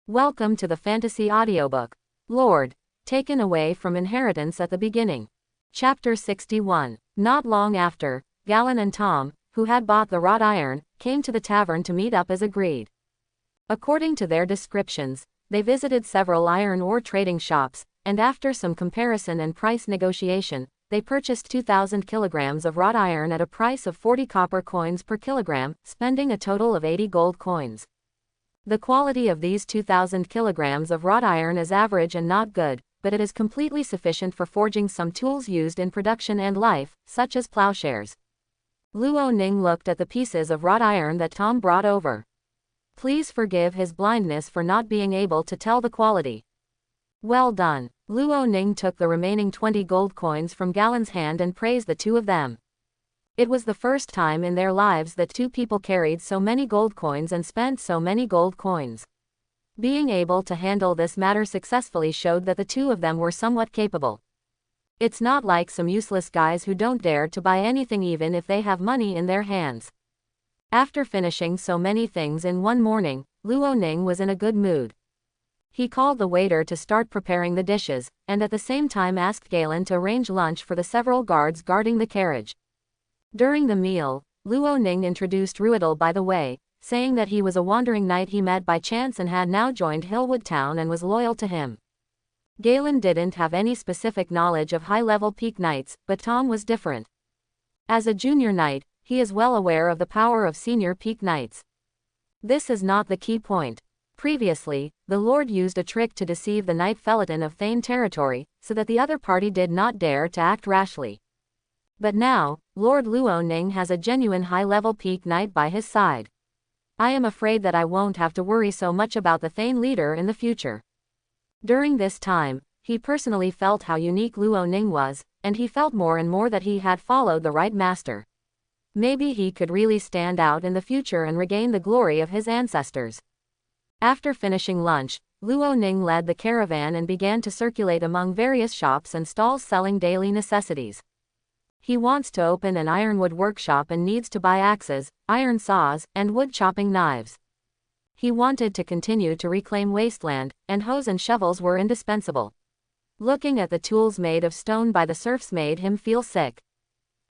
Welcome to the Fantasy Audiobook. Lord, taken away from inheritance at the beginning. Chapter 61. Not long after, Galen and Tom, who had bought the wrought iron, came to the tavern to meet up as agreed. According to their descriptions, they visited several iron ore trading shops, and after some comparison and price negotiation, they purchased 2,000 kilograms of wrought iron at a price of 40 copper coins per kilogram, spending a total of 80 gold coins. The quality of these 2,000 kilograms of wrought iron is average and not good, but it is completely sufficient for forging some tools used in production and life, such as plowshares. Luo Ning looked at the pieces of wrought iron that Tom brought over. Please forgive his blindness for not being able to tell the quality. Well done. Luo Ning took the remaining 20 gold coins from Galen's hand and praised the two of them. It was the first time in their lives that two people carried so many gold coins and spent so many gold coins. Being able to handle this matter successfully showed that the two of them were somewhat capable. It's not like some useless guys who don't dare to buy anything even if they have money in their hands. After finishing so many things in one morning, Luo Ning was in a good mood. He called the waiter to start preparing the dishes, and at the same time asked Galen to arrange lunch for the several guards guarding the carriage. During the meal, Luo Ning introduced Ruidal by the way, saying that he was a wandering knight he met by chance and had now joined Hillwood Town and was loyal to him. Galen didn't have any specific knowledge of high-level peak knights, but Tom was different. As a junior knight, he is well aware of the power of senior peak knights. This is not the key point. Previously, the Lord used a trick to deceive the Knight Felton of Thane territory, so that the other party did not dare to act rashly. But now, Lord Luo Ning has a genuine high-level peak knight by his side. I am afraid that I won't have to worry so much about the Thane leader in the future. During this time, he personally felt how unique Luo Ning was, and he felt more and more that he had followed the right master. Maybe he could really stand out in the future and regain the glory of his ancestors. After finishing lunch, Luo Ning led the caravan and began to circulate among various shops and stalls selling daily necessities. He wants to open an ironwood workshop and needs to buy axes, iron saws, and wood chopping knives. He wanted to continue to reclaim wasteland, and hoes and shovels were indispensable. Looking at the tools made of stone by the serfs made him feel sick.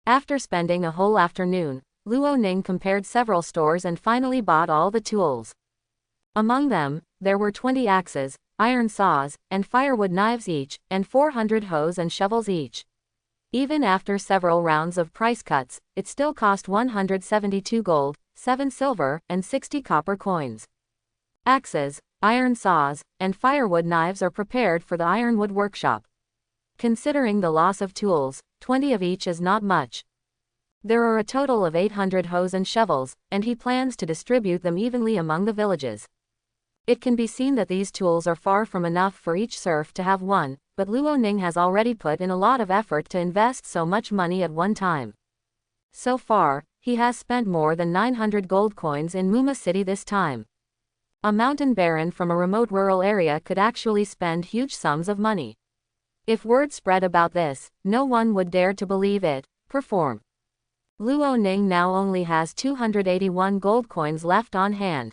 After spending a whole afternoon, Luo Ning compared several stores and finally bought all the tools. Among them, there were 20 axes, iron saws, and firewood knives each, and 400 hoes and shovels each. Even after several rounds of price cuts, it still cost 172 gold, 7 silver, and 60 copper coins. Axes, iron saws, and firewood knives are prepared for the ironwood workshop. Considering the loss of tools, 20 of each is not much. There are a total of 800 hoes and shovels, and he plans to distribute them evenly among the villages. It can be seen that these tools are far from enough for each serf to have one, but Luo Ning has already put in a lot of effort to invest so much money at one time. So far, he has spent more than 900 gold coins in Muma City this time. A mountain baron from a remote rural area could actually spend huge sums of money. If word spread about this, no one would dare to believe it. Perform. Luo Ning now only has 281 gold coins left on hand.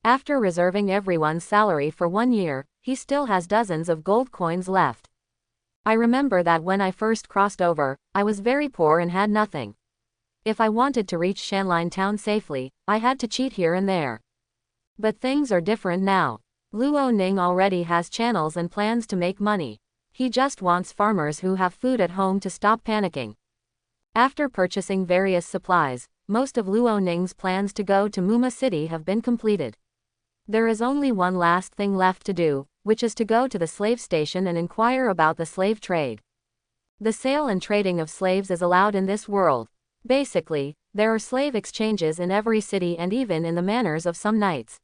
After reserving everyone's salary for 1 year, he still has dozens of gold coins left. I remember that when I first crossed over, I was very poor and had nothing. If I wanted to reach Shanline town safely, I had to cheat here and there. But things are different now. Luo Ning already has channels and plans to make money. He just wants farmers who have food at home to stop panicking. After purchasing various supplies, most of Luo Ning's plans to go to Muma City have been completed. There is only one last thing left to do, which is to go to the slave station and inquire about the slave trade. The sale and trading of slaves is allowed in this world. Basically, there are slave exchanges in every city and even in the manors of some knights.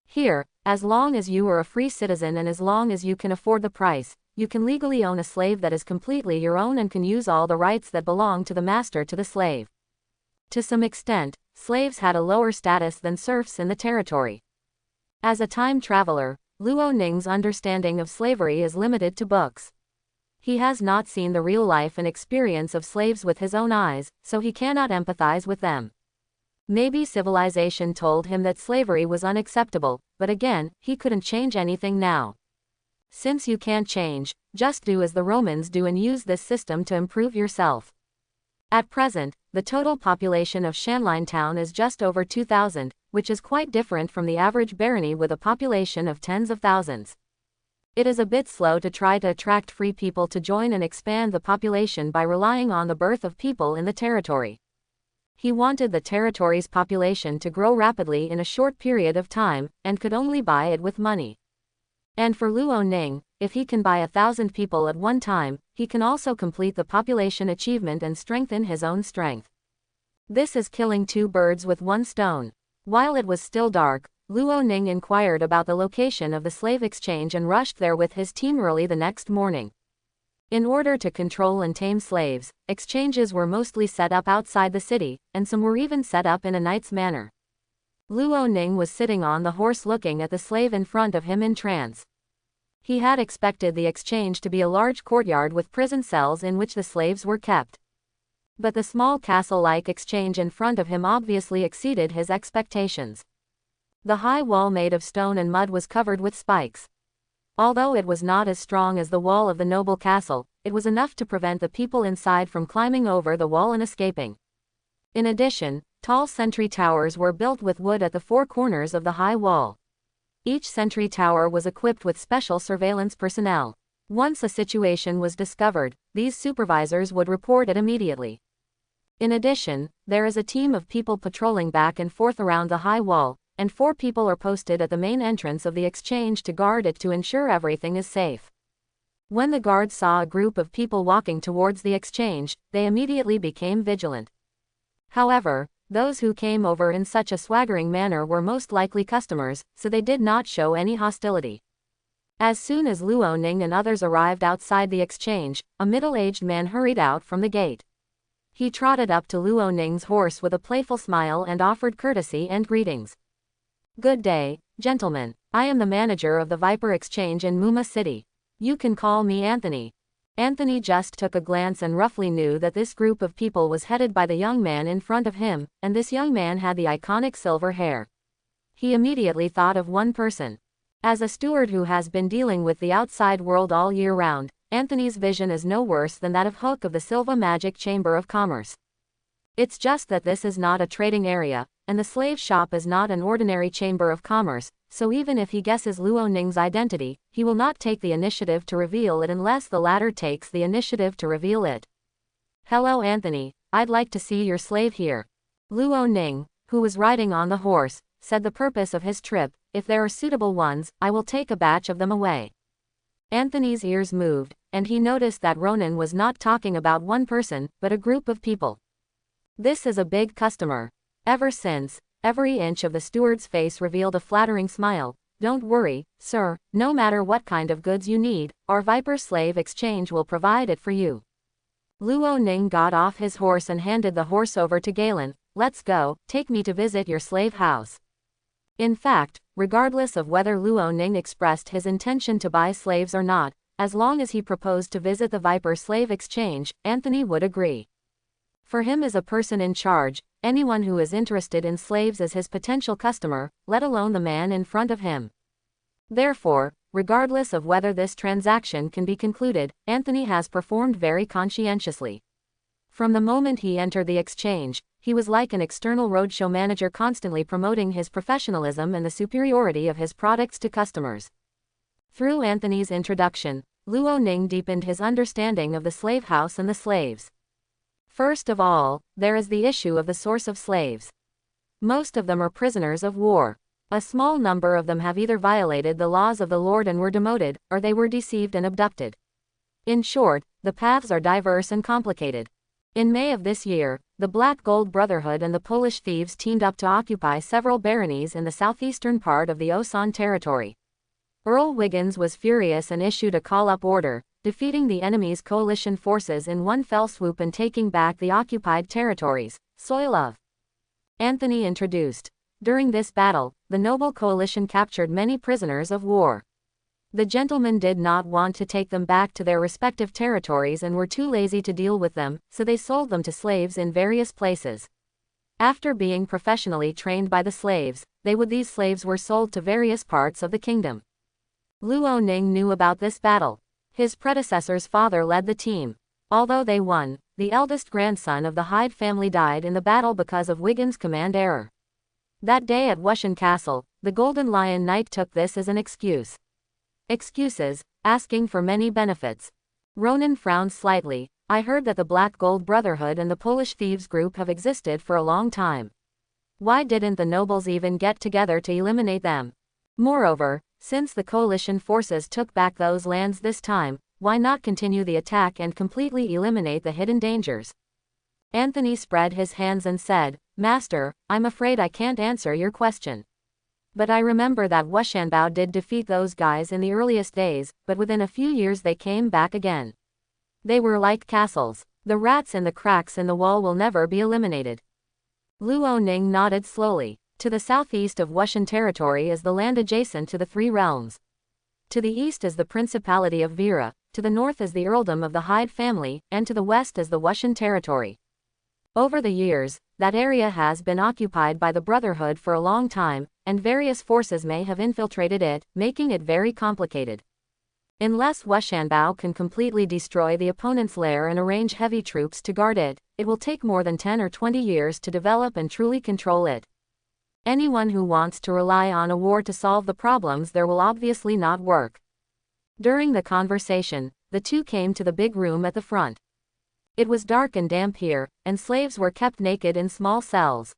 Here, as long as you are a free citizen and as long as you can afford the price, you can legally own a slave that is completely your own and can use all the rights that belong to the master to the slave. To some extent, slaves had a lower status than serfs in the territory. As a time traveler, Luo Ning's understanding of slavery is limited to books. He has not seen the real life and experience of slaves with his own eyes, so he cannot empathize with them. Maybe civilization told him that slavery was unacceptable, but again, he couldn't change anything now. Since you can't change, just do as the Romans do and use this system to improve yourself. At present, the total population of Shanline town is just over 2,000, which is quite different from the average barony with a population of tens of thousands. It is a bit slow to try to attract free people to join and expand the population by relying on the birth of people in the territory. He wanted the territory's population to grow rapidly in a short period of time, and could only buy it with money. And for Luo Ning, if he can buy 1,000 people at one time, he can also complete the population achievement and strengthen his own strength. This is killing two birds with one stone. While it was still dark, Luo Ning inquired about the location of the slave exchange and rushed there with his team early the next morning. In order to control and tame slaves, exchanges were mostly set up outside the city, and some were even set up in a knight's manner. Luo Ning was sitting on the horse looking at the slave in front of him in trance. He had expected the exchange to be a large courtyard with prison cells in which the slaves were kept. But the small castle-like exchange in front of him obviously exceeded his expectations. The high wall made of stone and mud was covered with spikes. Although it was not as strong as the wall of the noble castle, it was enough to prevent the people inside from climbing over the wall and escaping. In addition, tall sentry towers were built with wood at the four corners of the high wall. Each sentry tower was equipped with special surveillance personnel. Once a situation was discovered, these supervisors would report it immediately. In addition, there is a team of people patrolling back and forth around the high wall, and 4 people are posted at the main entrance of the exchange to guard it to ensure everything is safe. When the guards saw a group of people walking towards the exchange, they immediately became vigilant. However, those who came over in such a swaggering manner were most likely customers, so they did not show any hostility. As soon as Luo Ning and others arrived outside the exchange, a middle-aged man hurried out from the gate. He trotted up to Luo Ning's horse with a playful smile and offered courtesy and greetings. "Good day, gentlemen. I am the manager of the Viper Exchange in Muma City. You can call me Anthony." Anthony just took a glance and roughly knew that this group of people was headed by the young man in front of him, and this young man had the iconic silver hair. He immediately thought of one person. As a steward who has been dealing with the outside world all year round, Anthony's vision is no worse than that of Hook of the Silva Magic Chamber of Commerce. It's just that this is not a trading area, and the slave shop is not an ordinary chamber of commerce, so even if he guesses Luo Ning's identity, he will not take the initiative to reveal it unless the latter takes the initiative to reveal it. "Hello Anthony, I'd like to see your slave here." Luo Ning, who was riding on the horse, said the purpose of his trip: "If there are suitable ones, I will take a batch of them away." Anthony's ears moved, and he noticed that Ronan was not talking about one person, but a group of people. This is a big customer. Every inch of the steward's face revealed a flattering smile. "Don't worry, sir, no matter what kind of goods you need, our Viper Slave Exchange will provide it for you." Luo Ning got off his horse and handed the horse over to Galen. "Let's go, take me to visit your slave house." In fact, regardless of whether Luo Ning expressed his intention to buy slaves or not, as long as he proposed to visit the Viper Slave Exchange, Anthony would agree. For him as a person in charge, anyone who is interested in slaves is his potential customer, let alone the man in front of him. Therefore, regardless of whether this transaction can be concluded, Anthony has performed very conscientiously. From the moment he entered the exchange, he was like an external roadshow manager constantly promoting his professionalism and the superiority of his products to customers. Through Anthony's introduction, Luo Ning deepened his understanding of the slave house and the slaves. First of all, there is the issue of the source of slaves. Most of them are prisoners of war. A small number of them have either violated the laws of the Lord and were demoted, or they were deceived and abducted. In short, the paths are diverse and complicated. In May of this year, the Black Gold Brotherhood and the Polish thieves teamed up to occupy several baronies in the southeastern part of the Osan territory. Earl Wiggins was furious and issued a call-up order, defeating the enemy's coalition forces in one fell swoop and taking back the occupied territories, soil of Anthony introduced. During this battle, the noble coalition captured many prisoners of war. The gentlemen did not want to take them back to their respective territories and were too lazy to deal with them, so they sold them to slaves in various places. After being professionally trained by the slaves, these slaves were sold to various parts of the kingdom. Luo Ning knew about this battle. His predecessor's father led the team. Although they won, the eldest grandson of the Hyde family died in the battle because of Wigan's command error. That day at Wushan Castle, the Golden Lion Knight took this as an excuse. Excuses, asking for many benefits. Ronan frowned slightly. I heard that the Black Gold Brotherhood and the Polish Thieves Group have existed for a long time. Why didn't the nobles even get together to eliminate them? Moreover, since the coalition forces took back those lands this time, why not continue the attack and completely eliminate the hidden dangers? Anthony spread his hands and said, Master, I'm afraid I can't answer your question. But I remember that Wushanbao did defeat those guys in the earliest days, but within a few years they came back again. They were like castles. The rats in the cracks in the wall will never be eliminated. Luo Ning nodded slowly. To the southeast of Wushan territory is the land adjacent to the Three Realms. To the east is the Principality of Vera, to the north is the earldom of the Hyde family, and to the west is the Wushan territory. Over the years, that area has been occupied by the Brotherhood for a long time, and various forces may have infiltrated it, making it very complicated. Unless Wushanbao can completely destroy the opponent's lair and arrange heavy troops to guard it, it will take more than 10 or 20 years to develop and truly control it. Anyone who wants to rely on a war to solve the problems there will obviously not work. During the conversation, the two came to the big room at the front. It was dark and damp here, and slaves were kept naked in small cells.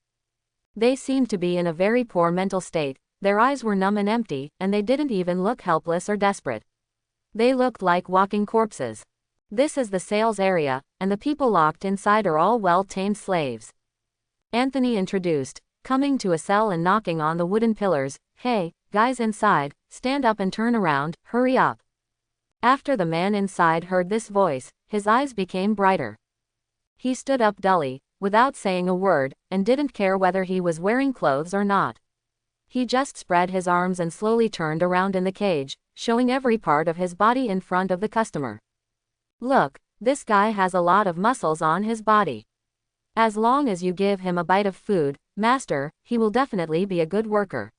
They seemed to be in a very poor mental state, their eyes were numb and empty, and they didn't even look helpless or desperate. They looked like walking corpses. This is the sales area, and the people locked inside are all well-tamed slaves. Anthony introduced, coming to a cell and knocking on the wooden pillars. Hey, guys inside, stand up and turn around, hurry up. After the man inside heard this voice, his eyes became brighter. He stood up dully, without saying a word, and didn't care whether he was wearing clothes or not. He just spread his arms and slowly turned around in the cage, showing every part of his body in front of the customer. Look, this guy has a lot of muscles on his body. As long as you give him a bite of food, master, he will definitely be a good worker.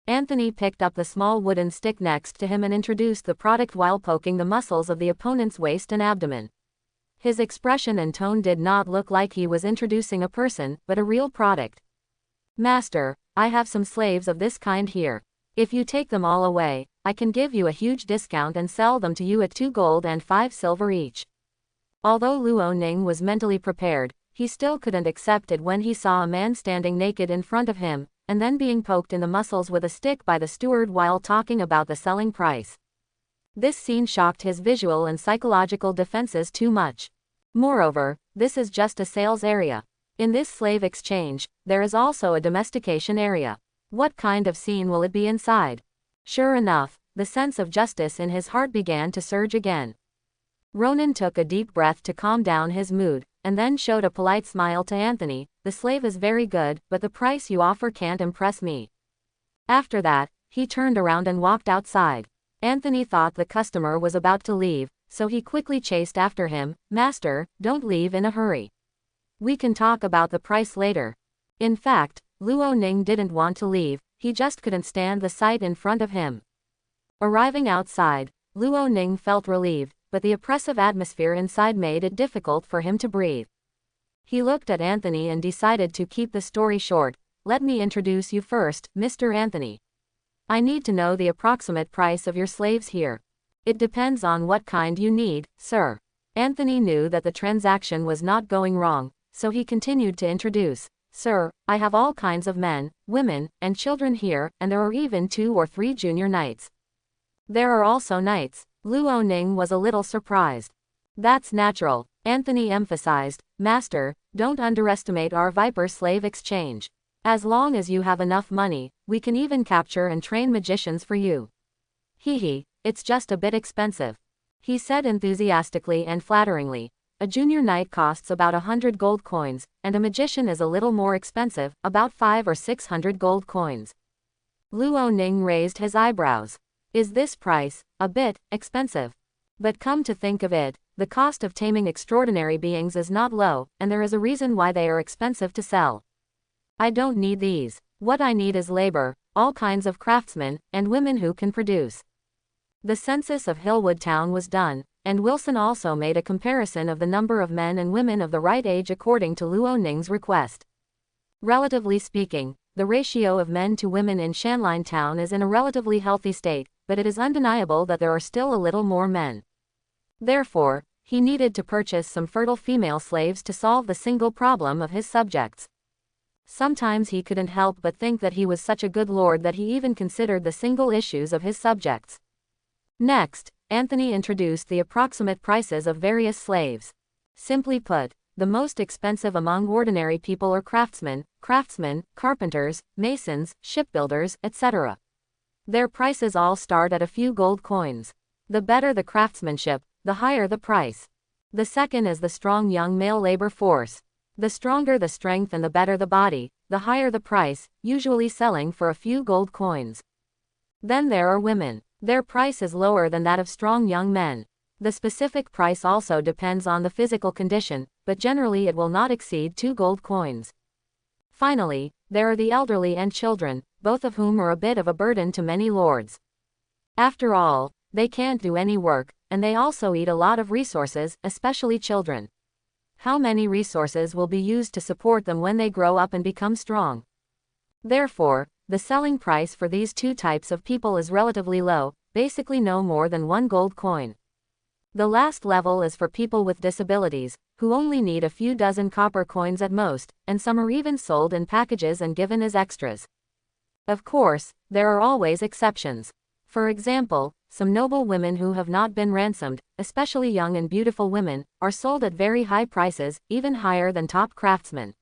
Anthony picked up the small wooden stick next to him and introduced the product while poking the muscles of the opponent's waist and abdomen. His expression and tone did not look like he was introducing a person, but a real product. Master, I have some slaves of this kind here. If you take them all away, I can give you a huge discount and sell them to you at 2 gold and 5 silver each. Although Luo Ning was mentally prepared, he still couldn't accept it when he saw a man standing naked in front of him, and then being poked in the muscles with a stick by the steward while talking about the selling price. This scene shocked his visual and psychological defenses too much. Moreover, this is just a sales area. In this slave exchange, there is also a domestication area. What kind of scene will it be inside? Sure enough, the sense of justice in his heart began to surge again. Ronan took a deep breath to calm down his mood, and then showed a polite smile to Anthony. The slave is very good, but the price you offer can't impress me. After that, he turned around and walked outside. Anthony thought the customer was about to leave, so he quickly chased after him. Master, don't leave in a hurry. We can talk about the price later. In fact, Luo Ning didn't want to leave, he just couldn't stand the sight in front of him. Arriving outside, Luo Ning felt relieved, but the oppressive atmosphere inside made it difficult for him to breathe. He looked at Anthony and decided to keep the story short. Let me introduce you first, Mr. Anthony. I need to know the approximate price of your slaves here. It depends on what kind you need, sir. Anthony knew that the transaction was not going wrong, so he continued to introduce. Sir, I have all kinds of men, women, and children here, and there are even 2 or 3 junior knights. There are also knights. Luo Ning was a little surprised. That's natural, Anthony emphasized. Master, don't underestimate our Viper slave exchange. As long as you have enough money, we can even capture and train magicians for you. Hee, it's just a bit expensive. He said enthusiastically and flatteringly. A junior knight costs about 100 gold coins, and a magician is a little more expensive, about 500 or 600 gold coins. Luo Ning raised his eyebrows. Is this price a bit expensive? But come to think of it, the cost of taming extraordinary beings is not low, and there is a reason why they are expensive to sell. I don't need these. What I need is labor, all kinds of craftsmen, and women who can produce. The census of Hillwood Town was done, and Wilson also made a comparison of the number of men and women of the right age according to Luo Ning's request. Relatively speaking, the ratio of men to women in Shanline Town is in a relatively healthy state, but it is undeniable that there are still a little more men. Therefore, he needed to purchase some fertile female slaves to solve the single problem of his subjects. Sometimes he couldn't help but think that he was such a good lord that he even considered the single issues of his subjects. Next, Anthony introduced the approximate prices of various slaves. Simply put, the most expensive among ordinary people are craftsmen, carpenters, masons, shipbuilders, etc. Their prices all start at a few gold coins. The better the craftsmanship, the higher the price. The second is the strong young male labor force. The stronger the strength and the better the body, the higher the price, usually selling for a few gold coins. Then there are women. Their price is lower than that of strong young men. The specific price also depends on the physical condition, but generally it will not exceed 2 gold coins. Finally, there are the elderly and children, both of whom are a bit of a burden to many lords. After all, they can't do any work, and they also eat a lot of resources, especially children. How many resources will be used to support them when they grow up and become strong? Therefore, the selling price for these two types of people is relatively low, basically no more than 1 gold coin. The last level is for people with disabilities, who only need a few dozen copper coins at most, and some are even sold in packages and given as extras. Of course, there are always exceptions. For example, some noble women who have not been ransomed, especially young and beautiful women, are sold at very high prices, even higher than top craftsmen.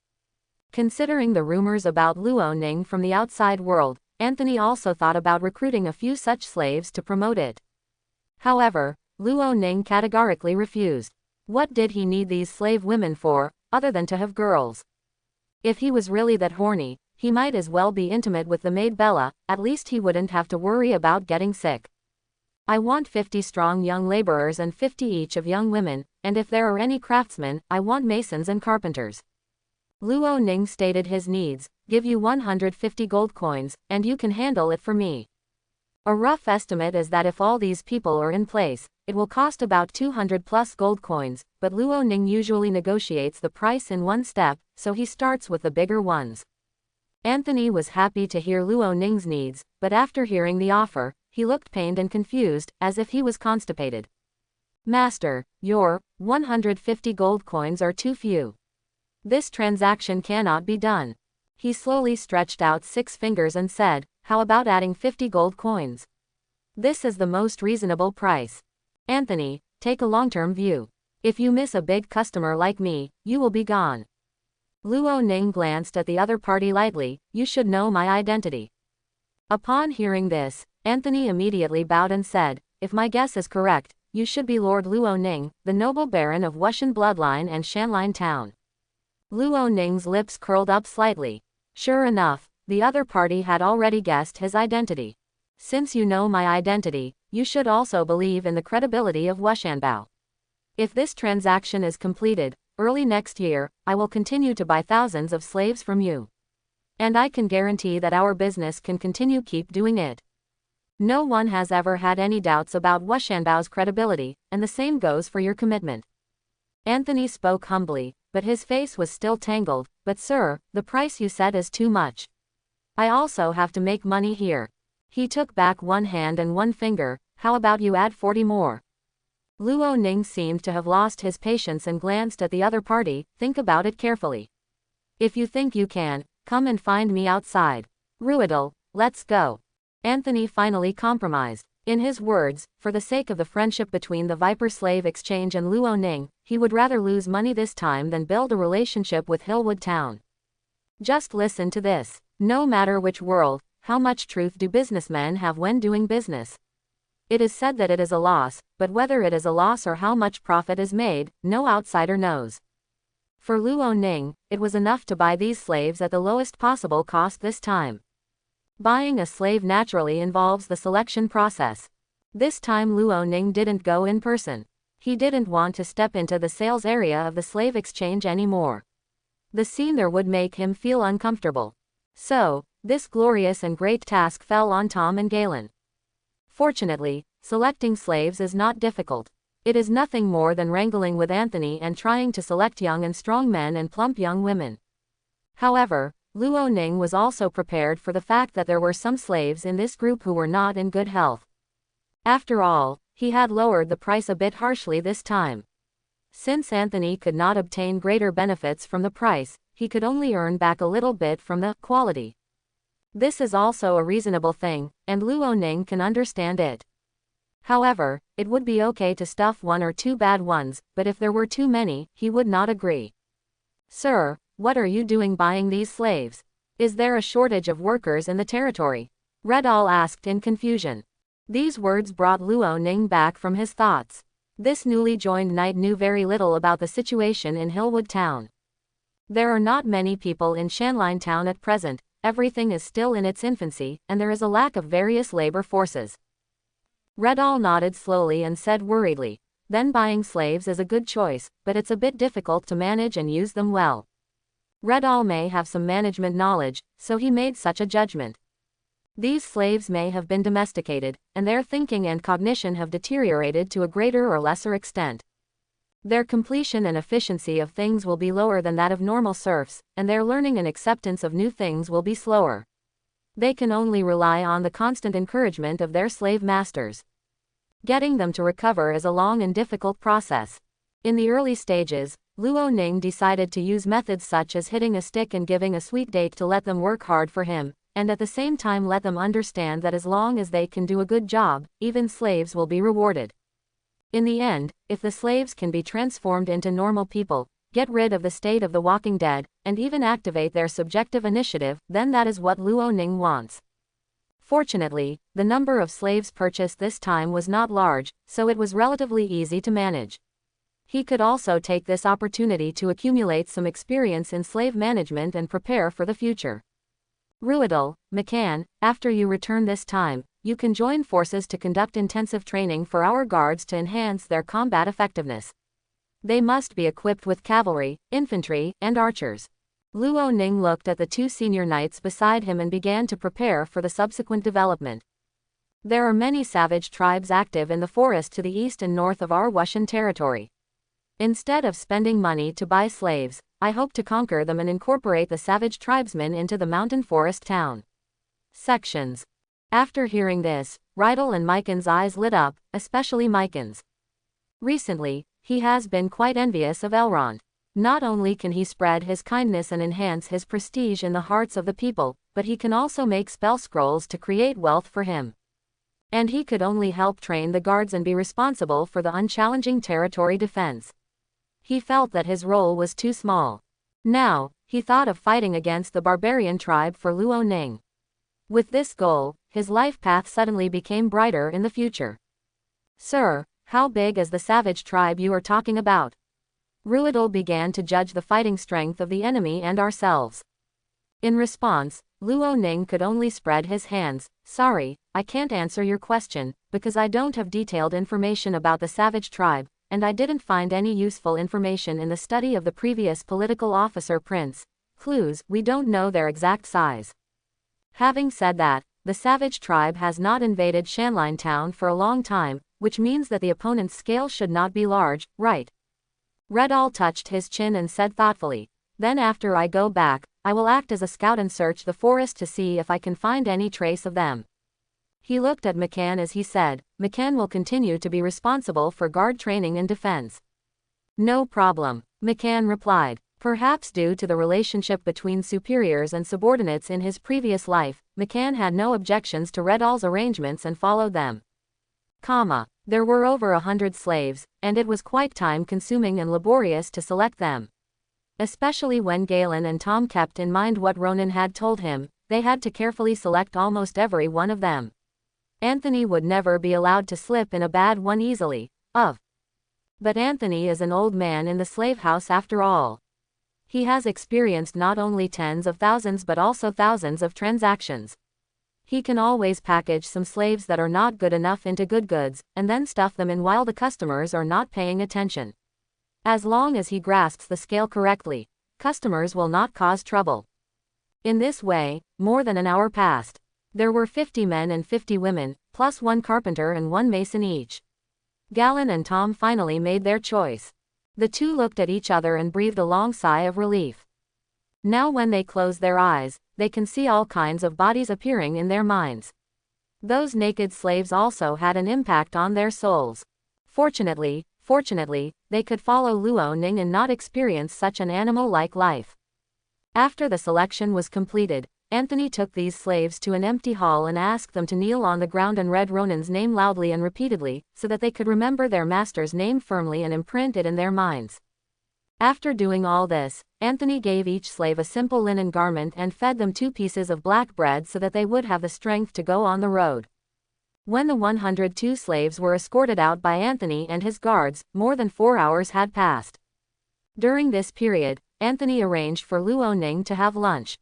Considering the rumors about Luo Ning from the outside world, Anthony also thought about recruiting a few such slaves to promote it. However, Luo Ning categorically refused. What did he need these slave women for, other than to have girls? If he was really that horny, he might as well be intimate with the maid Bella, at least he wouldn't have to worry about getting sick. I want 50 strong young laborers and 50 each of young women, and if there are any craftsmen, I want masons and carpenters. Luo Ning stated his needs, give you 150 gold coins, and you can handle it for me. A rough estimate is that if all these people are in place, it will cost about 200 plus gold coins, but Luo Ning usually negotiates the price in one step, so he starts with the bigger ones. Anthony was happy to hear Luo Ning's needs, but after hearing the offer, he looked pained and confused, as if he was constipated. Master, your 150 gold coins are too few. This transaction cannot be done. He slowly stretched out 6 fingers and said, how about adding 50 gold coins? This is the most reasonable price. Anthony, take a long-term view. If you miss a big customer like me, you will be gone. Luo Ning glanced at the other party lightly, you should know my identity. Upon hearing this, Anthony immediately bowed and said, if my guess is correct, you should be Lord Luo Ning, the noble baron of Wushan bloodline and Shanline Town. Luo Ning's lips curled up slightly. Sure enough, the other party had already guessed his identity. Since you know my identity, you should also believe in the credibility of Wushanbao. If this transaction is completed, early next year, I will continue to buy thousands of slaves from you. And I can guarantee that our business can continue keep doing it. No one has ever had any doubts about Wushanbao's credibility, and the same goes for your commitment. Anthony spoke humbly, but his face was still tangled. But sir, the price you set is too much. I also have to make money here. He took back one hand and one finger, how about you add 40 more? Luo Ning seemed to have lost his patience and glanced at the other party, think about it carefully. If you think you can, come and find me outside. Ruidal, let's go. Anthony finally compromised. In his words, for the sake of the friendship between the Viper Slave Exchange and Luo Ning, he would rather lose money this time than build a relationship with Hillwood Town. Just listen to this. No matter which world, how much truth do businessmen have when doing business? It is said that it is a loss, but whether it is a loss or how much profit is made, no outsider knows. For Luo Ning, it was enough to buy these slaves at the lowest possible cost this time. Buying a slave naturally involves the selection process. This time Luo Ning didn't go in person. He didn't want to step into the sales area of the slave exchange anymore. The scene there would make him feel uncomfortable. So, this glorious and great task fell on Tom and Galen. Fortunately, selecting slaves is not difficult. It is nothing more than wrangling with Anthony and trying to select young and strong men and plump young women. However, Luo Ning was also prepared for the fact that there were some slaves in this group who were not in good health. After all, he had lowered the price a bit harshly this time. Since Anthony could not obtain greater benefits from the price, he could only earn back a little bit from the quality. This is also a reasonable thing, and Luo Ning can understand it. However, it would be okay to stuff one or two bad ones, but if there were too many, he would not agree. Sir, what are you doing buying these slaves? Is there a shortage of workers in the territory? Redall asked in confusion. These words brought Luo Ning back from his thoughts. This newly joined knight knew very little about the situation in Hillwood Town. There are not many people in Shanline Town at present, everything is still in its infancy, and there is a lack of various labor forces. Redall nodded slowly and said worriedly, then buying slaves is a good choice, but it's a bit difficult to manage and use them well. Redall may have some management knowledge, so he made such a judgment. These slaves may have been domesticated, and their thinking and cognition have deteriorated to a greater or lesser extent. Their completion and efficiency of things will be lower than that of normal serfs, and their learning and acceptance of new things will be slower. They can only rely on the constant encouragement of their slave masters. Getting them to recover is a long and difficult process. In the early stages, Luo Ning decided to use methods such as hitting a stick and giving a sweet date to let them work hard for him, and at the same time let them understand that as long as they can do a good job, even slaves will be rewarded. In the end, if the slaves can be transformed into normal people, get rid of the state of the Walking Dead, and even activate their subjective initiative, then that is what Luo Ning wants. Fortunately, the number of slaves purchased this time was not large, so it was relatively easy to manage. He could also take this opportunity to accumulate some experience in slave management and prepare for the future. Ruidal, McCann, after you return this time, you can join forces to conduct intensive training for our guards to enhance their combat effectiveness. They must be equipped with cavalry, infantry, and archers. Luo Ning looked at the two senior knights beside him and began to prepare for the subsequent development. There are many savage tribes active in the forest to the east and north of our Wushan territory. Instead of spending money to buy slaves, I hope to conquer them and incorporate the savage tribesmen into the mountain forest town. Sections. After hearing this, Rydell and Mycon's eyes lit up, especially Mycon's. Recently, he has been quite envious of Elrond. Not only can he spread his kindness and enhance his prestige in the hearts of the people, but he can also make spell scrolls to create wealth for him. And he could only help train the guards and be responsible for the unchallenging territory defense. He felt that his role was too small. Now, he thought of fighting against the barbarian tribe for Luo Ning. With this goal, his life path suddenly became brighter in the future. Sir, how big is the savage tribe you are talking about? Ruidal began to judge the fighting strength of the enemy and ourselves. In response, Luo Ning could only spread his hands. Sorry, I can't answer your question, because I don't have detailed information about the savage tribe, and I didn't find any useful information in the study of the previous political officer Prince. Clues, we don't know their exact size. Having said that, the savage tribe has not invaded Shanline Town for a long time, which means that the opponent's scale should not be large, right? Redall touched his chin and said thoughtfully, then after I go back, I will act as a scout and search the forest to see if I can find any trace of them. He looked at McCann as he said, McCann will continue to be responsible for guard training and defense. No problem, McCann replied. Perhaps due to the relationship between superiors and subordinates in his previous life, McCann had no objections to Redall's arrangements and followed them. There were over 100 slaves, and it was quite time-consuming and laborious to select them. Especially when Galen and Tom kept in mind what Ronan had told him, they had to carefully select almost every one of them. Anthony would never be allowed to slip in a bad one easily, But Anthony is an old man in the slave house after all. He has experienced not only tens of thousands but also thousands of transactions. He can always package some slaves that are not good enough into good goods, and then stuff them in while the customers are not paying attention. As long as he grasps the scale correctly, Customers will not cause trouble. In this way, more than an hour passed. There were 50 men and 50 women, plus one carpenter and one mason each. Galen and Tom finally made their choice. The two looked at each other and breathed a long sigh of relief. Now when they close their eyes, they can see all kinds of bodies appearing in their minds. Those naked slaves also had an impact on their souls. Fortunately, they could follow Luo Ning and not experience such an animal-like life. After the selection was completed, Anthony took these slaves to an empty hall and asked them to kneel on the ground and read Ronan's name loudly and repeatedly, so that they could remember their master's name firmly and imprint it in their minds. After doing all this, Anthony gave each slave a simple linen garment and fed them 2 pieces of black bread so that they would have the strength to go on the road. When the 102 slaves were escorted out by Anthony and his guards, more than 4 hours had passed. During this period, Anthony arranged for Luo Ning to have lunch.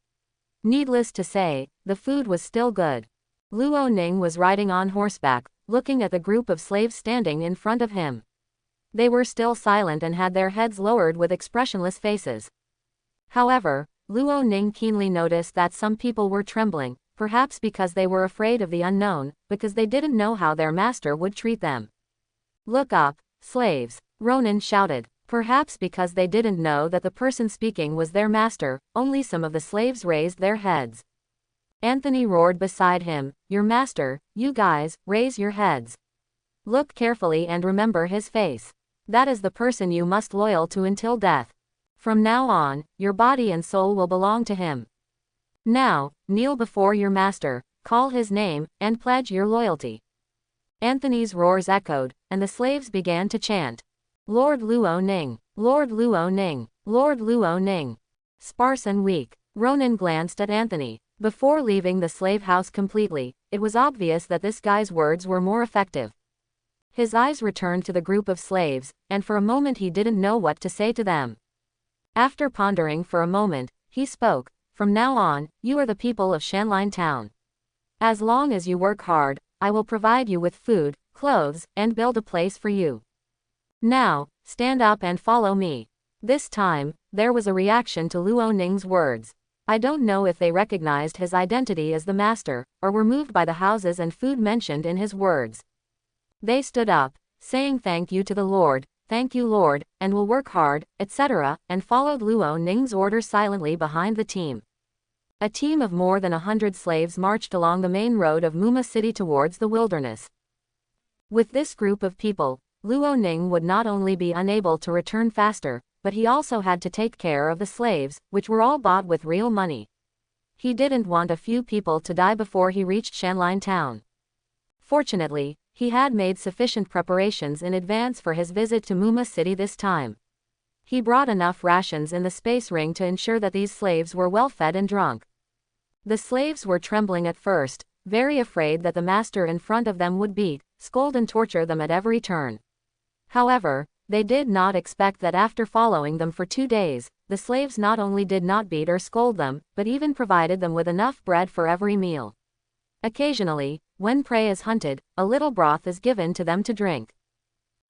Needless to say, the food was still good. Luo Ning was riding on horseback, looking at the group of slaves standing in front of him. They were still silent and had their heads lowered with expressionless faces. However, Luo Ning keenly noticed that some people were trembling, perhaps because they were afraid of the unknown, because they didn't know how their master would treat them. "Look up, slaves," Ronan shouted. Perhaps because they didn't know that the person speaking was their master, only some of the slaves raised their heads. Anthony roared beside him, "Your master, you guys, raise your heads. Look carefully and remember his face. That is the person you must loyal to until death. From now on, your body and soul will belong to him. Now, kneel before your master, call his name, and pledge your loyalty." Anthony's roars echoed, and the slaves began to chant, "Lord Luo Ning, Lord Luo Ning, Lord Luo Ning." Sparse and weak, Ronan glanced at Anthony. Before leaving the slave house completely, it was obvious that this guy's words were more effective. His eyes returned to the group of slaves, and for a moment he didn't know what to say to them. After pondering for a moment, he spoke, "From now on, you are the people of Shanline Town. As long as you work hard, I will provide you with food, clothes, and build a place for you. Now, stand up and follow me." This time, there was a reaction to Luo Ning's words. I don't know if they recognized his identity as the master, or were moved by the houses and food mentioned in his words. They stood up, saying "Thank you to the Lord, thank you Lord, and will work hard," etc., and followed Luo Ning's orders silently behind the team. A team of more than 100 slaves marched along the main road of Muma City towards the wilderness. With this group of people, Luo Ning would not only be unable to return faster, but he also had to take care of the slaves, which were all bought with real money. He didn't want a few people to die before he reached Shanline Town. Fortunately, he had made sufficient preparations in advance for his visit to Muma City this time. He brought enough rations in the space ring to ensure that these slaves were well fed and drunk. The slaves were trembling at first, very afraid that the master in front of them would beat, scold and torture them at every turn. However, they did not expect that after following them for 2 days, the slaves not only did not beat or scold them, but even provided them with enough bread for every meal. Occasionally, when prey is hunted, a little broth is given to them to drink.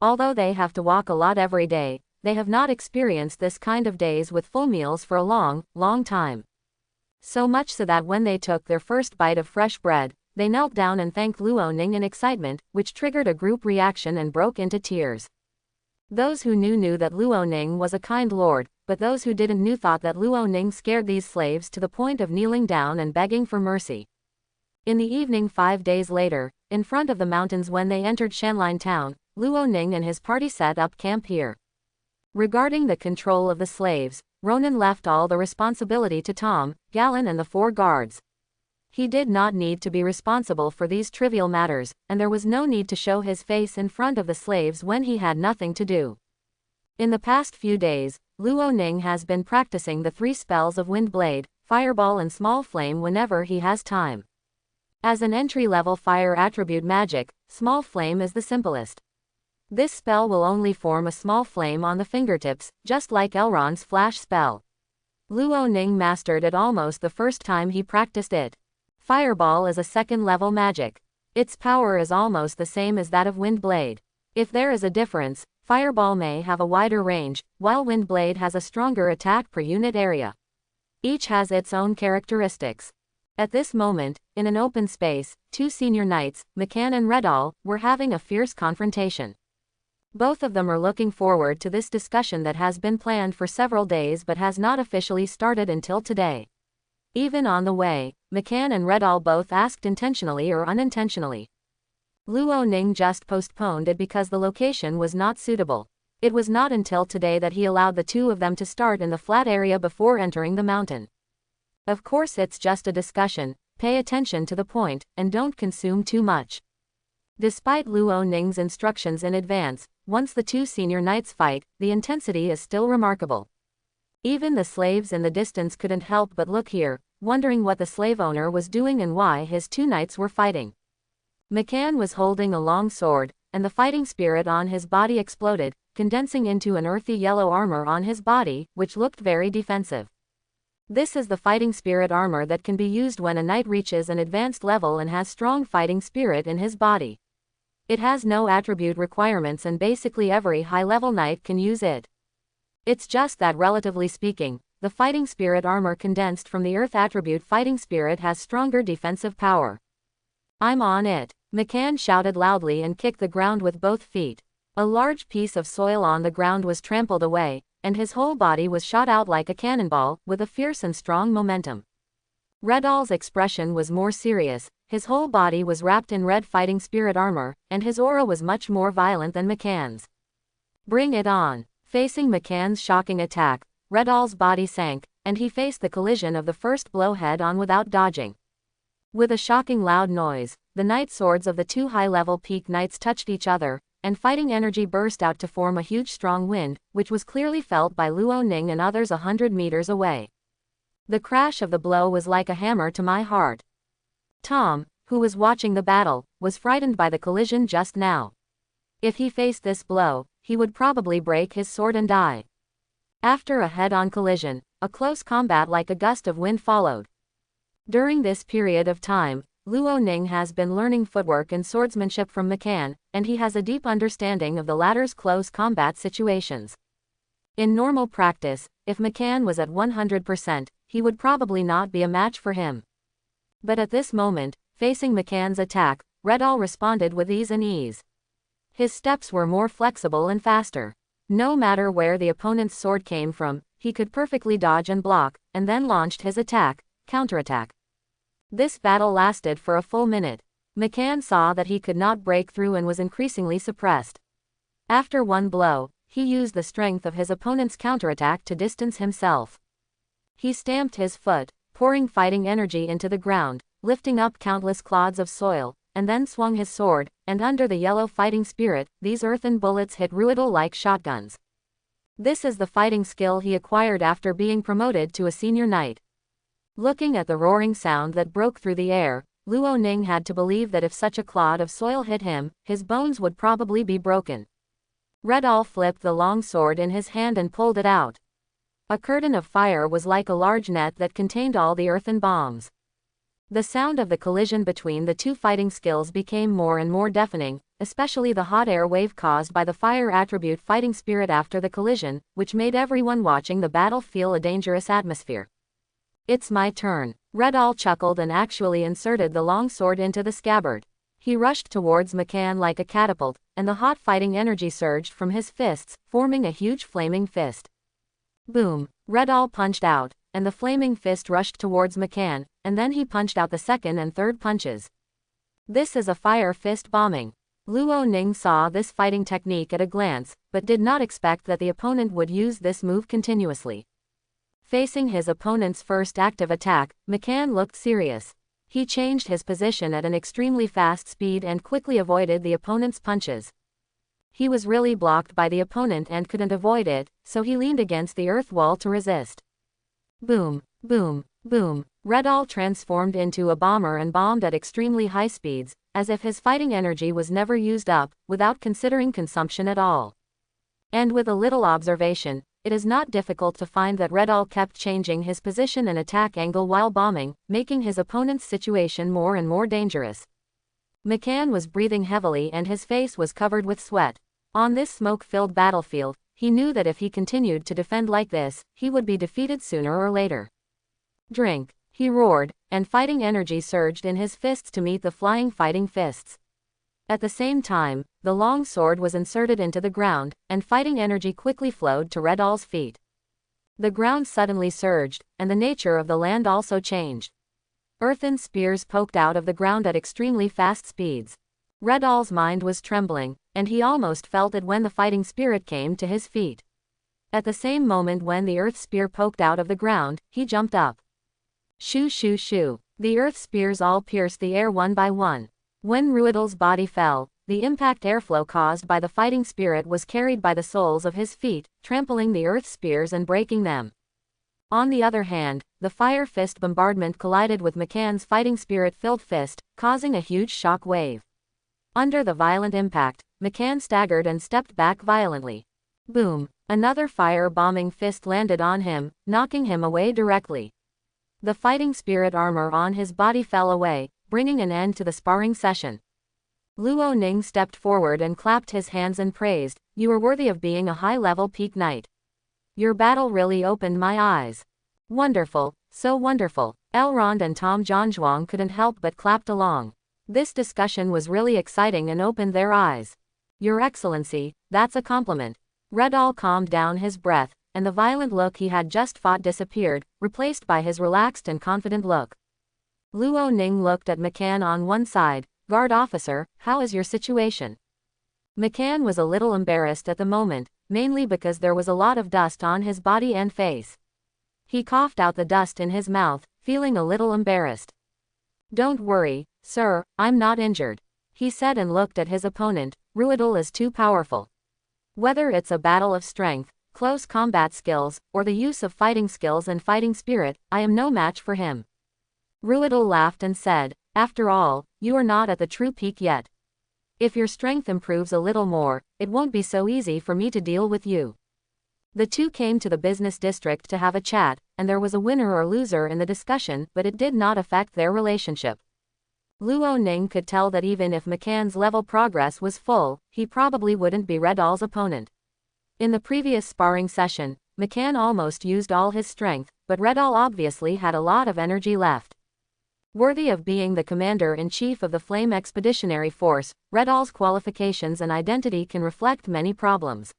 Although they have to walk a lot every day, they have not experienced this kind of days with full meals for a long, long time. So much so that when they took their first bite of fresh bread, they knelt down and thanked Luo Ning in excitement, which triggered a group reaction and broke into tears. Those who knew that Luo Ning was a kind lord, but those who didn't know thought that Luo Ning scared these slaves to the point of kneeling down and begging for mercy. In the evening 5 days later, in front of the mountains when they entered Shanline Town, Luo Ning and his party set up camp here. Regarding the control of the slaves, Ronan left all the responsibility to Tom, Galen and the 4 guards. He did not need to be responsible for these trivial matters, and there was no need to show his face in front of the slaves when he had nothing to do. In the past few days, Luo Ning has been practicing the 3 spells of Wind Blade, Fireball and Small Flame whenever he has time. As an entry-level fire attribute magic, Small Flame is the simplest. This spell will only form a small flame on the fingertips, just like Elrond's flash spell. Luo Ning mastered it almost the first time he practiced it. Fireball is a second-level magic. Its power is almost the same as that of Wind Blade. If there is a difference, Fireball may have a wider range, while Wind Blade has a stronger attack per unit area. Each has its own characteristics. At this moment, in an open space, two senior knights, McCann and Redall, were having a fierce confrontation. Both of them are looking forward to this discussion that has been planned for several days but has not officially started until today. Even on the way, McCann and Redall both asked intentionally or unintentionally. Luo Ning just postponed it because the location was not suitable. It was not until today that he allowed the two of them to start in the flat area before entering the mountain. Of course, it's just a discussion, pay attention to the point, and don't consume too much. Despite Luo Ning's instructions in advance, once the two senior knights fight, the intensity is still remarkable. Even the slaves in the distance couldn't help but look here, wondering what the slave owner was doing and why his two knights were fighting. McCann was holding a long sword, and the fighting spirit on his body exploded, condensing into an earthy yellow armor on his body, which looked very defensive. This is the fighting spirit armor that can be used when a knight reaches an advanced level and has strong fighting spirit in his body. It has no attribute requirements and basically every high-level knight can use it. It's just that, relatively speaking, the fighting spirit armor condensed from the earth attribute fighting spirit has stronger defensive power. I'm on it, McCann shouted loudly and kicked the ground with both feet. A large piece of soil on the ground was trampled away, and his whole body was shot out like a cannonball, with a fierce and strong momentum. Redall's expression was more serious, his whole body was wrapped in red fighting spirit armor, and his aura was much more violent than McCann's. Bring it on. Facing McCann's shocking attack, Redall's body sank, and he faced the collision of the first blow head-on without dodging. With a shocking loud noise, the knight swords of the two high-level peak knights touched each other, and fighting energy burst out to form a huge strong wind, which was clearly felt by Luo Ning and others 100 meters away. The crash of the blow was like a hammer to my heart. Tom, who was watching the battle, was frightened by the collision just now. If he faced this blow, he would probably break his sword and die. After a head-on collision, a close combat like a gust of wind followed. During this period of time, Luo Ning has been learning footwork and swordsmanship from McCann, and he has a deep understanding of the latter's close combat situations. In normal practice, if McCann was at 100%, he would probably not be a match for him. But at this moment, facing McCann's attack, Redall responded with ease and ease. His steps were more flexible and faster. No matter where the opponent's sword came from, he could perfectly dodge and block, and then launched his counterattack. This battle lasted for a full minute. McCann saw that he could not break through and was increasingly suppressed. After one blow, he used the strength of his opponent's counterattack to distance himself. He stamped his foot, pouring fighting energy into the ground, lifting up countless clods of soil, and then swung his sword, and under the yellow fighting spirit, these earthen bullets hit Ruidal like shotguns. This is the fighting skill he acquired after being promoted to a senior knight. Looking at the roaring sound that broke through the air, Luo Ning had to believe that if such a clod of soil hit him, his bones would probably be broken. Redall flipped the long sword in his hand and pulled it out. A curtain of fire was like a large net that contained all the earthen bombs. The sound of the collision between the two fighting skills became more and more deafening, especially the hot air wave caused by the fire attribute fighting spirit after the collision, which made everyone watching the battle feel a dangerous atmosphere. It's my turn. Redall chuckled and actually inserted the long sword into the scabbard. He rushed towards McCann like a catapult, and the hot fighting energy surged from his fists, forming a huge flaming fist. Boom! Redall punched out, and the flaming fist rushed towards McCann, and then he punched out the second and third punches. This is a fire fist bombing. Luo Ning saw this fighting technique at a glance, but did not expect that the opponent would use this move continuously. Facing his opponent's first active attack, McCann looked serious. He changed his position at an extremely fast speed and quickly avoided the opponent's punches. He was really blocked by the opponent and couldn't avoid it, so he leaned against the earth wall to resist. Boom, boom, boom. Redall transformed into a bomber and bombed at extremely high speeds, as if his fighting energy was never used up, without considering consumption at all. And with a little observation, it is not difficult to find that Redall kept changing his position and attack angle while bombing, making his opponent's situation more and more dangerous. McCann was breathing heavily and his face was covered with sweat. On this smoke-filled battlefield, he knew that if he continued to defend like this, he would be defeated sooner or later. Drink, he roared, and fighting energy surged in his fists to meet the flying fighting fists. At the same time, the long sword was inserted into the ground, and fighting energy quickly flowed to Redall's feet. The ground suddenly surged, and the nature of the land also changed. Earthen spears poked out of the ground at extremely fast speeds. Redall's mind was trembling, and he almost felt it when the fighting spirit came to his feet. At the same moment when the earth spear poked out of the ground, he jumped up. Shoo shoo shoo. The earth spears all pierced the air one by one. When Ruidal's body fell, the impact airflow caused by the fighting spirit was carried by the soles of his feet, trampling the earth spears and breaking them. On the other hand, the fire fist bombardment collided with McCann's fighting spirit-filled fist, causing a huge shock wave. Under the violent impact, McCann staggered and stepped back violently. Boom! Another fire-bombing fist landed on him, knocking him away directly. The fighting spirit armor on his body fell away, bringing an end to the sparring session. Luo Ning stepped forward and clapped his hands and praised, "You are worthy of being a high-level peak knight. Your battle really opened my eyes. Wonderful, so wonderful." Elrond and Tom Jonzhuang couldn't help but clapped along. This discussion was really exciting and opened their eyes. "Your Excellency, that's a compliment." Redall calmed down his breath, and the violent look he had just fought disappeared, replaced by his relaxed and confident look. Luo Ning looked at McCann on one side. "Guard officer, how is your situation?" McCann was a little embarrassed at the moment, mainly because there was a lot of dust on his body and face. He coughed out the dust in his mouth, feeling a little embarrassed. "Don't worry, sir, I'm not injured," he said and looked at his opponent. "Ruidal is too powerful. Whether it's a battle of strength, close combat skills, or the use of fighting skills and fighting spirit, I am no match for him." Ruidal laughed and said, "After all, you are not at the true peak yet. If your strength improves a little more, it won't be so easy for me to deal with you." The two came to the business district to have a chat, and there was a winner or loser in the discussion, but it did not affect their relationship. Luo Ning could tell that even if McCann's level progress was full, he probably wouldn't be Redall's opponent. In the previous sparring session, McCann almost used all his strength, but Redall obviously had a lot of energy left. Worthy of being the commander-in-chief of the Flame Expeditionary Force, Redall's qualifications and identity can reflect many problems.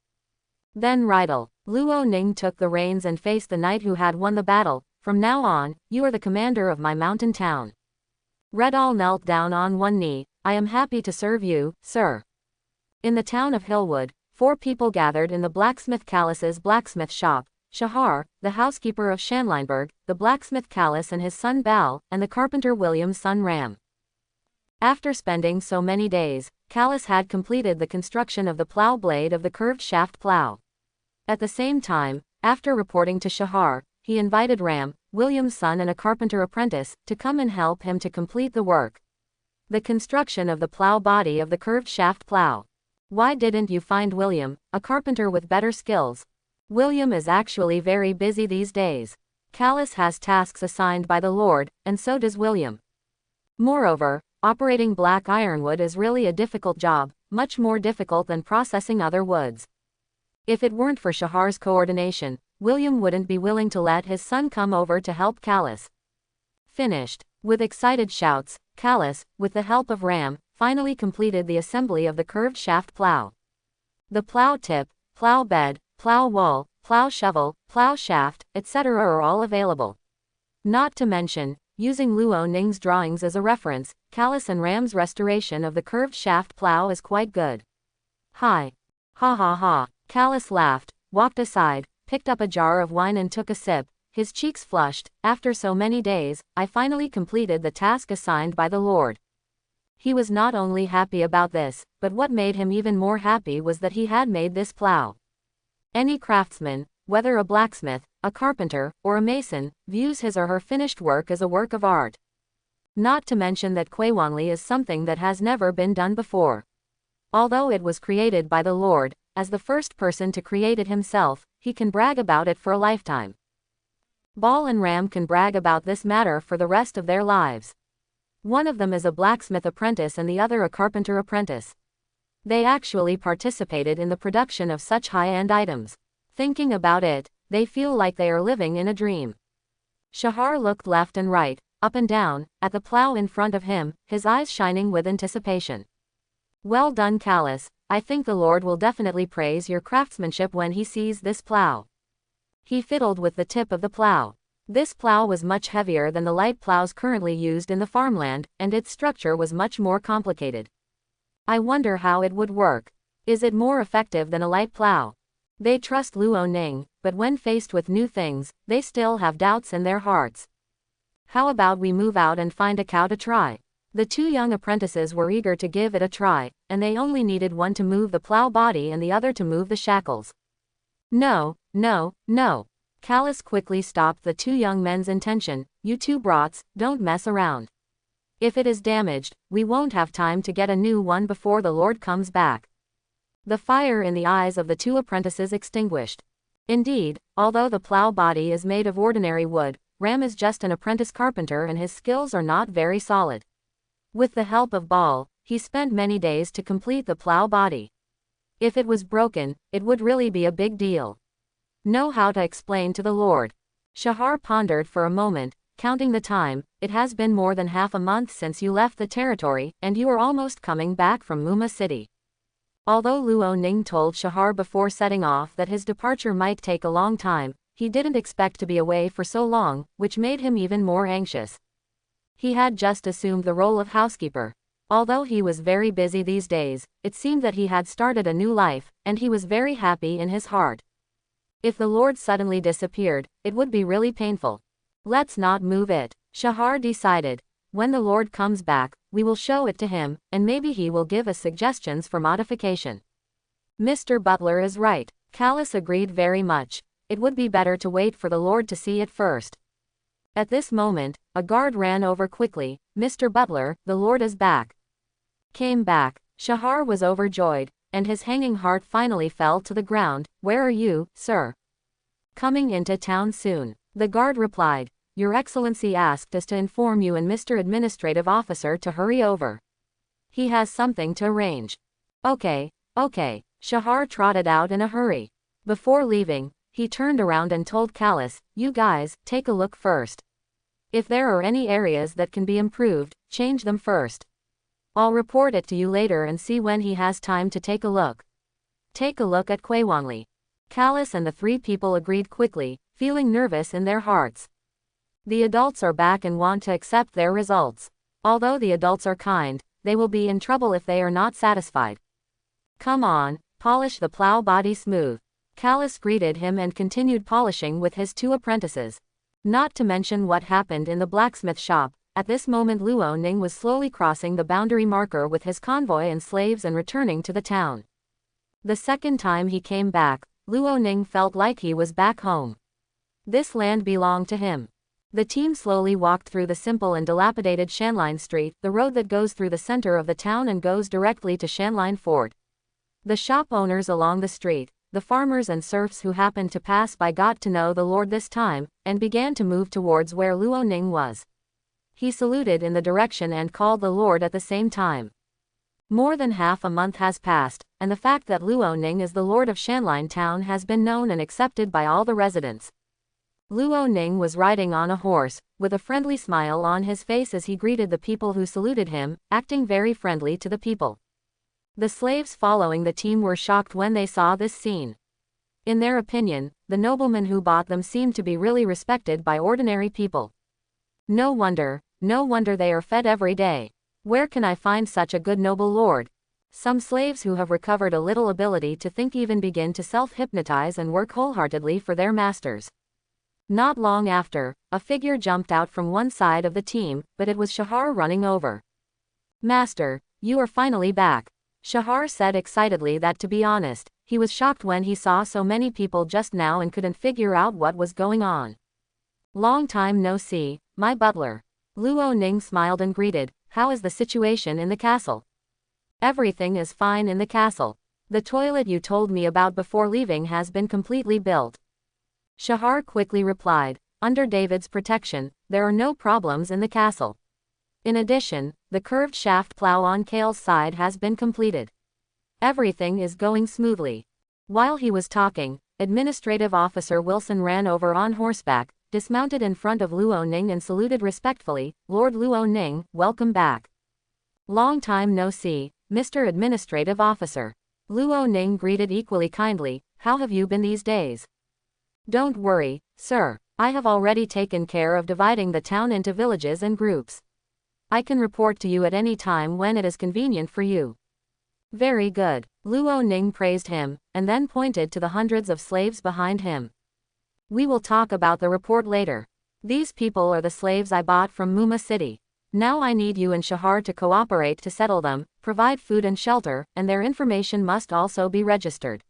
Then Rydal. Luo Ning took the reins and faced the knight who had won the battle. "From now on, you are the commander of my mountain town." Redall knelt down on one knee. "I am happy to serve you, sir." In the town of Hillwood, 4 people gathered in the blacksmith Callus's blacksmith shop. Shahar, the housekeeper of Shanleinberg, the blacksmith Callus and his son Bal, and the carpenter William's son Ram. After spending so many days, Callus had completed the construction of the plow blade of the curved shaft plow. At the same time, after reporting to Shahar, he invited Ram, William's son and a carpenter apprentice, to come and help him to complete the work. The construction of the plow body of the curved shaft plow. "Why didn't you find William, a carpenter with better skills?" "William is actually very busy these days. Callus has tasks assigned by the Lord, and so does William. Moreover, operating black ironwood is really a difficult job, much more difficult than processing other woods. If it weren't for Shahar's coordination, William wouldn't be willing to let his son come over to help Callus." Finished. With excited shouts, Callus, with the help of Ram, finally completed the assembly of the curved shaft plow. The plow tip, plow bed, plow wall, plow shovel, plow shaft, etc. are all available. Not to mention, using Luo Ning's drawings as a reference, Callus and Ram's restoration of the curved shaft plow is quite good. "Hi. Ha ha ha." Callus laughed, walked aside, picked up a jar of wine and took a sip, his cheeks flushed. "After so many days, I finally completed the task assigned by the Lord." He was not only happy about this, but what made him even more happy was that he had made this plow. Any craftsman, whether a blacksmith, a carpenter, or a mason, views his or her finished work as a work of art. Not to mention that Kwaiwanli is something that has never been done before. Although it was created by the Lord, as the first person to create it himself, he can brag about it for a lifetime. Bal and Ram can brag about this matter for the rest of their lives. One of them is a blacksmith apprentice and the other a carpenter apprentice. They actually participated in the production of such high-end items. Thinking about it, they feel like they are living in a dream. Shahar looked left and right, up and down, at the plow in front of him, his eyes shining with anticipation. Well done, Callus. I think the Lord will definitely praise your craftsmanship when he sees this plow. He fiddled with the tip of the plow. This plow was much heavier than the light plows currently used in the farmland, and its structure was much more complicated. I wonder how it would work. Is it more effective than a light plow? They trust Luo Ning, but when faced with new things, they still have doubts in their hearts. How about we move out and find a cow to try? The two young apprentices were eager to give it a try, and they only needed one to move the plow body and the other to move the shackles. No, no, no. Callus quickly stopped the two young men's intention. You two brats, don't mess around. If it is damaged, we won't have time to get a new one before the Lord comes back. The fire in the eyes of the two apprentices extinguished. Indeed, although the plow body is made of ordinary wood, Ram is just an apprentice carpenter and his skills are not very solid. With the help of Baal, he spent many days to complete the plow body. If it was broken, it would really be a big deal. Know how to explain to the Lord. Shahar pondered for a moment, counting the time. It has been more than half a month since you left the territory, and you are almost coming back from Muma City. Although Luo Ning told Shahar before setting off that his departure might take a long time, he didn't expect to be away for so long, which made him even more anxious. He had just assumed the role of housekeeper. Although he was very busy these days, it seemed that he had started a new life, and he was very happy in his heart. If the Lord suddenly disappeared, it would be really painful. Let's not move it, Shahar decided. When the Lord comes back, we will show it to him, and maybe he will give us suggestions for modification. Mr. Butler is right. Callus agreed very much. It would be better to wait for the Lord to see it first. At this moment, a guard ran over quickly. Mr. Butler, the Lord is back. Came back. Shahar was overjoyed, and his hanging heart finally fell to the ground. Where are you, sir? Coming into town soon. The guard replied. Your Excellency asked us to inform you and Mr. Administrative Officer to hurry over. He has something to arrange. Okay. Shahar trotted out in a hurry. Before leaving, he turned around and told Callus, you guys, take a look first. If there are any areas that can be improved, change them first. I'll report it to you later and see when he has time to take a look. Take a look at Kwewangli. Callus and the three people agreed quickly, feeling nervous in their hearts. The adults are back and want to accept their results. Although the adults are kind, they will be in trouble if they are not satisfied. Come on, polish the plow body smooth. Callus greeted him and continued polishing with his two apprentices. Not to mention what happened in the blacksmith shop. At this moment Luo Ning was slowly crossing the boundary marker with his convoy and slaves and returning to the town. The second time he came back, Luo Ning felt like he was back home. This land belonged to him. The team slowly walked through the simple and dilapidated Shanline Street, the road that goes through the center of the town and goes directly to Shanline Fort. The shop owners along the street, the farmers and serfs who happened to pass by got to know the Lord this time, and began to move towards where Luo Ning was. He saluted in the direction and called the Lord at the same time. More than half a month has passed, and the fact that Luo Ning is the Lord of Shanline Town has been known and accepted by all the residents. Luo Ning was riding on a horse, with a friendly smile on his face as he greeted the people who saluted him, acting very friendly to the people. The slaves following the team were shocked when they saw this scene. In their opinion, the nobleman who bought them seemed to be really respected by ordinary people. No wonder they are fed every day. Where can I find such a good noble lord? Some slaves who have recovered a little ability to think even begin to self-hypnotize and work wholeheartedly for their masters. Not long after, a figure jumped out from one side of the team, but it was Shahar running over. Master, you are finally back. Shahar said excitedly that to be honest, he was shocked when he saw so many people just now and couldn't figure out what was going on. Long time no see, my butler. Luo Ning smiled and greeted, how is the situation in the castle? Everything is fine in the castle. The toilet you told me about before leaving has been completely built. Shahar quickly replied, under David's protection, there are no problems in the castle. In addition, the curved shaft plow on Kale's side has been completed. Everything is going smoothly. While he was talking, Administrative Officer Wilson ran over on horseback, dismounted in front of Luo Ning and saluted respectfully. "Lord Luo Ning, welcome back. Long time no see, Mr. Administrative Officer." Luo Ning greeted equally kindly. "How have you been these days?" "Don't worry, sir. I have already taken care of dividing the town into villages and groups. I can report to you at any time when it is convenient for you." "Very good." Luo Ning praised him, and then pointed to the hundreds of slaves behind him. "We will talk about the report later. These people are the slaves I bought from Muma City. Now I need you and Shahar to cooperate to settle them, provide food and shelter, and their information must also be registered.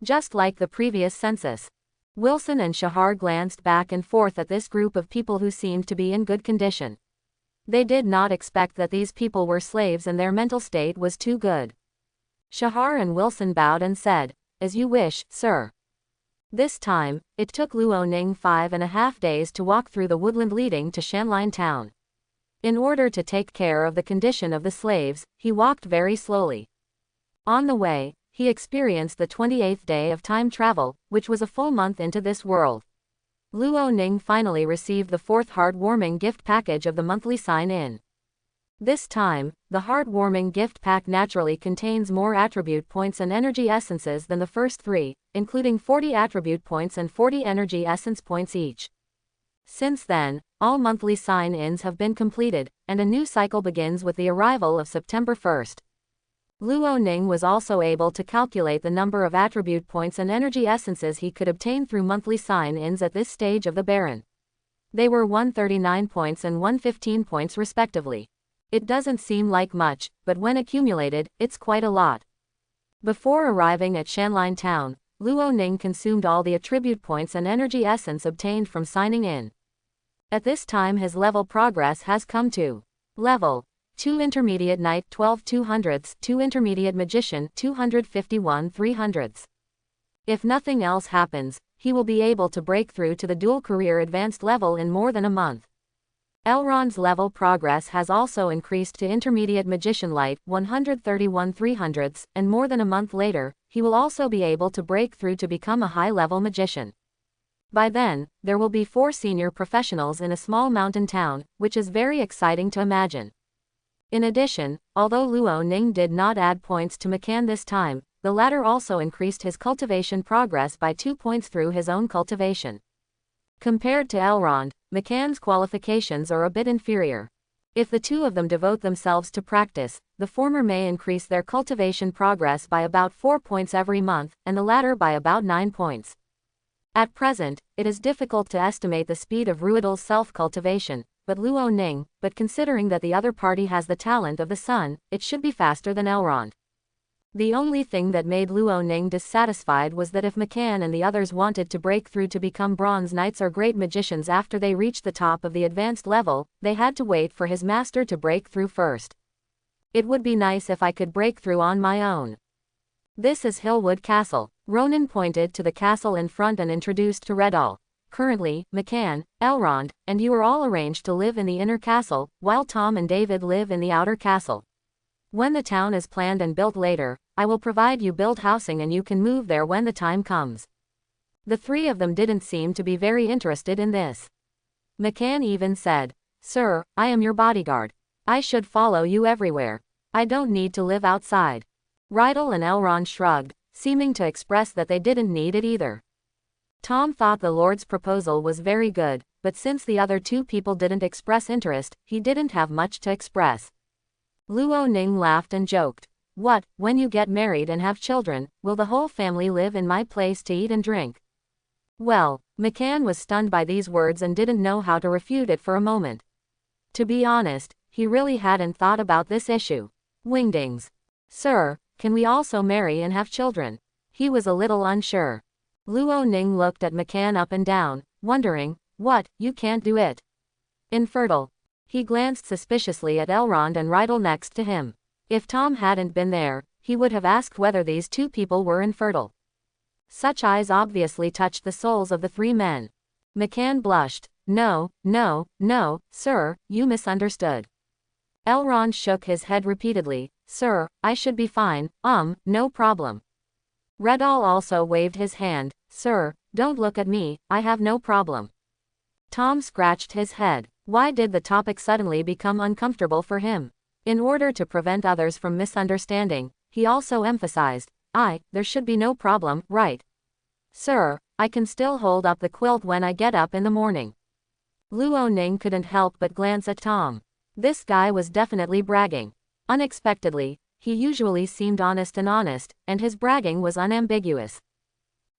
Just like the previous census." Wilson and Shahar glanced back and forth at this group of people who seemed to be in good condition. They did not expect that these people were slaves, and their mental state was too good. Shahar and Wilson bowed and said, "As you wish, sir." This time, it took Luo Ning 5.5 days to walk through the woodland leading to Shanline town. In order to take care of the condition of the slaves, he walked very slowly. On the way, he experienced the 28th day of time travel, which was a full month into this world. Luo Ning finally received the 4th heartwarming gift package of the monthly sign-in. This time, the heartwarming gift pack naturally contains more attribute points and energy essences than the first 3, including 40 attribute points and 40 energy essence points each. Since then, all monthly sign-ins have been completed, and a new cycle begins with the arrival of September 1st. Luo Ning was also able to calculate the number of attribute points and energy essences he could obtain through monthly sign-ins at this stage of the Baron. They were 139 points and 115 points respectively. It doesn't seem like much, but when accumulated, it's quite a lot. Before arriving at Shanline town, Luo Ning consumed all the attribute points and energy essence obtained from signing in. At this time his level progress has come to level 2 Intermediate Knight 12 200ths, 2 Intermediate Magician 251 300ths. If nothing else happens, he will be able to break through to the dual career advanced level in more than a month. Elrond's level progress has also increased to Intermediate Magician Light 131 300ths, and more than a month later, he will also be able to break through to become a high-level magician. By then, there will be 4 senior professionals in a small mountain town, which is very exciting to imagine. In addition, although Luo Ning did not add points to McCann this time, the latter also increased his cultivation progress by 2 points through his own cultivation. Compared to Elrond, McCann's qualifications are a bit inferior. If the two of them devote themselves to practice, the former may increase their cultivation progress by about 4 points every month, and the latter by about 9 points. At present, it is difficult to estimate the speed of Ruidal's self-cultivation, but considering that the other party has the talent of the sun, it should be faster than Elrond. The only thing that made Luo Ning dissatisfied was that if McCann and the others wanted to break through to become bronze knights or great magicians after they reached the top of the advanced level, they had to wait for his master to break through first. It would be nice if I could break through on my own. This is Hillwood Castle. Ronan pointed to the castle in front and introduced to Redall. Currently, McCann, Elrond, and you are all arranged to live in the inner castle, while Tom and David live in the outer castle. When the town is planned and built later, I will provide you build housing and you can move there when the time comes. The 3 of them didn't seem to be very interested in this. McCann even said, "Sir, I am your bodyguard. I should follow you everywhere. I don't need to live outside." Rydell and Elrond shrugged, seeming to express that they didn't need it either. Tom thought the Lord's proposal was very good, but since the other 2 people didn't express interest, he didn't have much to express. Luo Ning laughed and joked. "What, when you get married and have children, will the whole family live in my place to eat and drink?" Well, McCann was stunned by these words and didn't know how to refute it for a moment. To be honest, he really hadn't thought about this issue. Wingdings. "Sir, can we also marry and have children?" He was a little unsure. Luo Ning looked at McCann up and down, wondering, "What, you can't do it? Infertile." He glanced suspiciously at Elrond and Rydell next to him. If Tom hadn't been there, he would have asked whether these 2 people were infertile. Such eyes obviously touched the souls of the 3 men. McCann blushed. No, sir, you misunderstood." Elrond shook his head repeatedly. Sir, I should be fine, no problem. Redall also waved his hand. Sir, don't look at me, I have no problem. Tom scratched his head. Why did the topic suddenly become uncomfortable for him? In order to prevent others from misunderstanding, he also emphasized, there should be no problem, right? Sir, I can still hold up the quilt when I get up in the morning. Luo Ning couldn't help but glance at Tom. This guy was definitely bragging. Unexpectedly, he usually seemed honest, and his bragging was unambiguous.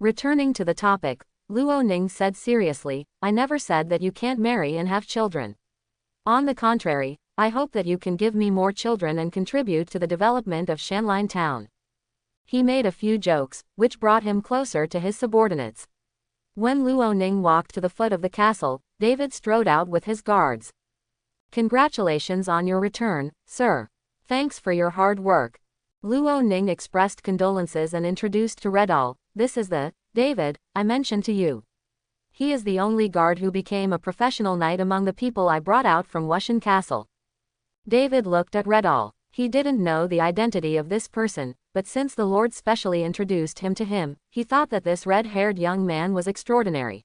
Returning to the topic, Luo Ning said seriously, I never said that you can't marry and have children. On the contrary, I hope that you can give me more children and contribute to the development of Shanlin Town. He made a few jokes, which brought him closer to his subordinates. When Luo Ning walked to the foot of the castle, David strode out with his guards. Congratulations on your return, sir. Thanks for your hard work. Luo Ning expressed condolences and introduced to Redall, this is the David I mentioned to you. He is the only guard who became a professional knight among the people I brought out from Wushan Castle. David looked at Redall. He didn't know the identity of this person, but since the Lord specially introduced him to him, he thought that this red-haired young man was extraordinary.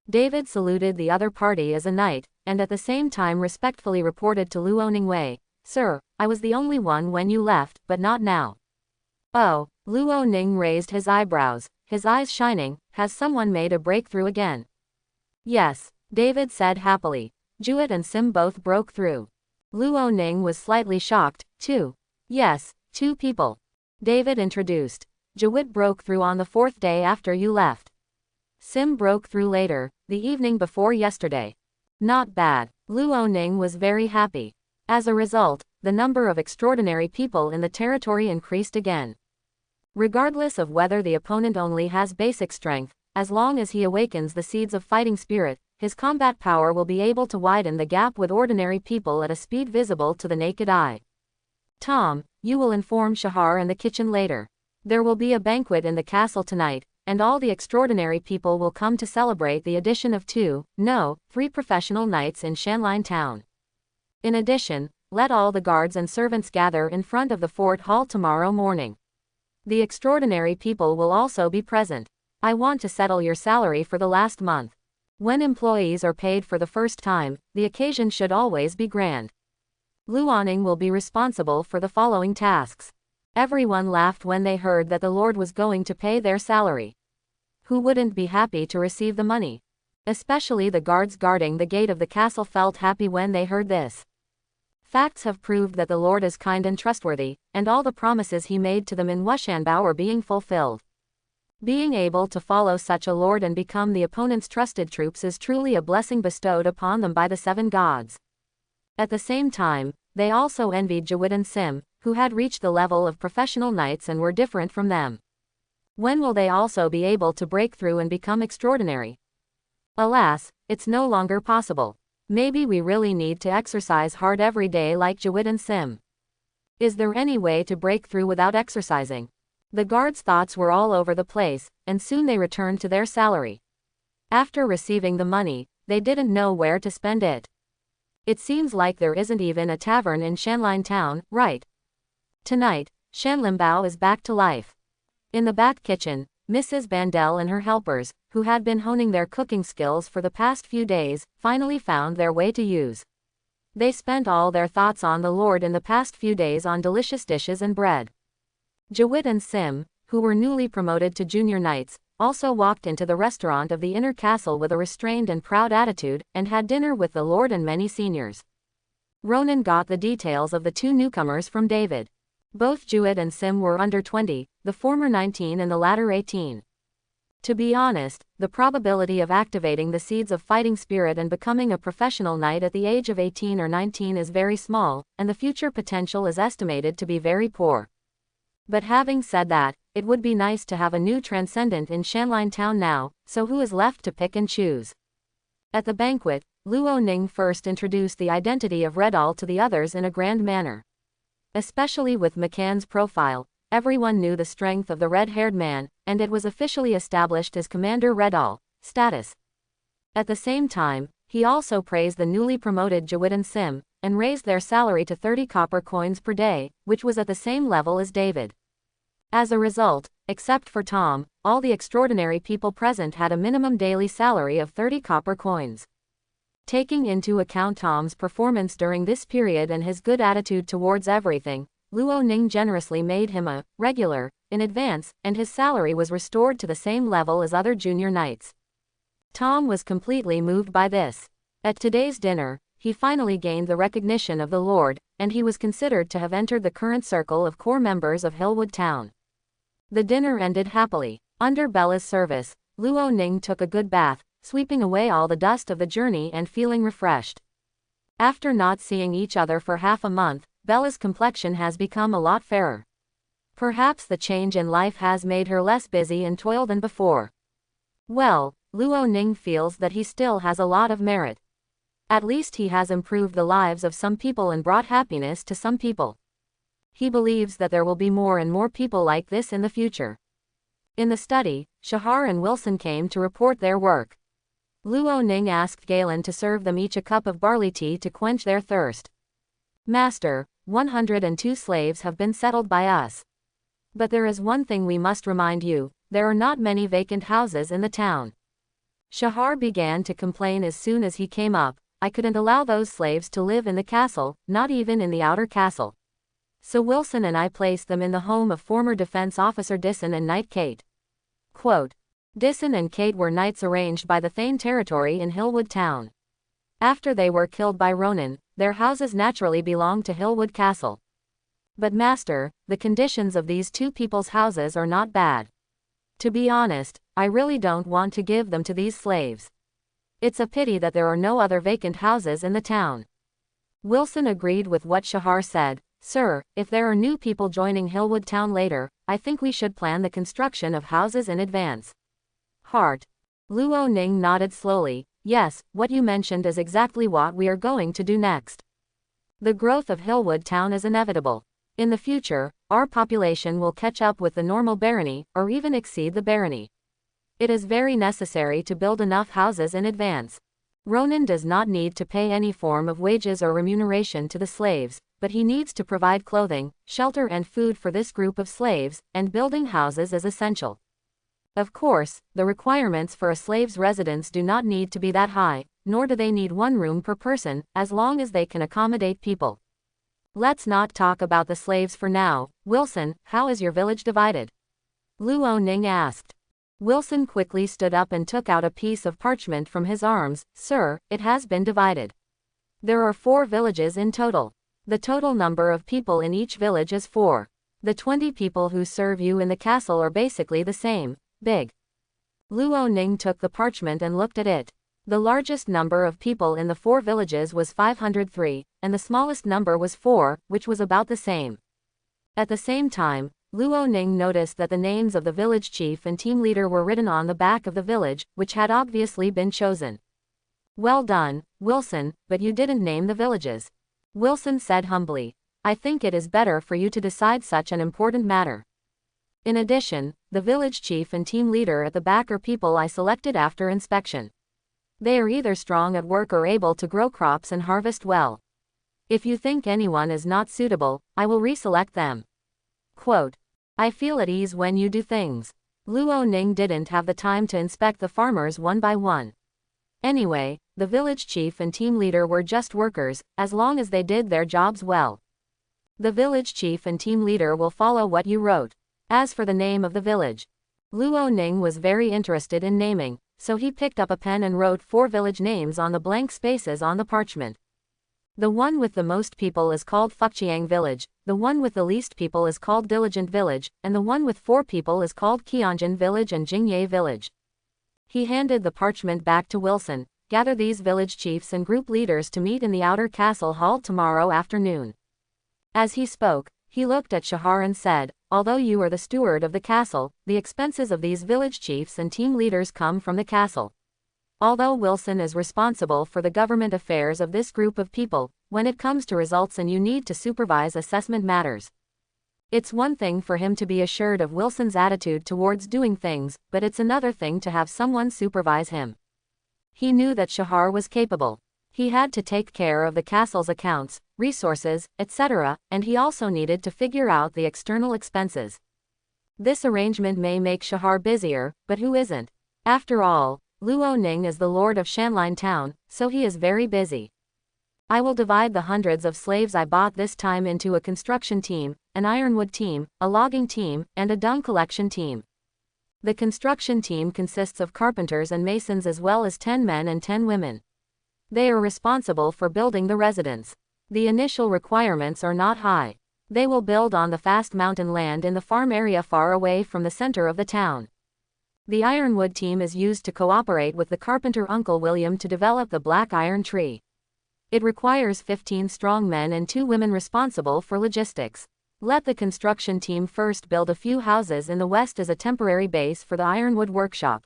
David saluted the other party as a knight, and at the same time respectfully reported to Luo Ningwei, Sir, I was the only one when you left, but not now. Oh, Luo Ning raised his eyebrows, his eyes shining, has someone made a breakthrough again? Yes, David said happily. Jewett and Sim both broke through. Luo Ning was slightly shocked, too. Yes, 2 people. David introduced. Jewett broke through on the 4th day after you left. Sim broke through later, the evening before yesterday. Not bad. Luo Ning was very happy. As a result, the number of extraordinary people in the territory increased again. Regardless of whether the opponent only has basic strength, as long as he awakens the seeds of fighting spirit, his combat power will be able to widen the gap with ordinary people at a speed visible to the naked eye. Tom, you will inform Shahar and the kitchen later. There will be a banquet in the castle tonight, and all the extraordinary people will come to celebrate the addition of 3 professional knights in Shanlin Town. In addition, let all the guards and servants gather in front of the fort hall tomorrow morning. The extraordinary people will also be present. I want to settle your salary for the last month. When employees are paid for the first time, the occasion should always be grand. Luoning will be responsible for the following tasks. Everyone laughed when they heard that the Lord was going to pay their salary. Who wouldn't be happy to receive the money? Especially the guards guarding the gate of the castle felt happy when they heard this. Facts have proved that the Lord is kind and trustworthy, and all the promises he made to them in Wushanbao are being fulfilled. Being able to follow such a Lord and become the opponent's trusted troops is truly a blessing bestowed upon them by the 7 gods. At the same time, they also envied Jewett and Sim, who had reached the level of professional knights and were different from them. When will they also be able to break through and become extraordinary? Alas, it's no longer possible. Maybe we really need to exercise hard every day like Jewett and Sim. Is there any way to break through without exercising? The guards' thoughts were all over the place, and soon they returned to their salary. After receiving the money, they didn't know where to spend it. It seems like there isn't even a tavern in Shanlin Town, right? Tonight, Shanlimbao is back to life. In the back kitchen, Mrs. Bandel and her helpers, who had been honing their cooking skills for the past few days, finally found their way to use. They spent all their thoughts on the Lord in the past few days on delicious dishes and bread. Jewett and Sim, who were newly promoted to junior knights, also walked into the restaurant of the inner castle with a restrained and proud attitude, and had dinner with the Lord and many seniors. Ronan got the details of the 2 newcomers from David. Both Jewett and Sim were under 20, the former 19 and the latter 18. To be honest, the probability of activating the seeds of fighting spirit and becoming a professional knight at the age of 18 or 19 is very small, and the future potential is estimated to be very poor. But having said that, it would be nice to have a new transcendent in Shanlin Town now, so who is left to pick and choose? At the banquet, Luo Ning first introduced the identity of Redall to the others in a grand manner. Especially with McCann's profile, everyone knew the strength of the red-haired man, and it was officially established as Commander Redall, status. At the same time, he also praised the newly promoted Jewett and Sim, and raised their salary to 30 copper coins per day, which was at the same level as David. As a result, except for Tom, all the extraordinary people present had a minimum daily salary of 30 copper coins. Taking into account Tom's performance during this period and his good attitude towards everything, Luo Ning generously made him a regular in advance, and his salary was restored to the same level as other junior knights. Tom was completely moved by this. At today's dinner, he finally gained the recognition of the Lord, and he was considered to have entered the current circle of core members of Hillwood Town. The dinner ended happily. Under Bella's service, Luo Ning took a good bath, sweeping away all the dust of the journey and feeling refreshed. After not seeing each other for half a month, Bella's complexion has become a lot fairer. Perhaps the change in life has made her less busy and toil than before. Well, Luo Ning feels that he still has a lot of merit. At least he has improved the lives of some people and brought happiness to some people. He believes that there will be more and more people like this in the future. In the study, Shahar and Wilson came to report their work. Luo Ning asked Galen to serve them each a cup of barley tea to quench their thirst. Master, 102 slaves have been settled by us. But there is one thing we must remind you, there are not many vacant houses in the town. Shahar began to complain as soon as he came up. I couldn't allow those slaves to live in the castle, not even in the outer castle. So Wilson and I placed them in the home of former defense officer Disson and Knight Kate. Quote, Disson and Kate were knights arranged by the Thane territory in Hillwood Town. After they were killed by Ronan, their houses naturally belonged to Hillwood Castle. But master, the conditions of these two people's houses are not bad. To be honest, I really don't want to give them to these slaves. It's a pity that there are no other vacant houses in the town. Wilson agreed with what Shahar said. Sir, if there are new people joining Hillwood Town later, I think we should plan the construction of houses in advance. Heart. Luo Ning nodded slowly. Yes, what you mentioned is exactly what we are going to do next. The growth of Hillwood Town is inevitable. In the future, our population will catch up with the normal barony, or even exceed the barony. It is very necessary to build enough houses in advance. Ronan does not need to pay any form of wages or remuneration to the slaves, but he needs to provide clothing, shelter and food for this group of slaves, and building houses is essential. Of course, the requirements for a slave's residence do not need to be that high, nor do they need one room per person, as long as they can accommodate people. Let's not talk about the slaves for now. Wilson, how is your village divided? Luo Ning asked. Wilson quickly stood up and took out a piece of parchment from his arms. Sir, it has been divided. There are 4 villages in total. The total number of people in each village is 4. The 20 people who serve you in the castle are basically the same, big. Luo Ning took the parchment and looked at it. The largest number of people in the 4 villages was 503, and the smallest number was 4, which was about the same. At the same time, Luo Ning noticed that the names of the village chief and team leader were written on the back of the village, which had obviously been chosen. Well done, Wilson, but you didn't name the villages. Wilson said humbly. I think it is better for you to decide such an important matter. In addition, the village chief and team leader at the back are people I selected after inspection. They are either strong at work or able to grow crops and harvest well. If you think anyone is not suitable, I will reselect them. Quote, I feel at ease when you do things. Luo Ning didn't have the time to inspect the farmers one by one. Anyway, the village chief and team leader were just workers, as long as they did their jobs well. The village chief and team leader will follow what you wrote. As for the name of the village, Luo Ning was very interested in naming, so he picked up a pen and wrote 4 village names on the blank spaces on the parchment. The one with the most people is called Fukchiang Village, the one with the least people is called Diligent Village, and the one with 4 people is called Qianjin Village and Jingye Village. He handed the parchment back to Wilson. Gather these village chiefs and group leaders to meet in the outer castle hall tomorrow afternoon. As he spoke, he looked at Shahar and said, although you are the steward of the castle, the expenses of these village chiefs and team leaders come from the castle. Although Wilson is responsible for the government affairs of this group of people, when it comes to results and you need to supervise assessment matters. It's one thing for him to be assured of Wilson's attitude towards doing things, but it's another thing to have someone supervise him. He knew that Shahar was capable. He had to take care of the castle's accounts, resources, etc., and he also needed to figure out the external expenses. This arrangement may make Shahar busier, but who isn't? After all, Luo Ning is the lord of Shanline town, so he is very busy. I will divide the hundreds of slaves I bought this time into a construction team, an ironwood team, a logging team, and a dung collection team. The construction team consists of carpenters and masons as well as 10 men and 10 women. They are responsible for building the residence. The initial requirements are not high. They will build on the vast mountain land in the farm area far away from the center of the town. The ironwood team is used to cooperate with the carpenter Uncle William to develop the black iron tree. It requires 15 strong men and 2 women responsible for logistics. Let the construction team first build a few houses in the west as a temporary base for the ironwood workshop.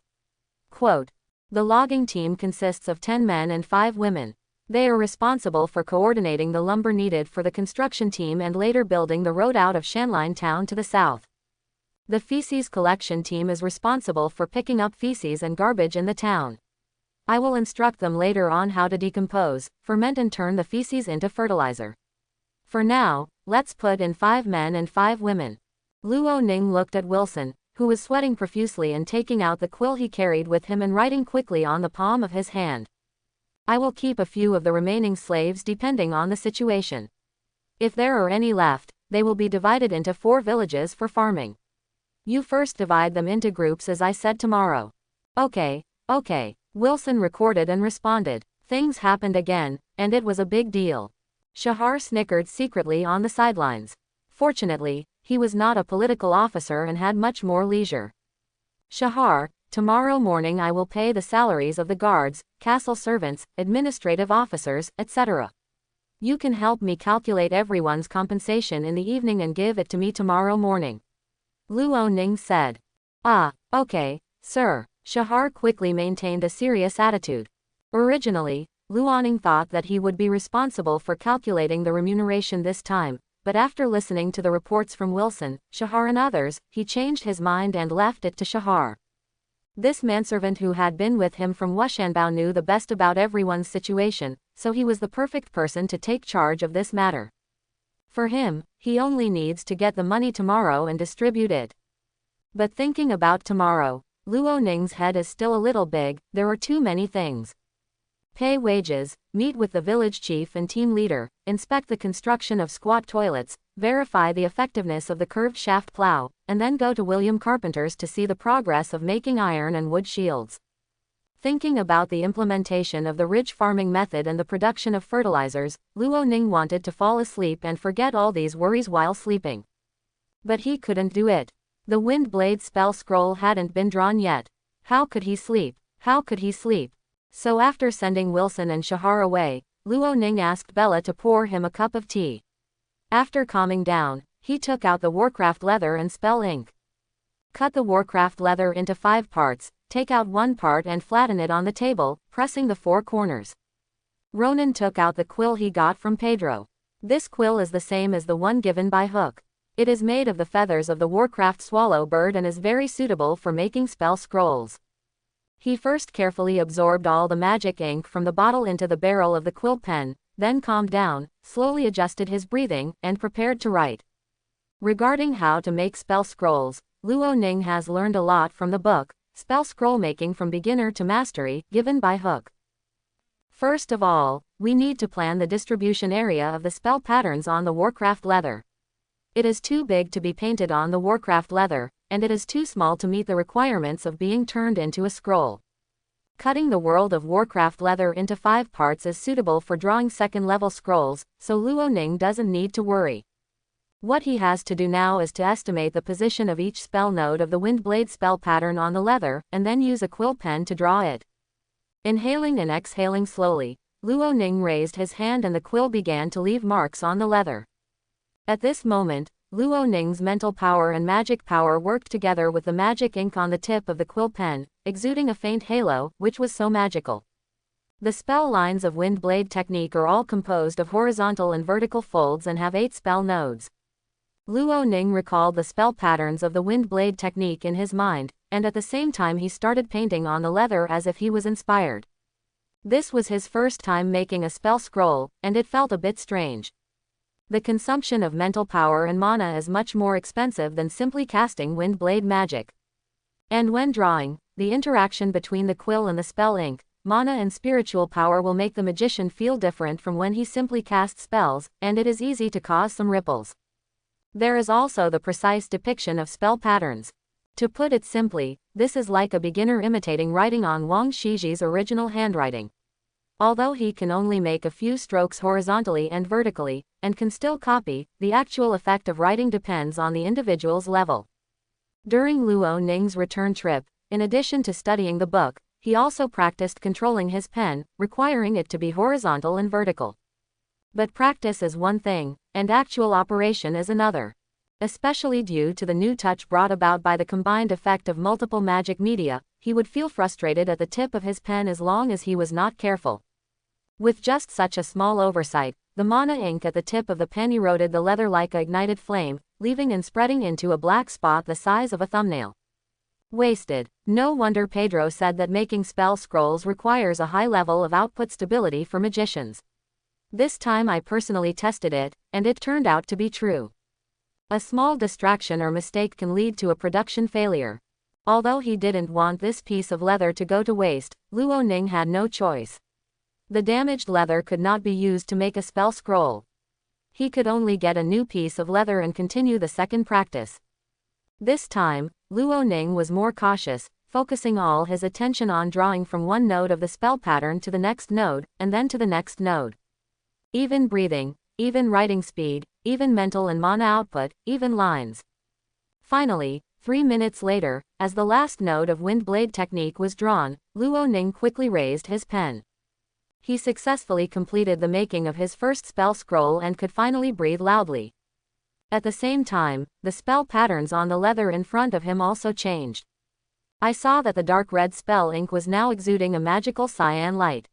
Quote, the logging team consists of 10 men and 5 women. They are responsible for coordinating the lumber needed for the construction team and later building the road out of Shanline town to the south. The feces collection team is responsible for picking up feces and garbage in the town. I will instruct them later on how to decompose, ferment and turn the feces into fertilizer. For now, let's put in 5 men and 5 women. Luo Ning looked at Wilson, who was sweating profusely and taking out the quill he carried with him and writing quickly on the palm of his hand. I will keep a few of the remaining slaves depending on the situation. If there are any left, they will be divided into 4 villages for farming. You first divide them into groups as I said tomorrow. Okay. Wilson recorded and responded. Things happened again, and it was a big deal. Shahar snickered secretly on the sidelines. Fortunately, he was not a political officer and had much more leisure. Shahar, tomorrow morning I will pay the salaries of the guards, castle servants, administrative officers, etc. You can help me calculate everyone's compensation in the evening and give it to me tomorrow morning. Luo Ning said. Okay, sir. Shahar quickly maintained a serious attitude. Originally, Luo Ning thought that he would be responsible for calculating the remuneration this time, but after listening to the reports from Wilson, Shahar and others, he changed his mind and left it to Shahar. This manservant who had been with him from Wushanbao knew the best about everyone's situation, so he was the perfect person to take charge of this matter. For him, he only needs to get the money tomorrow and distribute it. But thinking about tomorrow, Luo Ning's head is still a little big. There are too many things. Pay wages, meet with the village chief and team leader, inspect the construction of squat toilets, verify the effectiveness of the curved shaft plow, and then go to William Carpenter's to see the progress of making iron and wood shields. Thinking about the implementation of the ridge farming method and the production of fertilizers, Luo Ning wanted to fall asleep and forget all these worries while sleeping. But he couldn't do it. The wind blade spell scroll hadn't been drawn yet. How could he sleep? So after sending Wilson and Shahar away, Luo Ning asked Bella to pour him a cup of tea. After calming down, he took out the Warcraft leather and spell ink. Cut the Warcraft leather into 5 parts, take out 1 part and flatten it on the table, pressing the 4 corners. Ronan took out the quill he got from Pedro. This quill is the same as the one given by Hook. It is made of the feathers of the Warcraft swallow bird and is very suitable for making spell scrolls. He first carefully absorbed all the magic ink from the bottle into the barrel of the quill pen, then calmed down, slowly adjusted his breathing, and prepared to write. Regarding how to make spell scrolls, Luo Ning has learned a lot from the book, Spell Scroll Making from Beginner to Mastery, given by Hook. First of all, we need to plan the distribution area of the spell patterns on the Warcraft leather. It is too big to be painted on the Warcraft leather, and it is too small to meet the requirements of being turned into a scroll. Cutting the World of Warcraft leather into 5 parts is suitable for drawing second-level scrolls, so Luo Ning doesn't need to worry. What he has to do now is to estimate the position of each spell node of the Windblade spell pattern on the leather, and then use a quill pen to draw it. Inhaling and exhaling slowly, Luo Ning raised his hand and the quill began to leave marks on the leather. At this moment, Luo Ning's mental power and magic power worked together with the magic ink on the tip of the quill pen, exuding a faint halo, which was so magical. The spell lines of Windblade technique are all composed of horizontal and vertical folds and have 8 spell nodes. Luo Ning recalled the spell patterns of the Windblade technique in his mind, and at the same time he started painting on the leather as if he was inspired. This was his first time making a spell scroll, and it felt a bit strange. The consumption of mental power and mana is much more expensive than simply casting wind blade magic. And when drawing, the interaction between the quill and the spell ink, mana and spiritual power will make the magician feel different from when he simply casts spells, and it is easy to cause some ripples. There is also the precise depiction of spell patterns. To put it simply, this is like a beginner imitating writing on Wang Shiji's original handwriting. Although he can only make a few strokes horizontally and vertically, and can still copy, the actual effect of writing depends on the individual's level. During Luo Ning's return trip, in addition to studying the book, he also practiced controlling his pen, requiring it to be horizontal and vertical. But practice is one thing, and actual operation is another. Especially due to the new touch brought about by the combined effect of multiple magic media, he would feel frustrated at the tip of his pen as long as he was not careful. With just such a small oversight, the mana ink at the tip of the pen eroded the leather like a ignited flame, leaving and spreading into a black spot the size of a thumbnail. Wasted. No wonder Pedro said that making spell scrolls requires a high level of output stability for magicians. This time I personally tested it, and it turned out to be true. A small distraction or mistake can lead to a production failure. Although he didn't want this piece of leather to go to waste, Luo Ning had no choice. The damaged leather could not be used to make a spell scroll. He could only get a new piece of leather and continue the second practice. This time, Luo Ning was more cautious, focusing all his attention on drawing from one node of the spell pattern to the next node, and then to the next node. Even breathing, even writing speed, even mental and mana output, even lines. Finally, 3 minutes later, as the last node of wind blade technique was drawn, Luo Ning quickly raised his pen. He successfully completed the making of his first spell scroll and could finally breathe loudly. At the same time, the spell patterns on the leather in front of him also changed. I saw that the dark red spell ink was now exuding a magical cyan light.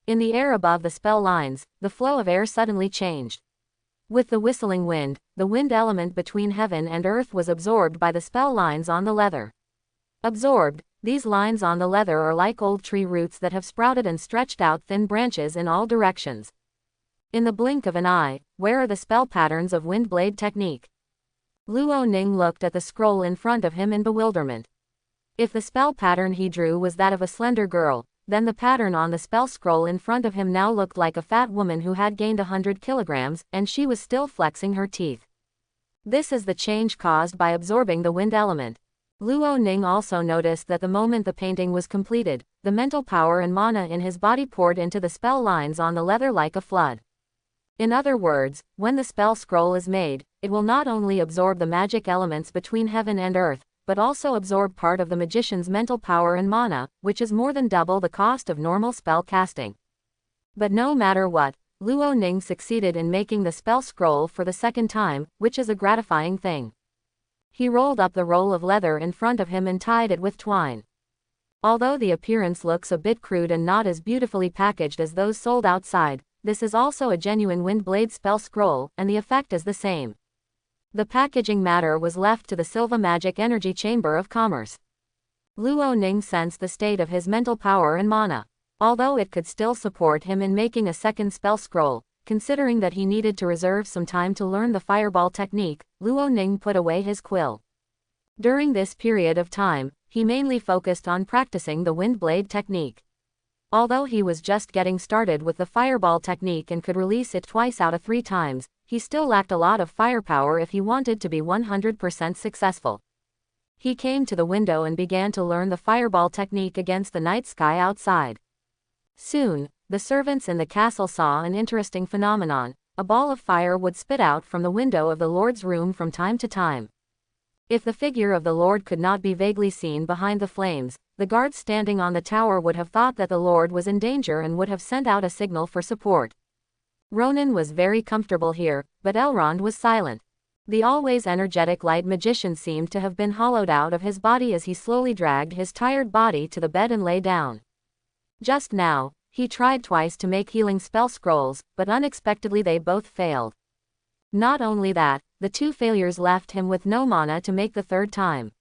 In the air above the spell lines, the flow of air suddenly changed. With the whistling wind, the wind element between heaven and earth was absorbed by the spell lines on the leather. Absorbed, these lines on the leather are like old tree roots that have sprouted and stretched out thin branches in all directions. In the blink of an eye, where are the spell patterns of wind blade technique? Luo Ning looked at the scroll in front of him in bewilderment. If the spell pattern he drew was that of a slender girl, then the pattern on the spell scroll in front of him now looked like a fat woman who had gained 100 kilograms, and she was still flexing her teeth. This is the change caused by absorbing the wind element. Luo Ning also noticed that the moment the painting was completed, the mental power and mana in his body poured into the spell lines on the leather like a flood. In other words, when the spell scroll is made, it will not only absorb the magic elements between heaven and earth, but also absorb part of the magician's mental power and mana, which is more than double the cost of normal spell casting. But no matter what, Luo Ning succeeded in making the spell scroll for the second time, which is a gratifying thing. He rolled up the roll of leather in front of him and tied it with twine. Although the appearance looks a bit crude and not as beautifully packaged as those sold outside, this is also a genuine wind blade spell scroll, and the effect is the same. The packaging matter was left to the Silva Magic Energy Chamber of Commerce. Luo Ning sensed the state of his mental power and mana. Although it could still support him in making a second spell scroll, considering that he needed to reserve some time to learn the fireball technique, Luo Ning put away his quill. During this period of time, he mainly focused on practicing the wind blade technique. Although he was just getting started with the fireball technique and could release it twice out of 3 times, he still lacked a lot of firepower if he wanted to be 100% successful. He came to the window and began to learn the fireball technique against the night sky outside. Soon, the servants in the castle saw an interesting phenomenon. A ball of fire would spit out from the window of the Lord's room from time to time. If the figure of the Lord could not be vaguely seen behind the flames, the guards standing on the tower would have thought that the Lord was in danger and would have sent out a signal for support. Ronan was very comfortable here, but Elrond was silent. The always energetic light magician seemed to have been hollowed out of his body as he slowly dragged his tired body to the bed and lay down. Just now, he tried twice to make healing spell scrolls, but unexpectedly they both failed. Not only that, the 2 failures left him with no mana to make the third time.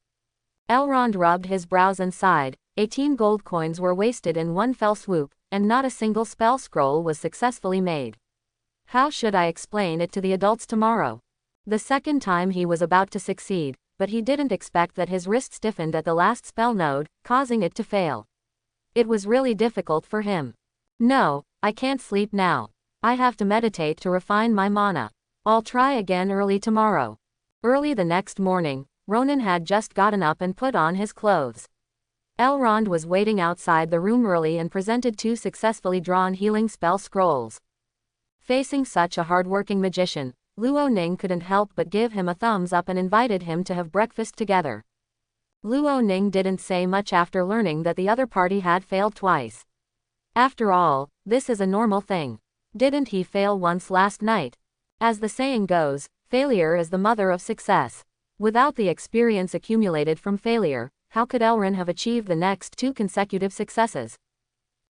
Elrond rubbed his brows and sighed. 18 gold coins were wasted in one fell swoop, and not a single spell scroll was successfully made. How should I explain it to the adults tomorrow? The second time he was about to succeed, but he didn't expect that his wrist stiffened at the last spell node, causing it to fail. It was really difficult for him. No, I can't sleep now. I have to meditate to refine my mana. I'll try again early tomorrow. Early the next morning, Ronan had just gotten up and put on his clothes. Elrond was waiting outside the room early and presented 2 successfully drawn healing spell scrolls. Facing such a hard-working magician, Luo Ning couldn't help but give him a thumbs up and invited him to have breakfast together. Luo Ning didn't say much after learning that the other party had failed twice. After all, this is a normal thing. Didn't he fail once last night? As the saying goes, failure is the mother of success. Without the experience accumulated from failure, how could Elrond have achieved the next 2 consecutive successes?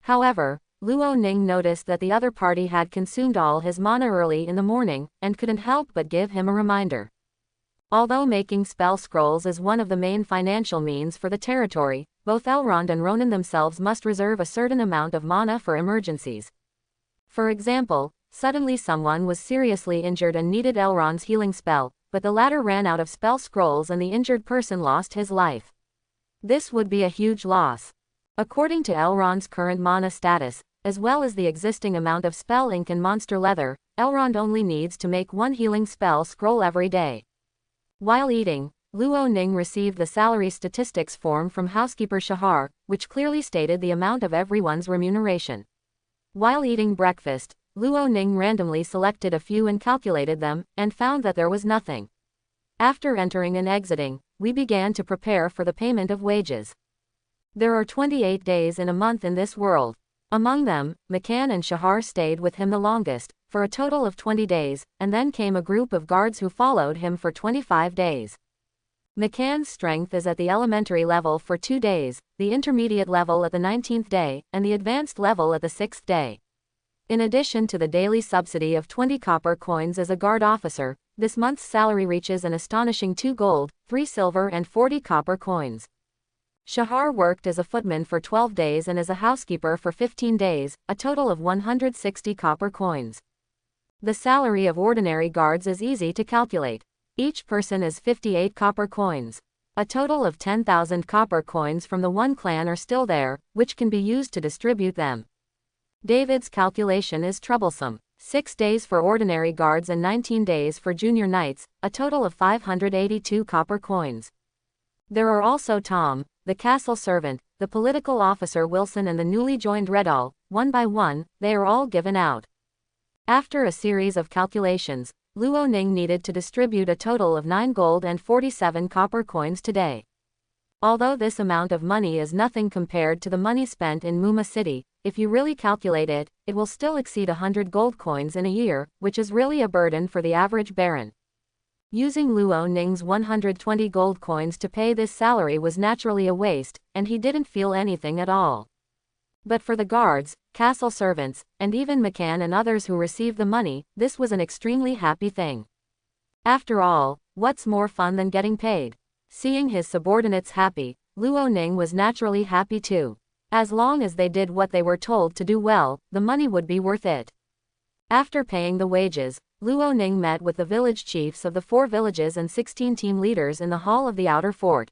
However, Luo Ning noticed that the other party had consumed all his mana early in the morning, and couldn't help but give him a reminder. Although making spell scrolls is one of the main financial means for the territory, both Elrond and Ronan themselves must reserve a certain amount of mana for emergencies. For example, suddenly someone was seriously injured and needed Elrond's healing spell, but the latter ran out of spell scrolls and the injured person lost his life. This would be a huge loss. According to Elrond's current mana status, as well as the existing amount of spell ink and monster leather, Elrond only needs to make 1 healing spell scroll every day. While eating, Luo Ning received the salary statistics form from housekeeper Shahar, which clearly stated the amount of everyone's remuneration. While eating breakfast, Luo Ning randomly selected a few and calculated them, and found that there was nothing. After entering and exiting, we began to prepare for the payment of wages. There are 28 days in a month in this world. Among them, McCann and Shahar stayed with him the longest, for a total of 20 days, and then came a group of guards who followed him for 25 days. McCann's strength is at the elementary level for 2 days, the intermediate level at the 19th day, and the advanced level at the 6th day. In addition to the daily subsidy of 20 copper coins as a guard officer, this month's salary reaches an astonishing 2 gold, 3 silver and 40 copper coins. Shahar worked as a footman for 12 days and as a housekeeper for 15 days, a total of 160 copper coins. The salary of ordinary guards is easy to calculate. Each person is 58 copper coins. A total of 10,000 copper coins from the one clan are still there, which can be used to distribute them. David's calculation is troublesome. 6 days for ordinary guards and 19 days for junior knights, a total of 582 copper coins. There are also Tom, the castle servant, the political officer Wilson and the newly joined Redall. One by one, they are all given out. After a series of calculations, Luo Ning needed to distribute a total of 9 gold and 47 copper coins today. Although this amount of money is nothing compared to the money spent in Muma City, if you really calculate it, it will still exceed 100 gold coins in a year, which is really a burden for the average baron. Using Luo Ning's 120 gold coins to pay this salary was naturally a waste, and he didn't feel anything at all. But for the guards, castle servants, and even McCann and others who received the money, this was an extremely happy thing. After all, what's more fun than getting paid? Seeing his subordinates happy, Luo Ning was naturally happy too. As long as they did what they were told to do well, the money would be worth it. After paying the wages, Luo Ning met with the village chiefs of the 4 villages and 16 team leaders in the hall of the outer fort.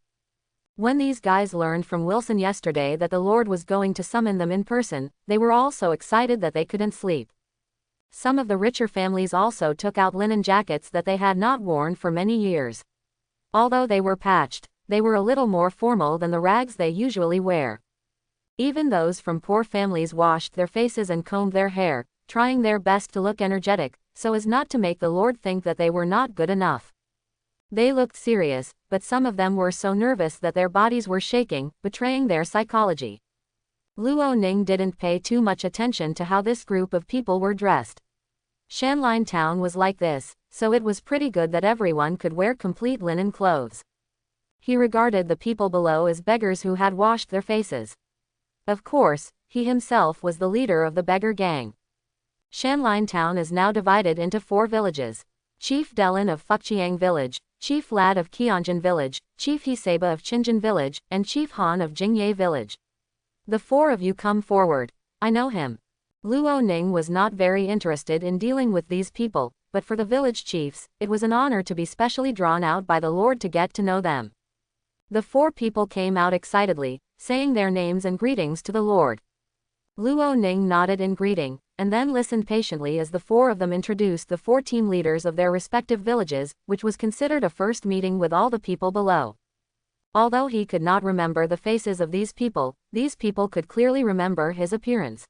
When these guys learned from Wilson yesterday that the Lord was going to summon them in person, they were all so excited that they couldn't sleep. Some of the richer families also took out linen jackets that they had not worn for many years. Although they were patched, they were a little more formal than the rags they usually wear. Even those from poor families washed their faces and combed their hair, trying their best to look energetic, so as not to make the Lord think that they were not good enough. They looked serious, but some of them were so nervous that their bodies were shaking, betraying their psychology. Luo Ning didn't pay too much attention to how this group of people were dressed. Shanline Town was like this, so it was pretty good that everyone could wear complete linen clothes. He regarded the people below as beggars who had washed their faces. Of course, he himself was the leader of the beggar gang. Shanline Town is now divided into 4 villages. Chief Delin of Fukchiang Village, Chief Lad of Kionjin Village, Chief Hiseba of Chinjin Village, and Chief Han of Jingye Village. The 4 of you come forward. I know him. Luo Ning was not very interested in dealing with these people, but for the village chiefs, it was an honor to be specially drawn out by the Lord to get to know them. The 4 people came out excitedly, saying their names and greetings to the Lord. Luo Ning nodded in greeting, and then listened patiently as the 4 of them introduced the 4 team leaders of their respective villages, which was considered a first meeting with all the people below. Although he could not remember the faces of these people could clearly remember his appearance.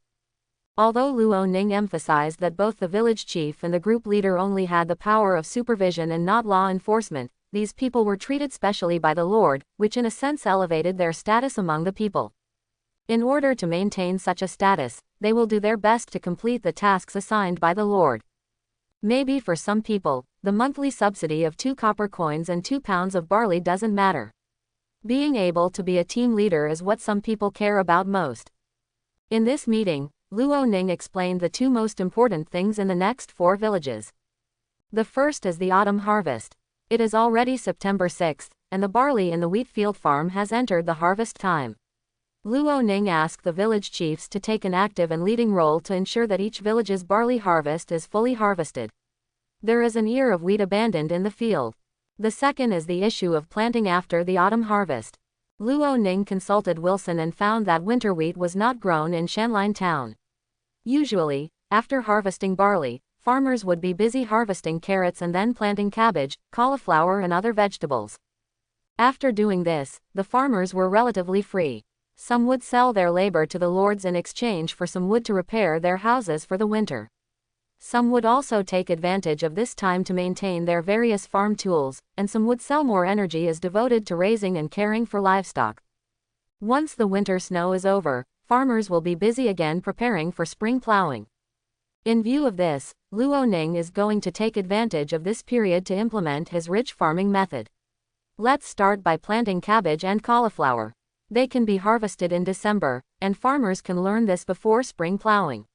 Although Luo Ning emphasized that both the village chief and the group leader only had the power of supervision and not law enforcement, these people were treated specially by the Lord, which in a sense elevated their status among the people. In order to maintain such a status, they will do their best to complete the tasks assigned by the Lord. Maybe for some people, the monthly subsidy of 2 copper coins and 2 pounds of barley doesn't matter. Being able to be a team leader is what some people care about most. In this meeting, Luo Ning explained the 2 most important things in the next 4 villages. The first is the autumn harvest. It is already September 6th, and the barley in the wheat field farm has entered the harvest time. Luo Ning asked the village chiefs to take an active and leading role to ensure that each village's barley harvest is fully harvested. There is an ear of wheat abandoned in the field. The second is the issue of planting after the autumn harvest. Luo Ning consulted Wilson and found that winter wheat was not grown in Shanline town. Usually, after harvesting barley, farmers would be busy harvesting carrots and then planting cabbage, cauliflower and other vegetables. After doing this, the farmers were relatively free. Some would sell their labor to the lords in exchange for some wood to repair their houses for the winter. Some would also take advantage of this time to maintain their various farm tools, and some would sell more energy as devoted to raising and caring for livestock. Once the winter snow is over, farmers will be busy again preparing for spring plowing. In view of this, Luo Ning is going to take advantage of this period to implement his rich farming method. Let's start by planting cabbage and cauliflower. They can be harvested in December, and farmers can learn this before spring plowing.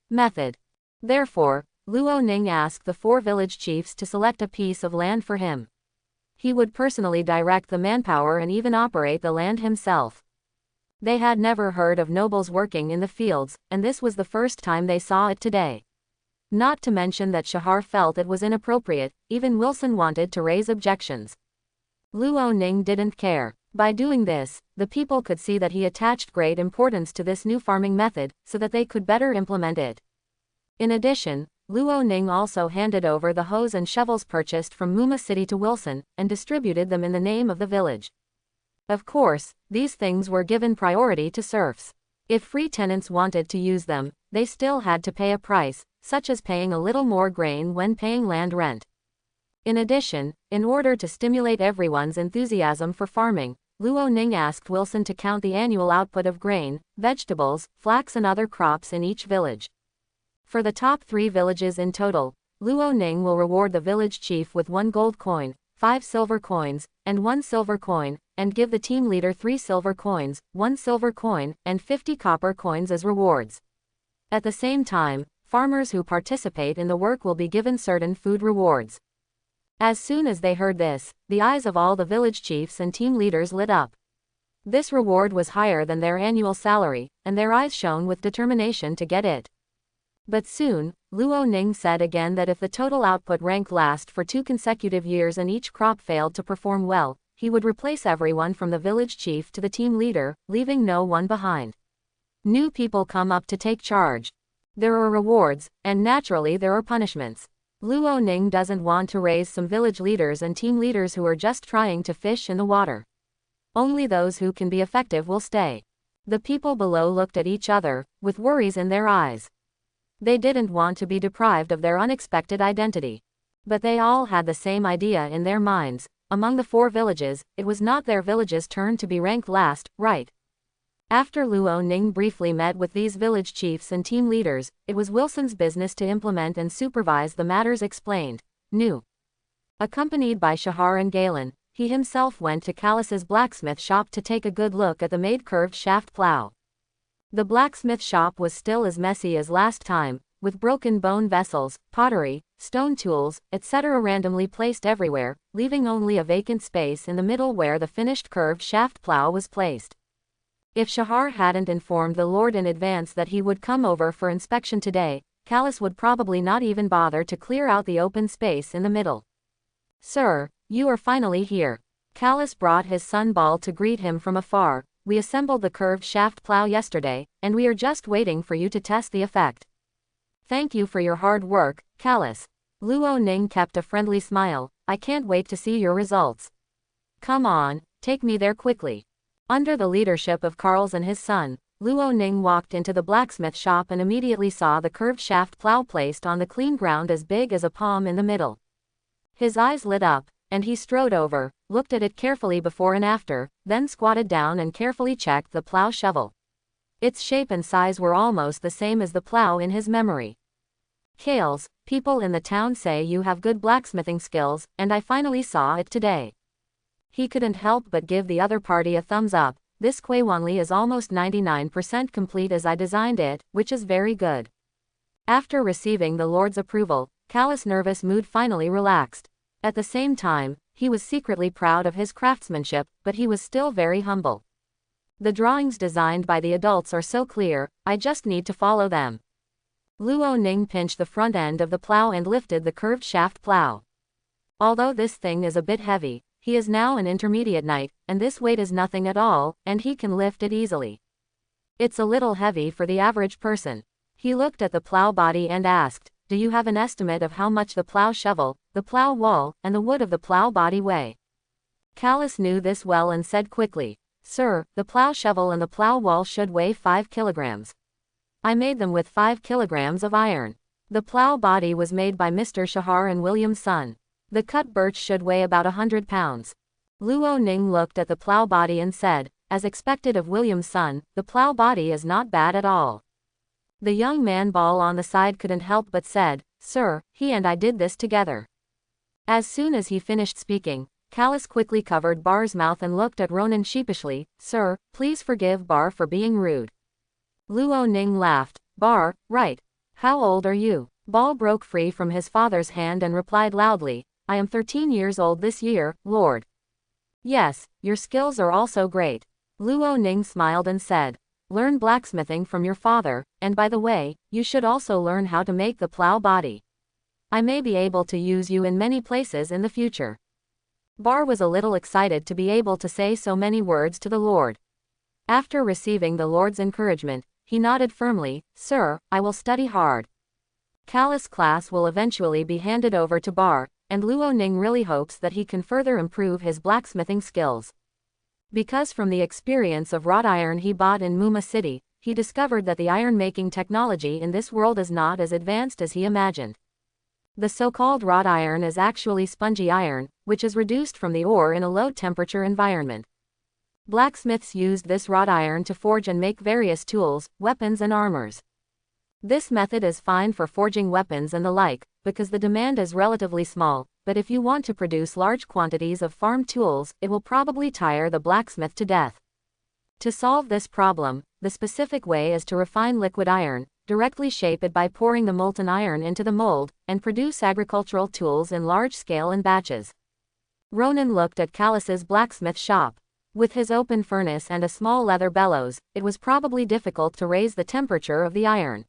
Method. Therefore, Luo Ning asked the 4 village chiefs to select a piece of land for him. He would personally direct the manpower and even operate the land himself. They had never heard of nobles working in the fields, and this was the first time they saw it today. Not to mention that Shahar felt it was inappropriate, even Wilson wanted to raise objections. Luo Ning didn't care. By doing this, the people could see that he attached great importance to this new farming method, so that they could better implement it. In addition, Luo Ning also handed over the hoes and shovels purchased from Muma City to Wilson, and distributed them in the name of the village. Of course, these things were given priority to serfs. If free tenants wanted to use them, they still had to pay a price, such as paying a little more grain when paying land rent. In addition, in order to stimulate everyone's enthusiasm for farming, Luo Ning asked Wilson to count the annual output of grain, vegetables, flax and other crops in each village. For the top 3 villages in total, Luo Ning will reward the village chief with 1 gold coin, 5 silver coins, and 1 silver coin, and give the team leader 3 silver coins, 1 silver coin, and 50 copper coins as rewards. At the same time, farmers who participate in the work will be given certain food rewards. As soon as they heard this, the eyes of all the village chiefs and team leaders lit up. This reward was higher than their annual salary, and their eyes shone with determination to get it. But soon, Luo Ning said again that if the total output ranked last for 2 consecutive years and each crop failed to perform well, he would replace everyone from the village chief to the team leader, leaving no one behind. New people come up to take charge. There are rewards, and naturally there are punishments. Luo Ning doesn't want to raise some village leaders and team leaders who are just trying to fish in the water. Only those who can be effective will stay. The people below looked at each other, with worries in their eyes. They didn't want to be deprived of their unexpected identity. But they all had the same idea in their minds. Among the 4 villages, it was not their village's turn to be ranked last, right? After Luo Ning briefly met with these village chiefs and team leaders, it was Wilson's business to implement and supervise the matters explained. New. Accompanied by Shahar and Galen, he himself went to Callus's blacksmith shop to take a good look at the made curved shaft plow. The blacksmith shop was still as messy as last time, with broken bone vessels, pottery, stone tools, etc. randomly placed everywhere, leaving only a vacant space in the middle where the finished curved shaft plow was placed. If Shahar hadn't informed the Lord in advance that he would come over for inspection today, Callus would probably not even bother to clear out the open space in the middle. Sir, you are finally here. Callus brought his son Ball to greet him from afar. We assembled the curved shaft plow yesterday, and we are just waiting for you to test the effect. Thank you for your hard work, Callus. Luo Ning kept a friendly smile. I can't wait to see your results. Come on, take me there quickly. Under the leadership of Carls and his son, Luo Ning walked into the blacksmith shop and immediately saw the curved shaft plow placed on the clean ground as big as a palm in the middle. His eyes lit up, and he strode over, looked at it carefully before and after, then squatted down and carefully checked the plow shovel. Its shape and size were almost the same as the plow in his memory. Kales, people in the town say you have good blacksmithing skills, and I finally saw it today. He couldn't help but give the other party a thumbs up. This Kwewangli is almost 99% complete as I designed it, which is very good. After receiving the Lord's approval, Callus' nervous mood finally relaxed. At the same time, he was secretly proud of his craftsmanship, but he was still very humble. The drawings designed by the adults are so clear, I just need to follow them. Luo Ning pinched the front end of the plow and lifted the curved shaft plow. Although this thing is a bit heavy, he is now an intermediate knight, and this weight is nothing at all, and he can lift it easily. It's a little heavy for the average person. He looked at the plow body and asked, do you have an estimate of how much the plow shovel, the plow wall, and the wood of the plow body weigh? Callus knew this well and said quickly, Sir, the plow shovel and the plow wall should weigh 5 kilograms. I made them with 5 kilograms of iron. The plow body was made by Mr. Shahar and William's son. The cut birch should weigh about 100 pounds. Luo Ning looked at the plow body and said, as expected of William's son, the plow body is not bad at all. The young man Ball on the side couldn't help but said, Sir, he and I did this together. As soon as he finished speaking, Callus quickly covered Bar's mouth and looked at Ronan sheepishly, Sir, please forgive Bar for being rude. Luo Ning laughed, Bar, right. How old are you? Ball broke free from his father's hand and replied loudly, I am 13 years old this year, Lord. Yes, your skills are also great. Luo Ning smiled and said, learn blacksmithing from your father, and by the way, you should also learn how to make the plow body. I may be able to use you in many places in the future. Bar was a little excited to be able to say so many words to the Lord. After receiving the Lord's encouragement, he nodded firmly, Sir, I will study hard. Callus' class will eventually be handed over to Bar, and Luo Ning really hopes that he can further improve his blacksmithing skills. Because from the experience of wrought iron he bought in Muma City, he discovered that the iron-making technology in this world is not as advanced as he imagined. The so-called wrought iron is actually spongy iron, which is reduced from the ore in a low-temperature environment. Blacksmiths used this wrought iron to forge and make various tools, weapons and armors. This method is fine for forging weapons and the like, because the demand is relatively small, but if you want to produce large quantities of farm tools, it will probably tire the blacksmith to death. To solve this problem, the specific way is to refine liquid iron, directly shape it by pouring the molten iron into the mold, and produce agricultural tools in large scale and batches. Ronan looked at Callus's blacksmith shop. With his open furnace and a small leather bellows, it was probably difficult to raise the temperature of the iron.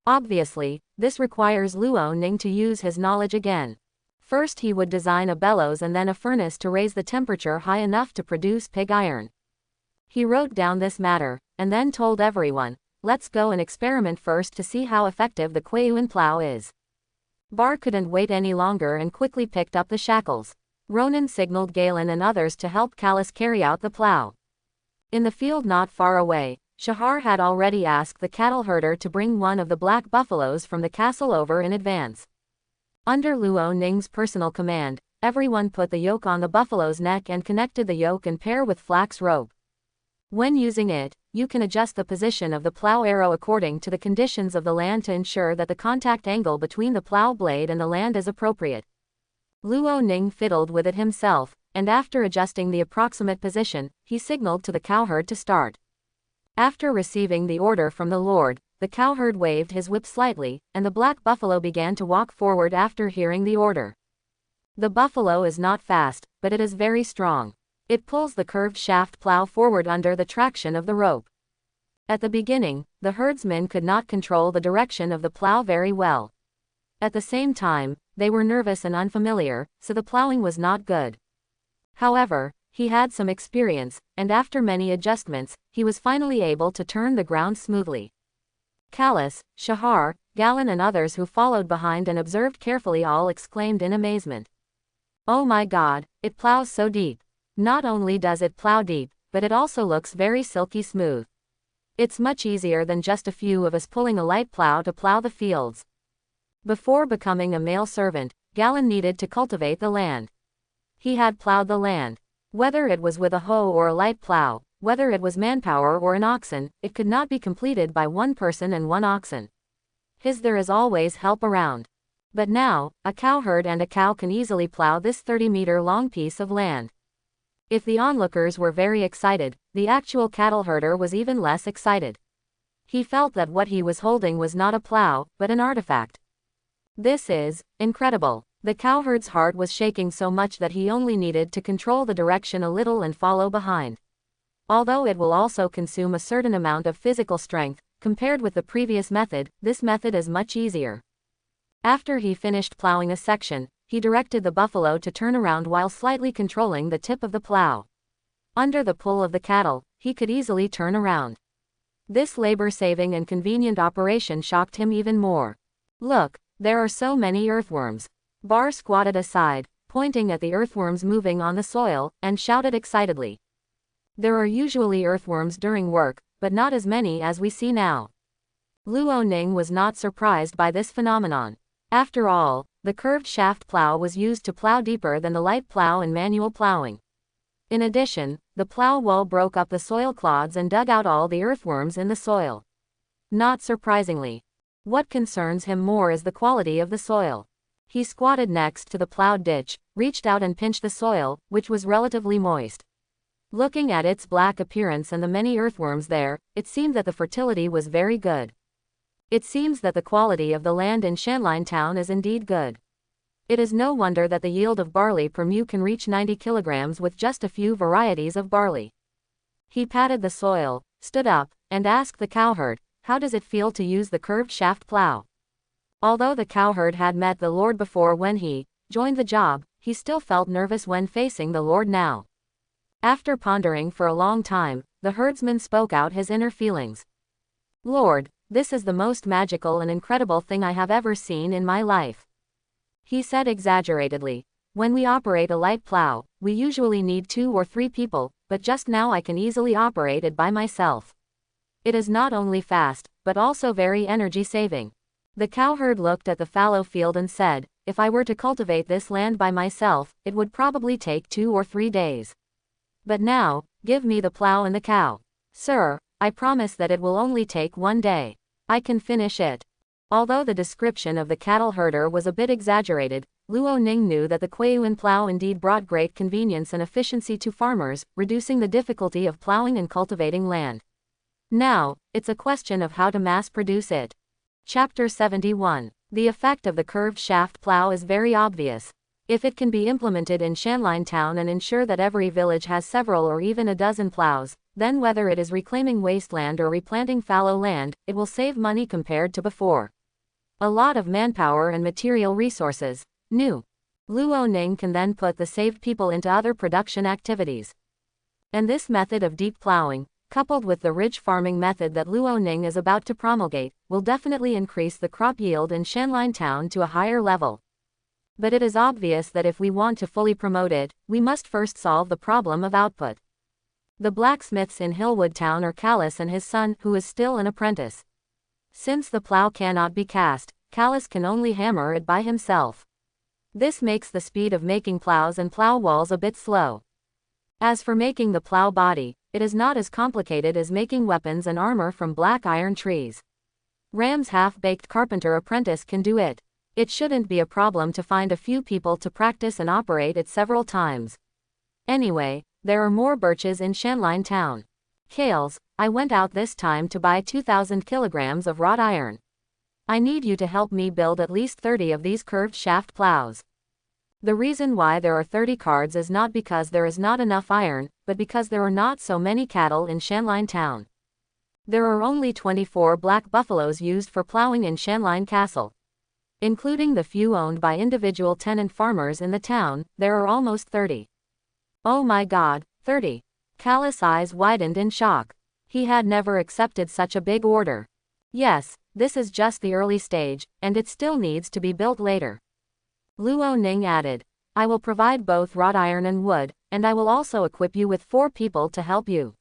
Obviously, this requires Luo Ning to use his knowledge again. First he would design a bellows and then a furnace to raise the temperature high enough to produce pig iron. He wrote down this matter, and then told everyone, let's go and experiment first to see how effective the Kweyuan plow is. Bar couldn't wait any longer and quickly picked up the shackles. Ronan signaled Galen and others to help Callus carry out the plow. In the field not far away, Shahar had already asked the cattle herder to bring one of the black buffaloes from the castle over in advance. Under Luo Ning's personal command, everyone put the yoke on the buffalo's neck and connected the yoke and pair with flax rope. When using it, you can adjust the position of the plow arrow according to the conditions of the land to ensure that the contact angle between the plow blade and the land is appropriate. Luo Ning fiddled with it himself, and after adjusting the approximate position, he signaled to the cowherd to start. After receiving the order from the Lord, the cowherd waved his whip slightly, and the black buffalo began to walk forward after hearing the order. The buffalo is not fast, but it is very strong. It pulls the curved shaft plow forward under the traction of the rope. At the beginning, the herdsmen could not control the direction of the plow very well. At the same time, they were nervous and unfamiliar, so the plowing was not good. However, he had some experience, and after many adjustments, he was finally able to turn the ground smoothly. Kalas, Shahar, Galen and others who followed behind and observed carefully all exclaimed in amazement. "Oh my God, it plows so deep. Not only does it plow deep, but it also looks very silky smooth. It's much easier than just a few of us pulling a light plow to plow the fields." Before becoming a male servant, Galen needed to cultivate the land. He had plowed the land. Whether it was with a hoe or a light plow, whether it was manpower or an oxen, it could not be completed by one person and one oxen. There is always help around. But now, a cowherd and a cow can easily plow this 30-meter-long piece of land. If the onlookers were very excited, the actual cattle herder was even less excited. He felt that what he was holding was not a plow, but an artifact. This is incredible. The cowherd's heart was shaking so much that he only needed to control the direction a little and follow behind. Although it will also consume a certain amount of physical strength, compared with the previous method, this method is much easier. After he finished plowing a section, he directed the buffalo to turn around while slightly controlling the tip of the plow. Under the pull of the cattle, he could easily turn around. This labor-saving and convenient operation shocked him even more. "Look, there are so many earthworms." Bar squatted aside, pointing at the earthworms moving on the soil, and shouted excitedly. There are usually earthworms during work, but not as many as we see now. Luo Ning was not surprised by this phenomenon. After all, the curved shaft plow was used to plow deeper than the light plow in manual plowing. In addition, the plow wall broke up the soil clods and dug out all the earthworms in the soil. Not surprisingly, what concerns him more is the quality of the soil. He squatted next to the plowed ditch, reached out and pinched the soil, which was relatively moist. Looking at its black appearance and the many earthworms there, it seemed that the fertility was very good. It seems that the quality of the land in Shanline town is indeed good. It is no wonder that the yield of barley per mu can reach 90 kilograms with just a few varieties of barley. He patted the soil, stood up, and asked the cowherd, "How does it feel to use the curved shaft plow?" Although the cowherd had met the Lord before when he joined the job, he still felt nervous when facing the Lord now. After pondering for a long time, the herdsman spoke out his inner feelings. "Lord, this is the most magical and incredible thing I have ever seen in my life." He said exaggeratedly, "When we operate a light plow, we usually need 2 or 3 people, but just now I can easily operate it by myself. It is not only fast, but also very energy-saving." The cowherd looked at the fallow field and said, "If I were to cultivate this land by myself, it would probably take 2 or 3 days. But now, give me the plow and the cow. Sir, I promise that it will only take 1 day. I can finish it." Although the description of the cattle herder was a bit exaggerated, Luo Ning knew that the Kueyuan plow indeed brought great convenience and efficiency to farmers, reducing the difficulty of plowing and cultivating land. Now, it's a question of how to mass-produce it. Chapter 71. The effect of the curved shaft plow is very obvious. If it can be implemented in Shanline town and ensure that every village has several or even a dozen plows, then whether it is reclaiming wasteland or replanting fallow land, it will save money compared to before. A lot of manpower and material resources. Luo Ning can then put the saved people into other production activities. And this method of deep plowing, coupled with the ridge farming method that Luo Ning is about to promulgate, will definitely increase the crop yield in Shanline town to a higher level. But it is obvious that if we want to fully promote it, we must first solve the problem of output. The blacksmiths in Hillwood town are Kalas and his son, who is still an apprentice. Since the plow cannot be cast, Kalas can only hammer it by himself. This makes the speed of making plows and plow walls a bit slow. As for making the plow body, it is not as complicated as making weapons and armor from black iron trees. Ram's half-baked carpenter apprentice can do it. It shouldn't be a problem to find a few people to practice and operate it several times. Anyway, there are more birches in Shanline town. Kales, I went out this time to buy 2,000 kilograms of wrought iron. I need you to help me build at least 30 of these curved shaft plows. The reason why there are 30 cards is not because there is not enough iron, but because there are not so many cattle in Shanline Town. There are only 24 black buffaloes used for plowing in Shanline Castle. Including the few owned by individual tenant farmers in the town, there are almost 30. Oh my God, 30. Callus' eyes widened in shock. He had never accepted such a big order. Yes, this is just the early stage, and it still needs to be built later. Luo Ning added, I will provide both wrought iron and wood, and I will also equip you with 4 people to help you.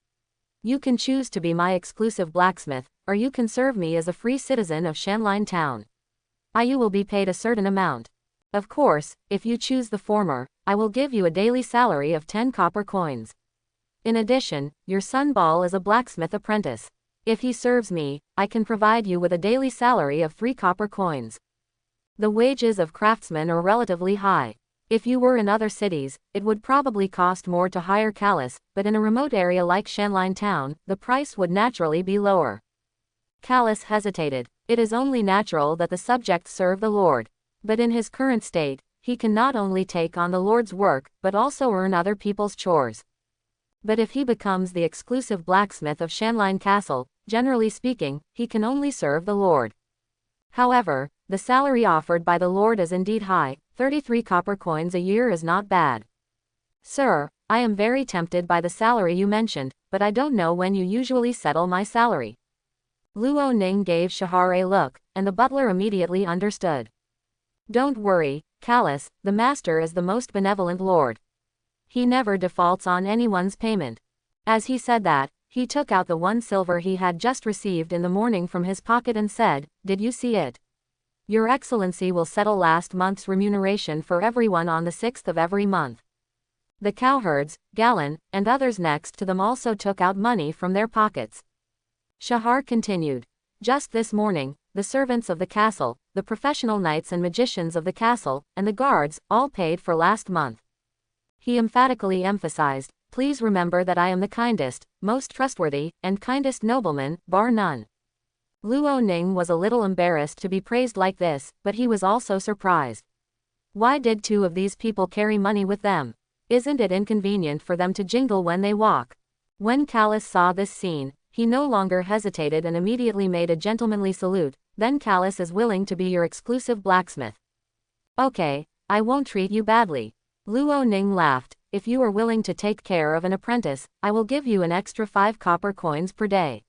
You can choose to be my exclusive blacksmith, or you can serve me as a free citizen of Shanline Town. You will be paid a certain amount. Of course, if you choose the former, I will give you a daily salary of 10 copper coins. In addition, your son Bal is a blacksmith apprentice. If he serves me, I can provide you with a daily salary of 3 copper coins. The wages of craftsmen are relatively high. If you were in other cities, it would probably cost more to hire Callus, but in a remote area like Shanline Town, the price would naturally be lower. Callus hesitated. It is only natural that the subjects serve the Lord. But in his current state, he can not only take on the Lord's work, but also earn other people's chores. But if he becomes the exclusive blacksmith of Shanline Castle, generally speaking, he can only serve the Lord. However, the salary offered by the Lord is indeed high. 33 copper coins a year is not bad. Sir, I am very tempted by the salary you mentioned, but I don't know when you usually settle my salary. Luo Ning gave Shahar a look, and the butler immediately understood. Don't worry, Callus, the master is the most benevolent lord. He never defaults on anyone's payment. As he said that, he took out the 1 silver he had just received in the morning from his pocket and said, Did you see it? Your Excellency will settle last month's remuneration for everyone on the 6th of every month. The cowherds, Galen, and others next to them also took out money from their pockets. Shahar continued. Just this morning, the servants of the castle, the professional knights and magicians of the castle, and the guards, all paid for last month. He emphatically emphasized, Please remember that I am the kindest, most trustworthy, and kindest nobleman, bar none. Luo Ning was a little embarrassed to be praised like this, but he was also surprised. Why did 2 of these people carry money with them? Isn't it inconvenient for them to jingle when they walk? When Callus saw this scene, he no longer hesitated and immediately made a gentlemanly salute. Then Callus is willing to be your exclusive blacksmith. Okay, I won't treat you badly. Luo Ning laughed. If you are willing to take care of an apprentice, I will give you an extra 5 copper coins per day.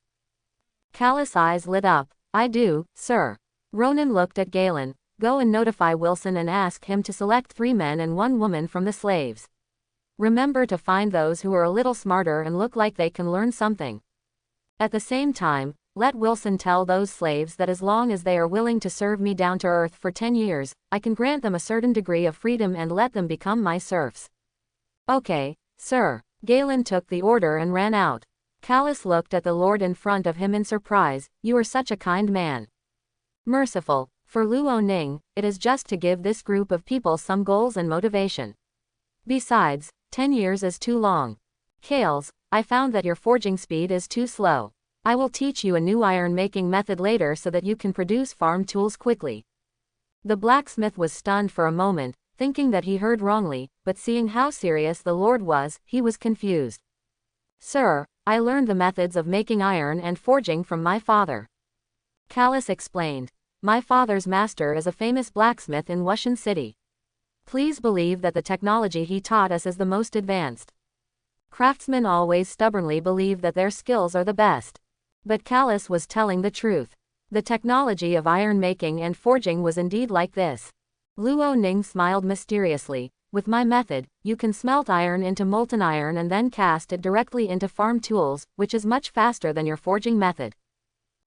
Callus' eyes lit up. I do, sir. Ronan looked at Galen. Go and notify Wilson and ask him to select 3 men and 1 woman from the slaves. Remember to find those who are a little smarter and look like they can learn something. At the same time, let Wilson tell those slaves that as long as they are willing to serve me down to earth for 10 years, I can grant them a certain degree of freedom and let them become my serfs. Okay, sir. Galen took the order and ran out. Callus looked at the Lord in front of him in surprise. You are such a kind man. Merciful. For Luo Ning, it is just to give this group of people some goals and motivation. Besides, 10 years is too long. Kales, I found that your forging speed is too slow. I will teach you a new iron-making method later so that you can produce farm tools quickly. The blacksmith was stunned for a moment, thinking that he heard wrongly, but seeing how serious the Lord was, he was confused. Sir, I learned the methods of making iron and forging from my father. Callus explained. My father's master is a famous blacksmith in Wushan City. Please believe that the technology he taught us is the most advanced. Craftsmen always stubbornly believe that their skills are the best. But Callus was telling the truth. The technology of iron making and forging was indeed like this. Luo Ning smiled mysteriously. With my method, you can smelt iron into molten iron and then cast it directly into farm tools, which is much faster than your forging method.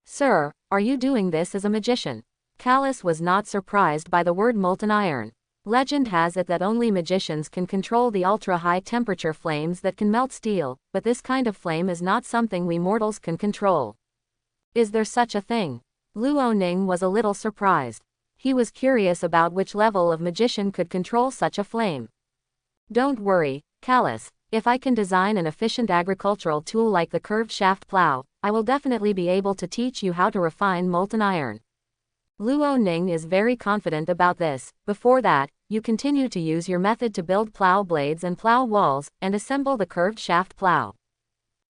Sir, are you doing this as a magician? Callus was not surprised by the word molten iron. Legend has it that only magicians can control the ultra-high temperature flames that can melt steel, but this kind of flame is not something we mortals can control. Is there such a thing? Luo Ning was a little surprised. He was curious about which level of magician could control such a flame. Don't worry, Callus. If I can design an efficient agricultural tool like the curved shaft plow, I will definitely be able to teach you how to refine molten iron. Luo Ning is very confident about this. Before that, you continue to use your method to build plow blades and plow walls, and assemble the curved shaft plow.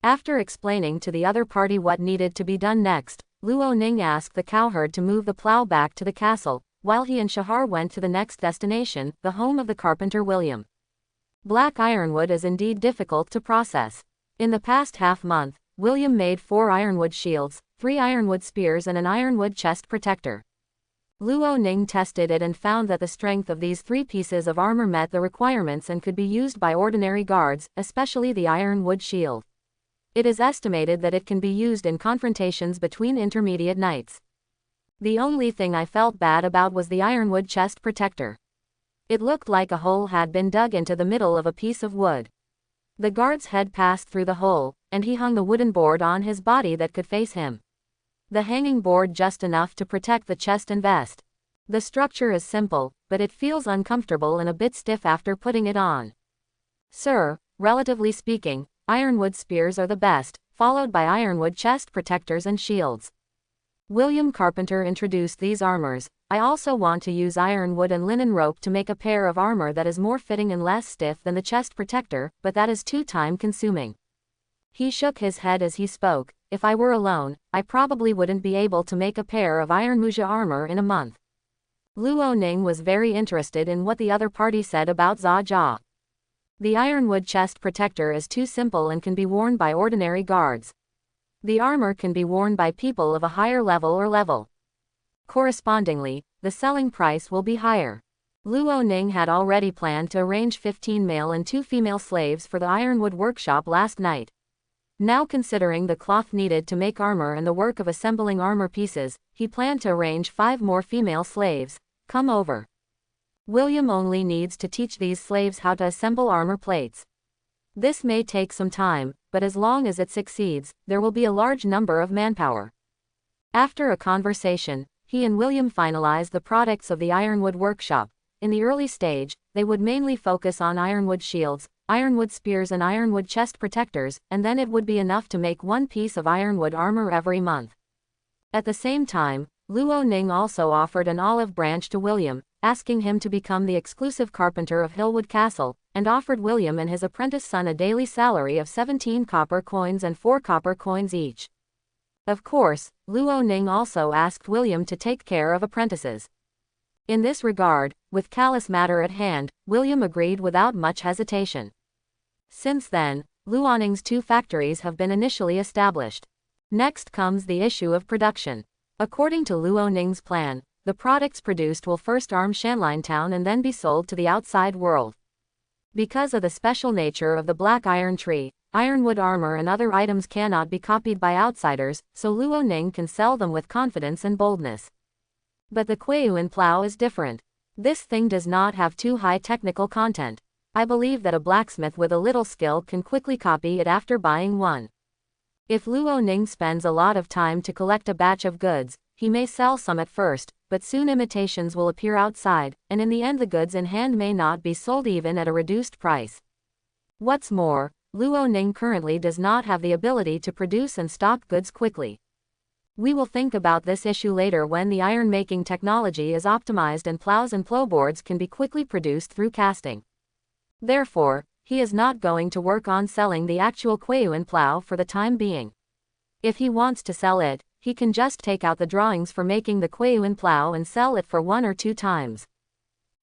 After explaining to the other party what needed to be done next, Luo Ning asked the cowherd to move the plow back to the castle, while he and Shahar went to the next destination, the home of the carpenter William. Black ironwood is indeed difficult to process. In the past half-month, William made 4 ironwood shields, 3 ironwood spears and an ironwood chest protector. Luo Ning tested it and found that the strength of these 3 pieces of armor met the requirements and could be used by ordinary guards, especially the ironwood shield. It is estimated that it can be used in confrontations between intermediate knights. The only thing I felt bad about was the ironwood chest protector. It looked like a hole had been dug into the middle of a piece of wood. The guard's head passed through the hole, and he hung the wooden board on his body that could face him. The hanging board just enough to protect the chest and vest. The structure is simple, but it feels uncomfortable and a bit stiff after putting it on. Sir, relatively speaking, ironwood spears are the best, followed by ironwood chest protectors and shields. William Carpenter introduced these armors. I also want to use ironwood and linen rope to make a pair of armor that is more fitting and less stiff than the chest protector, but that is too time-consuming. He shook his head as he spoke. If I were alone, I probably wouldn't be able to make a pair of ironmuja armor in a month. Luo Ning was very interested in what the other party said about Zha Jia. The ironwood chest protector is too simple and can be worn by ordinary guards. The armor can be worn by people of a higher level or level. Correspondingly, the selling price will be higher. Luo Ning had already planned to arrange 15 male and 2 female slaves for the ironwood workshop last night. Now, considering the cloth needed to make armor and the work of assembling armor pieces, he planned to arrange 5 more female slaves. Come over. William only needs to teach these slaves how to assemble armor plates. This may take some time, but as long as it succeeds, there will be a large number of manpower. After a conversation, he and William finalized the products of the ironwood workshop. In the early stage, they would mainly focus on ironwood shields, ironwood spears and ironwood chest protectors, and then it would be enough to make 1 piece of ironwood armor every month. At the same time, Luo Ning also offered an olive branch to William, asking him to become the exclusive carpenter of Hillwood Castle, and offered William and his apprentice son a daily salary of 17 copper coins and 4 copper coins each. Of course, Luo Ning also asked William to take care of apprentices. In this regard, with callous matter at hand, William agreed without much hesitation. Since then, Luo Ning's 2 factories have been initially established. Next comes the issue of production. According to Luo Ning's plan, the products produced will first arm Shanline Town and then be sold to the outside world. Because of the special nature of the black iron tree, ironwood armor and other items cannot be copied by outsiders, so Luo Ning can sell them with confidence and boldness. But the Kueyuan plow is different. This thing does not have too high technical content. I believe that a blacksmith with a little skill can quickly copy it after buying one. If Luo Ning spends a lot of time to collect a batch of goods, he may sell some at first, but soon imitations will appear outside, and in the end the goods in hand may not be sold even at a reduced price. What's more, Luo Ning currently does not have the ability to produce and stock goods quickly. We will think about this issue later when the iron-making technology is optimized and plows and plowboards can be quickly produced through casting. Therefore, he is not going to work on selling the actual Kueyuan plow for the time being. If he wants to sell it, he can just take out the drawings for making the Kueyuan plow and sell it for 1 or 2 times.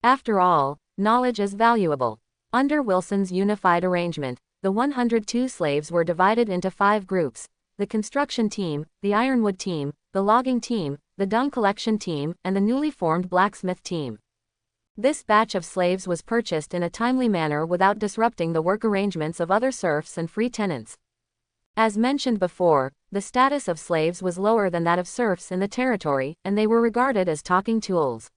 After all, knowledge is valuable. Under Wilson's unified arrangement, the 102 slaves were divided into 5 groups: the construction team, the ironwood team, the logging team, the dung collection team, and the newly formed blacksmith team. This batch of slaves was purchased in a timely manner without disrupting the work arrangements of other serfs and free tenants. As mentioned before, the status of slaves was lower than that of serfs in the territory, and they were regarded as talking tools.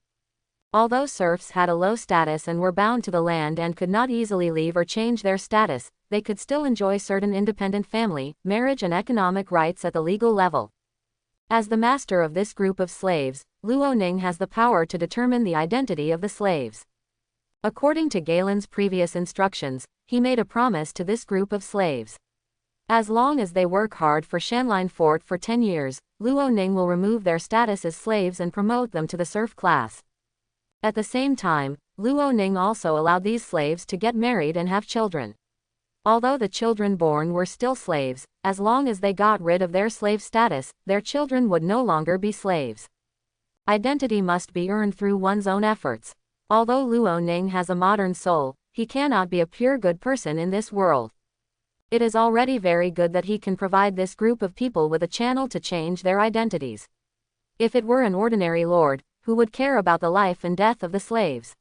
Although serfs had a low status and were bound to the land and could not easily leave or change their status, they could still enjoy certain independent family, marriage and economic rights at the legal level. As the master of this group of slaves, Luo Ning has the power to determine the identity of the slaves. According to Galen's previous instructions, he made a promise to this group of slaves. As long as they work hard for Shanline Fort for 10 years, Luo Ning will remove their status as slaves and promote them to the serf class. At the same time, Luo Ning also allowed these slaves to get married and have children. Although the children born were still slaves, as long as they got rid of their slave status, their children would no longer be slaves. Identity must be earned through one's own efforts. Although Luo Ning has a modern soul, he cannot be a pure good person in this world. It is already very good that he can provide this group of people with a channel to change their identities. If it were an ordinary lord, who would care about the life and death of the slaves?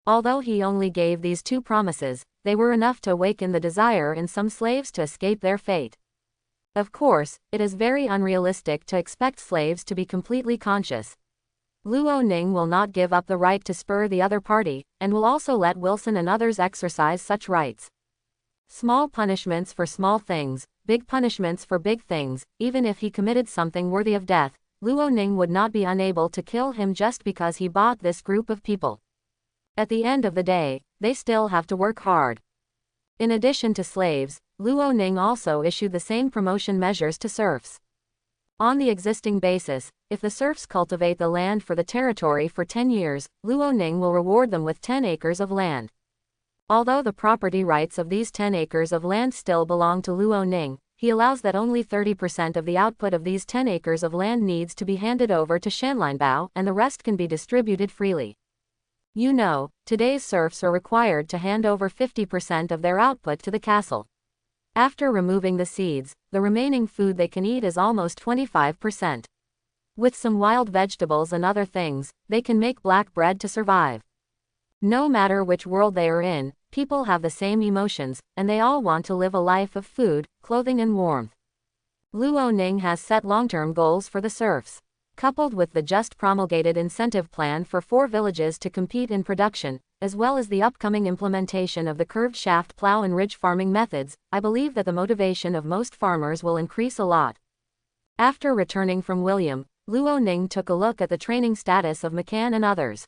Although he only gave these 2 promises, they were enough to awaken the desire in some slaves to escape their fate. Of course, it is very unrealistic to expect slaves to be completely conscious. Luo Ning will not give up the right to spur the other party, and will also let Wilson and others exercise such rights. Small punishments for small things, big punishments for big things. Even if he committed something worthy of death, Luo Ning would not be unable to kill him just because he bought this group of people. At the end of the day, they still have to work hard. In addition to slaves, Luo Ning also issued the same promotion measures to serfs. On the existing basis, if the serfs cultivate the land for the territory for 10 years, Luo Ning will reward them with 10 acres of land. Although the property rights of these 10 acres of land still belong to Luo Ning, he allows that only 30% of the output of these 10 acres of land needs to be handed over to Shanlinbao and the rest can be distributed freely. You know, today's serfs are required to hand over 50% of their output to the castle. After removing the seeds, the remaining food they can eat is almost 25%. With some wild vegetables and other things, they can make black bread to survive. No matter which world they are in, people have the same emotions, and they all want to live a life of food, clothing and warmth. Luo Ning has set long-term goals for the serfs. Coupled with the just promulgated incentive plan for 4 villages to compete in production, as well as the upcoming implementation of the curved shaft plow and ridge farming methods, I believe that the motivation of most farmers will increase a lot. After returning from William, Luo Ning took a look at the training status of McCann and others.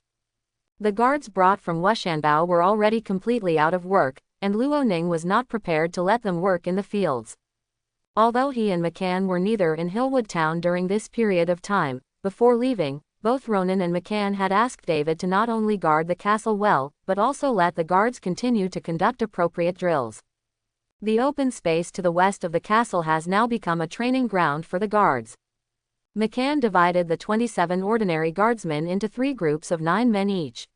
The guards brought from Wushanbao were already completely out of work, and Luo Ning was not prepared to let them work in the fields. Although he and McCann were neither in Hillwood Town during this period of time, before leaving, both Ronan and McCann had asked David to not only guard the castle well, but also let the guards continue to conduct appropriate drills. The open space to the west of the castle has now become a training ground for the guards. McCann divided the 27 ordinary guardsmen into 3 groups of 9 men each.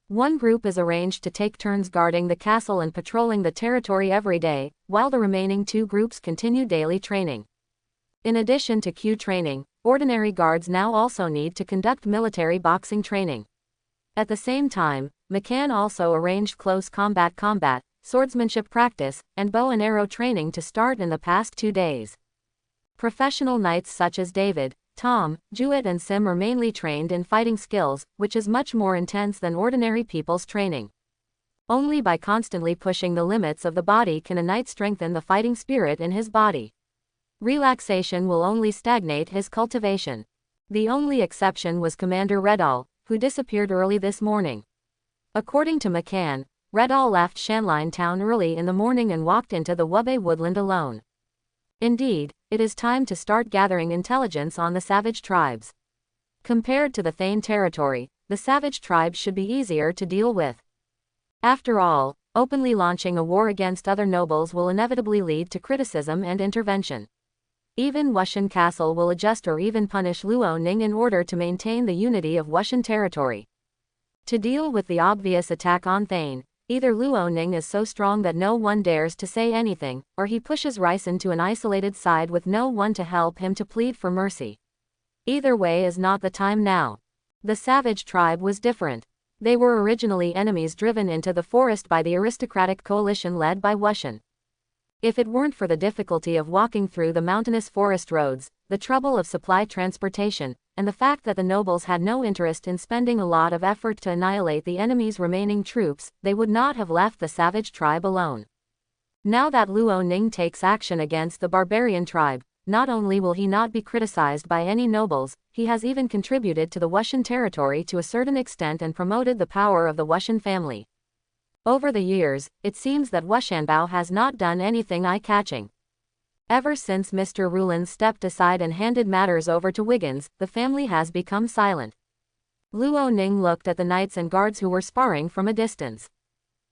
One group is arranged to take turns guarding the castle and patrolling the territory every day, while the remaining 2 groups continue daily training. In addition to Q training, ordinary guards now also need to conduct military boxing training. At the same time, McCann also arranged close combat, swordsmanship practice, and bow and arrow training to start in the past 2 days. Professional knights such as David, Tom, Jewett and Sim are mainly trained in fighting skills, which is much more intense than ordinary people's training. Only by constantly pushing the limits of the body can a knight strengthen the fighting spirit in his body. Relaxation will only stagnate his cultivation. The only exception was Commander Redall, who disappeared early this morning. According to McCann, Redall left Shanline Town early in the morning and walked into the Wubei woodland alone. Indeed, it is time to start gathering intelligence on the savage tribes. Compared to the Thane territory, the savage tribes should be easier to deal with. After all, openly launching a war against other nobles will inevitably lead to criticism and intervention. Even Wushan Castle will adjust or even punish Luo Ning in order to maintain the unity of Wushan territory. To deal with the obvious attack on Thane, either Luo Ning is so strong that no one dares to say anything, or he pushes Ryson to an isolated side with no one to help him to plead for mercy. Either way is not the time now. The savage tribe was different. They were originally enemies driven into the forest by the aristocratic coalition led by Wushan. If it weren't for the difficulty of walking through the mountainous forest roads, the trouble of supply transportation, and the fact that the nobles had no interest in spending a lot of effort to annihilate the enemy's remaining troops, they would not have left the savage tribe alone. Now that Luo Ning takes action against the barbarian tribe, not only will he not be criticized by any nobles, he has even contributed to the Wushan territory to a certain extent and promoted the power of the Wushan family. Over the years, it seems that Wushanbao has not done anything eye-catching. Ever since Mr. Rulin stepped aside and handed matters over to Wiggins, the family has become silent. Luo Ning looked at the knights and guards who were sparring from a distance.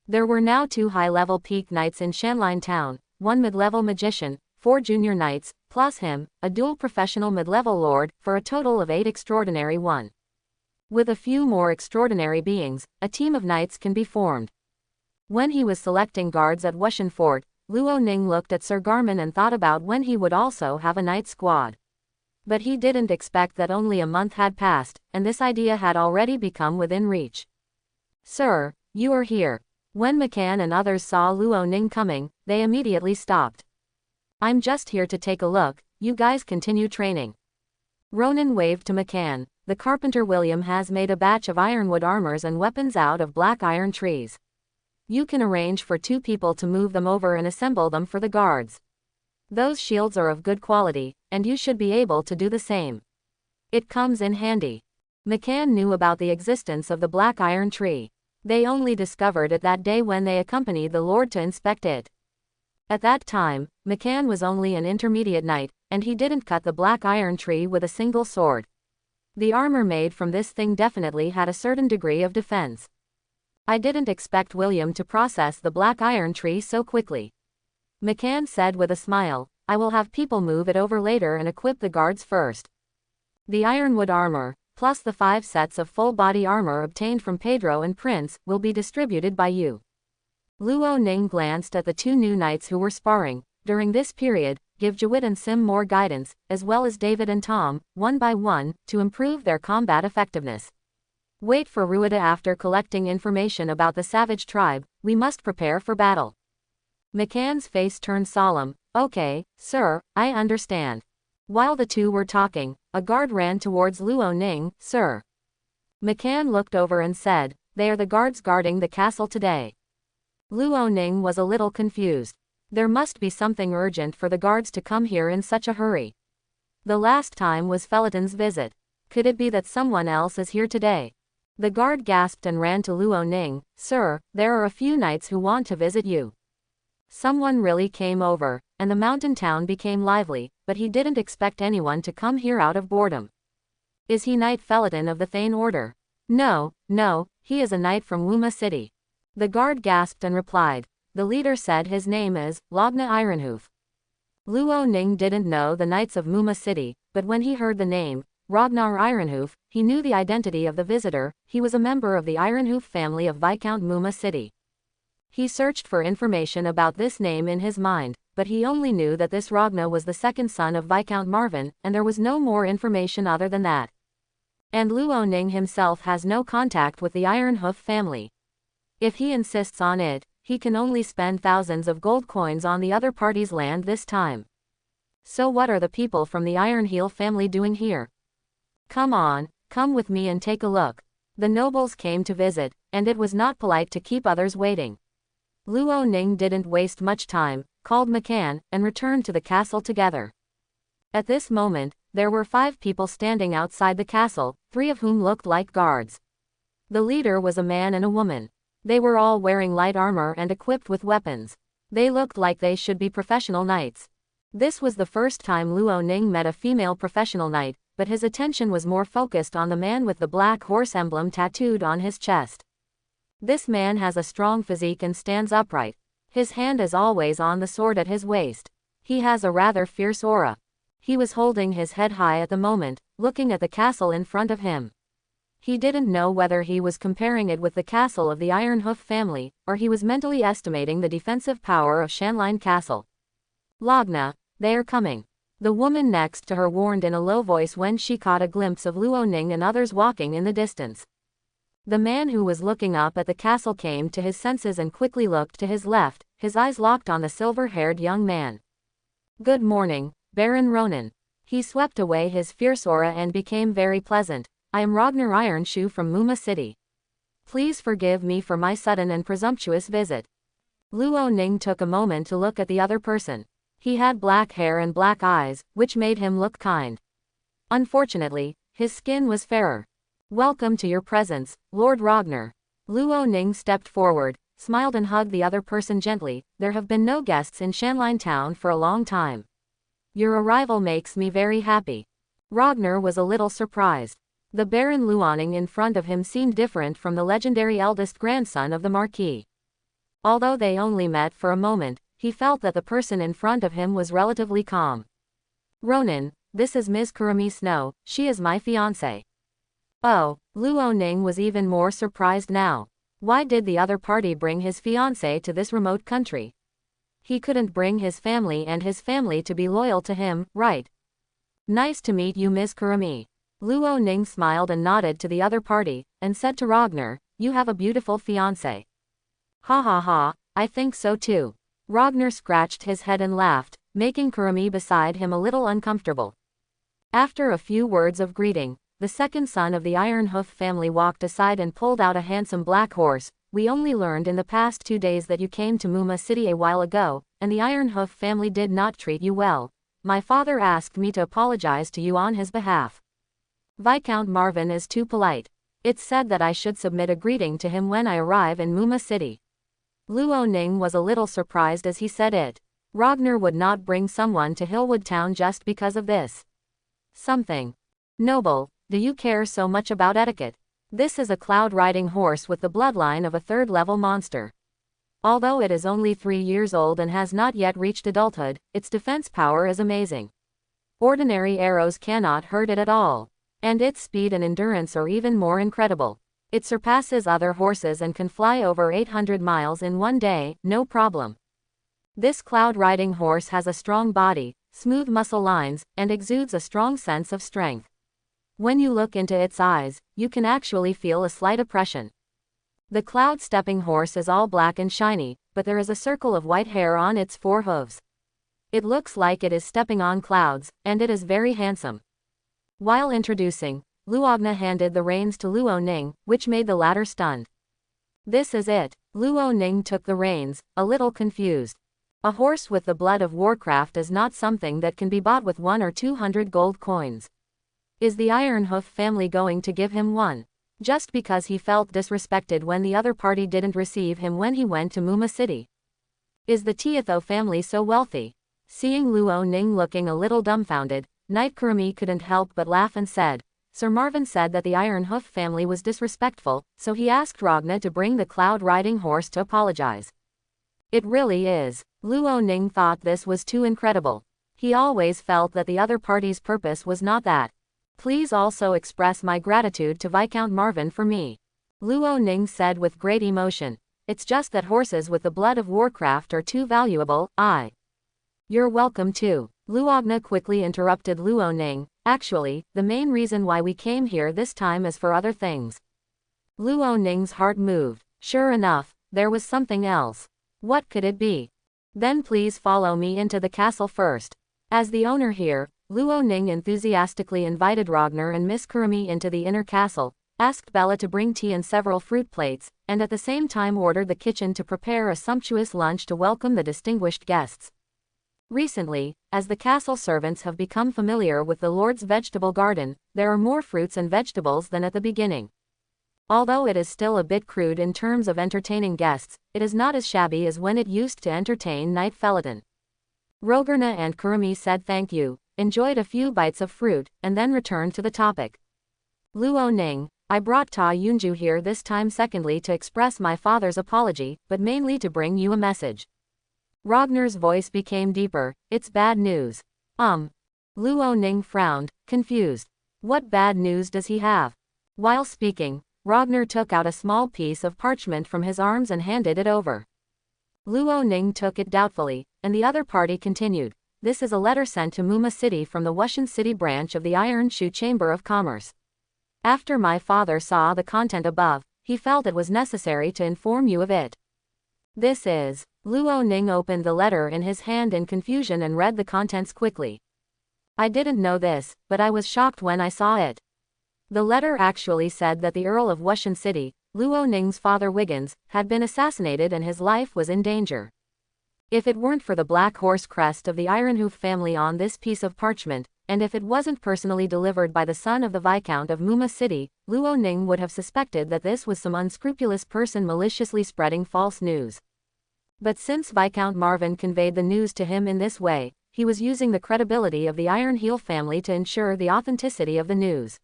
There were now 2 high-level peak knights in Shanline Town, 1 mid-level magician, 4 junior knights, plus him, a dual professional mid-level lord, for a total of 8 extraordinary 1. With a few more extraordinary beings, a team of knights can be formed. When he was selecting guards at Wushan Fort, Luo Ning looked at Sir Garmin and thought about when he would also have a knight squad. But he didn't expect that only a month had passed, and this idea had already become within reach. "Sir, you are here." When McCann and others saw Luo Ning coming, they immediately stopped. "I'm just here to take a look, you guys continue training." Ronan waved to McCann. "The carpenter William has made a batch of ironwood armors and weapons out of black iron trees. You can arrange for 2 people to move them over and assemble them for the guards. Those shields are of good quality, and you should be able to do the same. It comes in handy." McCann knew about the existence of the black iron tree. They only discovered it that day when they accompanied the Lord to inspect it. At that time, McCann was only an intermediate knight, and he didn't cut the black iron tree with a single sword. The armor made from this thing definitely had a certain degree of defense. "I didn't expect William to process the black iron tree so quickly," McCann said with a smile. "I will have people move it over later and equip the guards first. The ironwood armor, plus the 5 sets of full-body armor obtained from Pedro and Prince, will be distributed by you." Luo Ning glanced at the 2 new knights who were sparring. During this period, give Jawit and Sim more guidance, as well as David and Tom, one by one, to improve their combat effectiveness. Wait for Ruida after collecting information about the savage tribe. We must prepare for battle. McCann's face turned solemn. "Okay, sir, I understand." While the 2 were talking, a guard ran towards Luo Ning. "Sir." McCann looked over and said, "They are the guards guarding the castle today." Luo Ning was a little confused. There must be something urgent for the guards to come here in such a hurry. The last time was Felaton's visit. Could it be that someone else is here today? The guard gasped and ran to Luo Ning. "Sir, there are a few knights who want to visit you." Someone really came over, and the mountain town became lively, but he didn't expect anyone to come here out of boredom. "Is he Knight Felaton of the Thane Order?" No, he is a knight from Wuma City." The guard gasped and replied. The leader said his name is Logna Ironhoof. Luo Ning didn't know the knights of Wuma City, but when he heard the name, Ragnar Ironhoof, he knew the identity of the visitor. He was a member of the Ironhoof family of Viscount Wuma City. He searched for information about this name in his mind, but he only knew that this Ragnar was the second son of Viscount Marvin, and there was no more information other than that. And Luo Ning himself has no contact with the Ironhoof family. If he insists on it, he can only spend thousands of gold coins on the other party's land this time. So what are the people from the Ironheel family doing here? Come on, come with me and take a look. The nobles came to visit, and it was not polite to keep others waiting. Luo Ning didn't waste much time, called McCann, and returned to the castle together. At this moment, there were 5 people standing outside the castle, 3 of whom looked like guards. The leader was a man and a woman. They were all wearing light armor and equipped with weapons. They looked like they should be professional knights. This was the first time Luo Ning met a female professional knight, but his attention was more focused on the man with the black horse emblem tattooed on his chest. This man has a strong physique and stands upright. His hand is always on the sword at his waist. He has a rather fierce aura. He was holding his head high at the moment, looking at the castle in front of him. He didn't know whether he was comparing it with the castle of the Ironhoof family, or he was mentally estimating the defensive power of Shanline Castle. Logna, they are coming. The woman next to her warned in a low voice when she caught a glimpse of Luo Ning and others walking in the distance. The man who was looking up at the castle came to his senses and quickly looked to his left, his eyes locked on the silver-haired young man. Good morning, Baron Ronan. He swept away his fierce aura and became very pleasant. I am Ragnar Ironshoe from Wuma City. Please forgive me for my sudden and presumptuous visit. Luo Ning took a moment to look at the other person. He had black hair and black eyes, which made him look kind. Unfortunately, his skin was fairer. Welcome to your presence, Lord Ragnar. Luo Ning stepped forward, smiled and hugged the other person gently. There have been no guests in Shanline Town for a long time. Your arrival makes me very happy. Ragnar was a little surprised. The Baron Luoning in front of him seemed different from the legendary eldest grandson of the Marquis. Although they only met for a moment, he felt that the person in front of him was relatively calm. Ronan, this is Ms. Kurumi Snow, she is my fiancée. Oh, Luoning was even more surprised now. Why did the other party bring his fiancée to this remote country? He couldn't bring his family and his family to be loyal to him, right? Nice to meet you, Ms. Kurumi. Luoning smiled and nodded to the other party, and said to Ragnar, you have a beautiful fiancé. Ha ha ha, I think so too. Ragnar scratched his head and laughed, making Kurumi beside him a little uncomfortable. After a few words of greeting, the second son of the Iron Hoof family walked aside and pulled out a handsome black horse. We only learned in the past 2 days that you came to Muma City a while ago, and the Iron Hoof family did not treat you well. My father asked me to apologize to you on his behalf. Viscount Marvin is too polite. It's said that I should submit a greeting to him when I arrive in Muma City. Luoning was a little surprised as he said it. Ragnar would not bring someone to Hillwood Town just because of this. Something. Noble, do you care so much about etiquette? This is a cloud-riding horse with the bloodline of a third-level monster. Although it is only 3 years old and has not yet reached adulthood, its defense power is amazing. Ordinary arrows cannot hurt it at all. And its speed and endurance are even more incredible. It surpasses other horses and can fly over 800 miles in one day, no problem. This cloud-riding horse has a strong body, smooth muscle lines, and exudes a strong sense of strength. When you look into its eyes, you can actually feel a slight oppression. The cloud-stepping horse is all black and shiny, but there is a circle of white hair on its 4 hooves. It looks like it is stepping on clouds, and it is very handsome. While introducing, Luogna handed the reins to Luoning, which made the latter stunned. This is it. Luoning took the reins, a little confused. A horse with the blood of Warcraft is not something that can be bought with 1 or 200 gold coins. Is the Ironhoof family going to give him one? Just because he felt disrespected when the other party didn't receive him when he went to Muma City? Is the Teotho family so wealthy? Seeing Luoning looking a little dumbfounded, Knight Kurumi couldn't help but laugh and said, Sir Marvin said that the Ironhoof family was disrespectful, so he asked Ragna to bring the cloud-riding horse to apologize. It really is. Luoning thought this was too incredible. He always felt that the other party's purpose was not that. Please also express my gratitude to Viscount Marvin for me. Luoning said with great emotion. It's just that horses with the blood of Warcraft are too valuable. You're welcome too. Luogna quickly interrupted Luoning. Actually, the main reason why we came here this time is for other things. Luoning's heart moved. Sure enough, there was something else. What could it be? Then please follow me into the castle first. As the owner here, Luoning enthusiastically invited Ragnar and Miss Kurumi into the inner castle, asked Bella to bring tea and several fruit plates, and at the same time ordered the kitchen to prepare a sumptuous lunch to welcome the distinguished guests. Recently, as the castle servants have become familiar with the Lord's vegetable garden, there are more fruits and vegetables than at the beginning. Although it is still a bit crude in terms of entertaining guests, it is not as shabby as when it used to entertain Knight Felidon. Rogurna and Kurumi said thank you, enjoyed a few bites of fruit, and then returned to the topic. Luoning, I brought Ta Yunju here this time secondly to express my father's apology, but mainly to bring you a message. Ragnar's voice became deeper. It's bad news. Luoning frowned, confused. What bad news does he have? While speaking, Ragnar took out a small piece of parchment from his arms and handed it over. Luoning took it doubtfully, and the other party continued. This is a letter sent to Muma City from the Wushan City branch of the Iron Shoe Chamber of Commerce. After my father saw the content above, he felt it was necessary to inform you of it. This is. Luoning opened the letter in his hand in confusion and read the contents quickly. I didn't know this, but I was shocked when I saw it. The letter actually said that the Earl of Wushan City, Luoning's father Wiggins, had been assassinated and his life was in danger. If it weren't for the black horse crest of the Ironhoof family on this piece of parchment, and if it wasn't personally delivered by the son of the Viscount of Muma City, Luoning would have suspected that this was some unscrupulous person maliciously spreading false news. But since Viscount Marvin conveyed the news to him in this way, he was using the credibility of the Iron Heel family to ensure the authenticity of the news.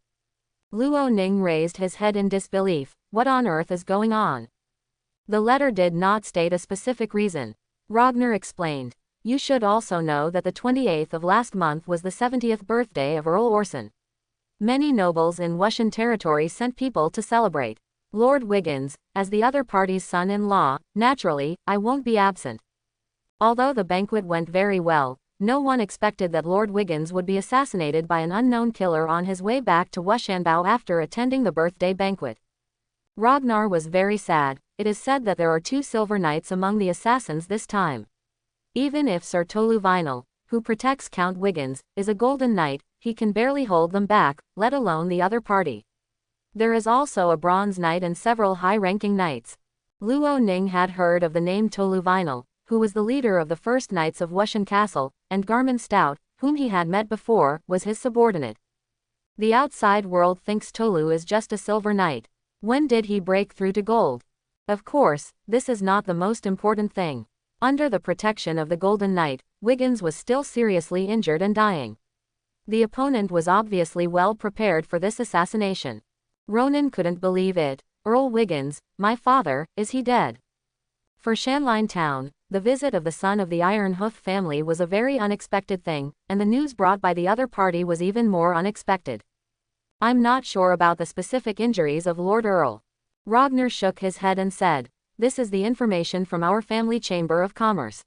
Luo Ning raised his head in disbelief. What on earth is going on? The letter did not state a specific reason. Ragnar explained. You should also know that the 28th of last month was the 70th birthday of Earl Orson. Many nobles in Wushan territory sent people to celebrate. Lord Wiggins, as the other party's son-in-law, naturally, I won't be absent. Although the banquet went very well, no one expected that Lord Wiggins would be assassinated by an unknown killer on his way back to Wushanbao after attending the birthday banquet. Ragnar was very sad. It is said that there are 2 silver knights among the assassins this time. Even if Sir Tolu Vinyl, who protects Count Wiggins, is a golden knight, he can barely hold them back, let alone the other party. There is also a bronze knight and several high-ranking knights. Luo Ning had heard of the name Tolu Vinyl, who was the leader of the first knights of Wushan Castle, and Garmin Stout, whom he had met before, was his subordinate. The outside world thinks Tolu is just a silver knight. When did he break through to gold? Of course, this is not the most important thing. Under the protection of the Golden Knight, Wiggins was still seriously injured and dying. The opponent was obviously well prepared for this assassination. Ronan couldn't believe it. Earl Wiggins, my father, is he dead? For Shanline Town, the visit of the son of the Iron Hoof family was a very unexpected thing, and the news brought by the other party was even more unexpected. I'm not sure about the specific injuries of Lord Earl. Ragnar shook his head and said, this is the information from our family chamber of commerce.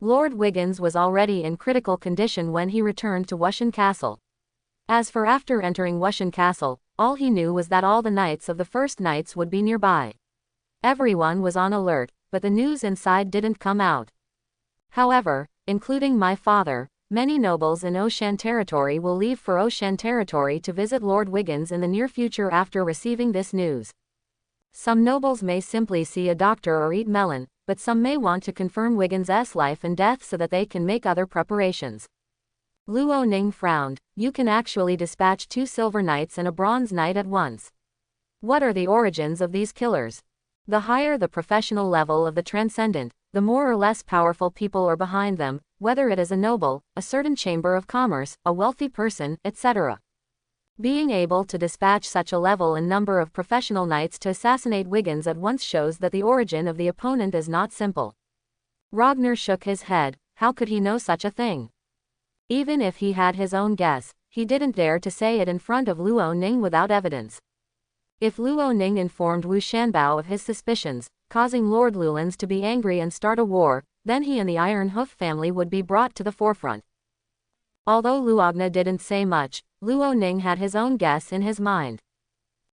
Lord Wiggins was already in critical condition when he returned to Wushan Castle. As for after entering Wushan Castle, all he knew was that all the knights of the first knights would be nearby. Everyone was on alert, but the news inside didn't come out. However, including my father, many nobles in Oshan territory will leave for Oshan territory to visit Lord Wiggins in the near future after receiving this news. Some nobles may simply see a doctor or eat melon, but some may want to confirm Wiggins' life and death so that they can make other preparations. Luo Ning frowned. You can actually dispatch 2 silver knights and a bronze knight at once. What are the origins of these killers? The higher the professional level of the transcendent, the more or less powerful people are behind them, whether it is a noble, a certain chamber of commerce, a wealthy person, etc. Being able to dispatch such a level and number of professional knights to assassinate Wiggins at once shows that the origin of the opponent is not simple. Ragnar shook his head. How could he know such a thing? Even if he had his own guess, he didn't dare to say it in front of Luo Ning without evidence. If Luo Ning informed Wu Shanbao of his suspicions, causing Lord Lulans to be angry and start a war, then he and the Iron Hoof family would be brought to the forefront. Although Luogna didn't say much, Luo Ning had his own guess in his mind.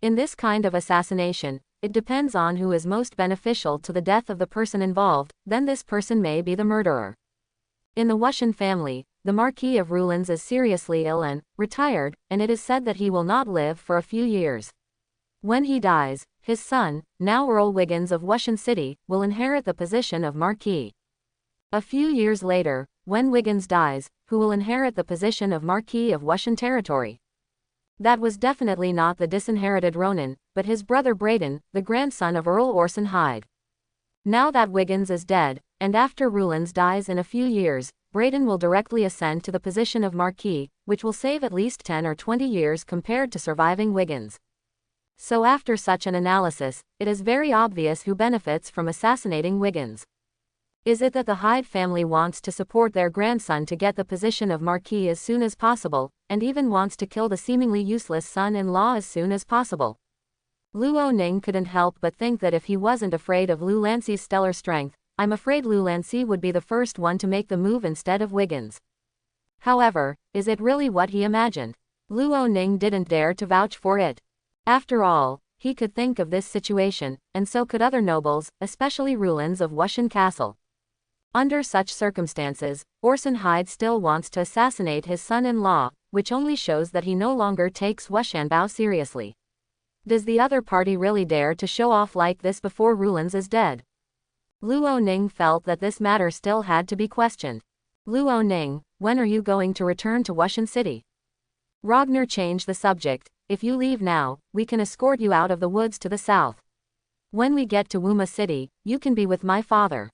In this kind of assassination, it depends on who is most beneficial to the death of the person involved, then this person may be the murderer. In the Wushan family, the Marquis of Rulans is seriously ill and retired, and it is said that he will not live for a few years. When he dies, his son, now Earl Wiggins of Wushan City, will inherit the position of Marquis. A few years later, when Wiggins dies, who will inherit the position of Marquis of Wushan territory? That was definitely not the disinherited Ronan, but his brother Braden, the grandson of Earl Orson Hyde. Now that Wiggins is dead, and after Rulans dies in a few years, Braden will directly ascend to the position of Marquis, which will save at least 10 or 20 years compared to surviving Wiggins. So after such an analysis, it is very obvious who benefits from assassinating Wiggins. Is it that the Hyde family wants to support their grandson to get the position of Marquis as soon as possible, and even wants to kill the seemingly useless son-in-law as soon as possible? Luo Ning couldn't help but think that if he wasn't afraid of Lu Lance's stellar strength, I'm afraid Lu Lance would be the first one to make the move instead of Wiggins. However, is it really what he imagined? Luo Ning didn't dare to vouch for it. After all, he could think of this situation, and so could other nobles, especially Rulans of Wushan Castle. Under such circumstances, Orson Hyde still wants to assassinate his son-in-law, which only shows that he no longer takes Wushanbao seriously. Does the other party really dare to show off like this before Rulans is dead? Luo Ning felt that this matter still had to be questioned. Luo Ning, when are you going to return to Wushan City? Ragnar changed the subject. If you leave now, we can escort you out of the woods to the south. When we get to Wuma City, you can be with my father.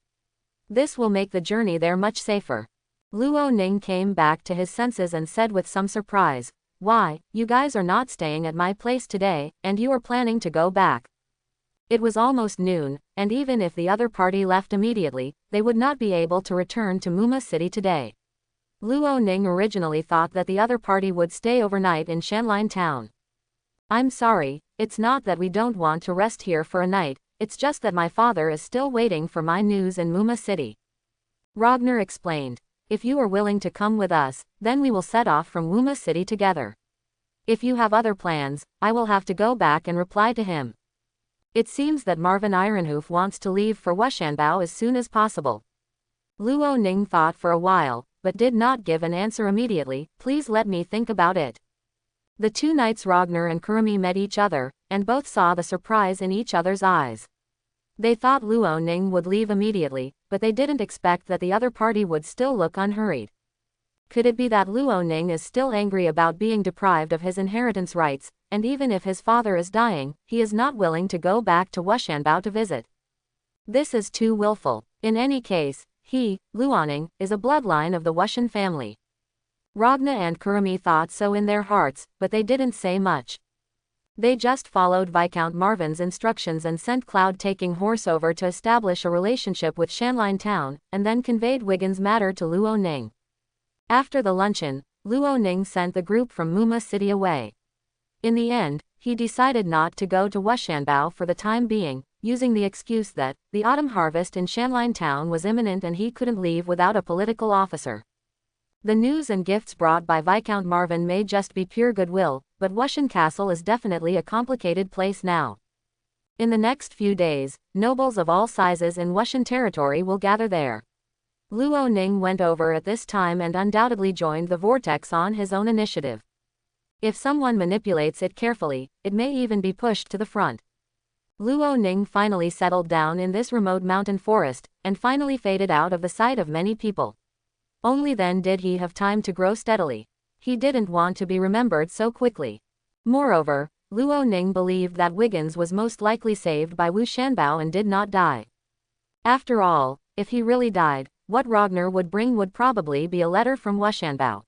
This will make the journey there much safer. Luo Ning came back to his senses and said with some surprise, Why, you guys are not staying at my place today, and you are planning to go back. It was almost noon, and even if the other party left immediately, they would not be able to return to Muma City today. Luo Ning originally thought that the other party would stay overnight in Shanline Town. I'm sorry, it's not that we don't want to rest here for a night, it's just that my father is still waiting for my news in Muma City. Ragnar explained. If you are willing to come with us, then we will set off from Muma City together. If you have other plans, I will have to go back and reply to him. It seems that Marvin Ironhoof wants to leave for Washanbao as soon as possible. Luo Ning thought for a while, but did not give an answer immediately. Please let me think about it. The two knights Ragnar and Kurumi met each other, and both saw the surprise in each other's eyes. They thought Luo Ning would leave immediately, but they didn't expect that the other party would still look unhurried. Could it be that Luo Ning is still angry about being deprived of his inheritance rights, and even if his father is dying, he is not willing to go back to Washanbao to visit? This is too willful. In any case, he, Luoning, is a bloodline of the Wushan family. Ragnar and Kurumi thought so in their hearts, but they didn't say much. They just followed Viscount Marvin's instructions and sent Cloud taking horse over to establish a relationship with Shanline Town, and then conveyed Wiggins' matter to Luo Ning. After the luncheon, Luo Ning sent the group from Muma City away. In the end, he decided not to go to Washanbao for the time being, using the excuse that the autumn harvest in Shanline Town was imminent and he couldn't leave without a political officer. The news and gifts brought by Viscount Marvin may just be pure goodwill, but Wushan Castle is definitely a complicated place now. In the next few days, nobles of all sizes in Wushan territory will gather there. Luo Ning went over at this time and undoubtedly joined the vortex on his own initiative. If someone manipulates it carefully, it may even be pushed to the front. Luo Ning finally settled down in this remote mountain forest, and finally faded out of the sight of many people. Only then did he have time to grow steadily. He didn't want to be remembered so quickly. Moreover, Luo Ning believed that Wiggins was most likely saved by Wu Shanbao and did not die. After all, if he really died, what Ragnar would bring would probably be a letter from Wu Shanbao.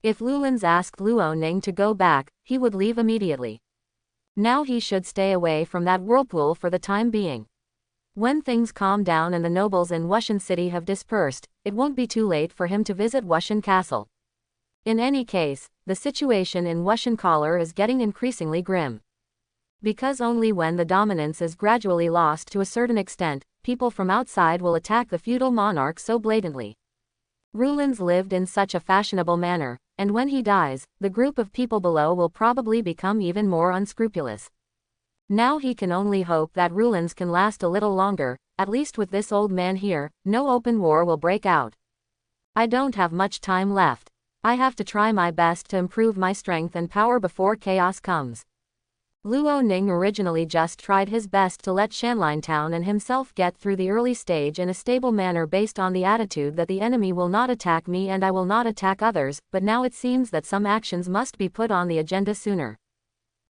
If Lulins asked Luo Ning to go back, he would leave immediately. Now he should stay away from that whirlpool for the time being. When things calm down and the nobles in Wushan City have dispersed, it won't be too late for him to visit Wushan Castle. In any case, the situation in Wushan Collar is getting increasingly grim. Because only when the dominance is gradually lost to a certain extent, people from outside will attack the feudal monarch so blatantly. Rulins lived in such a fashionable manner, and when he dies, the group of people below will probably become even more unscrupulous. Now he can only hope that Rulins can last a little longer. At least with this old man here, no open war will break out. I don't have much time left. I have to try my best to improve my strength and power before chaos comes. Luo Ning originally just tried his best to let Shanline Town and himself get through the early stage in a stable manner based on the attitude that the enemy will not attack me and I will not attack others, but now it seems that some actions must be put on the agenda sooner.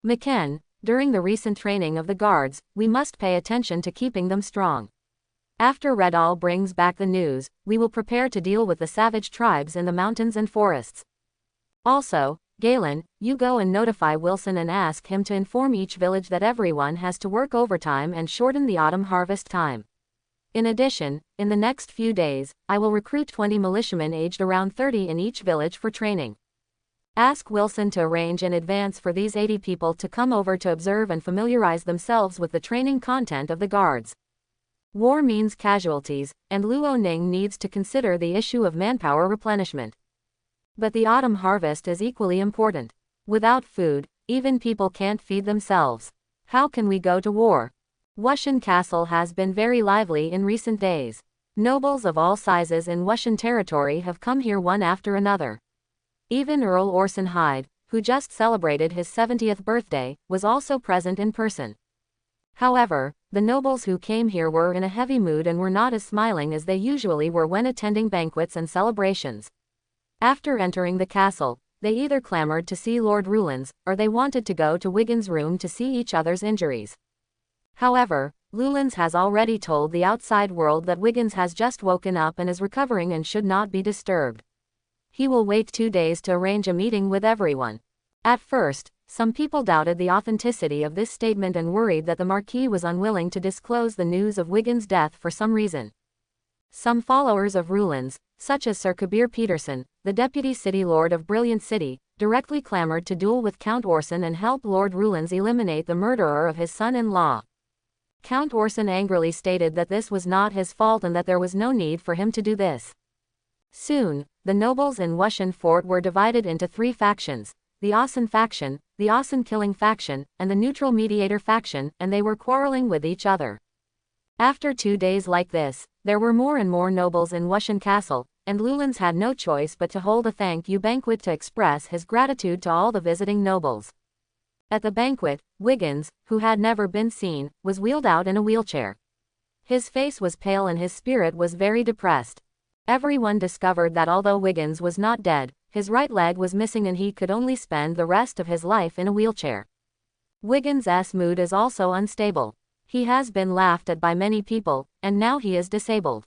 McKen, during the recent training of the guards, we must pay attention to keeping them strong. After Redall brings back the news, we will prepare to deal with the savage tribes in the mountains and forests. Also, Galen, you go and notify Wilson and ask him to inform each village that everyone has to work overtime and shorten the autumn harvest time. In addition, in the next few days, I will recruit 20 militiamen aged around 30 in each village for training. Ask Wilson to arrange in advance for these 80 people to come over to observe and familiarize themselves with the training content of the guards. War means casualties, and Luo Ning needs to consider the issue of manpower replenishment. But the autumn harvest is equally important. Without food, even people can't feed themselves. How can we go to war? Wushan Castle has been very lively in recent days. Nobles of all sizes in Wushan territory have come here one after another. Even Earl Orson Hyde, who just celebrated his 70th birthday, was also present in person. However, the nobles who came here were in a heavy mood and were not as smiling as they usually were when attending banquets and celebrations. After entering the castle, they either clamored to see Lord Rulins, or they wanted to go to Wiggins' room to see each other's injuries. However, Lulins has already told the outside world that Wiggins has just woken up and is recovering and should not be disturbed. He will wait 2 days to arrange a meeting with everyone. At first, some people doubted the authenticity of this statement and worried that the Marquis was unwilling to disclose the news of Wiggins' death for some reason. Some followers of Rowlands, such as Sir Kabir Peterson, the Deputy City Lord of Brilliant City, directly clamored to duel with Count Orson and help Lord Rowlands eliminate the murderer of his son-in-law. Count Orson angrily stated that this was not his fault and that there was no need for him to do this. Soon, the nobles in Wushan Fort were divided into 3 factions, the Orson faction, the Orson killing faction, and the neutral mediator faction, and they were quarreling with each other. After 2 days like this, there were more and more nobles in Wushan Castle, and Rowlands had no choice but to hold a thank you banquet to express his gratitude to all the visiting nobles. At the banquet, Wiggins, who had never been seen, was wheeled out in a wheelchair. His face was pale and his spirit was very depressed. Everyone discovered that although Wiggins was not dead, his right leg was missing and he could only spend the rest of his life in a wheelchair. Wiggins' mood is also unstable. He has been laughed at by many people, and now he is disabled.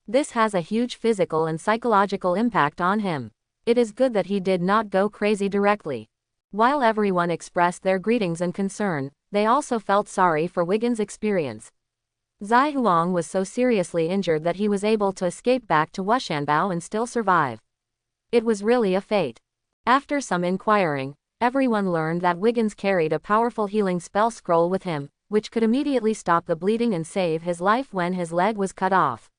This has a huge physical and psychological impact on him. It is good that he did not go crazy directly. While everyone expressed their greetings and concern, they also felt sorry for Wiggins' experience. Zai Huang was so seriously injured that he was able to escape back to Wushanbao and still survive. It was really a fate. After some inquiring, everyone learned that Wiggins carried a powerful healing spell scroll with him, which could immediately stop the bleeding and save his life when his leg was cut off.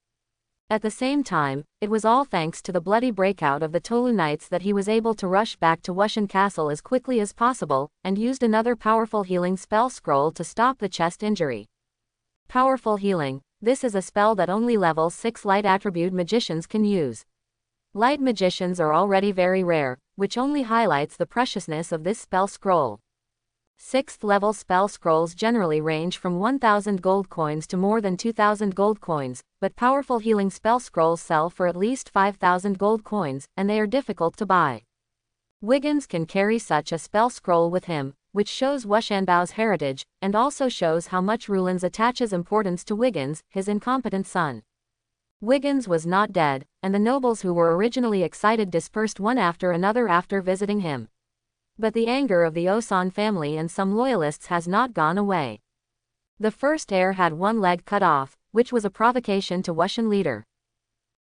At the same time, it was all thanks to the bloody breakout of the Tolu Knights that he was able to rush back to Wushan Castle as quickly as possible, and used another powerful healing spell scroll to stop the chest injury. Powerful healing. This is a spell that only level 6 light attribute magicians can use. Light magicians are already very rare, which only highlights the preciousness of this spell scroll. 6th level spell scrolls generally range from 1,000 gold coins to more than 2,000 gold coins, but powerful healing spell scrolls sell for at least 5,000 gold coins, and they are difficult to buy. Wiggins can carry such a spell scroll with him, which shows Wushanbao's heritage, and also shows how much Rowlands attaches importance to Wiggins, his incompetent son. Wiggins was not dead, and the nobles who were originally excited dispersed one after another after visiting him. But the anger of the Osan family and some loyalists has not gone away. The first heir had one leg cut off, which was a provocation to Wushan leader.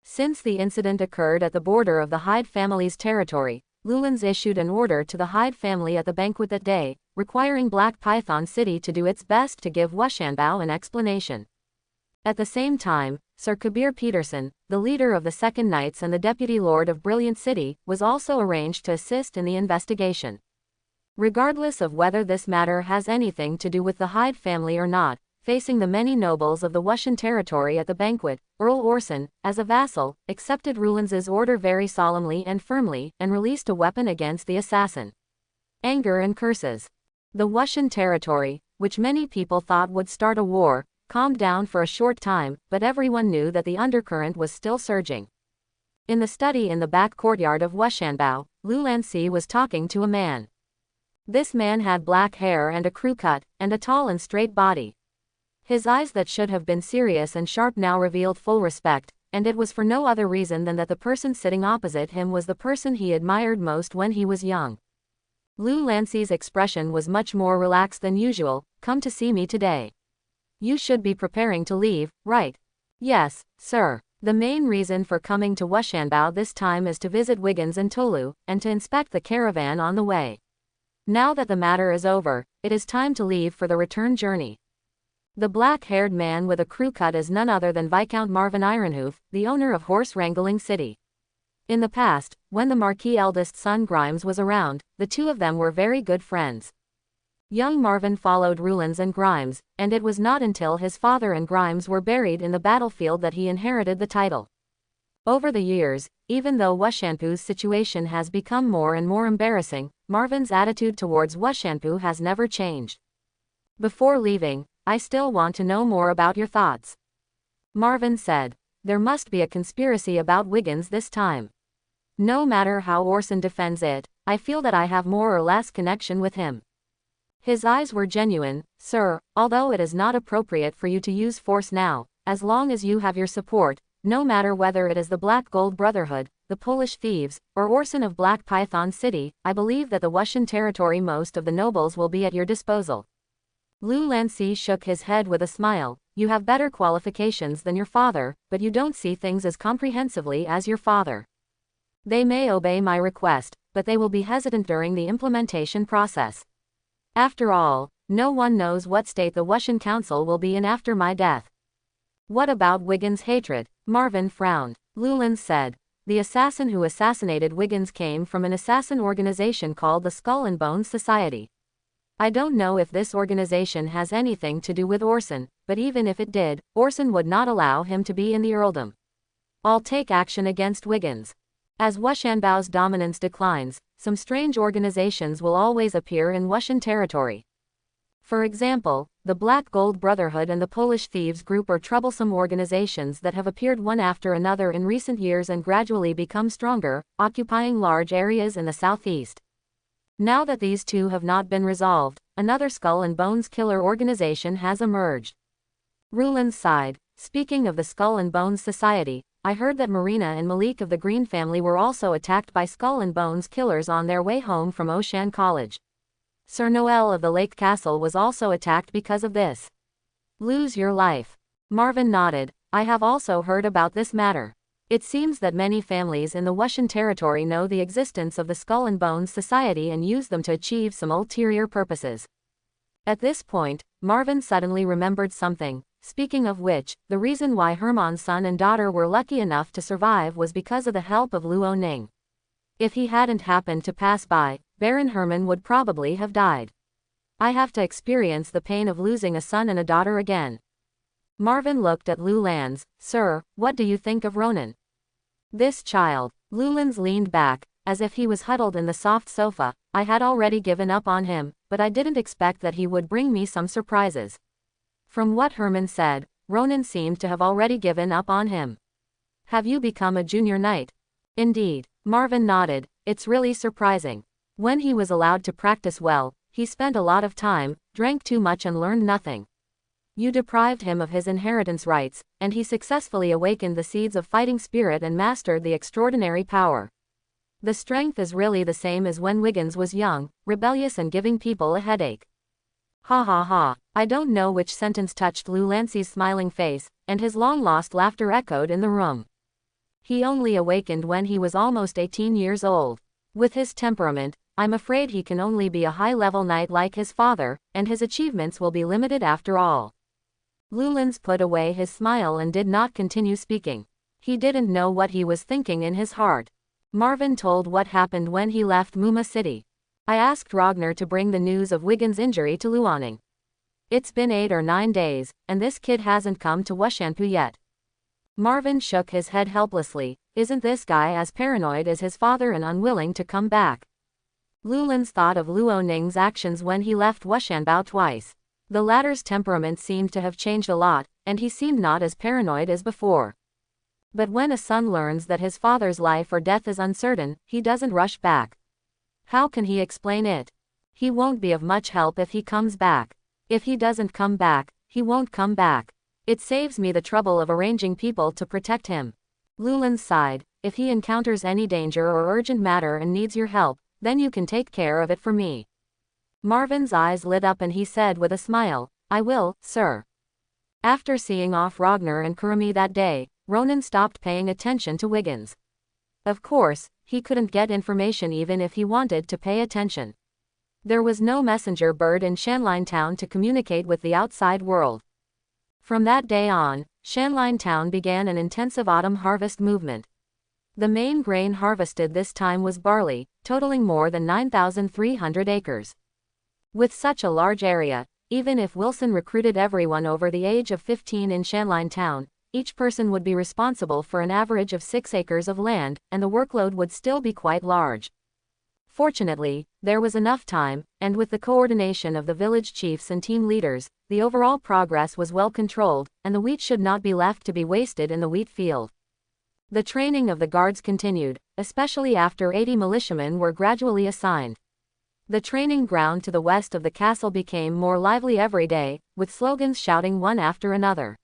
Since the incident occurred at the border of the Hyde family's territory, Rowlands issued an order to the Hyde family at the banquet that day, requiring Black Python City to do its best to give Wushanbao an explanation. At the same time, Sir Kabir Peterson, the leader of the Second Knights and the Deputy Lord of Brilliant City, was also arranged to assist in the investigation. Regardless of whether this matter has anything to do with the Hyde family or not, facing the many nobles of the Wushan territory at the banquet, Earl Orson, as a vassal, accepted Rowlands' order very solemnly and firmly, and released a weapon against the assassin. Anger and curses. The Wushan territory, which many people thought would start a war, calmed down for a short time, but everyone knew that the undercurrent was still surging. In the study in the back courtyard of Wushanbao, Lu Lanxi was talking to a man. This man had black hair and a crew cut, and a tall and straight body. His eyes that should have been serious and sharp now revealed full respect, and it was for no other reason than that the person sitting opposite him was the person he admired most when he was young. Lu Lanxi's expression was much more relaxed than usual. Come to see me today. You should be preparing to leave, right? Yes, sir. The main reason for coming to Wushanbao this time is to visit Wiggins and Tolu, and to inspect the caravan on the way. Now that the matter is over, it is time to leave for the return journey. The black-haired man with a crew cut is none other than Viscount Marvin Ironhoof, the owner of Horse Wrangling City. In the past, when the Marquis' eldest son Grimes was around, the two of them were very good friends. Young Marvin followed Rowlands and Grimes, and it was not until his father and Grimes were buried in the battlefield that he inherited the title. Over the years, even though Wushanpu's situation has become more and more embarrassing, Marvin's attitude towards Wushanpu has never changed. Before leaving, I still want to know more about your thoughts. Marvin said. There must be a conspiracy about Wiggins this time. No matter how Orson defends it, I feel that I have more or less connection with him. His eyes were genuine. Sir, although it is not appropriate for you to use force now, as long as you have your support, no matter whether it is the Black Gold Brotherhood, the Polish thieves, or Orson of Black Python City, I believe that the Wuxian territory most of the nobles will be at your disposal. Lu Lancy shook his head with a smile. You have better qualifications than your father, but you don't see things as comprehensively as your father. They may obey my request, but they will be hesitant during the implementation process. After all, no one knows what state the Wuxian Council will be in after my death. What about Wiggins' hatred? Marvin frowned. Llewellyn said. The assassin who assassinated Wiggins came from an assassin organization called the Skull and Bones Society. I don't know if this organization has anything to do with Orson, but even if it did, Orson would not allow him to be in the earldom. I'll take action against Wiggins. As Wuxianbao's dominance declines, some strange organizations will always appear in Wuxian territory. For example, the Black Gold Brotherhood and the Polish Thieves Group are troublesome organizations that have appeared one after another in recent years and gradually become stronger, occupying large areas in the southeast. Now that these two have not been resolved, another Skull and Bones killer organization has emerged. Rulin sighed. Speaking of the Skull and Bones Society, I heard that Marina and Malik of the Green family were also attacked by Skull and Bones killers on their way home from Oshan College. Sir Noel of the Lake Castle was also attacked because of this. Lose your life. Marvin nodded. I have also heard about this matter. It seems that many families in the Wuxian territory know the existence of the Skull and Bones Society and use them to achieve some ulterior purposes. At this point, Marvin suddenly remembered something. Speaking of which, the reason why Herman's son and daughter were lucky enough to survive was because of the help of Luo Ning. If he hadn't happened to pass by, Baron Herman would probably have died. I have to experience the pain of losing a son and a daughter again. Marvin looked at Lu Lanz. Sir, what do you think of Ronan? This child. Lu Lanz leaned back, as if he was huddled in the soft sofa. I had already given up on him, but I didn't expect that he would bring me some surprises. From what Herman said, Ronan seemed to have already given up on him. Have you become a junior knight? Indeed. Marvin nodded. It's really surprising. When he was allowed to practice well, he spent a lot of time, drank too much and learned nothing. You deprived him of his inheritance rights, and he successfully awakened the seeds of fighting spirit and mastered the extraordinary power. The strength is really the same as when Wiggins was young, rebellious and giving people a headache. Ha ha ha. I don't know which sentence touched Lu Lancy's smiling face, and his long-lost laughter echoed in the room. He only awakened when he was almost 18 years old. With his temperament, I'm afraid he can only be a high-level knight like his father, and his achievements will be limited after all. Lu Lanz put away his smile and did not continue speaking. He didn't know what he was thinking in his heart. Marvin told what happened when he left Muma City. I asked Ragnar to bring the news of Wiggins' injury to Luoning. It's been 8 or 9 days, and this kid hasn't come to Wuxianpu yet. Marvin shook his head helplessly. Isn't this guy as paranoid as his father and unwilling to come back? Lu Lanz thought of Luo Ning's actions when he left Wuxianbao twice. The latter's temperament seemed to have changed a lot, and he seemed not as paranoid as before. But when a son learns that his father's life or death is uncertain, he doesn't rush back. How can he explain it? He won't be of much help if he comes back. If he doesn't come back, he won't come back. It saves me the trouble of arranging people to protect him. Lu Lanz sighed. If he encounters any danger or urgent matter and needs your help, then you can take care of it for me. Marvin's eyes lit up and he said with a smile, I will, sir. After seeing off Ragnar and Kurumi that day, Ronan stopped paying attention to Wiggins. Of course, he couldn't get information even if he wanted to pay attention. There was no messenger bird in Shanline Town to communicate with the outside world. From that day on, Shanline Town began an intensive autumn harvest movement. The main grain harvested this time was barley, totaling more than 9,300 acres. With such a large area, even if Wilson recruited everyone over the age of 15 in Shanline Town, each person would be responsible for an average of 6 acres of land, and the workload would still be quite large. Fortunately, there was enough time, and with the coordination of the village chiefs and team leaders, the overall progress was well controlled, and the wheat should not be left to be wasted in the wheat field. The training of the guards continued, especially after 80 militiamen were gradually assigned. The training ground to the west of the castle became more lively every day, with slogans shouting one after another.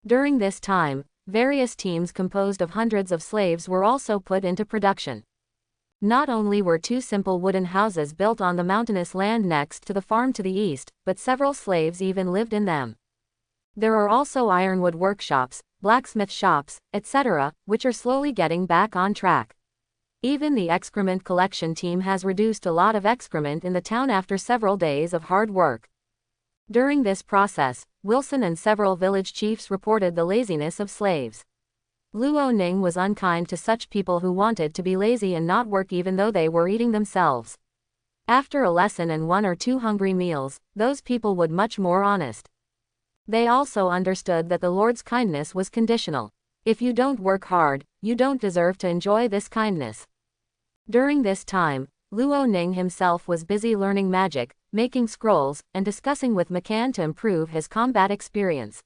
During this time, various teams composed of hundreds of slaves were also put into production. Not only were 2 simple wooden houses built on the mountainous land next to the farm to the east, but several slaves even lived in them. There are also ironwood workshops, blacksmith shops, etc., which are slowly getting back on track. Even the excrement collection team has reduced a lot of excrement in the town after several days of hard work. During this process, Wilson and several village chiefs reported the laziness of slaves. Luo Ning was unkind to such people who wanted to be lazy and not work even though they were eating themselves. After a lesson and 1 or 2 hungry meals, those people would much more honest. They also understood that the Lord's kindness was conditional. If you don't work hard, you don't deserve to enjoy this kindness. During this time, Luo Ning himself was busy learning magic, making scrolls, and discussing with McCann to improve his combat experience.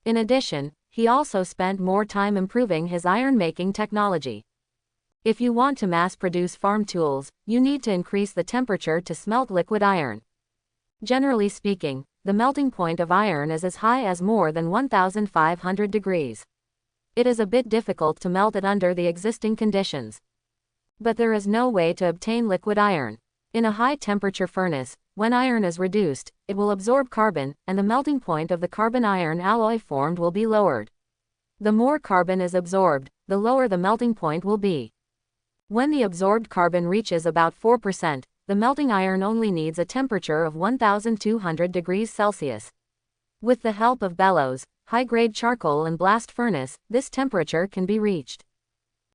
In addition, he also spent more time improving his iron-making technology. If you want to mass-produce farm tools, you need to increase the temperature to smelt liquid iron. Generally speaking, the melting point of iron is as high as more than 1,500 degrees. It is a bit difficult to melt it under the existing conditions. But there is no way to obtain liquid iron. In a high-temperature furnace, when iron is reduced, it will absorb carbon, and the melting point of the carbon-iron alloy formed will be lowered. The more carbon is absorbed, the lower the melting point will be. When the absorbed carbon reaches about 4%, the melting iron only needs a temperature of 1,200 degrees Celsius. With the help of bellows, high-grade charcoal and blast furnace, this temperature can be reached.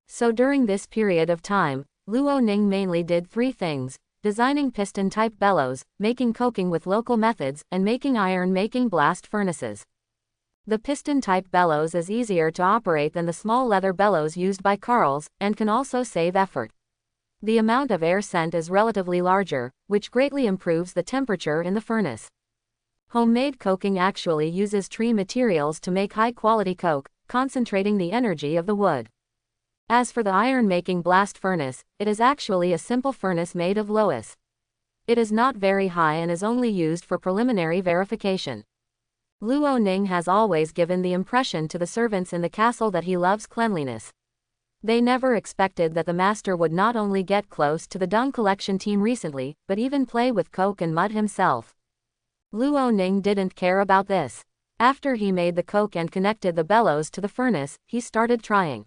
So during this period of time, Luo Ning mainly did 3 things: designing piston-type bellows, making coking with local methods, and making iron-making blast furnaces. The piston-type bellows is easier to operate than the small leather bellows used by Carls, and can also save effort. The amount of air sent is relatively larger, which greatly improves the temperature in the furnace. Homemade coking actually uses tree materials to make high-quality coke, concentrating the energy of the wood. As for the iron-making blast furnace, it is actually a simple furnace made of loess. It is not very high and is only used for preliminary verification. Luo Ning has always given the impression to the servants in the castle that he loves cleanliness. They never expected that the master would not only get close to the dung collection team recently, but even play with coke and mud himself. Luo Ning didn't care about this. After he made the coke and connected the bellows to the furnace, he started trying.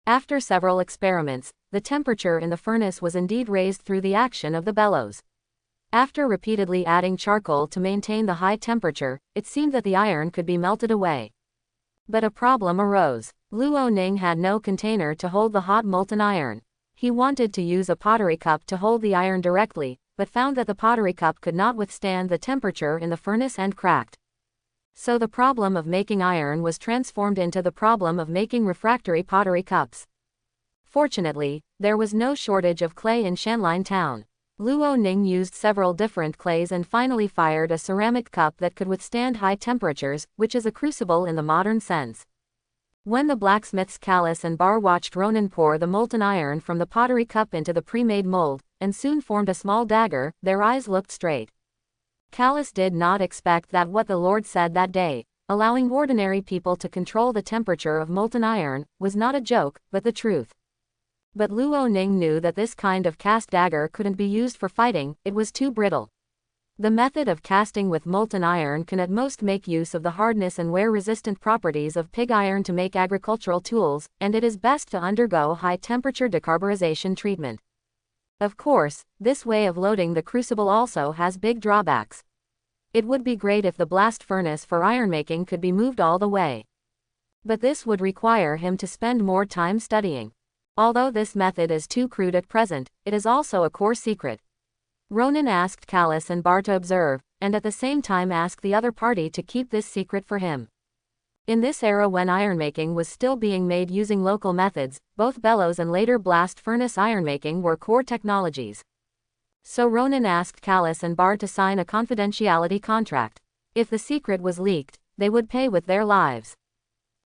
After several experiments, the temperature in the furnace was indeed raised through the action of the bellows. After repeatedly adding charcoal to maintain the high temperature, it seemed that the iron could be melted away. But a problem arose. Luo Ning had no container to hold the hot molten iron. He wanted to use a pottery cup to hold the iron directly, but found that the pottery cup could not withstand the temperature in the furnace and cracked. So the problem of making iron was transformed into the problem of making refractory pottery cups. Fortunately, there was no shortage of clay in Shanline town. Luo Ning used several different clays and finally fired a ceramic cup that could withstand high temperatures, which is a crucible in the modern sense. When the blacksmiths Callus and Bar watched Ronan pour the molten iron from the pottery cup into the pre-made mold, and soon formed a small dagger, their eyes looked straight. Callus did not expect that what the Lord said that day, allowing ordinary people to control the temperature of molten iron, was not a joke, but the truth. But Luo Ning knew that this kind of cast dagger couldn't be used for fighting, it was too brittle. The method of casting with molten iron can at most make use of the hardness and wear-resistant properties of pig iron to make agricultural tools, and it is best to undergo high-temperature decarburization treatment. Of course, this way of loading the crucible also has big drawbacks. It would be great if the blast furnace for ironmaking could be moved all the way. But this would require him to spend more time studying. Although this method is too crude at present, it is also a core secret. Ronan asked Callus and Bar to observe, and at the same time asked the other party to keep this secret for him. In this era when ironmaking was still being made using local methods, both bellows and later blast furnace ironmaking were core technologies. So Ronan asked Callus and Bar to sign a confidentiality contract. If the secret was leaked, they would pay with their lives.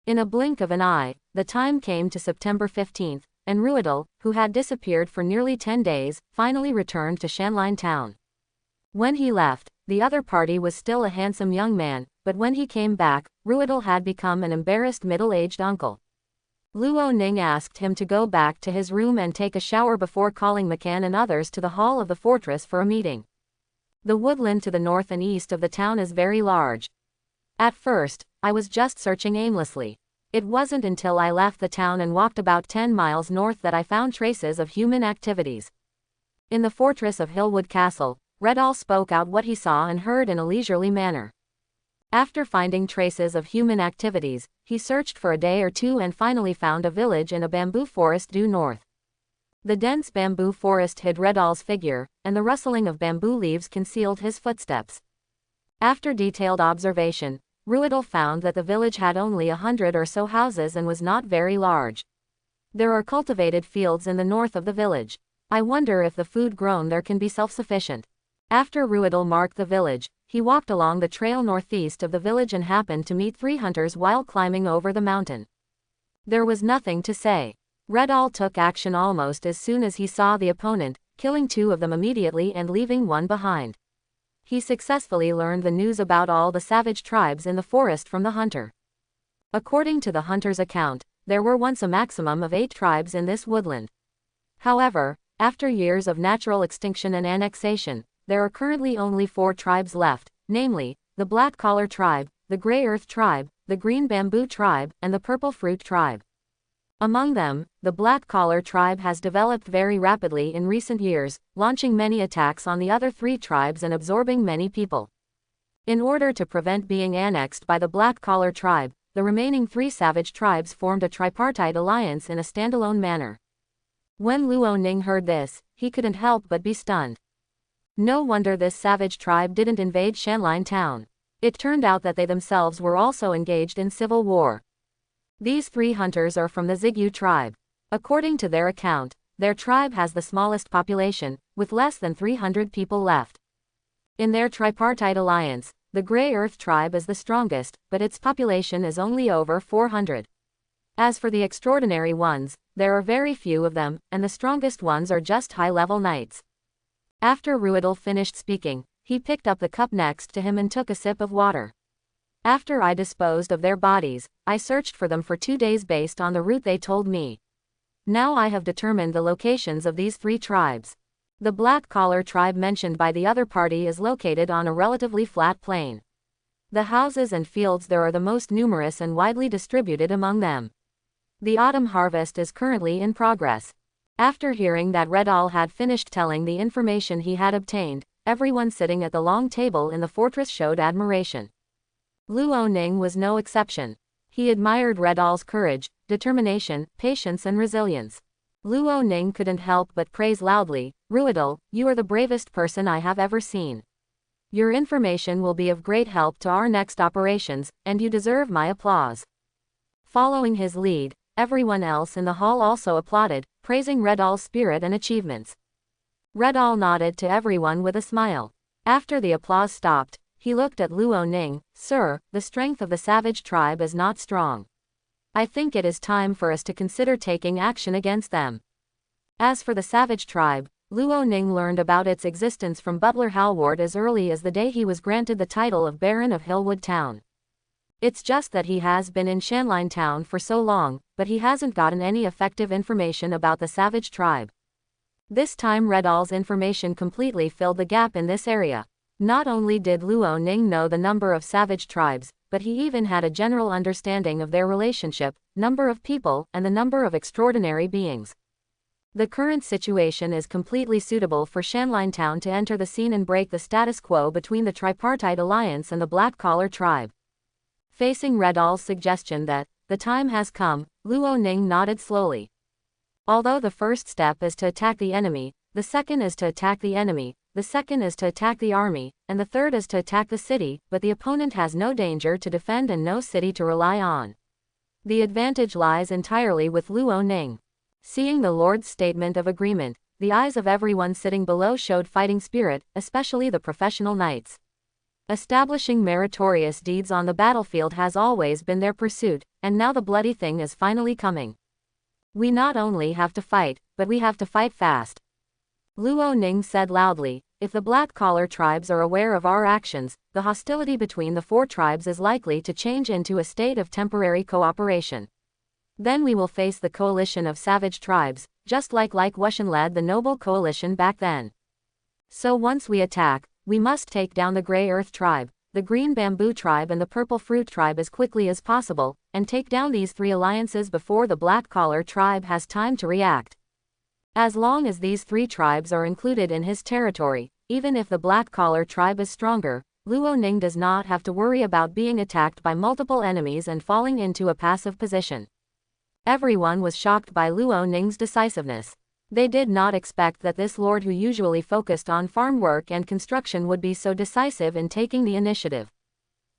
In a blink of an eye, the time came to September 15th, and Ruidal, who had disappeared for nearly 10 days, finally returned to Shanline town. When he left, the other party was still a handsome young man, but when he came back, Ruidal had become an embarrassed middle-aged uncle. Luo Ning asked him to go back to his room and take a shower before calling McCann and others to the hall of the fortress for a meeting. The woodland to the north and east of the town is very large. At first, I was just searching aimlessly. It wasn't until I left the town and walked about 10 miles north that I found traces of human activities. In the fortress of Hillwood Castle, Redall spoke out what he saw and heard in a leisurely manner. After finding traces of human activities, he searched for a day or two and finally found a village in a bamboo forest due north. The dense bamboo forest hid Redall's figure, and the rustling of bamboo leaves concealed his footsteps. After detailed observation, Ruidal found that the village had only 100 or so houses and was not very large. There are cultivated fields in the north of the village. I wonder if the food grown there can be self-sufficient. After Ruidal marked the village, he walked along the trail northeast of the village and happened to meet 3 hunters while climbing over the mountain. There was nothing to say. Redall took action almost as soon as he saw the opponent, killing 2 of them immediately and leaving 1 behind. He successfully learned the news about all the savage tribes in the forest from the hunter. According to the hunter's account, there were once a maximum of 8 tribes in this woodland. However, after years of natural extinction and annexation, there are currently only 4 tribes left, namely, the Black Collar Tribe, the Grey Earth Tribe, the Green Bamboo Tribe, and the Purple Fruit Tribe. Among them, the Black Collar Tribe has developed very rapidly in recent years, launching many attacks on the other 3 tribes and absorbing many people. In order to prevent being annexed by the Black Collar Tribe, the remaining 3 savage tribes formed a tripartite alliance in a standalone manner. When Luo Ning heard this, he couldn't help but be stunned. No wonder this savage tribe didn't invade Shanline town. It turned out that they themselves were also engaged in civil war. These 3 hunters are from the Zigyu tribe. According to their account, their tribe has the smallest population, with less than 300 people left. In their tripartite alliance, the Grey Earth tribe is the strongest, but its population is only over 400. As for the extraordinary ones, there are very few of them, and the strongest ones are just high-level knights. After Ruidal finished speaking, he picked up the cup next to him and took a sip of water. After I disposed of their bodies, I searched for them for 2 days based on the route they told me. Now I have determined the locations of these 3 tribes. The Black Collar tribe mentioned by the other party is located on a relatively flat plain. The houses and fields there are the most numerous and widely distributed among them. The autumn harvest is currently in progress. After hearing that Redall had finished telling the information he had obtained, everyone sitting at the long table in the fortress showed admiration. Luo Ning was no exception. He admired Redall's courage, determination, patience and resilience. Luo Ning couldn't help but praise loudly, "Ruidal, you are the bravest person I have ever seen. Your information will be of great help to our next operations, and you deserve my applause." Following his lead, everyone else in the hall also applauded, praising Redall's spirit and achievements. Redall nodded to everyone with a smile. After the applause stopped, he looked at Luo Ning. "Sir, the strength of the savage tribe is not strong. I think it is time for us to consider taking action against them." As for the savage tribe, Luo Ning learned about its existence from Butler Hallward as early as the day he was granted the title of Baron of Hillwood Town. It's just that he has been in Shanline Town for so long, but he hasn't gotten any effective information about the savage tribe. This time Redall's information completely filled the gap in this area. Not only did Luo Ning know the number of savage tribes, but he even had a general understanding of their relationship, number of people, and the number of extraordinary beings. The current situation is completely suitable for Shanline Town to enter the scene and break the status quo between the tripartite alliance and the Black Collar tribe. Facing Redall's suggestion that the time has come, Luo Ning nodded slowly. Although the first step is to attack the enemy, the second is to attack the enemy, the second is to attack the army, and the third is to attack the city, but the opponent has no danger to defend and no city to rely on. The advantage lies entirely with Luo Ning. Seeing the Lord's statement of agreement, the eyes of everyone sitting below showed fighting spirit, especially the professional knights. Establishing meritorious deeds on the battlefield has always been their pursuit, and now the bloody thing is finally coming. We not only have to fight, but we have to fight fast. Luo Ning said loudly, if the black-collar tribes are aware of our actions, the hostility between the four tribes is likely to change into a state of temporary cooperation. Then we will face the coalition of savage tribes, just like Wushan led the noble coalition back then. So once we attack, we must take down the Grey Earth tribe, the Green Bamboo tribe and the Purple Fruit tribe as quickly as possible, and take down these three alliances before the black-collar tribe has time to react. As long as these three tribes are included in his territory, even if the black-collar tribe is stronger, Luo Ning does not have to worry about being attacked by multiple enemies and falling into a passive position. Everyone was shocked by Luo Ning's decisiveness. They did not expect that this lord who usually focused on farm work and construction would be so decisive in taking the initiative.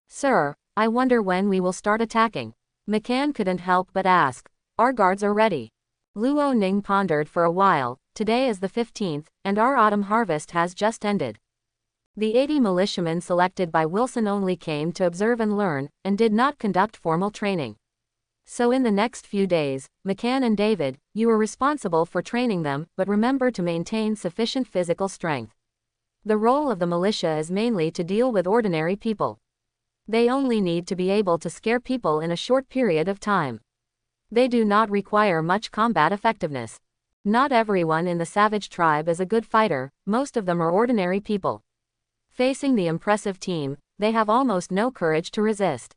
"Sir, I wonder when we will start attacking?" McCann couldn't help but ask. "Our guards are ready." Luo Ning pondered for a while. "Today is the 15th, and our autumn harvest has just ended." The 80 militiamen selected by Wilson only came to observe and learn, and did not conduct formal training. So in the next few days, McCann and David, you are responsible for training them, but remember to maintain sufficient physical strength. The role of the militia is mainly to deal with ordinary people. They only need to be able to scare people in a short period of time. They do not require much combat effectiveness. Not everyone in the savage tribe is a good fighter, most of them are ordinary people. Facing the impressive team, they have almost no courage to resist.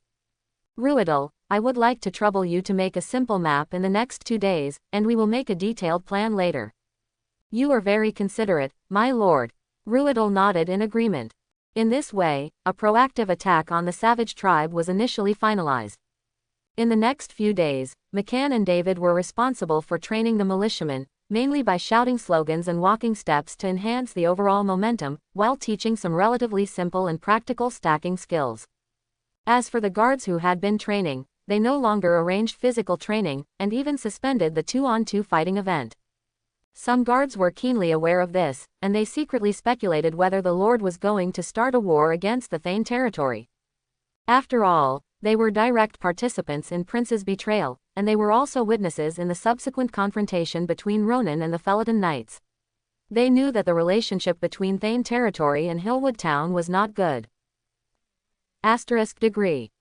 "Ruidal, I would like to trouble you to make a simple map in the next 2 days, and we will make a detailed plan later." "You are very considerate, my lord." Ruidal nodded in agreement. In this way, a proactive attack on the savage tribe was initially finalized. In the next few days, McCann and David were responsible for training the militiamen, mainly by shouting slogans and walking steps to enhance the overall momentum, while teaching some relatively simple and practical stacking skills. As for the guards who had been training, they no longer arranged physical training, and even suspended the 2-on-2 fighting event. Some guards were keenly aware of this, and they secretly speculated whether the Lord was going to start a war against the Thane territory. After all, they were direct participants in Prince's betrayal, and they were also witnesses in the subsequent confrontation between Ronan and the Felidon Knights. They knew that the relationship between Thane territory and Hillwood Town was not good. Degree.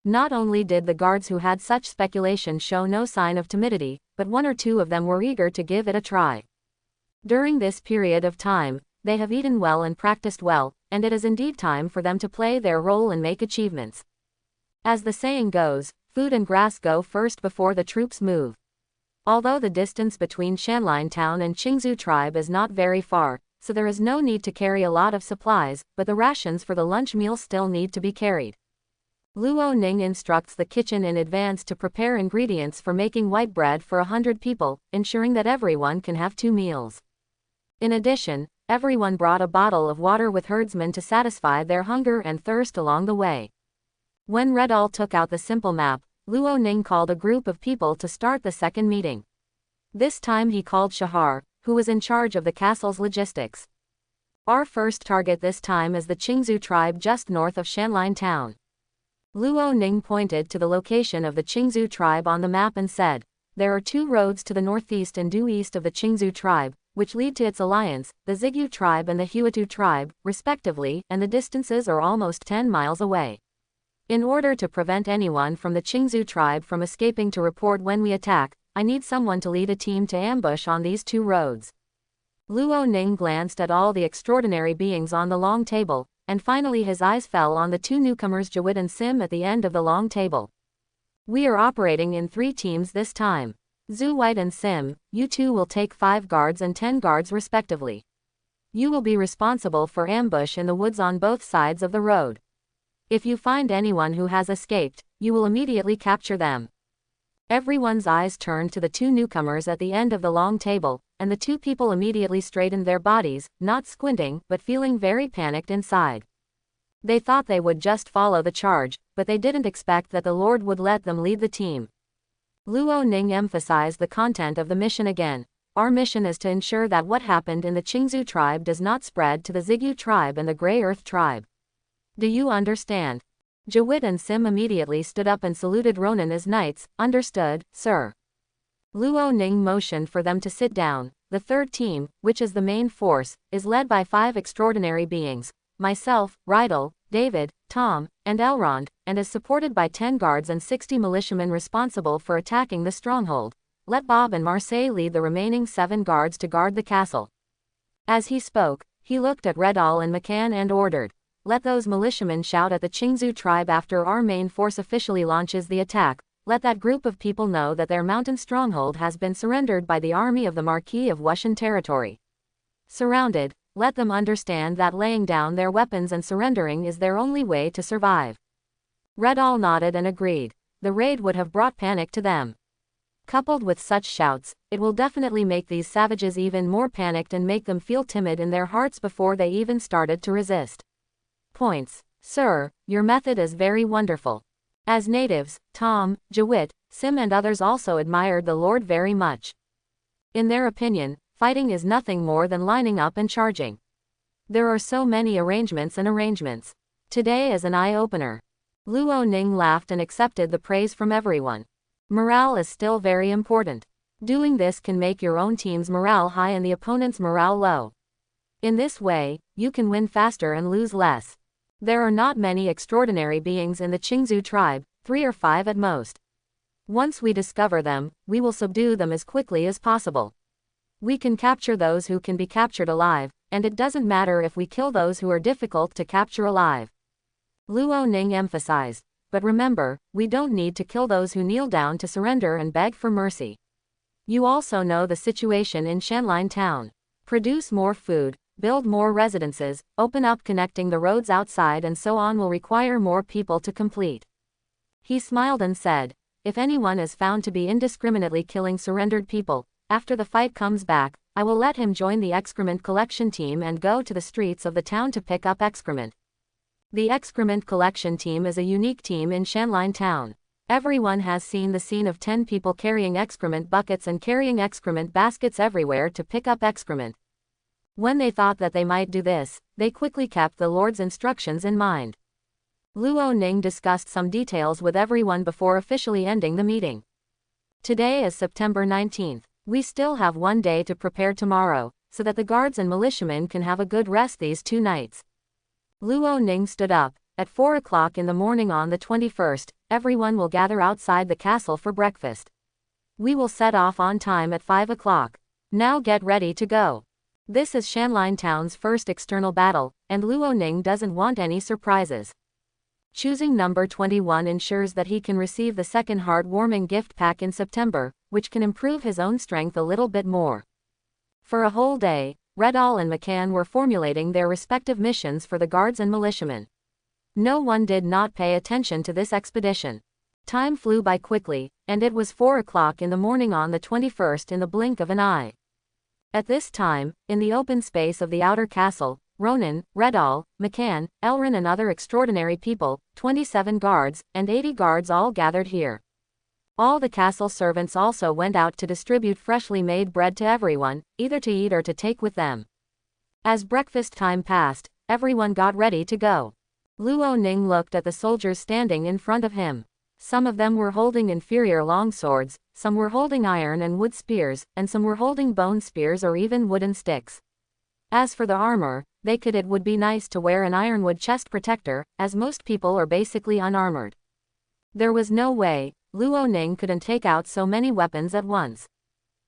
Not only did the guards who had such speculation show no sign of timidity, but 1 or 2 of them were eager to give it a try. During this period of time, they have eaten well and practiced well, and it is indeed time for them to play their role and make achievements. As the saying goes, food and grass go first before the troops move. Although the distance between Shanline Town and Qingzhou tribe is not very far, so there is no need to carry a lot of supplies, but the rations for the lunch meal still need to be carried. Luo Ning instructs the kitchen in advance to prepare ingredients for making white bread for 100 people, ensuring that everyone can have 2 meals. In addition, everyone brought a bottle of water with herdsmen to satisfy their hunger and thirst along the way. When Redall took out the simple map, Luo Ning called a group of people to start the second meeting. This time he called Shahar, who was in charge of the castle's logistics. "Our first target this time is the Qingzhou tribe just north of Shanline Town." Luo Ning pointed to the location of the Qingzhou tribe on the map and said, "There are 2 roads to the northeast and due east of the Qingzhou tribe, which lead to its alliance, the Zigyu tribe and the Huatu tribe, respectively, and the distances are almost 10 miles away. In order to prevent anyone from the Qingzhou tribe from escaping to report when we attack, I need someone to lead a team to ambush on these 2 roads." Luo Ning glanced at all the extraordinary beings on the long table, and finally his eyes fell on the 2 newcomers Jawid and Sim at the end of the long table. "We are operating in 3 teams this time. Zhu White and Sim, you 2 will take 5 guards and 10 guards respectively. You will be responsible for ambush in the woods on both sides of the road. If you find anyone who has escaped, you will immediately capture them." Everyone's eyes turned to the 2 newcomers at the end of the long table, and the 2 people immediately straightened their bodies, not squinting, but feeling very panicked inside. They thought they would just follow the charge, but they didn't expect that the Lord would let them lead the team. Luo Ning emphasized the content of the mission again. "Our mission is to ensure that what happened in the Qingzhou tribe does not spread to the Zigyu tribe and the Grey Earth tribe. Do you understand?" Jawid and Sim immediately stood up and saluted Ronan as knights. "Understood, sir." Luo Ning motioned for them to sit down, the third team, which is the main force, is led by 5 extraordinary beings, myself, Rydell, David, Tom, and Elrond, and is supported by 10 guards and 60 militiamen responsible for attacking the stronghold. Let Bob and Marseille lead the remaining 7 guards to guard the castle. As he spoke, he looked at Rydell and McCann and ordered, let those militiamen shout at the Qingzu tribe after our main force officially launches the attack. Let that group of people know that their mountain stronghold has been surrendered by the army of the Marquis of Wushan territory. Surrounded, let them understand that laying down their weapons and surrendering is their only way to survive. Rydell nodded and agreed. The raid would have brought panic to them. Coupled with such shouts, it will definitely make these savages even more panicked and make them feel timid in their hearts before they even started to resist. Points. Sir, your method is very wonderful. As natives, Tom, Jawit, Sim and others also admired the Lord very much. In their opinion, fighting is nothing more than lining up and charging. There are so many arrangements. Today is an eye-opener. Luo Ning laughed and accepted the praise from everyone. Morale is still very important. Doing this can make your own team's morale high and the opponent's morale low. In this way, you can win faster and lose less. There are not many extraordinary beings in the Qingzu tribe, 3 or 5 at most. Once we discover them, we will subdue them as quickly as possible. We can capture those who can be captured alive, and it doesn't matter if we kill those who are difficult to capture alive. Luo Ning emphasized. But remember, we don't need to kill those who kneel down to surrender and beg for mercy. You also know the situation in Shanline town. Produce more food, build more residences, open up connecting the roads outside and so on will require more people to complete. He smiled and said, if anyone is found to be indiscriminately killing surrendered people, after the fight comes back, I will let him join the excrement collection team and go to the streets of the town to pick up excrement. The excrement collection team is a unique team in Shanline town. Everyone has seen the scene of 10 people carrying excrement buckets and carrying excrement baskets everywhere to pick up excrement. When they thought that they might do this, they quickly kept the Lord's instructions in mind. Luo Ning discussed some details with everyone before officially ending the meeting. Today is September 19th. We still have 1 day to prepare tomorrow, so that the guards and militiamen can have a good rest these 2 nights. Luo Ning stood up. At 4 o'clock in the morning on the 21st, everyone will gather outside the castle for breakfast. We will set off on time at 5 o'clock. Now get ready to go. This is Shanline town's first external battle, and Luo Ning doesn't want any surprises. Choosing number 21 ensures that he can receive the second heart-warming gift pack in September, which can improve his own strength a little bit more. For a whole day, Rydell and McCann were formulating their respective missions for the guards and militiamen. No one did not pay attention to this expedition. Time flew by quickly, and it was 4 o'clock in the morning on the 21st in the blink of an eye. At this time, in the open space of the outer castle, Ronan, Rydell, McCann, Elrin and other extraordinary people, 27 guards, and 80 guards all gathered here. All the castle servants also went out to distribute freshly made bread to everyone, either to eat or to take with them. As breakfast time passed, everyone got ready to go. Luo Ning looked at the soldiers standing in front of him. Some of them were holding inferior long swords, some were holding iron and wood spears, and some were holding bone spears or even wooden sticks. As for the armor, it would be nice to wear an ironwood chest protector, as most people are basically unarmored. There was no way Luo Ning couldn't take out so many weapons at once.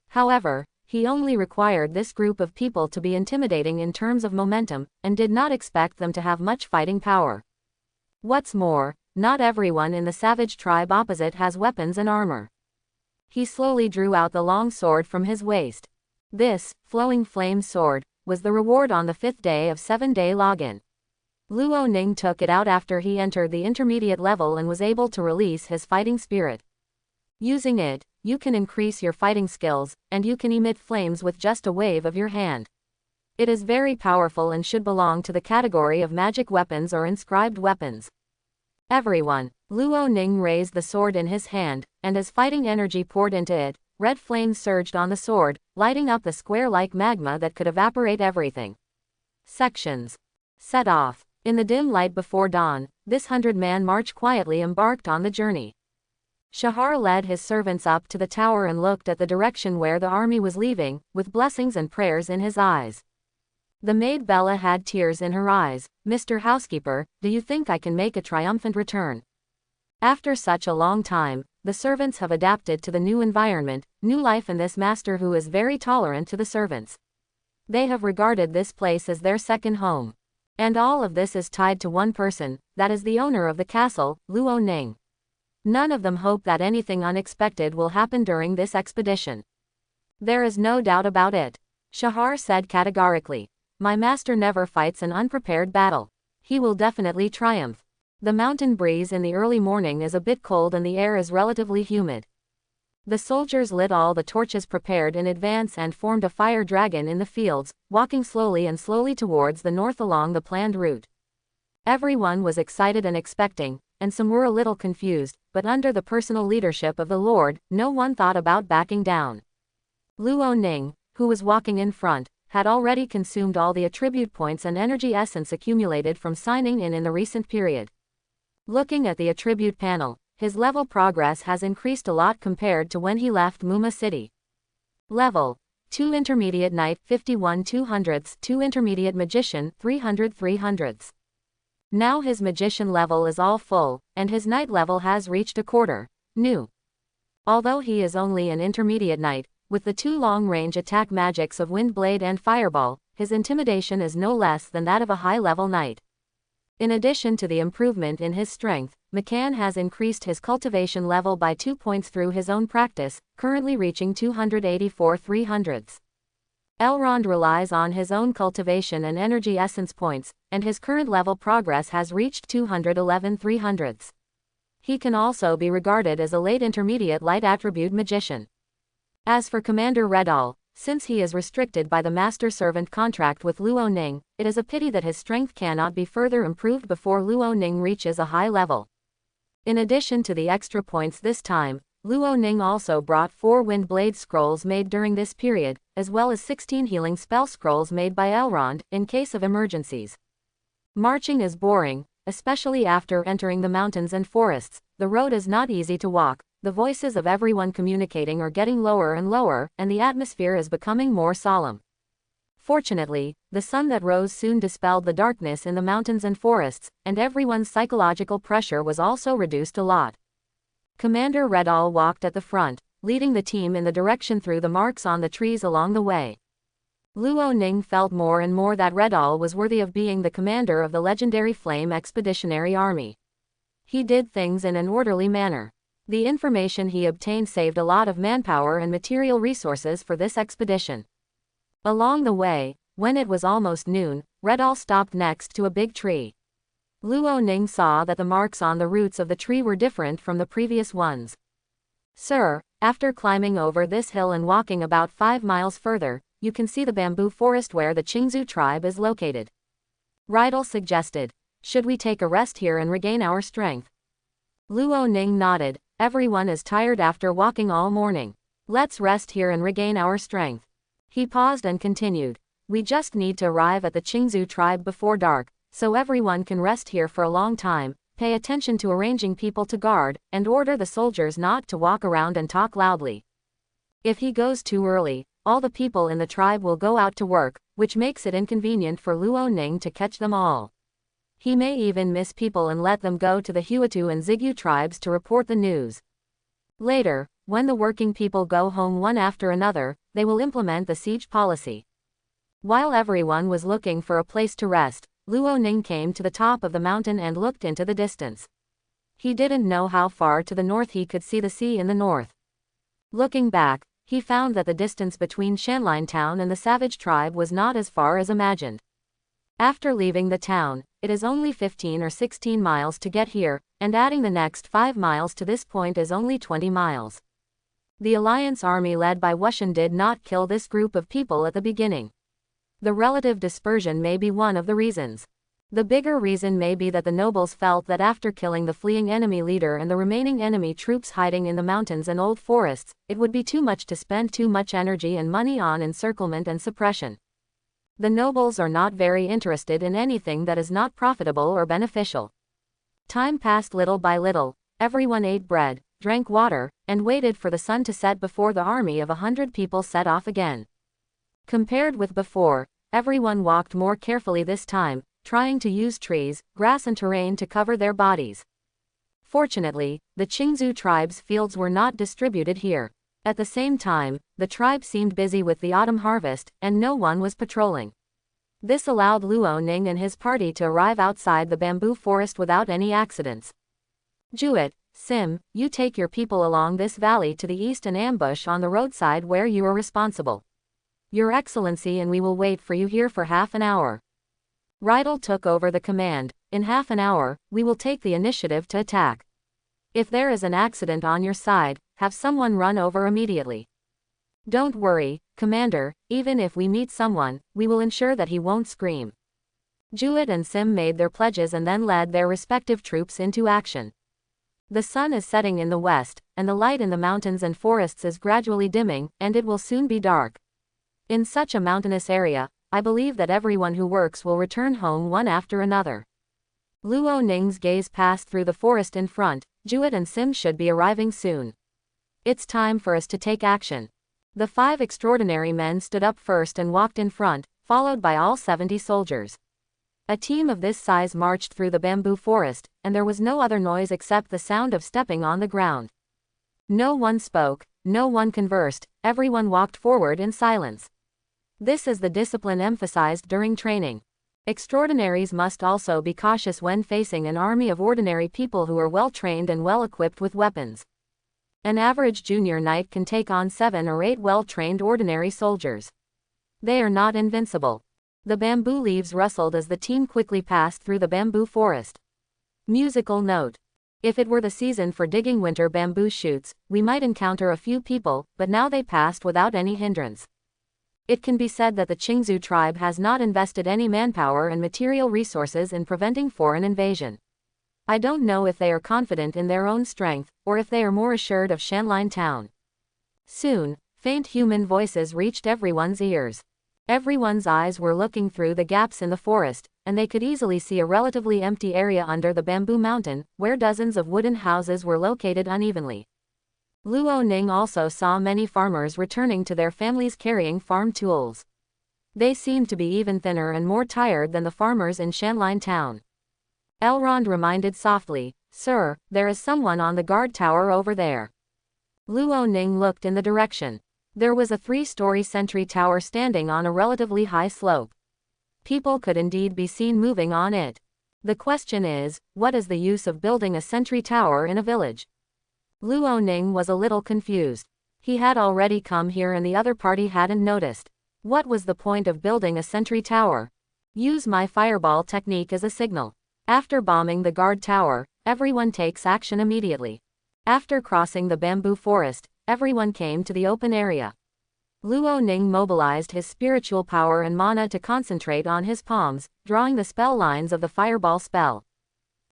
However, he only required this group of people to be intimidating in terms of momentum, and did not expect them to have much fighting power. What's more, not everyone in the savage tribe opposite has weapons and armor. He slowly drew out the long sword from his waist. This, flowing flame sword, was the reward on the 5th day of 7-day login. Luo Ning took it out after he entered the intermediate level and was able to release his fighting spirit. Using it, you can increase your fighting skills, and you can emit flames with just a wave of your hand. It is very powerful and should belong to the category of magic weapons or inscribed weapons. Everyone, Luo Ning raised the sword in his hand, and as fighting energy poured into it, red flames surged on the sword, lighting up the square like magma that could evaporate everything. Sections. Set off. In the dim light before dawn, this 100-man march quietly embarked on the journey. Shahar led his servants up to the tower and looked at the direction where the army was leaving, with blessings and prayers in his eyes. The maid Bella had tears in her eyes. "Mr. Housekeeper, do you think I can make a triumphant return?" After such a long time, the servants have adapted to the new environment, new life, and this master who is very tolerant to the servants. They have regarded this place as their second home. And all of this is tied to one person, that is the owner of the castle, Luo Ning. None of them hope that anything unexpected will happen during this expedition. "There is no doubt about it," Shahar said categorically. "My master never fights an unprepared battle. He will definitely triumph." The mountain breeze in the early morning is a bit cold and the air is relatively humid. The soldiers lit all the torches prepared in advance and formed a fire dragon in the fields, walking slowly and slowly towards the north along the planned route. Everyone was excited and expecting, and some were a little confused, but under the personal leadership of the Lord, no one thought about backing down. Luo Ning, who was walking in front, had already consumed all the attribute points and energy essence accumulated from signing in the recent period. Looking at the attribute panel, his level progress has increased a lot compared to when he left Muma City. Level 2 Intermediate Knight 51 200ths 2 Intermediate Magician 300 300ths. Now his magician level is all full, and his knight level has reached a quarter. New. Although he is only an intermediate knight, with the two long-range attack magics of Wind Blade and Fireball, his intimidation is no less than that of a high-level knight. In addition to the improvement in his strength, McCann has increased his cultivation level by 2 points through his own practice, currently reaching 284 300ths. Elrond relies on his own cultivation and energy essence points, and his current level progress has reached 211 300ths. He can also be regarded as a late intermediate light attribute magician. As for Commander Redall, since he is restricted by the master-servant contract with Luo Ning, it is a pity that his strength cannot be further improved before Luo Ning reaches a high level. In addition to the extra points this time, Luo Ning also brought 4 Wind Blade scrolls made during this period, as well as 16 healing spell scrolls made by Elrond, in case of emergencies. Marching is boring, especially after entering the mountains and forests. The road is not easy to walk, the voices of everyone communicating are getting lower and lower, and the atmosphere is becoming more solemn. Fortunately, the sun that rose soon dispelled the darkness in the mountains and forests, and everyone's psychological pressure was also reduced a lot. Commander Redall walked at the front, leading the team in the direction through the marks on the trees along the way. Luo Ning felt more and more that Redall was worthy of being the commander of the legendary Flame Expeditionary Army. He did things in an orderly manner. The information he obtained saved a lot of manpower and material resources for this expedition. Along the way, when it was almost noon, Redall stopped next to a big tree. Luo Ning saw that the marks on the roots of the tree were different from the previous ones. "Sir, after climbing over this hill and walking about 5 miles further, you can see the bamboo forest where the Qingzu tribe is located," Rydell suggested. "Should we take a rest here and regain our strength?" Luo Ning nodded. "Everyone is tired after walking all morning. Let's rest here and regain our strength." He paused and continued. "We just need to arrive at the Qingzu tribe before dark, so everyone can rest here for a long time, pay attention to arranging people to guard, and order the soldiers not to walk around and talk loudly. If he goes too early, all the people in the tribe will go out to work, which makes it inconvenient for Luo Ning to catch them all. He may even miss people and let them go to the Huatu and Zigyu tribes to report the news. Later, when the working people go home one after another, they will implement the siege policy." While everyone was looking for a place to rest, Luo Ning came to the top of the mountain and looked into the distance. He didn't know how far to the north he could see the sea in the north. Looking back, he found that the distance between Shanline town and the savage tribe was not as far as imagined. After leaving the town, it is only 15 or 16 miles to get here, and adding the next 5 miles to this point is only 20 miles. The Alliance army led by Wushan did not kill this group of people at the beginning. The relative dispersion may be one of the reasons. The bigger reason may be that the nobles felt that after killing the fleeing enemy leader and the remaining enemy troops hiding in the mountains and old forests, it would be too much to spend too much energy and money on encirclement and suppression. The nobles are not very interested in anything that is not profitable or beneficial. Time passed little by little. Everyone ate bread, drank water, and waited for the sun to set before the army of 100 people set off again. Compared with before, everyone walked more carefully this time, trying to use trees, grass and terrain to cover their bodies. Fortunately, the Qingzhou tribe's fields were not distributed here. At the same time, the tribe seemed busy with the autumn harvest, and no one was patrolling. This allowed Luo Ning and his party to arrive outside the bamboo forest without any accidents. Jewett, Sim, you take your people along this valley to the east and ambush on the roadside where you are responsible. Your Excellency, and we will wait for you here for half an hour. Rydell took over the command. In half an hour, we will take the initiative to attack. If there is an accident on your side, have someone run over immediately. Don't worry, Commander, even if we meet someone, we will ensure that he won't scream. Jewett and Sim made their pledges and then led their respective troops into action. The sun is setting in the west, and the light in the mountains and forests is gradually dimming, and it will soon be dark. In such a mountainous area, I believe that everyone who works will return home one after another. Luo Ning's gaze passed through the forest in front. Jewett and Sim should be arriving soon. It's time for us to take action. The 5 extraordinary men stood up first and walked in front, followed by all 70 soldiers. A team of this size marched through the bamboo forest, and there was no other noise except the sound of stepping on the ground. No one spoke, no one conversed, everyone walked forward in silence. This is the discipline emphasized during training. Extraordinaries must also be cautious when facing an army of ordinary people who are well trained and well equipped with weapons. An average junior knight can take on 7 or 8 well-trained ordinary soldiers. They are not invincible. The bamboo leaves rustled as the team quickly passed through the bamboo forest. Musical note. If it were the season for digging winter bamboo shoots, we might encounter a few people, but now they passed without any hindrance. It can be said that the Qingzhou tribe has not invested any manpower and material resources in preventing foreign invasion. I don't know if they are confident in their own strength, or if they are more assured of Shanline town. Soon, faint human voices reached everyone's ears. Everyone's eyes were looking through the gaps in the forest, and they could easily see a relatively empty area under the bamboo mountain, where dozens of wooden houses were located unevenly. Luo Ning also saw many farmers returning to their families carrying farm tools. They seemed to be even thinner and more tired than the farmers in Shanline town. Elrond reminded softly, "Sir, there is someone on the guard tower over there." Luo Ning looked in the direction. There was a 3-story sentry tower standing on a relatively high slope. People could indeed be seen moving on it. The question is, what is the use of building a sentry tower in a village? Luo Ning was a little confused. He had already come here and the other party hadn't noticed. What was the point of building a sentry tower? Use my fireball technique as a signal. After bombing the guard tower, everyone takes action immediately. After crossing the bamboo forest, everyone came to the open area. Luo Ning mobilized his spiritual power and mana to concentrate on his palms, drawing the spell lines of the fireball spell.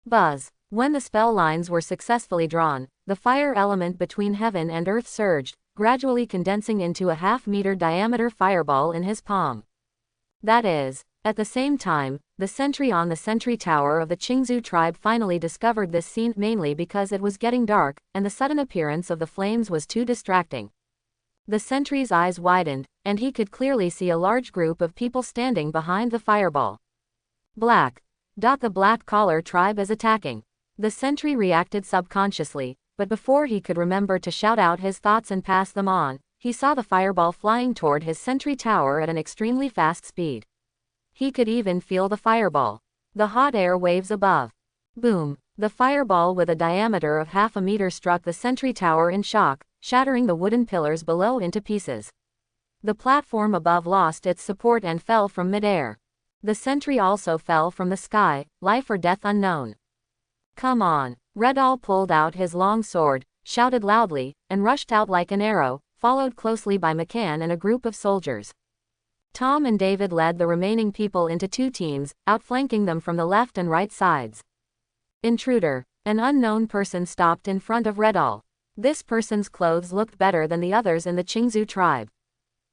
Buzz. When the spell lines were successfully drawn, the fire element between heaven and earth surged, gradually condensing into a half-meter diameter fireball in his palm. That is, at the same time, the sentry on the sentry tower of the Qingzhou tribe finally discovered this scene mainly because it was getting dark, and the sudden appearance of the flames was too distracting. The sentry's eyes widened, and he could clearly see a large group of people standing behind the fireball. Black. The Black Collar tribe is attacking. The sentry reacted subconsciously, but before he could remember to shout out his thoughts and pass them on, he saw the fireball flying toward his sentry tower at an extremely fast speed. He could even feel the fireball. The hot air waves above. Boom! The fireball with a diameter of half a meter struck the sentry tower in shock, shattering the wooden pillars below into pieces. The platform above lost its support and fell from midair. The sentry also fell from the sky, life or death unknown. Come on! Rydell pulled out his long sword, shouted loudly, and rushed out like an arrow, followed closely by McCann and a group of soldiers. Tom and David led the remaining people into 2 teams, outflanking them from the left and right sides. Intruder. An unknown person stopped in front of Rydell. This person's clothes looked better than the others in the Qingzhou tribe.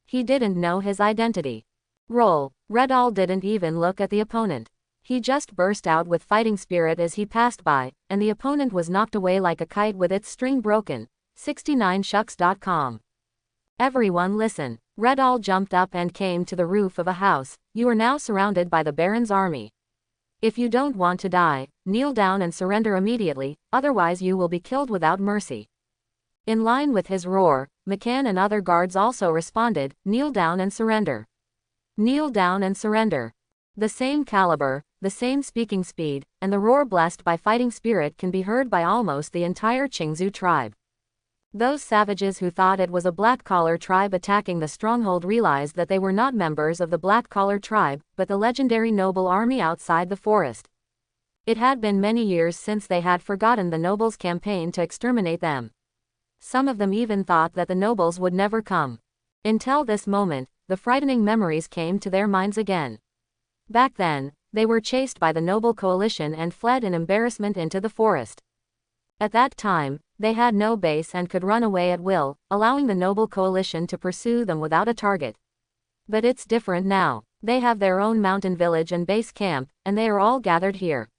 He didn't know his identity. Roll. Rydell didn't even look at the opponent. He just burst out with fighting spirit as he passed by, and the opponent was knocked away like a kite with its string broken. 69shucks.com. Everyone listen. Redall jumped up and came to the roof of a house. You are now surrounded by the Baron's army. If you don't want to die, kneel down and surrender immediately, otherwise you will be killed without mercy. In line with his roar, McCann and other guards also responded, kneel down and surrender. Kneel down and surrender. The same caliber, the same speaking speed, and the roar blessed by fighting spirit can be heard by almost the entire Qingzhou tribe. Those savages who thought it was a black-collar tribe attacking the stronghold realized that they were not members of the black-collar tribe, but the legendary noble army outside the forest. It had been many years since they had forgotten the nobles' campaign to exterminate them. Some of them even thought that the nobles would never come. Until this moment, the frightening memories came to their minds again. Back then, they were chased by the noble coalition and fled in embarrassment into the forest. At that time, they had no base and could run away at will, allowing the noble coalition to pursue them without a target. But it's different now. They have their own mountain village and base camp, and they are all gathered here.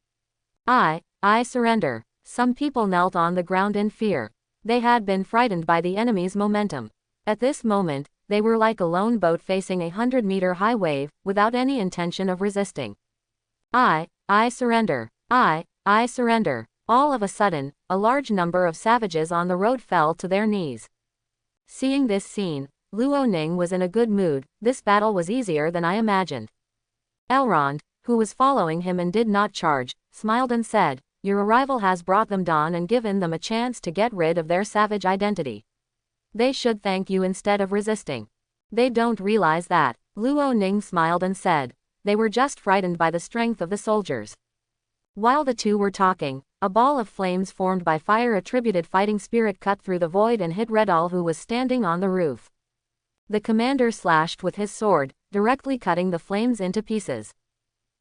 I surrender. Some people knelt on the ground in fear. They had been frightened by the enemy's momentum. At this moment, they were like a lone boat facing a 100-meter-high wave, without any intention of resisting. I surrender. I surrender. All of a sudden, a large number of savages on the road fell to their knees. Seeing this scene, Luo Ning was in a good mood. This battle was easier than I imagined. Elrond, who was following him and did not charge, smiled and said, your arrival has brought them dawn and given them a chance to get rid of their savage identity. They should thank you instead of resisting. They don't realize that. Luo Ning smiled and said, they were just frightened by the strength of the soldiers. While the two were talking, a ball of flames formed by fire-attributed fighting spirit cut through the void and hit Redall, who was standing on the roof. The commander slashed with his sword, directly cutting the flames into pieces.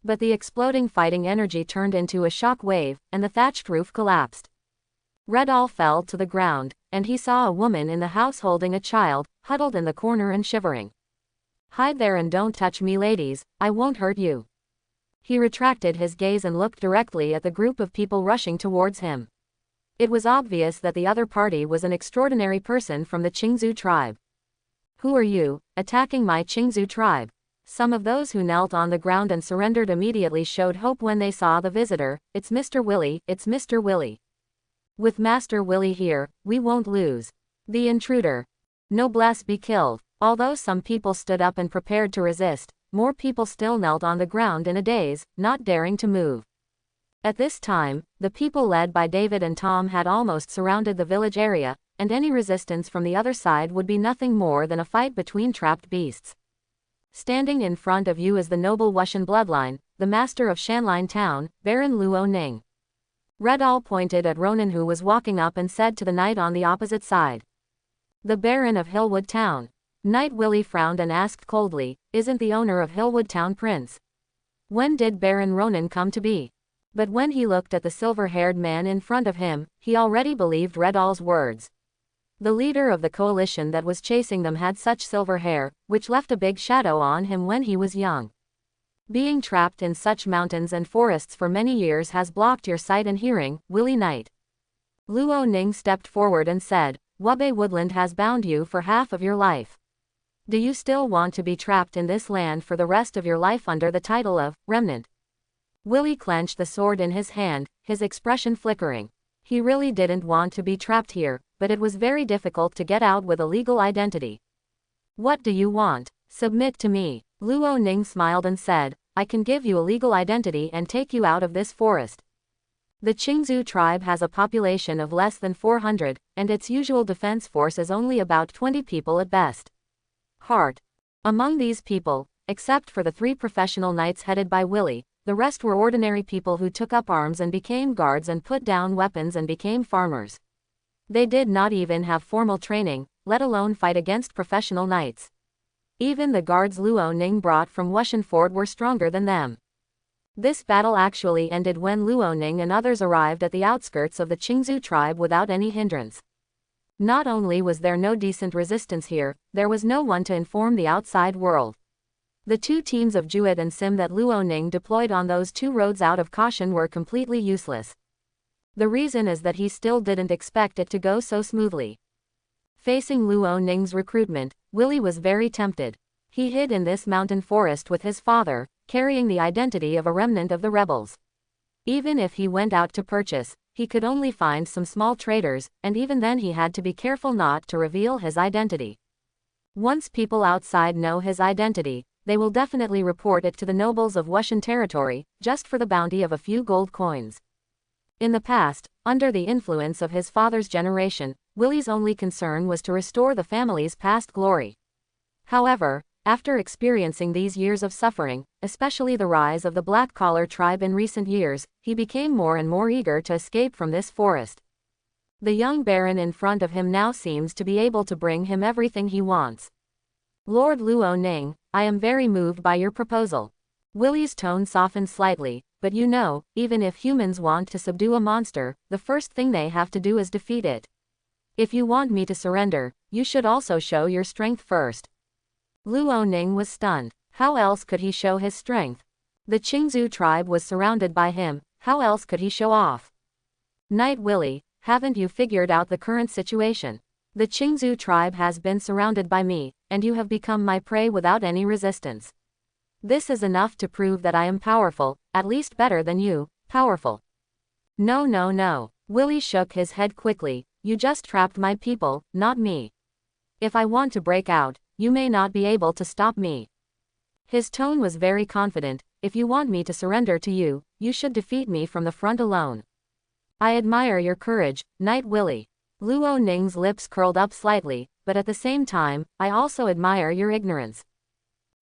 But the exploding fighting energy turned into a shock wave, and the thatched roof collapsed. Redall fell to the ground, and he saw a woman in the house holding a child, huddled in the corner and shivering. Hide there and don't touch me, ladies, I won't hurt you. He retracted his gaze and looked directly at the group of people rushing towards him. It was obvious that the other party was an extraordinary person from the Qingzhou tribe. Who are you, attacking my Qingzhou tribe? Some of those who knelt on the ground and surrendered immediately showed hope when they saw the visitor. It's Mr. Willie, it's Mr. Willie. With Master Willie here, we won't lose. The intruder. Noblesse be killed. Although some people stood up and prepared to resist, more people still knelt on the ground in a daze, not daring to move. At this time, the people led by David and Tom had almost surrounded the village area, and any resistance from the other side would be nothing more than a fight between trapped beasts. Standing in front of you is the noble Wushan bloodline, the master of Shanline Town, Baron Luo Ning. Redall pointed at Ronan, who was walking up, and said to the knight on the opposite side. The Baron of Hillwood Town. Knight Willie frowned and asked coldly, isn't the owner of Hillwood Town Prince? When did Baron Ronan come to be? But when he looked at the silver-haired man in front of him, he already believed Redall's words. The leader of the coalition that was chasing them had such silver hair, which left a big shadow on him when he was young. Being trapped in such mountains and forests for many years has blocked your sight and hearing, Willie Knight. Luo Ning stepped forward and said, Wubei Woodland has bound you for half of your life. Do you still want to be trapped in this land for the rest of your life under the title of Remnant? Willie clenched the sword in his hand, his expression flickering. He really didn't want to be trapped here, but it was very difficult to get out with a legal identity. What do you want? Submit to me. Luo Ning smiled and said, I can give you a legal identity and take you out of this forest. The Qingzhou tribe has a population of less than 400, and its usual defense force is only about 20 people at best. Heart. Among these people, except for the 3 professional knights headed by Willie, the rest were ordinary people who took up arms and became guards and put down weapons and became farmers. They did not even have formal training, let alone fight against professional knights. Even the guards Luo Ning brought from Wushan Fort were stronger than them. This battle actually ended when Luo Ning and others arrived at the outskirts of the Qingzhou tribe without any hindrance. Not only was there no decent resistance here, there was no one to inform the outside world. The two teams of Jewett and Sim that Luo Ning deployed on those two roads out of caution were completely useless. The reason is that he still didn't expect it to go so smoothly. Facing Luo Ning's recruitment, Willie was very tempted. He hid in this mountain forest with his father, carrying the identity of a remnant of the rebels. Even if he went out to purchase, he could only find some small traders, and even then he had to be careful not to reveal his identity. Once people outside know his identity, they will definitely report it to the nobles of Wushan territory, just for the bounty of a few gold coins. In the past, under the influence of his father's generation, Willie's only concern was to restore the family's past glory. However, after experiencing these years of suffering, especially the rise of the black-collar tribe in recent years, he became more and more eager to escape from this forest. The young baron in front of him now seems to be able to bring him everything he wants. Lord Luo Ning, I am very moved by your proposal. Willie's tone softened slightly, but you know, even if humans want to subdue a monster, the first thing they have to do is defeat it. If you want me to surrender, you should also show your strength first. Luo Ning was stunned. How else could he show his strength? The Qingzhou tribe was surrounded by him, how else could he show off? Knight Willie, haven't you figured out the current situation? The Qingzhou tribe has been surrounded by me, and you have become my prey without any resistance. This is enough to prove that I am powerful, at least better than you, powerful. No, no, no. Willie shook his head quickly. You just trapped my people, not me. If I want to break out, you may not be able to stop me. His tone was very confident. If you want me to surrender to you, you should defeat me from the front alone. I admire your courage, Knight Willie. Luo Ning's lips curled up slightly, but at the same time, I also admire your ignorance.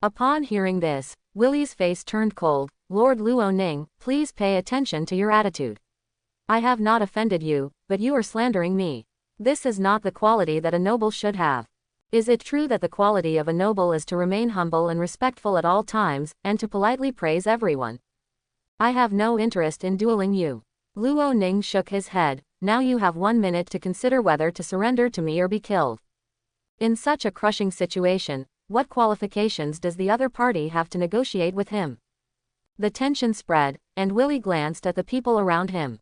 Upon hearing this, Willie's face turned cold. Lord Luo Ning, please pay attention to your attitude. I have not offended you, but you are slandering me. This is not the quality that a noble should have. Is it true that the quality of a noble is to remain humble and respectful at all times, and to politely praise everyone? I have no interest in dueling you. Luo Ning shook his head. Now you have 1 minute to consider whether to surrender to me or be killed. In such a crushing situation, what qualifications does the other party have to negotiate with him? The tension spread, and Willie glanced at the people around him.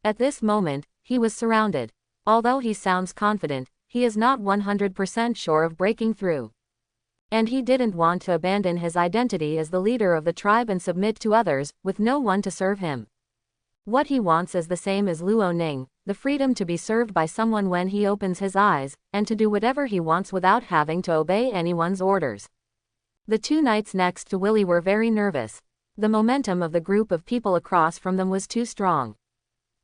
At this moment, he was surrounded. Although he sounds confident, he is not 100% sure of breaking through. And he didn't want to abandon his identity as the leader of the tribe and submit to others, with no one to serve him. What he wants is the same as Luo Ning, the freedom to be served by someone when he opens his eyes, and to do whatever he wants without having to obey anyone's orders. The two knights next to Willie were very nervous. The momentum of the group of people across from them was too strong.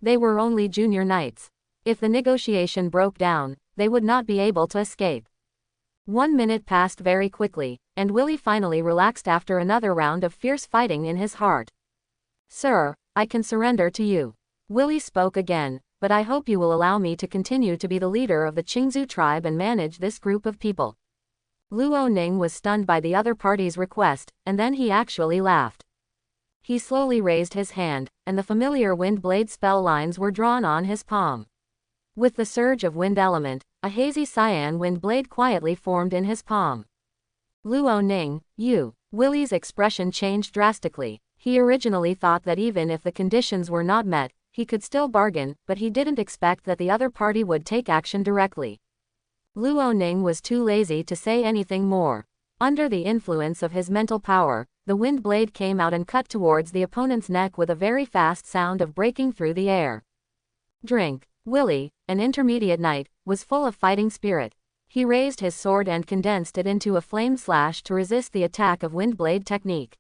They were only junior knights. If the negotiation broke down, they would not be able to escape. 1 minute passed very quickly, and Willie finally relaxed after another round of fierce fighting in his heart. Sir, I can surrender to you. Willie spoke again, but I hope you will allow me to continue to be the leader of the Qingzhou tribe and manage this group of people. Luo Ning was stunned by the other party's request, and then he actually laughed. He slowly raised his hand, and the familiar wind blade spell lines were drawn on his palm. With the surge of wind element, a hazy cyan wind blade quietly formed in his palm. Luo Ning, you. Willie's expression changed drastically. He originally thought that even if the conditions were not met, he could still bargain, but he didn't expect that the other party would take action directly. Luo Ning was too lazy to say anything more. Under the influence of his mental power, the wind blade came out and cut towards the opponent's neck with a very fast sound of breaking through the air. Drink. Willie, an intermediate knight, was full of fighting spirit. He raised his sword and condensed it into a flame slash to resist the attack of wind blade technique.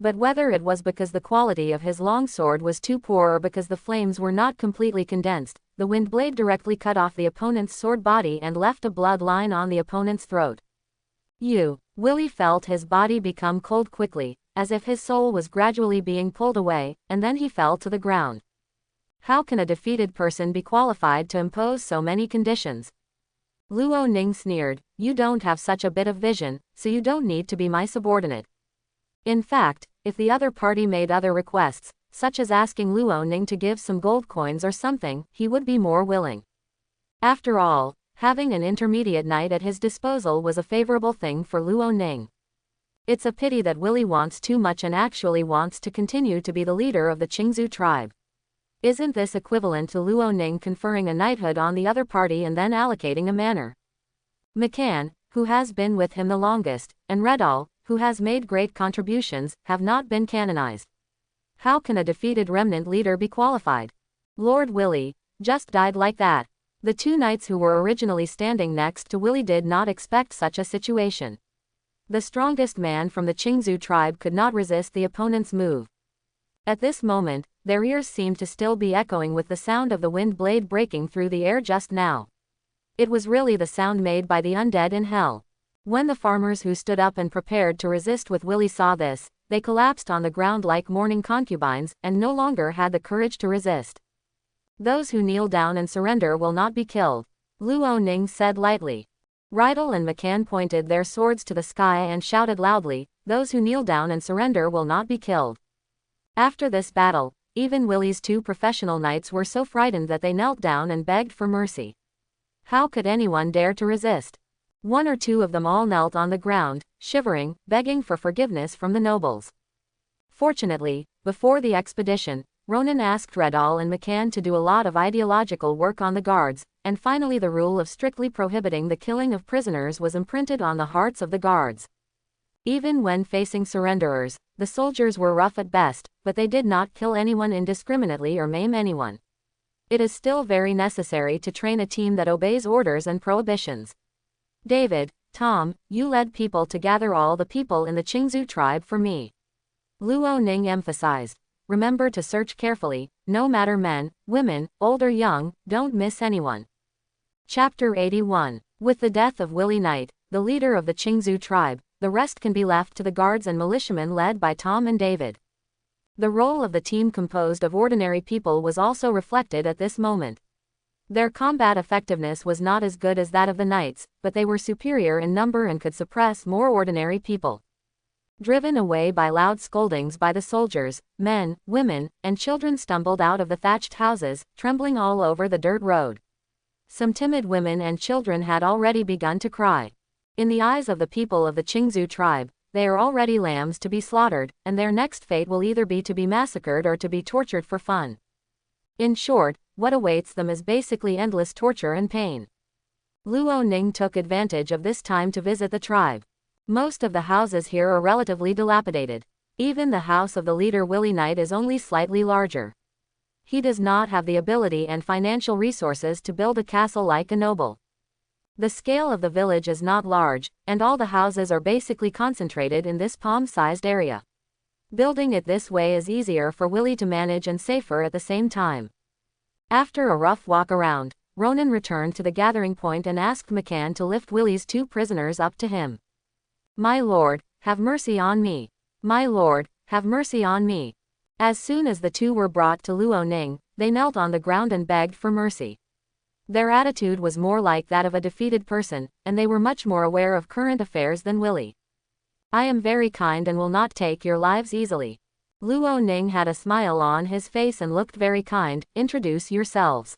But whether it was because the quality of his long sword was too poor or because the flames were not completely condensed, the wind blade directly cut off the opponent's sword body and left a blood line on the opponent's throat. Willie felt his body become cold quickly, as if his soul was gradually being pulled away, and then he fell to the ground. How can a defeated person be qualified to impose so many conditions? Luo Ning sneered, you don't have such a bit of vision, so you don't need to be my subordinate. In fact, if the other party made other requests, such as asking Luo Ning to give some gold coins or something, he would be more willing. After all, having an intermediate knight at his disposal was a favorable thing for Luo Ning. It's a pity that Willie wants too much and actually wants to continue to be the leader of the Qingzu tribe. Isn't this equivalent to Luo Ning conferring a knighthood on the other party and then allocating a manor? McCann, who has been with him the longest, and Redall, who has made great contributions, have not been canonized. How can a defeated remnant leader be qualified? Lord Willie just died like that. The two knights who were originally standing next to Willie did not expect such a situation. The strongest man from the Qingzu tribe could not resist the opponent's move. At this moment, their ears seemed to still be echoing with the sound of the wind blade breaking through the air just now. It was really the sound made by the undead in hell. When the farmers who stood up and prepared to resist with Willie saw this, they collapsed on the ground like mourning concubines, and no longer had the courage to resist. Those who kneel down and surrender will not be killed, Luo Ning said lightly. Rydell and McCann pointed their swords to the sky and shouted loudly, "Those who kneel down and surrender will not be killed." After this battle, even Willie's two professional knights were so frightened that they knelt down and begged for mercy. How could anyone dare to resist? One or two of them all knelt on the ground, shivering, begging for forgiveness from the nobles. Fortunately, before the expedition, Ronan asked Redall and McCann to do a lot of ideological work on the guards, and finally the rule of strictly prohibiting the killing of prisoners was imprinted on the hearts of the guards. Even when facing surrenderers, the soldiers were rough at best, but they did not kill anyone indiscriminately or maim anyone. It is still very necessary to train a team that obeys orders and prohibitions. David, Tom, you led people to gather all the people in the Qingzu tribe for me. Luo Ning emphasized. Remember to search carefully, no matter men, women, old or young, don't miss anyone. Chapter 81. With the death of Willie Knight, the leader of the Qingzu tribe, the rest can be left to the guards and militiamen led by Tom and David. The role of the team composed of ordinary people was also reflected at this moment. Their combat effectiveness was not as good as that of the knights, but they were superior in number and could suppress more ordinary people. Driven away by loud scoldings by the soldiers, men, women, and children stumbled out of the thatched houses, trembling all over the dirt road. Some timid women and children had already begun to cry. In the eyes of the people of the Qingzu tribe, they are already lambs to be slaughtered, and their next fate will either be to be massacred or to be tortured for fun. In short, what awaits them is basically endless torture and pain. Luo Ning took advantage of this time to visit the tribe. Most of the houses here are relatively dilapidated. Even the house of the leader Willie Knight is only slightly larger. He does not have the ability and financial resources to build a castle like a noble. The scale of the village is not large, and all the houses are basically concentrated in this palm-sized area. Building it this way is easier for Willie to manage and safer at the same time. After a rough walk around, Ronan returned to the gathering point and asked McCann to lift Willie's two prisoners up to him. "My lord, have mercy on me. My lord, have mercy on me." As soon as the two were brought to Luo Ning, they knelt on the ground and begged for mercy. Their attitude was more like that of a defeated person, and they were much more aware of current affairs than Willie. "I am very kind and will not take your lives easily." Luo Ning had a smile on his face and looked very kind. "Introduce yourselves."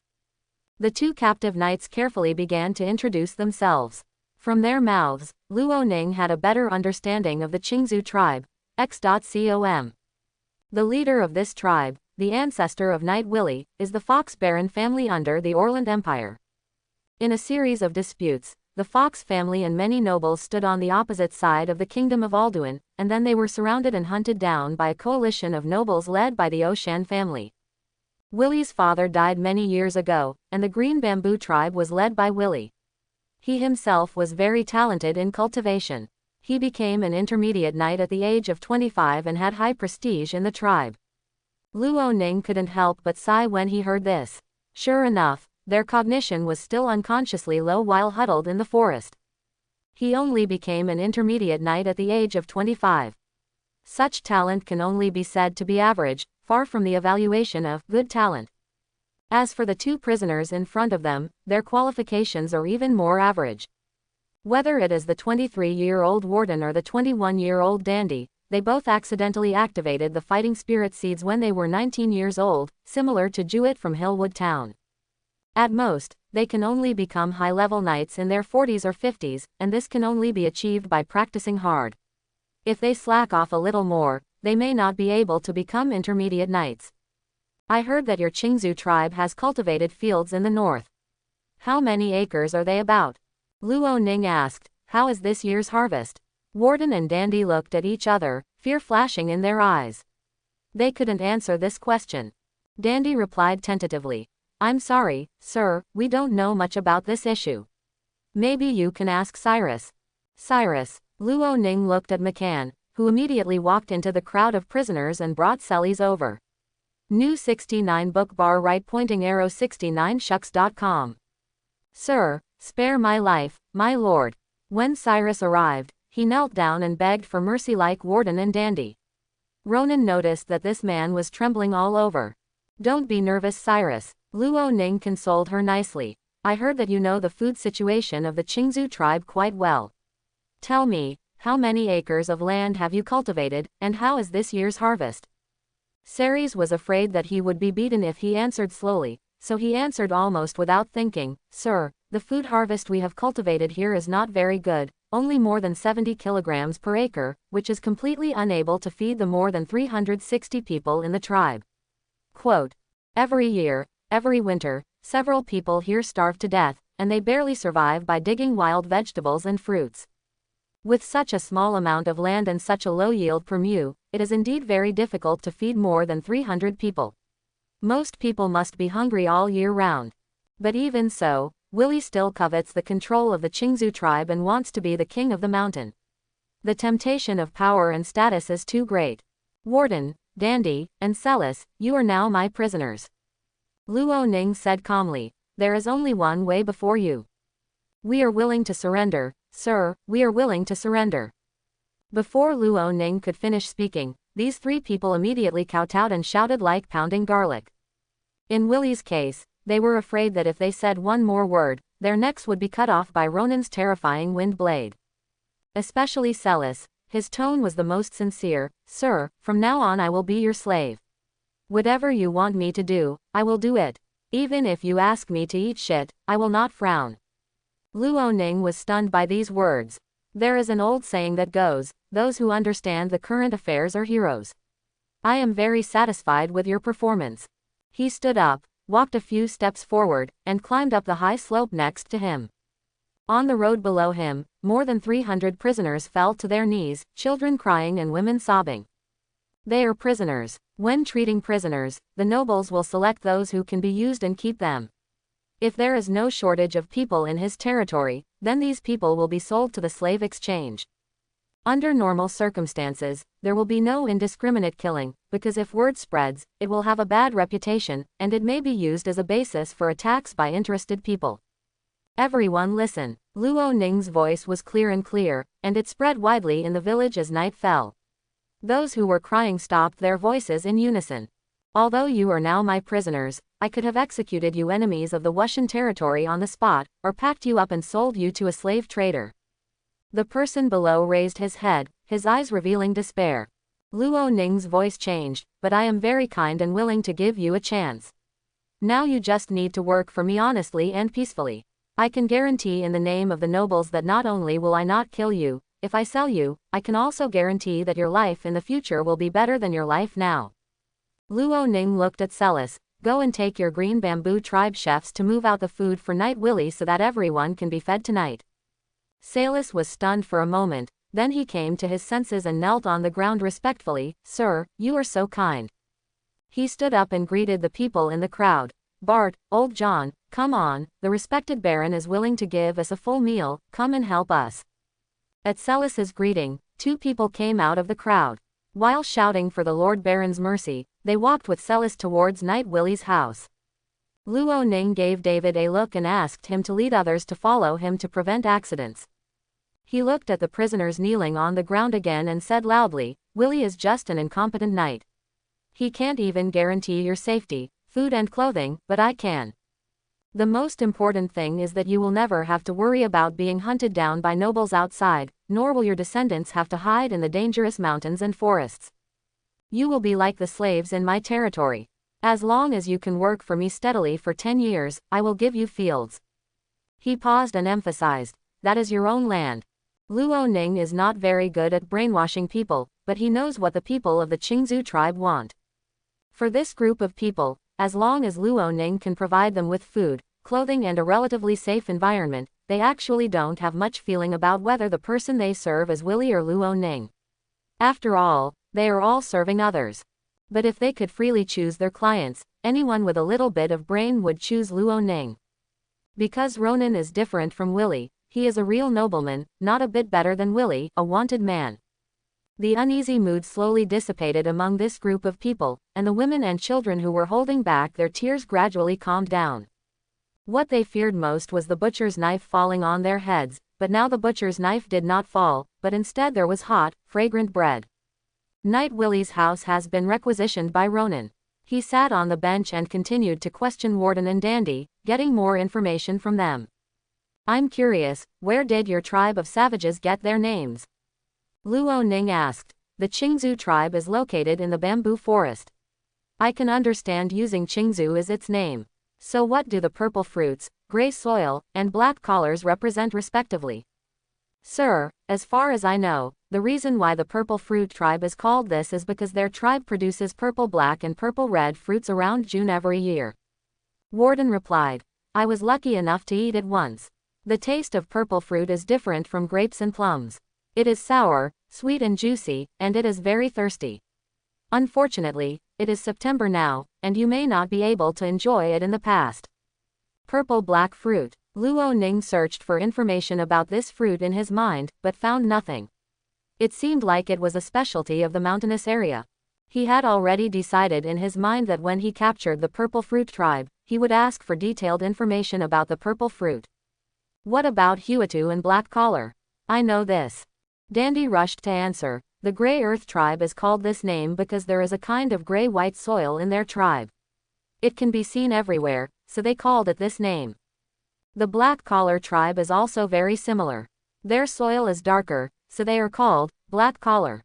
The two captive knights carefully began to introduce themselves. From their mouths, Luo Ning had a better understanding of the Qingzu tribe, x.com. The leader of this tribe, the ancestor of Knight Willie, is the Fox Baron family under the Orland Empire. In a series of disputes, the Fox family and many nobles stood on the opposite side of the kingdom of Alduin, and then they were surrounded and hunted down by a coalition of nobles led by the Oshan family. Willie's father died many years ago, and the Green Bamboo tribe was led by Willie. He himself was very talented in cultivation. He became an intermediate knight at the age of 25 and had high prestige in the tribe. Luo Ning couldn't help but sigh when he heard this. Sure enough, their cognition was still unconsciously low while huddled in the forest. He only became an intermediate knight at the age of 25. Such talent can only be said to be average, far from the evaluation of good talent. As for the two prisoners in front of them, their qualifications are even more average. Whether it is the 23-year-old warden or the 21-year-old dandy, they both accidentally activated the fighting spirit seeds when they were 19 years old, similar to Jewett from Hillwood Town. At most, they can only become high-level knights in their 40s or 50s, and this can only be achieved by practicing hard. If they slack off a little more, they may not be able to become intermediate knights. I heard that your Qingzu tribe has cultivated fields in the north. How many acres are they about? Luo Ning asked. How is this year's harvest? Warden and Dandy looked at each other, fear flashing in their eyes. They couldn't answer this question. Dandy replied tentatively. I'm sorry, sir, we don't know much about this issue. Maybe you can ask Cyrus. Cyrus. Luo Ning looked at McCann, who immediately walked into the crowd of prisoners and brought Sellies over. New 69 book bar right pointing arrow 69shucks.com. Sir, spare my life, my lord. When Cyrus arrived, he knelt down and begged for mercy like Warden and Dandy. Ronan noticed that this man was trembling all over. Don't be nervous, Cyrus. Luo Ning consoled her nicely. I heard that you know the food situation of the Qingzu tribe quite well. Tell me, how many acres of land have you cultivated, and how is this year's harvest? Ceres was afraid that he would be beaten if he answered slowly, so he answered almost without thinking, Sir, the food harvest we have cultivated here is not very good, only more than 70 kilograms per acre, which is completely unable to feed the more than 360 people in the tribe. Quote, every year, every winter, several people here starve to death, and they barely survive by digging wild vegetables and fruits. With such a small amount of land and such a low yield per mu, it is indeed very difficult to feed more than 300 people. Most people must be hungry all year round. But even so, Willie still covets the control of the Qingzu tribe and wants to be the king of the mountain. The temptation of power and status is too great. Warden, Dandy, and Celis, you are now my prisoners. Luo Ning said calmly, there is only one way before you. We are willing to surrender, sir, we are willing to surrender. Before Luo Ning could finish speaking, these three people immediately kowtowed and shouted like pounding garlic. In Willie's case, they were afraid that if they said one more word, their necks would be cut off by Ronan's terrifying wind blade. Especially Celis, his tone was the most sincere, Sir, from now on I will be your slave. Whatever you want me to do, I will do it. Even if you ask me to eat shit, I will not frown. Luo Ning was stunned by these words. There is an old saying that goes, those who understand the current affairs are heroes. I am very satisfied with your performance. He stood up, walked a few steps forward, and climbed up the high slope next to him. On the road below him, more than 300 prisoners fell to their knees, children crying and women sobbing. They are prisoners. When treating prisoners, the nobles will select those who can be used and keep them. If there is no shortage of people in his territory, then these people will be sold to the slave exchange. Under normal circumstances, there will be no indiscriminate killing, because if word spreads, it will have a bad reputation, and it may be used as a basis for attacks by interested people. Everyone listen. Luo Ning's voice was clear, and it spread widely in the village as night fell. Those who were crying stopped their voices in unison. Although you are now my prisoners, I could have executed you enemies of the Wushan territory on the spot, or packed you up and sold you to a slave trader. The person below raised his head, his eyes revealing despair. Luo Ning's voice changed, but I am very kind and willing to give you a chance. Now you just need to work for me honestly and peacefully. I can guarantee in the name of the nobles that not only will I not kill you, if I sell you, I can also guarantee that your life in the future will be better than your life now. Luo Ning looked at Celis. Go and take your green bamboo tribe chefs to move out the food for Night Willie so that everyone can be fed tonight. Celis was stunned for a moment, then he came to his senses and knelt on the ground respectfully. Sir, you are so kind. He stood up and greeted the people in the crowd. Bart, old John, come on, the respected Baron is willing to give us a full meal, come and help us. At Celis's greeting, two people came out of the crowd. While shouting for the Lord Baron's mercy, they walked with Celis towards Night Willie's house. Luo Ning gave David a look and asked him to lead others to follow him to prevent accidents. He looked at the prisoners kneeling on the ground again and said loudly, Willie is just an incompetent knight. He can't even guarantee your safety, food and clothing, but I can. The most important thing is that you will never have to worry about being hunted down by nobles outside, nor will your descendants have to hide in the dangerous mountains and forests. You will be like the slaves in my territory. As long as you can work for me steadily for 10 years, I will give you fields. He paused and emphasized, that is your own land. Luo Ning is not very good at brainwashing people, but he knows what the people of the Qingzhou tribe want. For this group of people, as long as Luo Ning can provide them with food, clothing and a relatively safe environment, they actually don't have much feeling about whether the person they serve is Willie or Luo Ning. After all, they are all serving others. But if they could freely choose their clients, anyone with a little bit of brain would choose Luo Ning. Because Ronan is different from Willie, he is a real nobleman, not a bit better than Willie, a wanted man. The uneasy mood slowly dissipated among this group of people, and the women and children who were holding back their tears gradually calmed down. What they feared most was the butcher's knife falling on their heads, but now the butcher's knife did not fall, but instead there was hot, fragrant bread. Knight Willie's house has been requisitioned by Ronan. He sat on the bench and continued to question Warden and Dandy, getting more information from them. I'm curious, where did your tribe of savages get their names? Luo Ning asked. The Qingzhou tribe is located in the bamboo forest. I can understand using Qingzhou as its name. So what do the purple fruits, gray soil, and black collars represent respectively? Sir, as far as I know, the reason why the purple fruit tribe is called this is because their tribe produces purple black and purple red fruits around June every year. Warden replied. I was lucky enough to eat it once. The taste of purple fruit is different from grapes and plums. It is sour, sweet and juicy, and it is very thirsty. Unfortunately, it is September now, and you may not be able to enjoy it in the past. Purple black fruit. Luo Ning searched for information about this fruit in his mind, but found nothing. It seemed like it was a specialty of the mountainous area. He had already decided in his mind that when he captured the purple fruit tribe, he would ask for detailed information about the purple fruit. What about Huatu and Black Collar? I know this. Dandy rushed to answer. The Grey Earth tribe is called this name because there is a kind of gray-white soil in their tribe. It can be seen everywhere, so they called it this name. The Black Collar tribe is also very similar. Their soil is darker, so they are called Black Collar.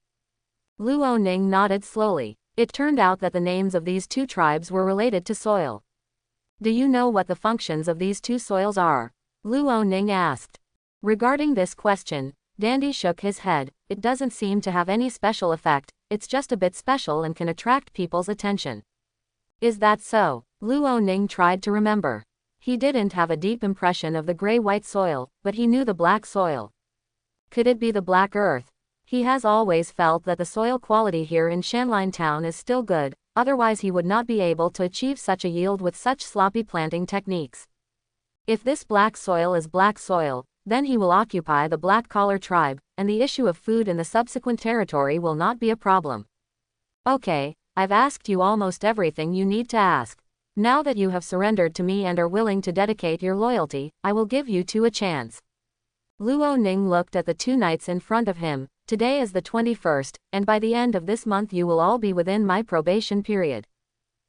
Luo Ning nodded slowly. It turned out that the names of these two tribes were related to soil. Do you know what the functions of these two soils are? Luo Ning asked. Regarding this question, Dandy shook his head. It doesn't seem to have any special effect, it's just a bit special and can attract people's attention. Is that so? Luo Ning tried to remember. He didn't have a deep impression of the gray-white soil, but he knew the black soil. Could it be the Black Earth? He has always felt that the soil quality here in Shanline Town is still good, otherwise he would not be able to achieve such a yield with such sloppy planting techniques. If this black soil is black soil, then he will occupy the Black Collar tribe, and the issue of food in the subsequent territory will not be a problem. Okay, I've asked you almost everything you need to ask. Now that you have surrendered to me and are willing to dedicate your loyalty, I will give you two a chance. Luo Ning looked at the two knights in front of him. Today is the 21st, and by the end of this month you will all be within my probation period.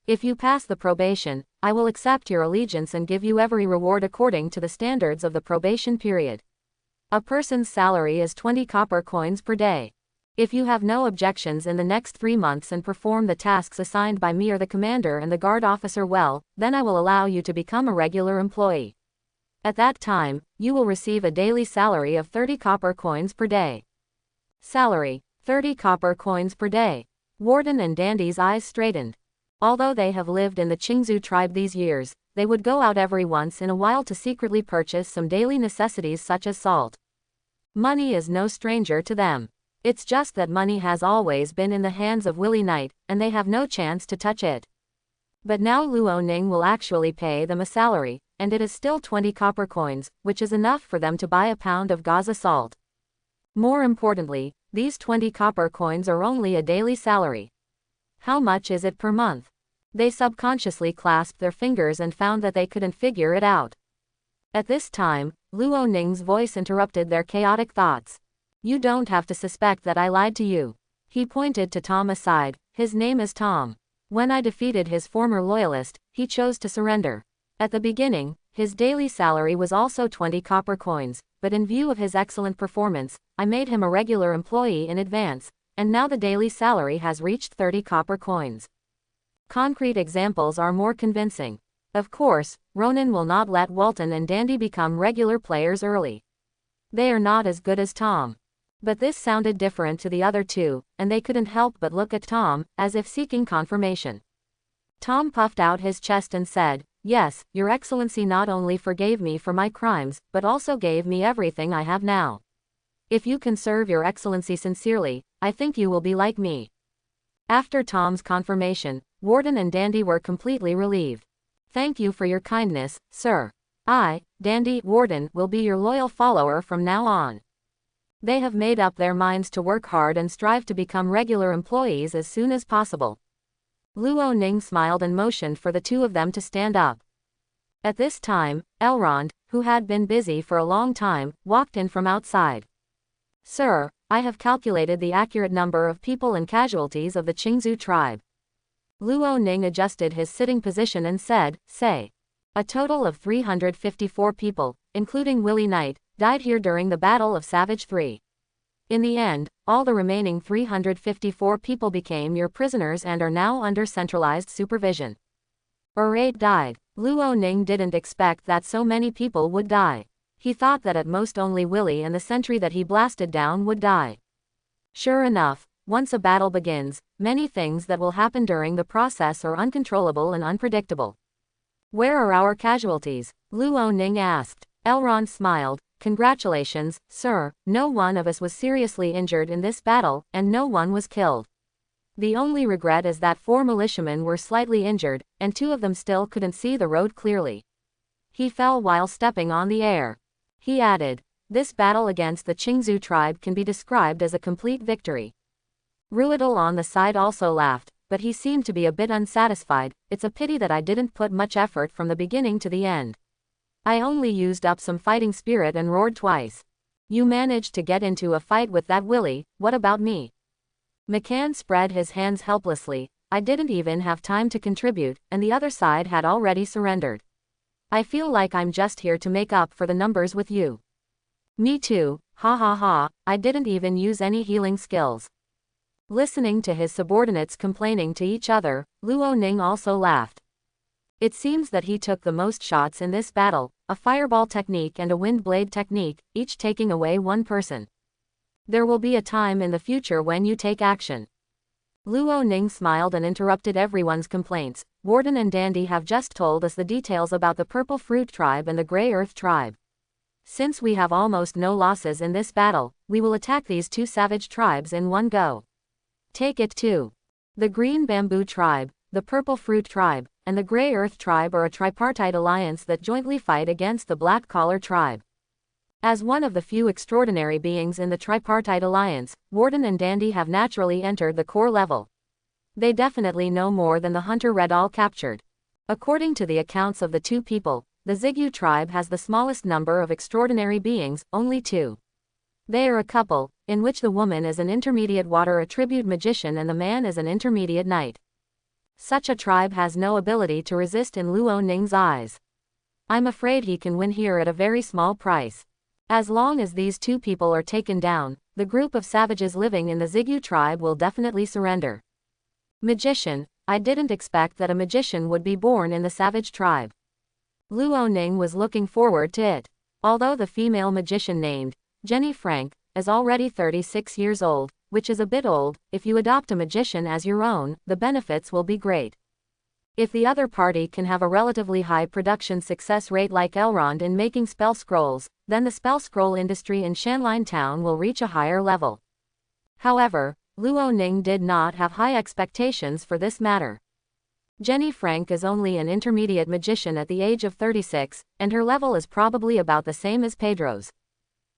If you pass the probation, I will accept your allegiance and give you every reward according to the standards of the probation period. A person's salary is 20 copper coins per day. If you have no objections in the next 3 months and perform the tasks assigned by me or the commander and the guard officer well, then I will allow you to become a regular employee. At that time, you will receive a daily salary of 30 copper coins per day. Salary, 30 copper coins per day. Warden and Dandy's eyes straightened. Although they have lived in the Qingzhou tribe these years, they would go out every once in a while to secretly purchase some daily necessities such as salt. Money is no stranger to them. It's just that money has always been in the hands of Willie Knight, and they have no chance to touch it. But now Luo Ning will actually pay them a salary, and it is still 20 copper coins, which is enough for them to buy a pound of Gaza salt. More importantly, these 20 copper coins are only a daily salary. How much is it per month? They subconsciously clasped their fingers and found that they couldn't figure it out. At this time, Luo Ning's voice interrupted their chaotic thoughts. You don't have to suspect that I lied to you. He pointed to Tom aside. His name is Tom. When I defeated his former loyalist, he chose to surrender. At the beginning, his daily salary was also 20 copper coins, but in view of his excellent performance, I made him a regular employee in advance, and now the daily salary has reached 30 copper coins. Concrete examples are more convincing. Of course, Ronan will not let Walton and Dandy become regular players early. They are not as good as Tom. But this sounded different to the other two, and they couldn't help but look at Tom, as if seeking confirmation. Tom puffed out his chest and said, "Yes, Your Excellency not only forgave me for my crimes, but also gave me everything I have now. If you can serve Your Excellency sincerely, I think you will be like me." After Tom's confirmation, Warden and Dandy were completely relieved. "Thank you for your kindness, sir. I, Dandy, Warden, will be your loyal follower from now on." They have made up their minds to work hard and strive to become regular employees as soon as possible. Luo Ning smiled and motioned for the two of them to stand up. At this time, Elrond, who had been busy for a long time, walked in from outside. "Sir, I have calculated the accurate number of people and casualties of the Qingzhou tribe." Luo Ning adjusted his sitting position and said, "Say. A total of 354 people, including Willie Knight, died here during the Battle of Savage 3. In the end, all the remaining 354 people became your prisoners and are now under centralized supervision." "8 died." Luo Ning didn't expect that so many people would die. He thought that at most only Willie and the sentry that he blasted down would die. Sure enough, once a battle begins, many things that will happen during the process are uncontrollable and unpredictable. "Where are our casualties?" Luo Ning asked. Elrond smiled. "Congratulations, sir, no one of us was seriously injured in this battle, and no one was killed. The only regret is that 4 militiamen were slightly injured, and 2 of them still couldn't see the road clearly. He fell while stepping on the air." He added, "This battle against the Qingzhou tribe can be described as a complete victory." Ruidal on the side also laughed, but he seemed to be a bit unsatisfied. "It's a pity that I didn't put much effort from the beginning to the end. I only used up some fighting spirit and roared twice. You managed to get into a fight with that Willie, what about me?" McCann spread his hands helplessly. "I didn't even have time to contribute, and the other side had already surrendered. I feel like I'm just here to make up for the numbers with you." "Me too, ha ha ha, I didn't even use any healing skills." Listening to his subordinates complaining to each other, Luo Ning also laughed. "It seems that he took the most shots in this battle, a fireball technique and a wind blade technique, each taking away 1 person. There will be a time in the future when you take action." Luo Ning smiled and interrupted everyone's complaints. "Warden and Dandy have just told us the details about the Purple Fruit tribe and the Grey Earth tribe. Since we have almost no losses in this battle, we will attack these 2 savage tribes in one go. Take it too. The Green Bamboo tribe, the Purple Fruit tribe, and the Grey Earth tribe are a tripartite alliance that jointly fight against the Black Collar tribe. As one of the few extraordinary beings in the tripartite alliance, Warden and Dandy have naturally entered the core level. They definitely know more than the hunter Redall captured. According to the accounts of the 2 people, the Zigyu tribe has the smallest number of extraordinary beings, only 2. They are a couple, in which the woman is an intermediate water attribute magician and the man is an intermediate knight. Such a tribe has no ability to resist in Luo Ning's eyes. I'm afraid he can win here at a very small price. As long as these 2 people are taken down, the group of savages living in the Zigyu tribe will definitely surrender." Magician, I didn't expect that a magician would be born in the savage tribe. Luo Ning was looking forward to it. Although the female magician named Jenny Frank is already 36 years old, which is a bit old, if you adopt a magician as your own, the benefits will be great. If the other party can have a relatively high production success rate like Elrond in making spell scrolls, then the spell scroll industry in Shanline Town will reach a higher level. However, Luo Ning did not have high expectations for this matter. Jenny Frank is only an intermediate magician at the age of 36, and her level is probably about the same as Pedro's.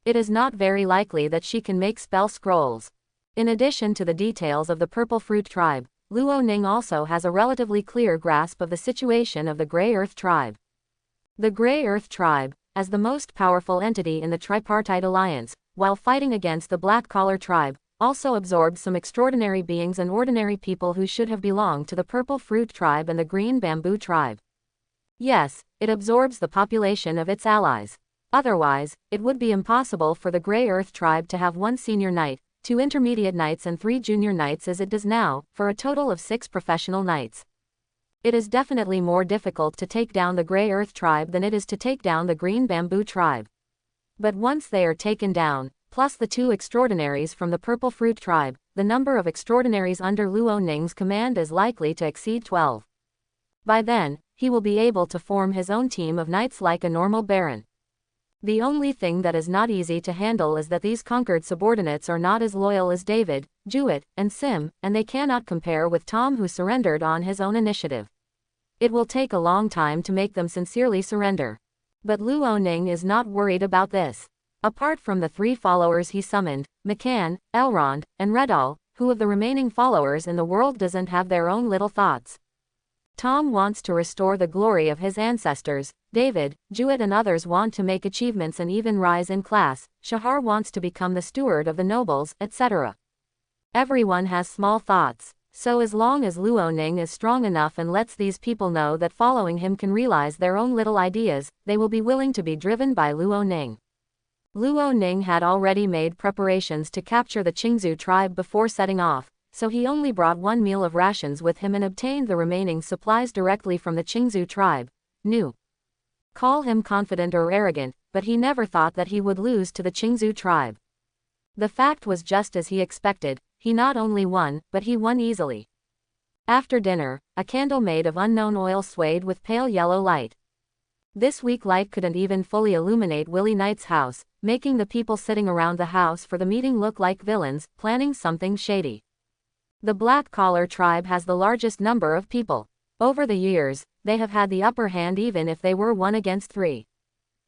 It is not very likely that she can make spell scrolls. In addition to the details of the Purple Fruit tribe, Luo Ning also has a relatively clear grasp of the situation of the Grey Earth tribe. The Grey Earth tribe, as the most powerful entity in the tripartite alliance, while fighting against the Black Collar tribe, also absorbed some extraordinary beings and ordinary people who should have belonged to the Purple Fruit tribe and the Green Bamboo tribe. Yes, it absorbs the population of its allies. Otherwise, it would be impossible for the Grey Earth tribe to have 1 senior knight, 2 intermediate knights and 3 junior knights as it does now, for a total of 6 professional knights. It is definitely more difficult to take down the Grey Earth tribe than it is to take down the Green Bamboo tribe. But once they are taken down, plus the 2 extraordinaries from the Purple Fruit tribe, the number of extraordinaries under Luo Ning's command is likely to exceed 12. By then, he will be able to form his own team of knights like a normal baron. The only thing that is not easy to handle is that these conquered subordinates are not as loyal as David, Jewett, and Sim, and they cannot compare with Tom, who surrendered on his own initiative. It will take a long time to make them sincerely surrender. But Luo Ning is not worried about this. Apart from the 3 followers he summoned, McCann, Elrond, and Redall, who of the remaining followers in the world doesn't have their own little thoughts? Tom wants to restore the glory of his ancestors, David, Jewett and others want to make achievements and even rise in class, Shahar wants to become the steward of the nobles, etc. Everyone has small thoughts. So as long as Luo Ning is strong enough and lets these people know that following him can realize their own little ideas, they will be willing to be driven by Luo Ning. Luo Ning had already made preparations to capture the Qingzhou tribe before setting off, so he only brought 1 meal of rations with him and obtained the remaining supplies directly from the Qingzhou tribe. Call him confident or arrogant, but he never thought that he would lose to the Qingzhou tribe. The fact was just as he expected, he not only won, but he won easily. After dinner, a candle made of unknown oil swayed with pale yellow light. This weak light couldn't even fully illuminate Willie Knight's house, making the people sitting around the house for the meeting look like villains, planning something shady. The Black Collar tribe has the largest number of people. Over the years, they have had the upper hand even if they were 1 against 3.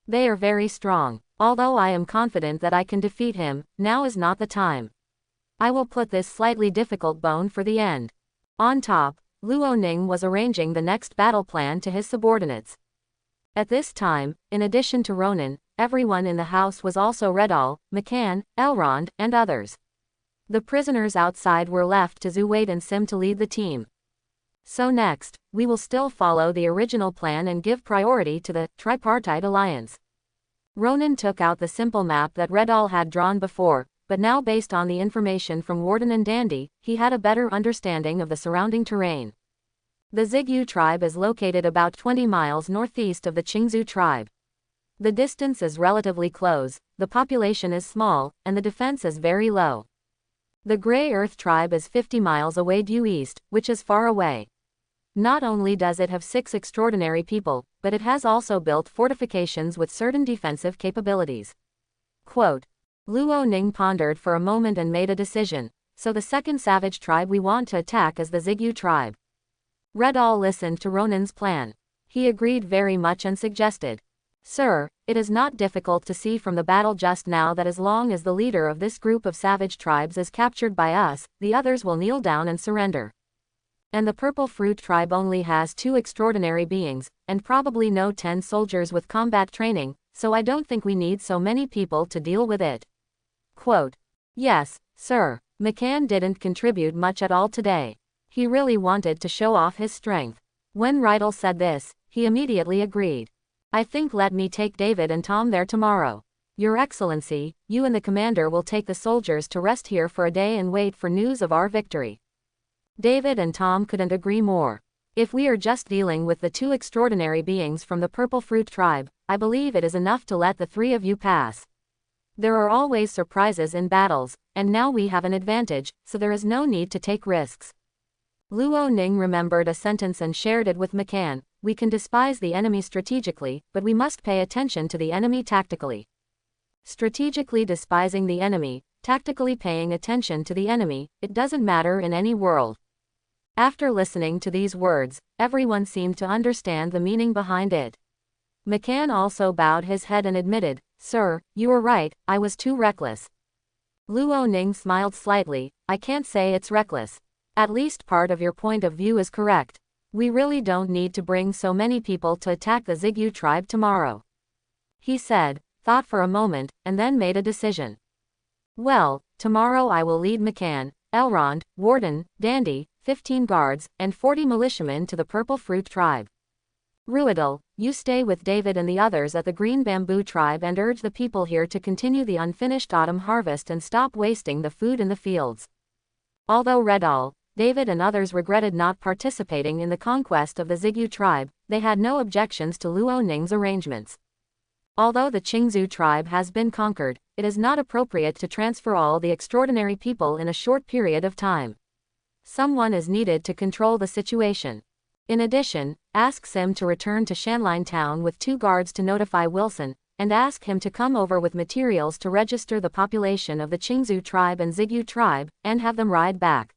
They are very strong. Although I am confident that I can defeat him, now is not the time. I will put this slightly difficult bone for the end. On top, Luo Ning was arranging the next battle plan to his subordinates. At this time, in addition to Ronan, everyone in the house was also Redall, McCann, Elrond, and others. The prisoners outside were left to Zuwait and Sim to lead the team. So next, we will still follow the original plan and give priority to the tripartite alliance. Ronan took out the simple map that Redall had drawn before, but now based on the information from Warden and Dandy, he had a better understanding of the surrounding terrain. The Zigyu tribe is located about 20 miles northeast of the Qingzhou tribe. The distance is relatively close, the population is small, and the defense is very low. The Grey Earth tribe is 50 miles away due east, which is far away. Not only does it have 6 extraordinary people, but it has also built fortifications with certain defensive capabilities. Quote, Luo Ning pondered for a moment and made a decision. So the second savage tribe we want to attack is the Zigyu tribe. Redall listened to Ronan's plan. He agreed very much and suggested, Sir, it is not difficult to see from the battle just now that as long as the leader of this group of savage tribes is captured by us, the others will kneel down and surrender. And the Purple Fruit tribe only has 2 extraordinary beings, and probably no 10 soldiers with combat training, so I don't think we need so many people to deal with it. Quote, Yes, sir. McCann didn't contribute much at all today. He really wanted to show off his strength. When Rydell said this, he immediately agreed. I think let me take David and Tom there tomorrow. Your Excellency, you and the commander will take the soldiers to rest here for a day and wait for news of our victory. David and Tom couldn't agree more. If we are just dealing with the 2 extraordinary beings from the Purple Fruit tribe, I believe it is enough to let the 3 of you pass. There are always surprises in battles, and now we have an advantage, so there is no need to take risks. Luo Ning remembered a sentence and shared it with McCann. We can despise the enemy strategically, but we must pay attention to the enemy tactically. Strategically despising the enemy, tactically paying attention to the enemy, it doesn't matter in any world. After listening to these words, everyone seemed to understand the meaning behind it. McCann also bowed his head and admitted, Sir, you are right, I was too reckless. Luo Ning smiled slightly, I can't say it's reckless. At least part of your point of view is correct. We really don't need to bring so many people to attack the Zigyu tribe tomorrow. He said, thought for a moment, and then made a decision. Well, tomorrow I will lead McCann, Elrond, Warden, Dandy, 15 guards, and 40 militiamen to the Purple Fruit tribe. Ruidal, you stay with David and the others at the Green Bamboo tribe and urge the people here to continue the unfinished autumn harvest and stop wasting the food in the fields. Although Redall, David and others regretted not participating in the conquest of the Zigyu tribe, they had no objections to Luo Ning's arrangements. Although the Qingzhou tribe has been conquered, it is not appropriate to transfer all the extraordinary people in a short period of time. Someone is needed to control the situation. In addition, ask Sim to return to Shanline Town with 2 guards to notify Wilson, and ask him to come over with materials to register the population of the Qingzhou tribe and Zigyu tribe, and have them ride back.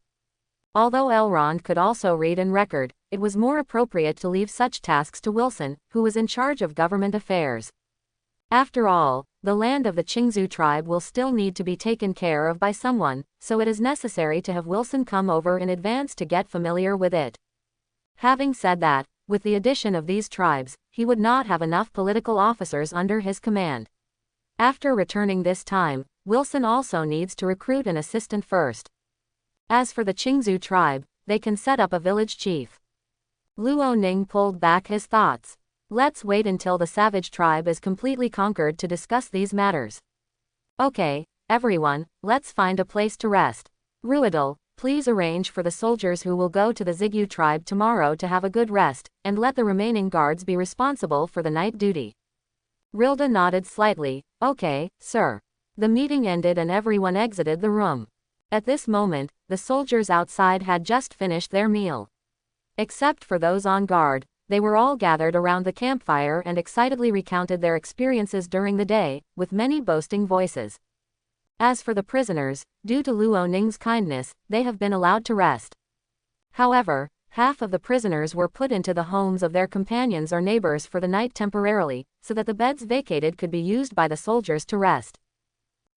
Although Elrond could also read and record, it was more appropriate to leave such tasks to Wilson, who was in charge of government affairs. After all, the land of the Qingzhou tribe will still need to be taken care of by someone, so it is necessary to have Wilson come over in advance to get familiar with it. Having said that, with the addition of these tribes, he would not have enough political officers under his command. After returning this time, Wilson also needs to recruit an assistant first. As for the Qingzhou tribe, they can set up a village chief. Luo Ning pulled back his thoughts. Let's wait until the savage tribe is completely conquered to discuss these matters. Okay, everyone, let's find a place to rest. Ruidal, please arrange for the soldiers who will go to the Zigyu tribe tomorrow to have a good rest, and let the remaining guards be responsible for the night duty. Rilda nodded slightly. Okay, sir. The meeting ended and everyone exited the room. At this moment, the soldiers outside had just finished their meal. Except for those on guard, they were all gathered around the campfire and excitedly recounted their experiences during the day, with many boasting voices. As for the prisoners, due to Luo Ning's kindness, they have been allowed to rest. However, half of the prisoners were put into the homes of their companions or neighbors for the night temporarily, so that the beds vacated could be used by the soldiers to rest.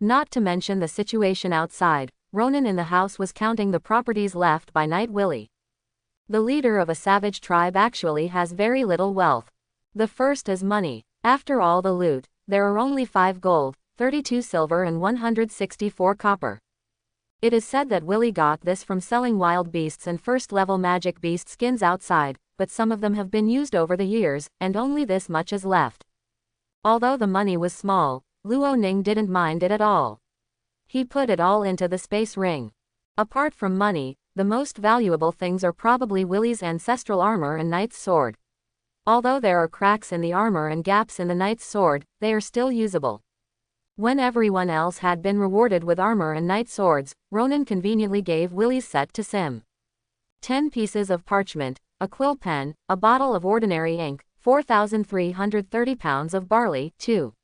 Not to mention the situation outside, Ronan in the house was counting the properties left by Night Willie. The leader of a savage tribe actually has very little wealth. The first is money. After all the loot, there are only 5 gold, 32 silver and 164 copper. It is said that Willie got this from selling wild beasts and first-level magic beast skins outside, but some of them have been used over the years, and only this much is left. Although the money was small, Luo Ning didn't mind it at all. He put it all into the space ring. Apart from money, the most valuable things are probably Willie's ancestral armor and knight's sword. Although there are cracks in the armor and gaps in the knight's sword, they are still usable. When everyone else had been rewarded with armor and knight swords, Ronan conveniently gave Willie's set to Sim. 10 pieces of parchment, a quill pen, a bottle of ordinary ink, 4,330 pounds of barley, too.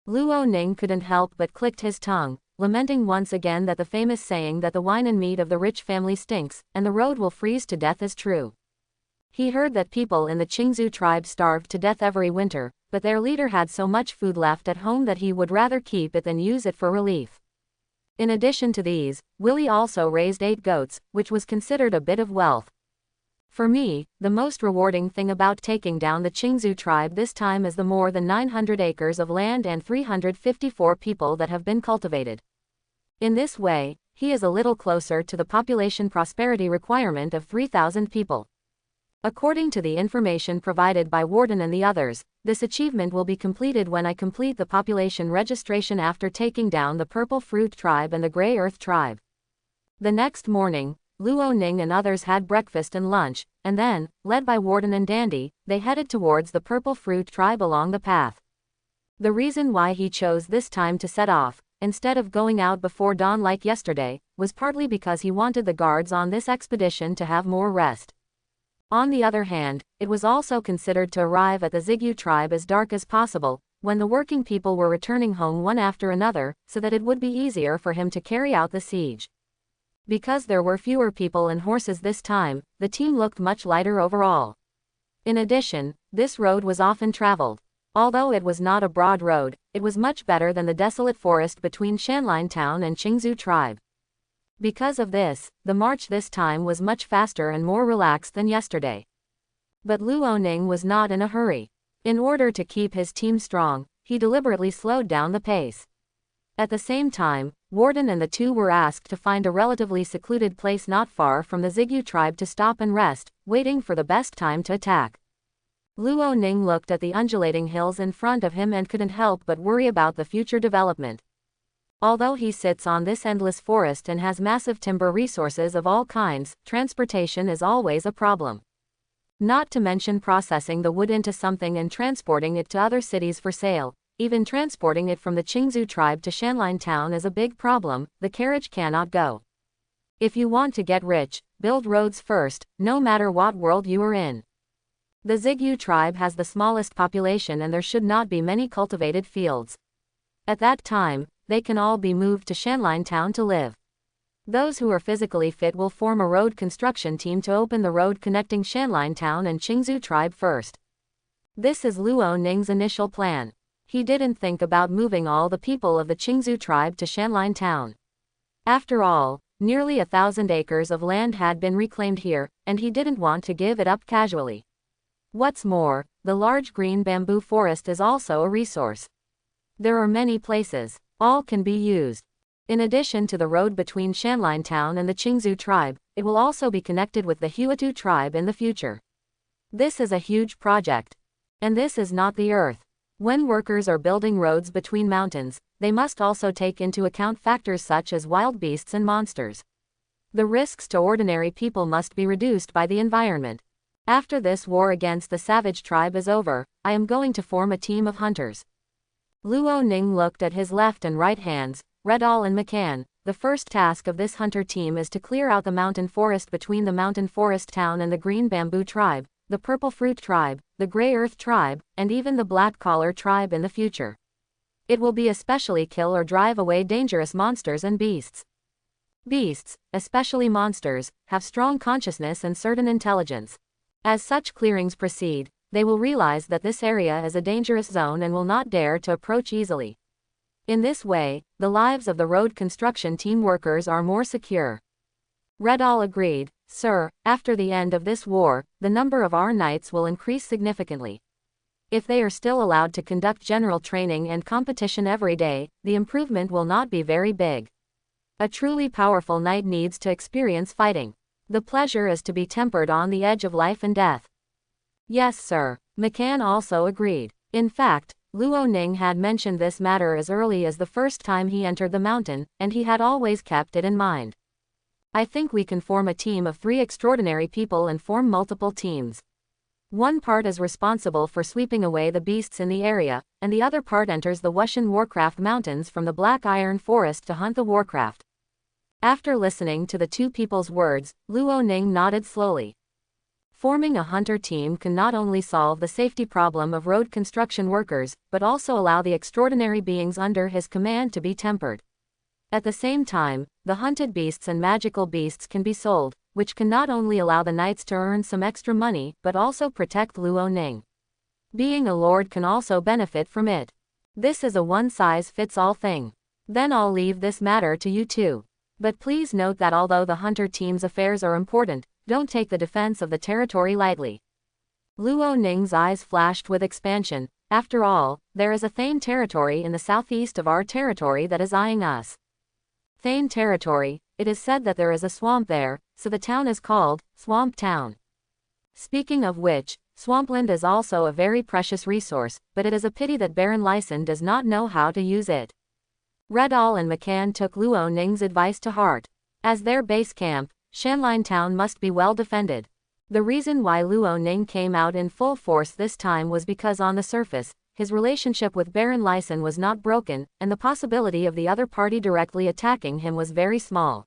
Luo Ning couldn't help but clicked his tongue, lamenting once again that the famous saying that the wine and meat of the rich family stinks, and the road will freeze to death is true. He heard that people in the Qingzhou tribe starved to death every winter, but their leader had so much food left at home that he would rather keep it than use it for relief. In addition to these, Willie also raised 8 goats, which was considered a bit of wealth. For me, the most rewarding thing about taking down the Qingzhou tribe this time is the more than 900 acres of land and 354 people that have been cultivated. In this way, he is a little closer to the population prosperity requirement of 3,000 people. According to the information provided by Warden and the others, this achievement will be completed when I complete the population registration after taking down the Purple Fruit tribe and the Grey Earth tribe. The next morning, Luo Ning and others had breakfast and lunch, and then, led by Warden and Dandy, they headed towards the Purple Fruit tribe along the path. The reason why he chose this time to set off, instead of going out before dawn like yesterday, was partly because he wanted the guards on this expedition to have more rest. On the other hand, it was also considered to arrive at the Zigyu tribe as dark as possible, when the working people were returning home one after another, so that it would be easier for him to carry out the siege. Because there were fewer people and horses this time, the team looked much lighter overall. In addition, this road was often traveled. Although it was not a broad road, it was much better than the desolate forest between Shanline Town and Qingzhou tribe. Because of this, the march this time was much faster and more relaxed than yesterday. But Luo Ning was not in a hurry. In order to keep his team strong, he deliberately slowed down the pace. At the same time, Warden and the 2 were asked to find a relatively secluded place not far from the Zigyu tribe to stop and rest, waiting for the best time to attack. Luo Ning looked at the undulating hills in front of him and couldn't help but worry about the future development. Although he sits on this endless forest and has massive timber resources of all kinds, transportation is always a problem. Not to mention processing the wood into something and transporting it to other cities for sale. even transporting it from the Qingzhou tribe to Shanline town is a big problem, the carriage cannot go. If you want to get rich, build roads first, no matter what world you are in. The Zigyu tribe has the smallest population and there should not be many cultivated fields. At that time, they can all be moved to Shanline town to live. Those who are physically fit will form a road construction team to open the road connecting Shanline town and Qingzhou tribe first. This is Luo Ning's initial plan. He didn't think about moving all the people of the Qingzhou tribe to Shanline town. After all, nearly 1,000 acres of land had been reclaimed here, and he didn't want to give it up casually. What's more, the large green bamboo forest is also a resource. There are many places. All can be used. In addition to the road between Shanline town and the Qingzhou tribe, it will also be connected with the Huatu tribe in the future. This is a huge project. And this is not the earth. When workers are building roads between mountains, they must also take into account factors such as wild beasts and monsters. The risks to ordinary people must be reduced by the environment. After this war against the savage tribe is over, I am going to form a team of hunters. Luo Ning looked at his left and right hands. Redall and McCann, the first task of this hunter team is to clear out the mountain forest between the mountain forest town and the green bamboo tribe, the purple fruit tribe, the gray earth tribe, and even the black collar tribe in the future. It will be especially kill or drive away dangerous monsters and beasts. Beasts, especially monsters, have strong consciousness and certain intelligence. As such clearings proceed, they will realize that this area is a dangerous zone and will not dare to approach easily. In this way, the lives of the road construction team workers are more secure. Redall agreed, Sir, after the end of this war, the number of our knights will increase significantly. If they are still allowed to conduct general training and competition every day, the improvement will not be very big. A truly powerful knight needs to experience fighting. The pleasure is to be tempered on the edge of life and death. Yes, sir. McCann also agreed. In fact, Luo Ning had mentioned this matter as early as the first time he entered the mountain, and he had always kept it in mind. I think we can form a team of 3 extraordinary people and form multiple teams. One part is responsible for sweeping away the beasts in the area, and the other part enters the Wushan Warcraft Mountains from the Black Iron Forest to hunt the Warcraft. After listening to the 2 people's words, Luo Ning nodded slowly. Forming a hunter team can not only solve the safety problem of road construction workers, but also allow the extraordinary beings under his command to be tempered. At the same time, the hunted beasts and magical beasts can be sold, which can not only allow the knights to earn some extra money, but also protect Luo Ning. Being a lord can also benefit from it. This is a one-size-fits-all thing. Then I'll leave this matter to you two. But please note that although the hunter team's affairs are important, don't take the defense of the territory lightly. Luo Ning's eyes flashed with expansion. After all, there is a Thane territory in the southeast of our territory that is eyeing us. Thane territory, it is said that there is a swamp there, so the town is called Swamp Town. Speaking of which, swampland is also a very precious resource, but it is a pity that Baron Lyson does not know how to use it. Redall and McCann took Luo Ning's advice to heart. As their base camp, Shanline town must be well defended. The reason why Luo Ning came out in full force this time was because on the surface, his relationship with Baron Lyson was not broken, and the possibility of the other party directly attacking him was very small.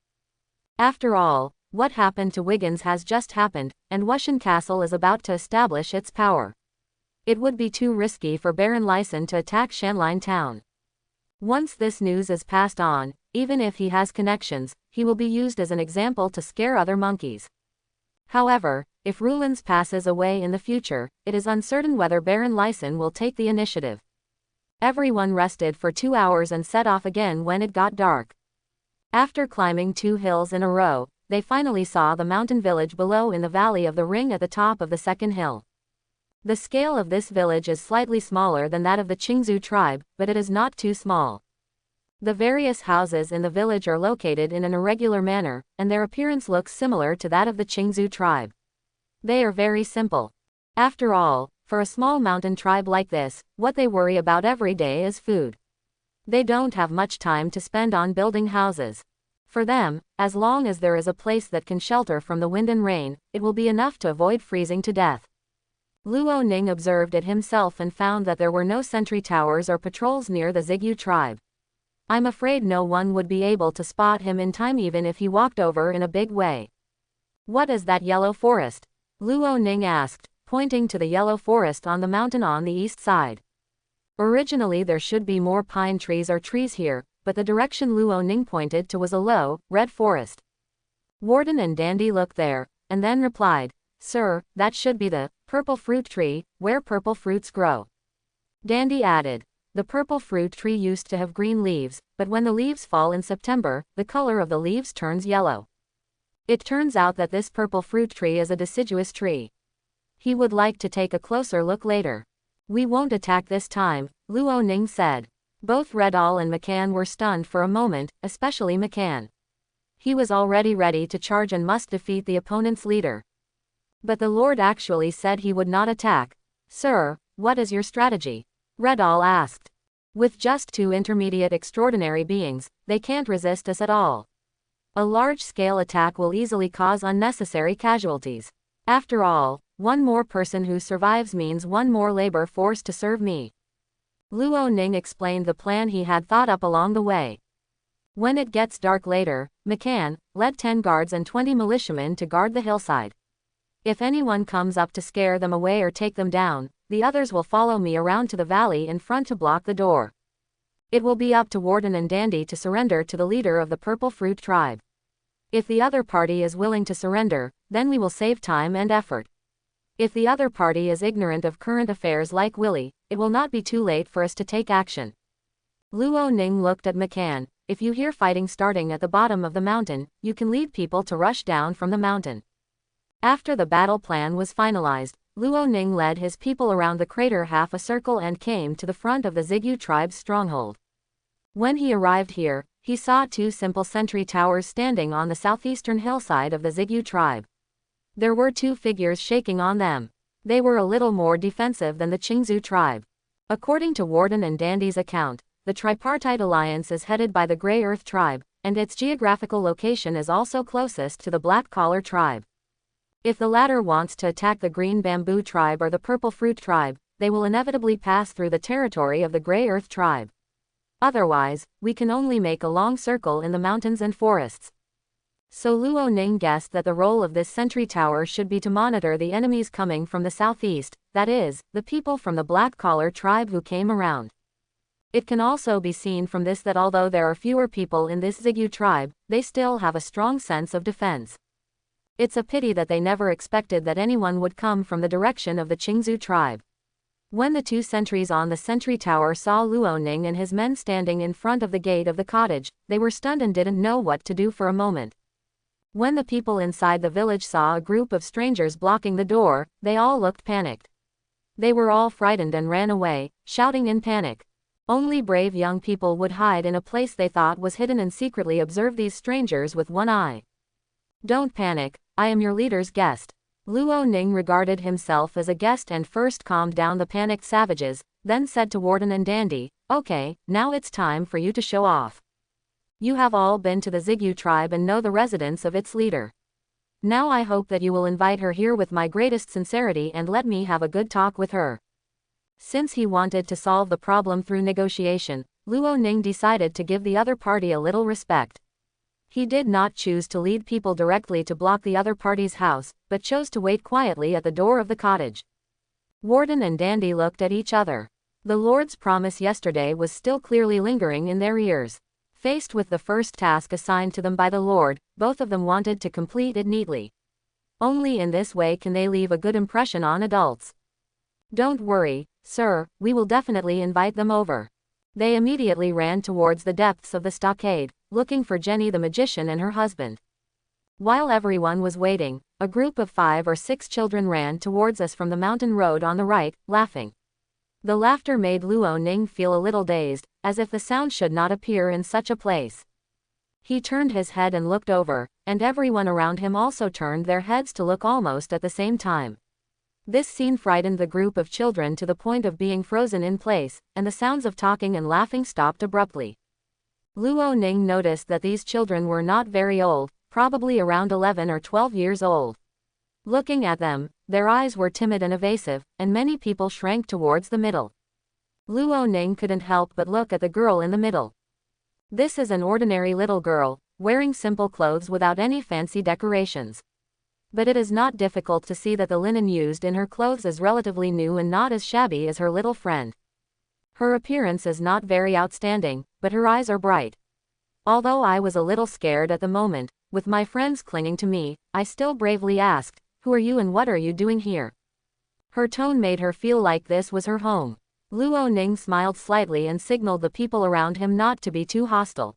After all, what happened to Wiggins has just happened, and Wushan Castle is about to establish its power. It would be too risky for Baron Lyson to attack Shanline town. Once this news is passed on, even if he has connections, he will be used as an example to scare other monkeys. However, if Rulans passes away in the future, it is uncertain whether Baron Lyson will take the initiative. Everyone rested for 2 hours and set off again when it got dark. After climbing 2 hills in a row, they finally saw the mountain village below in the valley of the ring at the top of the second hill. The scale of this village is slightly smaller than that of the Qingzhou tribe, but it is not too small. The various houses in the village are located in an irregular manner, and their appearance looks similar to that of the Qingzhou tribe. They are very simple. After all, for a small mountain tribe like this, what they worry about every day is food. They don't have much time to spend on building houses. For them, as long as there is a place that can shelter from the wind and rain, it will be enough to avoid freezing to death. Luo Ning observed it himself and found that there were no sentry towers or patrols near the Zigyu tribe. I'm afraid no one would be able to spot him in time even if he walked over in a big way. What is that yellow forest? Luo Ning asked, pointing to the yellow forest on the mountain on the east side. Originally there should be more pine trees or trees here, but the direction Luo Ning pointed to was a low, red forest. Warden and Dandy looked there, and then replied, Sir, that should be the purple fruit tree, where purple fruits grow. Dandy added, the purple fruit tree used to have green leaves, but when the leaves fall in September, the color of the leaves turns yellow. It turns out that this purple fruit tree is a deciduous tree. He would like to take a closer look later. We won't attack this time, Luo Ning said. Both Redall and McCann were stunned for a moment, especially McCann. He was already ready to charge and must defeat the opponent's leader. But the Lord actually said he would not attack. Sir, what is your strategy? Redall asked. With just two intermediate extraordinary beings, they can't resist us at all. A large-scale attack will easily cause unnecessary casualties. After all, one more person who survives means one more labor force to serve me. Luo Ning explained the plan he had thought up along the way. When it gets dark later, McCann led 10 guards and 20 militiamen to guard the hillside. If anyone comes up to scare them away or take them down, the others will follow me around to the valley in front to block the door. It will be up to Warden and Dandy to surrender to the leader of the Purple Fruit tribe. If the other party is willing to surrender, then we will save time and effort. If the other party is ignorant of current affairs like Willie, it will not be too late for us to take action. Luo Ning looked at McCann. If you hear fighting starting at the bottom of the mountain, you can lead people to rush down from the mountain. After the battle plan was finalized, Luo Ning led his people around the crater half a circle and came to the front of the Zigyu tribe's stronghold. When he arrived here, he saw 2 simple sentry towers standing on the southeastern hillside of the Zigyu tribe. There were 2 figures shaking on them. They were a little more defensive than the Qingzhou tribe. According to Warden and Dandy's account, the tripartite alliance is headed by the Grey Earth tribe, and its geographical location is also closest to the Black Collar tribe. If the latter wants to attack the Green Bamboo tribe or the Purple Fruit tribe, they will inevitably pass through the territory of the Grey Earth tribe. Otherwise, we can only make a long circle in the mountains and forests. So Luo Ning guessed that the role of this sentry tower should be to monitor the enemies coming from the southeast, that is, the people from the Black Collar tribe who came around. It can also be seen from this that although there are fewer people in this Zigyu tribe, they still have a strong sense of defense. It's a pity that they never expected that anyone would come from the direction of the Qingzhou tribe. When the 2 sentries on the sentry tower saw Luo Ning and his men standing in front of the gate of the cottage, they were stunned and didn't know what to do for a moment. When the people inside the village saw a group of strangers blocking the door, they all looked panicked. They were all frightened and ran away, shouting in panic. Only brave young people would hide in a place they thought was hidden and secretly observe these strangers with one eye. Don't panic, I am your leader's guest. Luo Ning regarded himself as a guest and first calmed down the panicked savages, then said to Warden and Dandy, Okay, now it's time for you to show off. You have all been to the Zigyu tribe and know the residence of its leader. Now I hope that you will invite her here with my greatest sincerity and let me have a good talk with her. Since he wanted to solve the problem through negotiation, Luo Ning decided to give the other party a little respect. He did not choose to lead people directly to block the other party's house, but chose to wait quietly at the door of the cottage. Warden and Dandy looked at each other. The Lord's promise yesterday was still clearly lingering in their ears. Faced with the first task assigned to them by the Lord, both of them wanted to complete it neatly. Only in this way can they leave a good impression on adults. Don't worry, sir, we will definitely invite them over. They immediately ran towards the depths of the stockade, looking for Jenny the magician and her husband. While everyone was waiting, a group of 5 or 6 children ran towards us from the mountain road on the right, laughing. The laughter made Luo Ning feel a little dazed, as if the sound should not appear in such a place. He turned his head and looked over, and everyone around him also turned their heads to look almost at the same time. This scene frightened the group of children to the point of being frozen in place, and the sounds of talking and laughing stopped abruptly. Luo Ning noticed that these children were not very old, probably around 11 or 12 years old. Looking at them, their eyes were timid and evasive, and many people shrank towards the middle. Luo Ning couldn't help but look at the girl in the middle. This is an ordinary little girl, wearing simple clothes without any fancy decorations. But it is not difficult to see that the linen used in her clothes is relatively new and not as shabby as her little friend. Her appearance is not very outstanding, but her eyes are bright. Although I was a little scared at the moment, with my friends clinging to me, I still bravely asked, "Who are you and what are you doing here?" Her tone made her feel like this was her home. Luo Ning smiled slightly and signaled the people around him not to be too hostile.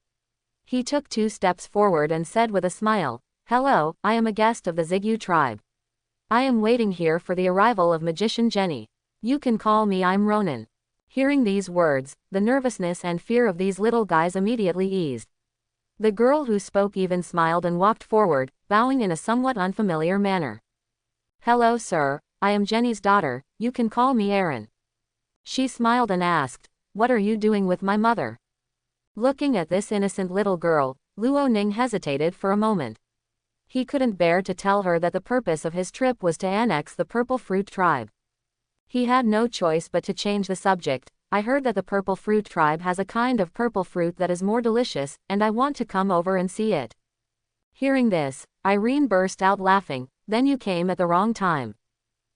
He took 2 steps forward and said with a smile, "Hello, I am a guest of the Zigyu tribe. I am waiting here for the arrival of Magician Jenny. You can call me I'm Ronan." Hearing these words, the nervousness and fear of these little guys immediately eased. The girl who spoke even smiled and walked forward, bowing in a somewhat unfamiliar manner. "Hello sir, I am Jenny's daughter, you can call me Erin." She smiled and asked, "What are you doing with my mother?" Looking at this innocent little girl, Luo Ning hesitated for a moment. He couldn't bear to tell her that the purpose of his trip was to annex the Purple Fruit tribe. He had no choice but to change the subject. "I heard that the Purple Fruit tribe has a kind of purple fruit that is more delicious, and I want to come over and see it." Hearing this, Irene burst out laughing. "Then you came at the wrong time.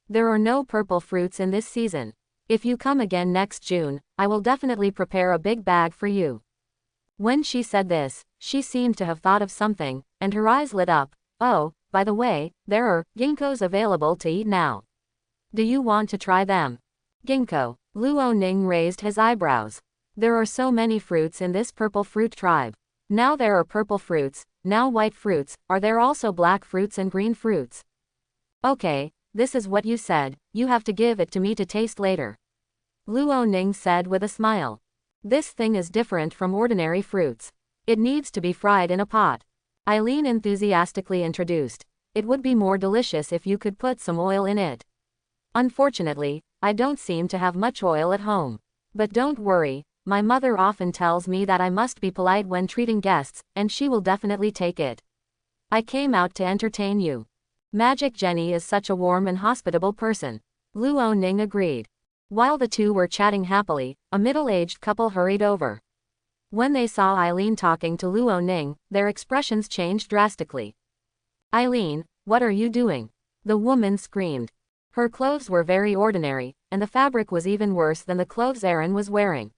There are no purple fruits in this season. If you come again next June, I will definitely prepare a big bag for you." When she said this, she seemed to have thought of something, and her eyes lit up. "Oh, by the way, there are ginkgos available to eat now. Do you want to try them?" Ginkgo. Luo Ning raised his eyebrows. There are so many fruits in this purple fruit tribe. Now there are purple fruits, now white fruits, are there also black fruits and green fruits? "Okay, this is what you said, you have to give it to me to taste later," Luo Ning said with a smile. "This thing is different from ordinary fruits. It needs to be fried in a pot," Eileen enthusiastically introduced. "It would be more delicious if you could put some oil in it. Unfortunately, I don't seem to have much oil at home. But don't worry, my mother often tells me that I must be polite when treating guests, and she will definitely take it. I came out to entertain you. Magic Jenny is such a warm and hospitable person," Luo Ning agreed. While the two were chatting happily, a middle-aged couple hurried over. When they saw Eileen talking to Luo Ning, their expressions changed drastically. "Eileen, what are you doing?" the woman screamed. Her clothes were very ordinary, and the fabric was even worse than the clothes Erin was wearing.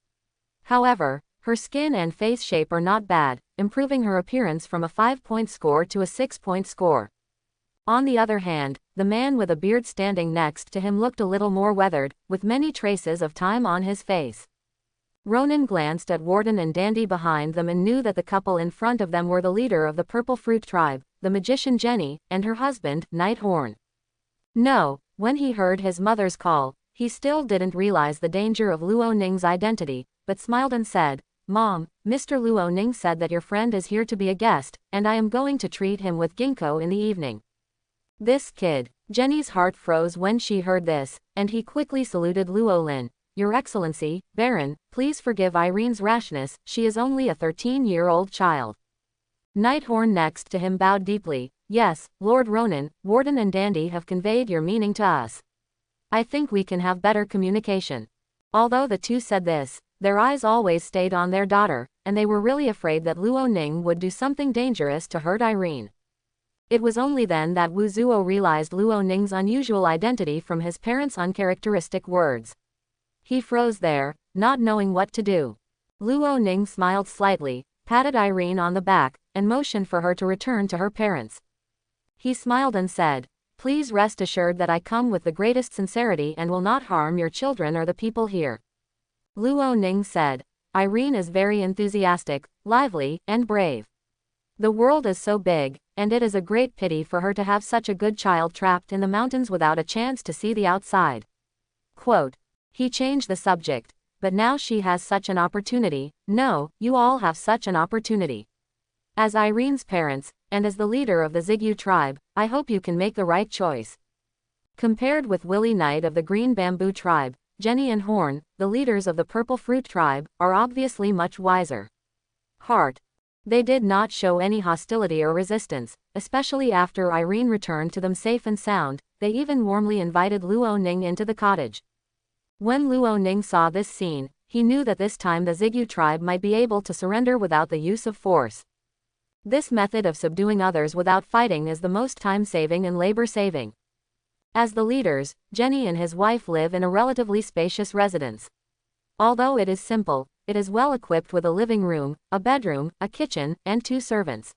However, her skin and face shape are not bad, improving her appearance from a 5-point score to a 6-point score. On the other hand, the man with a beard standing next to him looked a little more weathered, with many traces of time on his face. Ronan glanced at Warden and Dandy behind them and knew that the couple in front of them were the leader of the Purple Fruit tribe, the magician Jenny, and her husband, Nighthorn. No, when he heard his mother's call, he still didn't realize the danger of Luo Ning's identity, but smiled and said, "Mom, Mr. Luo Ning said that your friend is here to be a guest, and I am going to treat him with ginkgo in the evening." This kid. Jenny's heart froze when she heard this, and he quickly saluted Luo Lin. "Your Excellency, Baron, please forgive Irene's rashness, she is only a 13-year-old child." Nighthorn next to him bowed deeply. "Yes, Lord Ronan, Warden and Dandy have conveyed your meaning to us. I think we can have better communication." Although the two said this, their eyes always stayed on their daughter, and they were really afraid that Luo Ning would do something dangerous to hurt Irene. It was only then that Wu Zuo realized Luo Ning's unusual identity from his parents' uncharacteristic words. He froze there, not knowing what to do. Luo Ning smiled slightly, patted Irene on the back, and motioned for her to return to her parents. He smiled and said, "Please rest assured that I come with the greatest sincerity and will not harm your children or the people here." Luo Ning said, "Irene is very enthusiastic, lively, and brave. The world is so big, and it is a great pity for her to have such a good child trapped in the mountains without a chance to see the outside." Quote. He changed the subject. "But now she has such an opportunity. No, you all have such an opportunity. As Irene's parents, and as the leader of the Zigyu tribe, I hope you can make the right choice." Compared with Willie Knight of the Green Bamboo tribe, Jenny and Horn, the leaders of the Purple Fruit tribe, are obviously much wiser. Heart. They did not show any hostility or resistance, especially after Irene returned to them safe and sound, they even warmly invited Luo Ning into the cottage. When Luo Ning saw this scene, he knew that this time the Zigyu tribe might be able to surrender without the use of force. This method of subduing others without fighting is the most time-saving and labor-saving. As the leaders, Jenny and his wife live in a relatively spacious residence. Although it is simple, it is well equipped with a living room, a bedroom, a kitchen, and 2 servants.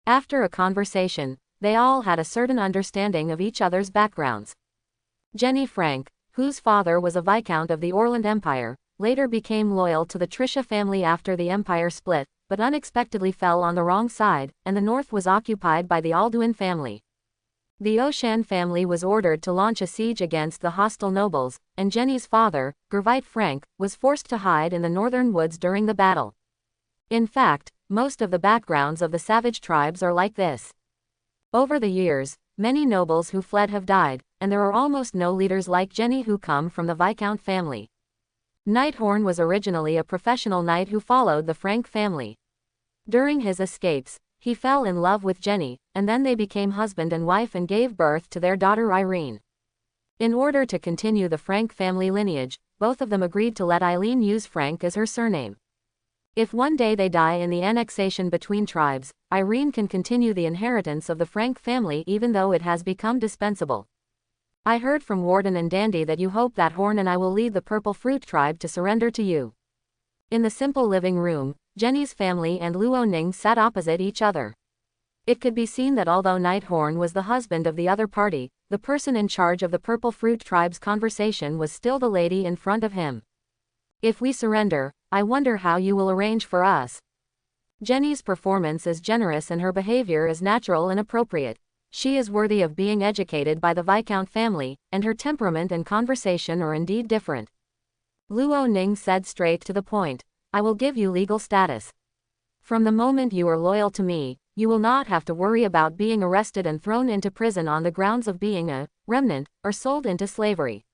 After a conversation, they all had a certain understanding of each other's backgrounds. Jenny Frank, whose father was a viscount of the Orland Empire, later became loyal to the Trisha family after the empire split, but unexpectedly fell on the wrong side, and the north was occupied by the Alduin family. The Oshan family was ordered to launch a siege against the hostile nobles, and Jenny's father, Gervite Frank, was forced to hide in the northern woods during the battle. In fact, most of the backgrounds of the savage tribes are like this. Over the years, many nobles who fled have died, and there are almost no leaders like Jenny who come from the Viscount family. Nighthorn was originally a professional knight who followed the Frank family. During his escapes, he fell in love with Jenny, and then they became husband and wife and gave birth to their daughter Irene. In order to continue the Frank family lineage, both of them agreed to let Eileen use Frank as her surname. If one day they die in the annexation between tribes, Irene can continue the inheritance of the Frank family even though it has become dispensable. I heard from Warden and Dandy that you hope that Horn and I will lead the Purple Fruit tribe to surrender to you. In the simple living room, Jenny's family and Luo Ning sat opposite each other. It could be seen that although Nighthorn was the husband of the other party, the person in charge of the Purple Fruit tribe's conversation was still the lady in front of him. If we surrender, I wonder how you will arrange for us. Jenny's performance is generous and her behavior is natural and appropriate. She is worthy of being educated by the Viscount family, and her temperament and conversation are indeed different. Luo Ning said straight to the point, I will give you legal status. From the moment you are loyal to me, you will not have to worry about being arrested and thrown into prison on the grounds of being a remnant, or sold into slavery.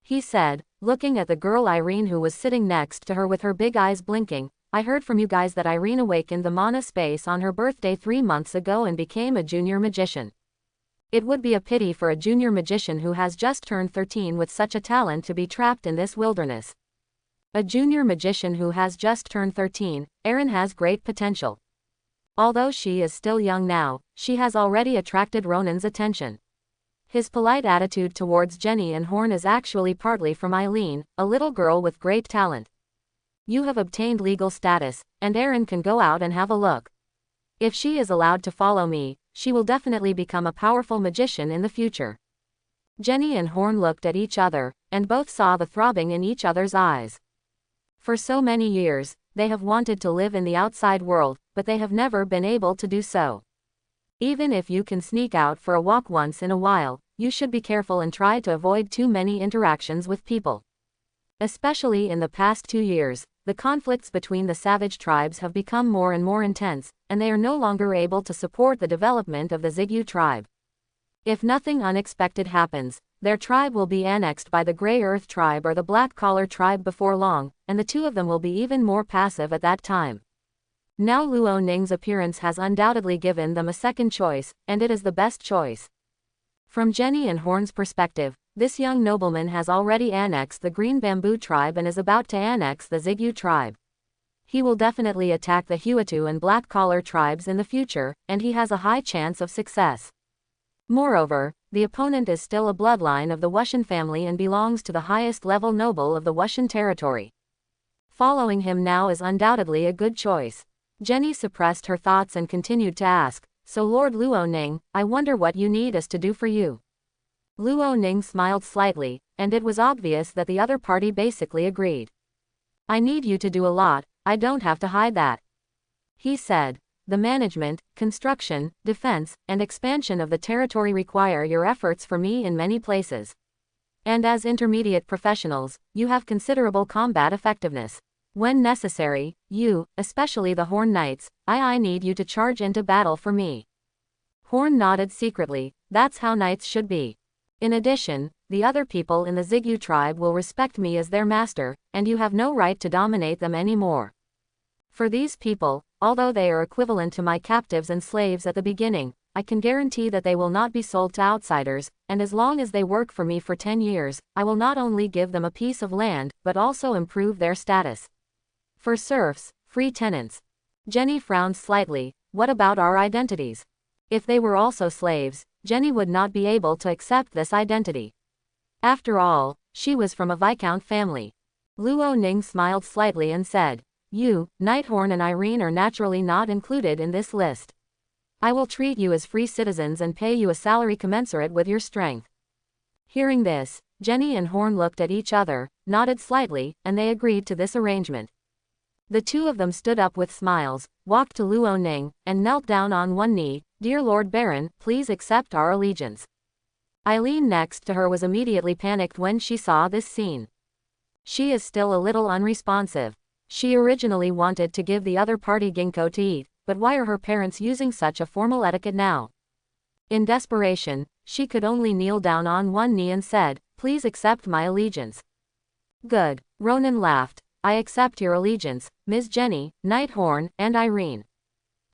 He said, looking at the girl Irene who was sitting next to her with her big eyes blinking, I heard from you guys that Irene awakened the mana space on her birthday 3 months ago and became a junior magician. It would be a pity for a junior magician who has just turned 13 with such a talent to be trapped in this wilderness. A junior magician who has just turned 13, Erin has great potential. Although she is still young now, she has already attracted Ronan's attention. His polite attitude towards Jenny and Horn is actually partly from Eileen, a little girl with great talent. You have obtained legal status, and Erin can go out and have a look. If she is allowed to follow me, she will definitely become a powerful magician in the future. Jenny and Horn looked at each other, and both saw the throbbing in each other's eyes. For so many years, they have wanted to live in the outside world, but they have never been able to do so. Even if you can sneak out for a walk once in a while, you should be careful and try to avoid too many interactions with people. Especially in the past 2 years, the conflicts between the savage tribes have become more and more intense, and they are no longer able to support the development of the Zigyu tribe. If nothing unexpected happens, their tribe will be annexed by the Grey Earth tribe or the Black Collar tribe before long, and the two of them will be even more passive at that time. Now Luo Ning's appearance has undoubtedly given them a second choice, and it is the best choice. From Jenny and Horn's perspective, this young nobleman has already annexed the Green Bamboo tribe and is about to annex the Zigyu tribe. He will definitely attack the Huatu and Black Collar tribes in the future, and he has a high chance of success. Moreover, the opponent is still a bloodline of the Wushan family and belongs to the highest level noble of the Wushan territory. Following him now is undoubtedly a good choice. Jenny suppressed her thoughts and continued to ask, so Lord Luo Ning, I wonder what you need us to do for you. Luo Ning smiled slightly, and it was obvious that the other party basically agreed. I need you to do a lot, I don't have to hide that. He said, the management, construction, defense, and expansion of the territory require your efforts for me in many places. And as intermediate professionals, you have considerable combat effectiveness. When necessary, you, especially the Horn Knights, I need you to charge into battle for me. Horn nodded secretly, that's how knights should be. In addition, the other people in the Zigyu tribe will respect me as their master, and you have no right to dominate them anymore. For these people, although they are equivalent to my captives and slaves at the beginning, I can guarantee that they will not be sold to outsiders, and as long as they work for me for 10 years, I will not only give them a piece of land, but also improve their status. For serfs, free tenants. Jenny frowned slightly. What about our identities? If they were also slaves, Jenny would not be able to accept this identity. After all, she was from a Viscount family. Luo Ning smiled slightly and said, "You, Nighthorn and Irene are naturally not included in this list. I will treat you as free citizens and pay you a salary commensurate with your strength." Hearing this, Jenny and Horn looked at each other, nodded slightly, and they agreed to this arrangement. The two of them stood up with smiles, walked to Luo Ning, and knelt down on one knee. "Dear Lord Baron, please accept our allegiance." Eileen next to her was immediately panicked when she saw this scene. She is still a little unresponsive. She originally wanted to give the other party ginkgo to eat, but why are her parents using such a formal etiquette now? In desperation, she could only kneel down on one knee and said, "Please accept my allegiance." "Good." Ronan laughed. "I accept your allegiance, Ms. Jenny, Nighthorn, and Irene."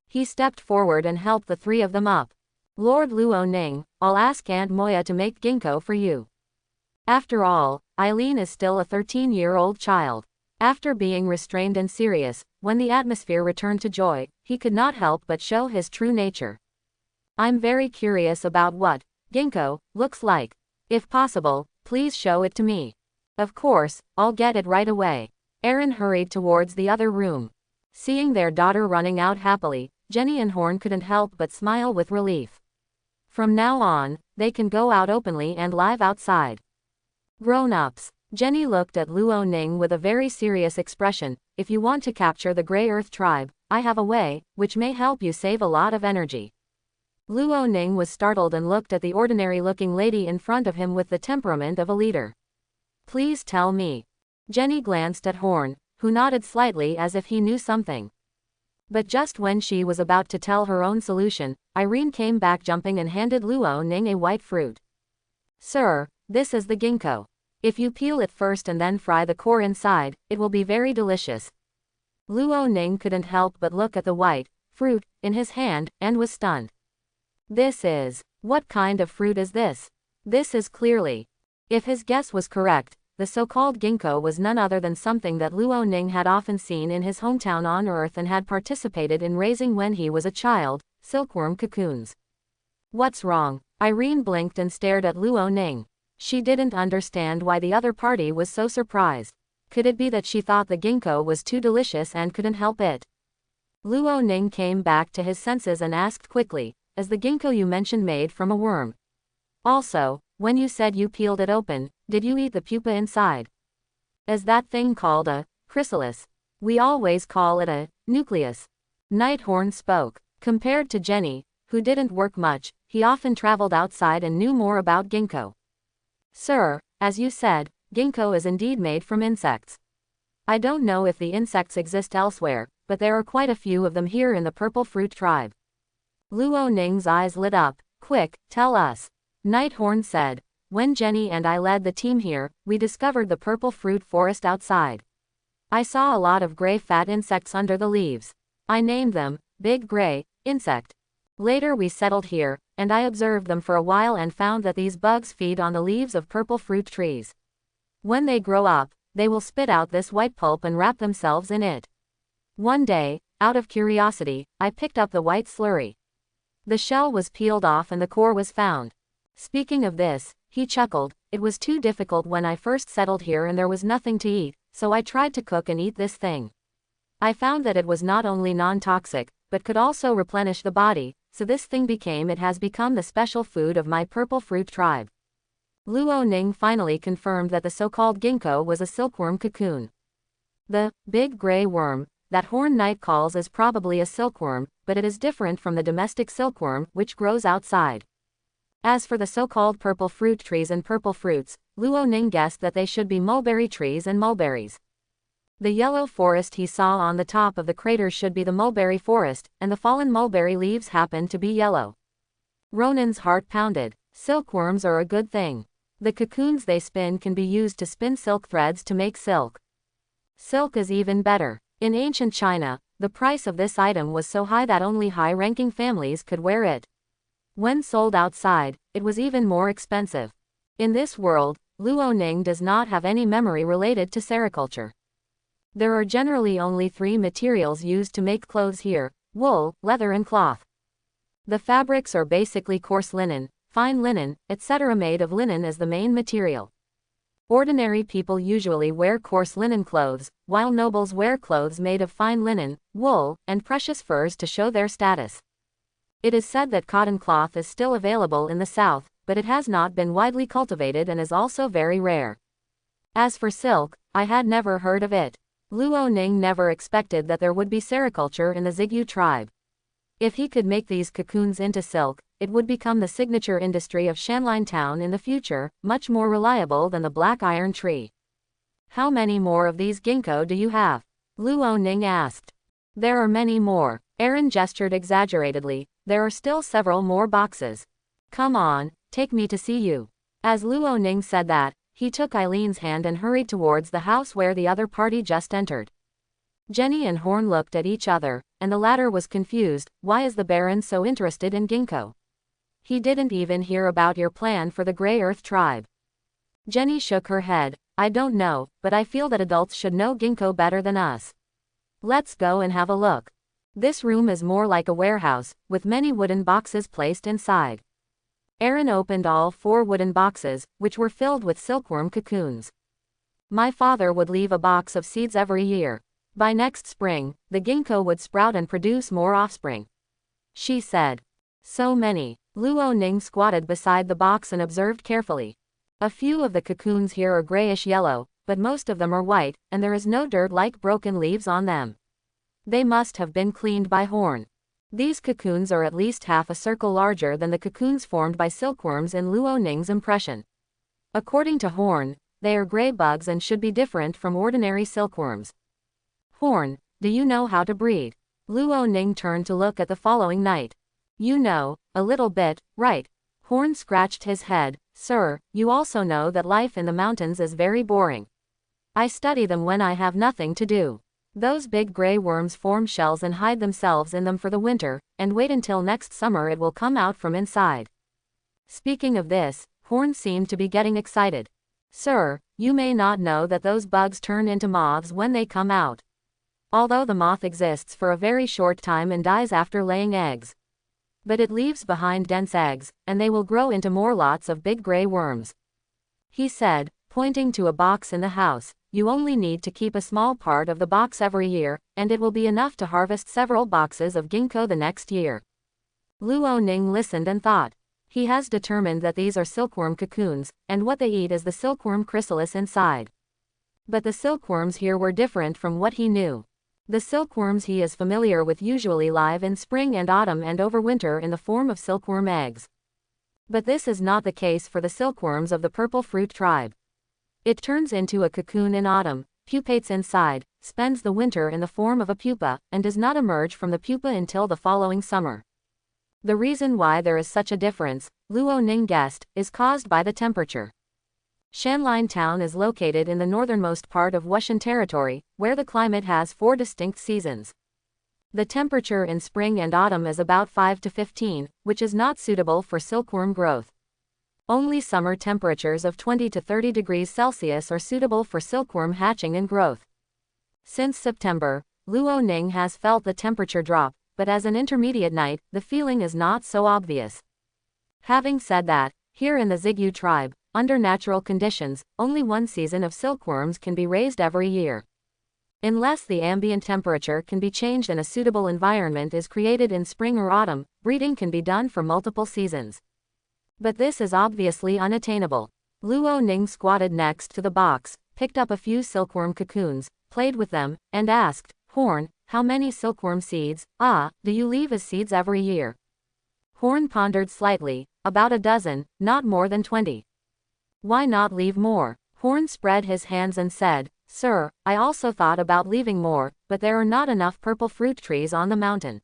He stepped forward and helped the three of them up. "Lord Luo Ning, I'll ask Aunt Moya to make ginkgo for you." After all, Eileen is still a 13-year-old child. After being restrained and serious, when the atmosphere returned to joy, he could not help but show his true nature. "I'm very curious about what ginkgo looks like. If possible, please show it to me." "Of course, I'll get it right away." Aaron hurried towards the other room. Seeing their daughter running out happily, Jenny and Horn couldn't help but smile with relief. From now on, they can go out openly and live outside. Grown-ups. Jenny looked at Luo Ning with a very serious expression. "If you want to capture the Grey Earth tribe, I have a way, which may help you save a lot of energy." Luo Ning was startled and looked at the ordinary-looking lady in front of him with the temperament of a leader. "Please tell me." Jenny glanced at Horn, who nodded slightly as if he knew something. But just when she was about to tell her own solution, Irene came back jumping and handed Luo Ning a white fruit. "Sir, this is the ginkgo. If you peel it first and then fry the core inside, it will be very delicious." Luo Ning couldn't help but look at the white fruit in his hand, and was stunned. What kind of fruit is this? This is clearly. If his guess was correct, the so-called ginkgo was none other than something that Luo Ning had often seen in his hometown on Earth and had participated in raising when he was a child, silkworm cocoons. "What's wrong?" Irene blinked and stared at Luo Ning. She didn't understand why the other party was so surprised. Could it be that she thought the ginkgo was too delicious and couldn't help it? Luo Ning came back to his senses and asked quickly, "Is the ginkgo you mentioned made from a worm? Also, when you said you peeled it open, did you eat the pupa inside? Is that thing called a chrysalis? We always call it a nucleus." Nighthorn spoke. Compared to Jenny, who didn't work much, he often traveled outside and knew more about ginkgo. "Sir, as you said, ginkgo is indeed made from insects. I don't know if the insects exist elsewhere, but there are quite a few of them here in the purple fruit tribe." Luo Ning's eyes lit up. "Quick, tell us." Nighthorn said, "When Jenny and I led the team here, we discovered the purple fruit forest outside. I saw a lot of gray fat insects under the leaves. I named them Big Gray Insect. Later we settled here, and I observed them for a while and found that these bugs feed on the leaves of purple fruit trees. When they grow up, they will spit out this white pulp and wrap themselves in it. One day, out of curiosity, I picked up the white slurry. The shell was peeled off and the core was found. Speaking of this, he chuckled, it was too difficult when I first settled here and there was nothing to eat, so I tried to cook and eat this thing. I found that it was not only non-toxic, but could also replenish the body, so this thing has become the special food of my purple fruit tribe." Luo Ning finally confirmed that the so-called ginkgo was a silkworm cocoon. The big gray worm that Horn Knight calls is probably a silkworm, but it is different from the domestic silkworm, which grows outside. As for the so-called purple fruit trees and purple fruits, Luo Ning guessed that they should be mulberry trees and mulberries. The yellow forest he saw on the top of the crater should be the mulberry forest, and the fallen mulberry leaves happened to be yellow. Ronan's heart pounded. Silkworms are a good thing. The cocoons they spin can be used to spin silk threads to make silk. Silk is even better. In ancient China, the price of this item was so high that only high-ranking families could wear it. When sold outside, it was even more expensive. In this world, Luo Ning does not have any memory related to sericulture. There are generally only 3 materials used to make clothes here: wool, leather and cloth. The fabrics are basically coarse linen, fine linen, etc. Made of linen as the main material. Ordinary people usually wear coarse linen clothes, while nobles wear clothes made of fine linen, wool, and precious furs to show their status. It is said that cotton cloth is still available in the south, but it has not been widely cultivated and is also very rare. As for silk, I had never heard of it. Luo Ning never expected that there would be sericulture in the Zigyu tribe. If he could make these cocoons into silk, it would become the signature industry of Shanline Town in the future, much more reliable than the black iron tree. How many more of these ginkgo do you have? Luo Ning asked. There are many more. Aaron gestured exaggeratedly. There are still several more boxes. Come on, take me to see you. As Luo Ning said that, he took Eileen's hand and hurried towards the house where the other party just entered. Jenny and Horn looked at each other, and the latter was confused. Why is the Baron so interested in ginkgo? He didn't even hear about your plan for the Grey Earth tribe. Jenny shook her head. I don't know, but I feel that adults should know ginkgo better than us. Let's go and have a look. This room is more like a warehouse, with many wooden boxes placed inside. Aaron opened all 4 wooden boxes, which were filled with silkworm cocoons. My father would leave a box of seeds every year. By next spring, the ginkgo would sprout and produce more offspring. She said. So many. Luo Ning squatted beside the box and observed carefully. A few of the cocoons here are grayish-yellow, but most of them are white, and there is no dirt like broken leaves on them. They must have been cleaned by Horn. These cocoons are at least half a circle larger than the cocoons formed by silkworms in Luo Ning's impression. According to Horn, they are gray bugs and should be different from ordinary silkworms. Horn, do you know how to breed? Luo Ning turned to look at the following night. You know, a little bit, right? Horn scratched his head. Sir, you also know that life in the mountains is very boring. I study them when I have nothing to do. Those big gray worms form shells and hide themselves in them for the winter, and wait until next summer it will come out from inside. Speaking of this, Horn seemed to be getting excited. Sir, you may not know that those bugs turn into moths when they come out. Although the moth exists for a very short time and dies after laying eggs. But it leaves behind dense eggs, and they will grow into more lots of big gray worms. He said, pointing to a box in the house, you only need to keep a small part of the box every year, and it will be enough to harvest several boxes of ginkgo the next year. Luo Ning listened and thought. He has determined that these are silkworm cocoons, and what they eat is the silkworm chrysalis inside. But the silkworms here were different from what he knew. The silkworms he is familiar with usually live in spring and autumn and overwinter in the form of silkworm eggs. But this is not the case for the silkworms of the purple fruit tribe. It turns into a cocoon in autumn, pupates inside, spends the winter in the form of a pupa, and does not emerge from the pupa until the following summer. The reason why there is such a difference, Luo Ning guessed, is caused by the temperature. Shanline Town is located in the northernmost part of Wushan Territory, where the climate has 4 distinct seasons. The temperature in spring and autumn is about 5 to 15, which is not suitable for silkworm growth. Only summer temperatures of 20 to 30 degrees Celsius are suitable for silkworm hatching and growth. Since September, Luo Ning has felt the temperature drop, but as an intermediate night, the feeling is not so obvious. Having said that, here in the Zigyu tribe, under natural conditions, only 1 season of silkworms can be raised every year. Unless the ambient temperature can be changed and a suitable environment is created in spring or autumn, breeding can be done for multiple seasons. But this is obviously unattainable. Luo Ning squatted next to the box, picked up a few silkworm cocoons, played with them, and asked, Horn, how many silkworm seeds, do you leave as seeds every year? Horn pondered slightly. About a dozen, not more than 20. Why not leave more? Horn spread his hands and said, Sir, I also thought about leaving more, but there are not enough purple fruit trees on the mountain.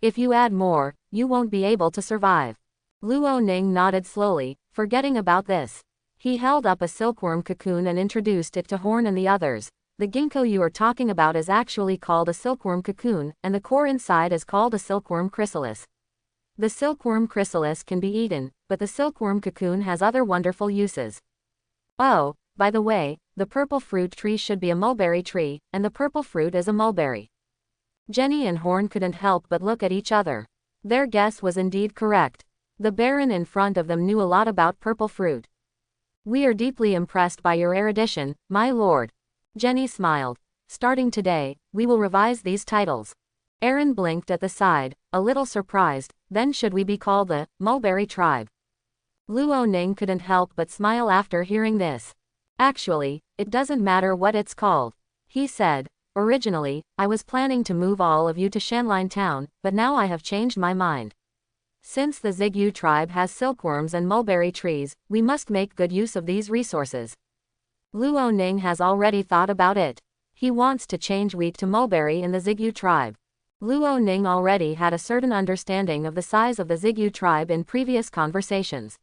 If you add more, you won't be able to survive. Luo Ning nodded slowly, forgetting about this. He held up a silkworm cocoon and introduced it to Horn and the others. The ginkgo you are talking about is actually called a silkworm cocoon, and the core inside is called a silkworm chrysalis. The silkworm chrysalis can be eaten, but the silkworm cocoon has other wonderful uses. Oh, by the way, the purple fruit tree should be a mulberry tree, and the purple fruit is a mulberry. Jenny and Horn couldn't help but look at each other. Their guess was indeed correct. The Baron in front of them knew a lot about purple fruit. We are deeply impressed by your erudition, my lord. Jenny smiled. Starting today, we will revise these titles. Aaron blinked at the side, a little surprised. Then should we be called the Mulberry Tribe? Luo Ning couldn't help but smile after hearing this. Actually, it doesn't matter what it's called. He said, originally, I was planning to move all of you to Shanline Town, but now I have changed my mind. Since the Zigyu tribe has silkworms and mulberry trees, we must make good use of these resources. Luo Ning has already thought about it. He wants to change wheat to mulberry in the Zigyu tribe. Luo Ning already had a certain understanding of the size of the Zigyu tribe in previous conversations.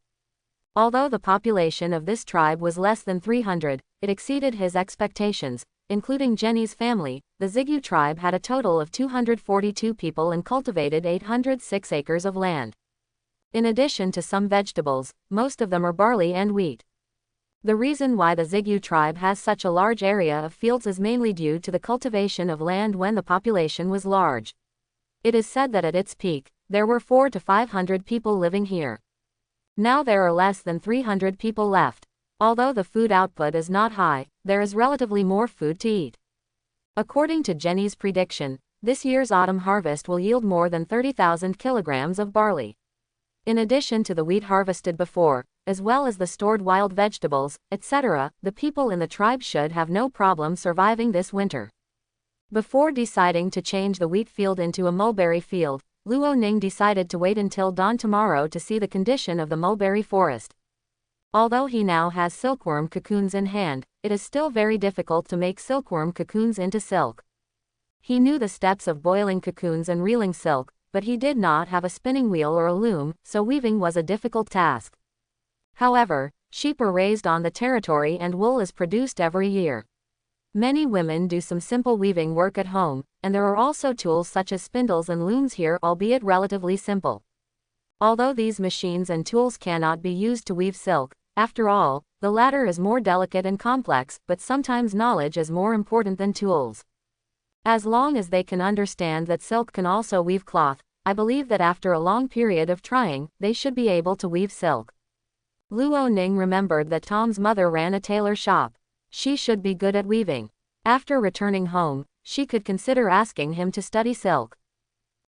Although the population of this tribe was less than 300, it exceeded his expectations, including Jenny's family. The Zigyu tribe had a total of 242 people and cultivated 806 acres of land. In addition to some vegetables, most of them are barley and wheat. The reason why the Zigyu tribe has such a large area of fields is mainly due to the cultivation of land when the population was large. It is said that at its peak, there were 400 to 500 people living here. Now there are less than 300 people left. Although the food output is not high, there is relatively more food to eat. According to Jenny's prediction, this year's autumn harvest will yield more than 30,000 kilograms of barley. In addition to the wheat harvested before, as well as the stored wild vegetables, etc., the people in the tribe should have no problem surviving this winter. Before deciding to change the wheat field into a mulberry field, Luo Ning decided to wait until dawn tomorrow to see the condition of the mulberry forest. Although he now has silkworm cocoons in hand, it is still very difficult to make silkworm cocoons into silk. He knew the steps of boiling cocoons and reeling silk, but he did not have a spinning wheel or a loom, so weaving was a difficult task. However, sheep are raised on the territory and wool is produced every year. Many women do some simple weaving work at home, and there are also tools such as spindles and looms here, albeit relatively simple. Although these machines and tools cannot be used to weave silk, after all, the latter is more delicate and complex, but sometimes knowledge is more important than tools. As long as they can understand that silk can also weave cloth, I believe that after a long period of trying, they should be able to weave silk. Luo Ning remembered that Tom's mother ran a tailor shop. She should be good at weaving. After returning home, she could consider asking him to study silk.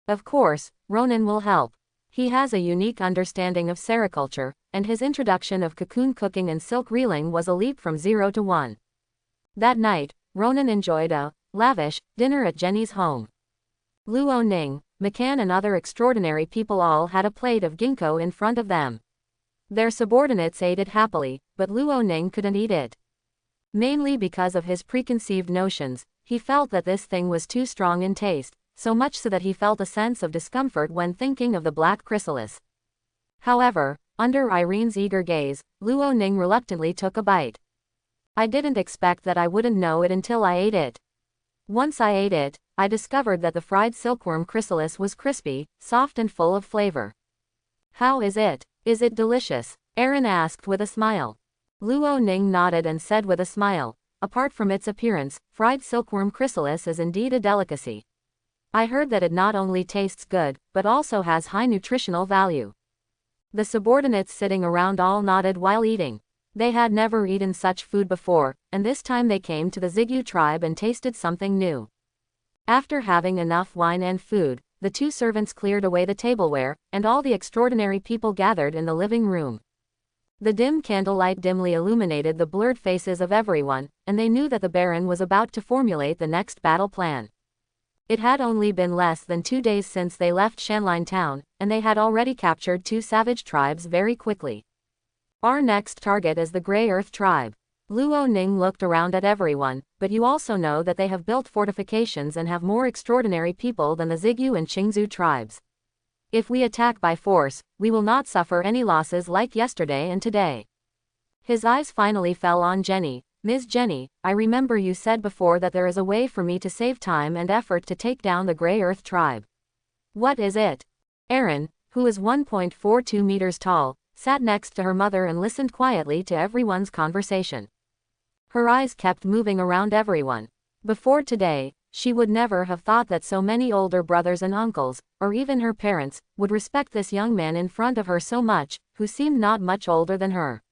Of course, Ronan will help. He has a unique understanding of sericulture, and his introduction of cocoon cooking and silk reeling was a leap from 0 to 1. That night, Ronan enjoyed a lavish dinner at Jenny's home. Luo Ning, McCann and other extraordinary people all had a plate of ginkgo in front of them. Their subordinates ate it happily, but Luo Ning couldn't eat it. Mainly because of his preconceived notions, he felt that this thing was too strong in taste, so much so that he felt a sense of discomfort when thinking of the black chrysalis. However, under Irene's eager gaze, Luo Ning reluctantly took a bite. I didn't expect that I wouldn't know it until I ate it. Once I ate it, I discovered that the fried silkworm chrysalis was crispy, soft and full of flavor. How is it? Is it delicious? Aaron asked with a smile. Luo Ning nodded and said with a smile, apart from its appearance, fried silkworm chrysalis is indeed a delicacy. I heard that it not only tastes good, but also has high nutritional value. The subordinates sitting around all nodded while eating. They had never eaten such food before, and this time they came to the Zigyu tribe and tasted something new. After having enough wine and food, the two servants cleared away the tableware, and all the extraordinary people gathered in the living room. The dim candlelight dimly illuminated the blurred faces of everyone, and they knew that the Baron was about to formulate the next battle plan. It had only been less than 2 days since they left Shanline Town, and they had already captured 2 savage tribes very quickly. Our next target is the Grey Earth tribe. Luo Ning looked around at everyone, but you also know that they have built fortifications and have more extraordinary people than the Zigyu and Qingzhou tribes. If we attack by force, we will not suffer any losses like yesterday and today. His eyes finally fell on Jenny. Ms. Jenny, I remember you said before that there is a way for me to save time and effort to take down the Grey Earth tribe. What is it? Aaron, who who is 1.42 meters tall, sat next to her mother and listened quietly to everyone's conversation. Her eyes kept moving around everyone. Before today, she would never have thought that so many older brothers and uncles, or even her parents, would respect this young man in front of her so much, who seemed not much older than her.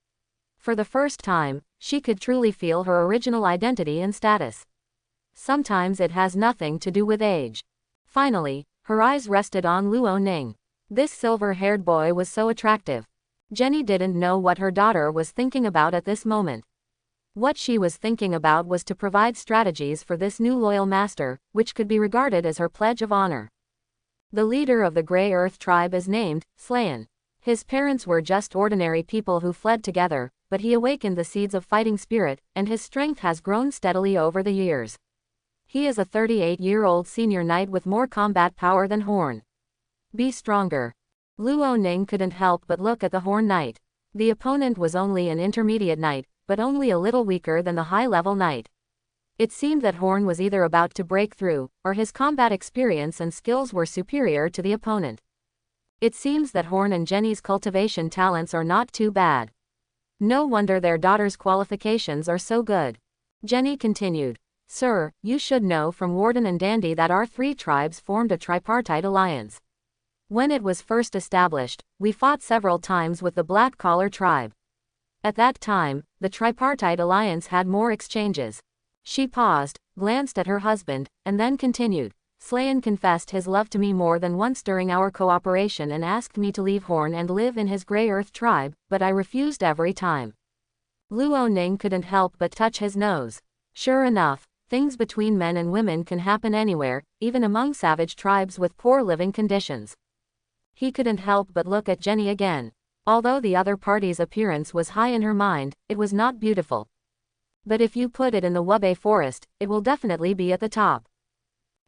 For the first time, she could truly feel her original identity and status. Sometimes it has nothing to do with age. Finally, her eyes rested on Luo Ning. This silver-haired boy was so attractive. Jenny didn't know what her daughter was thinking about at this moment. What she was thinking about was to provide strategies for this new loyal master, which could be regarded as her pledge of honor. The leader of the Grey Earth tribe is named Slayan. His parents were just ordinary people who fled together, but he awakened the seeds of fighting spirit, and his strength has grown steadily over the years. He is a 38-year-old senior knight with more combat power than Horn. Be stronger. Luo Ning couldn't help but look at the Horn Knight. The opponent was only an intermediate knight, but only a little weaker than the high-level knight. It seemed that Horn was either about to break through, or his combat experience and skills were superior to the opponent. It seems that Horn and Jenny's cultivation talents are not too bad. No wonder their daughter's qualifications are so good. Jenny continued. Sir, you should know from Warden and Dandy that our three tribes formed a tripartite alliance. When it was first established, we fought several times with the Black Collar tribe. At that time, the tripartite alliance had more exchanges. She paused, glanced at her husband, and then continued. Slayan confessed his love to me more than once during our cooperation and asked me to leave Horn and live in his Grey Earth tribe, but I refused every time. Luo Ning couldn't help but touch his nose. Sure enough, things between men and women can happen anywhere, even among savage tribes with poor living conditions. He couldn't help but look at Jenny again. Although the other party's appearance was high in her mind, it was not beautiful. But if you put it in the Wubei forest, it will definitely be at the top.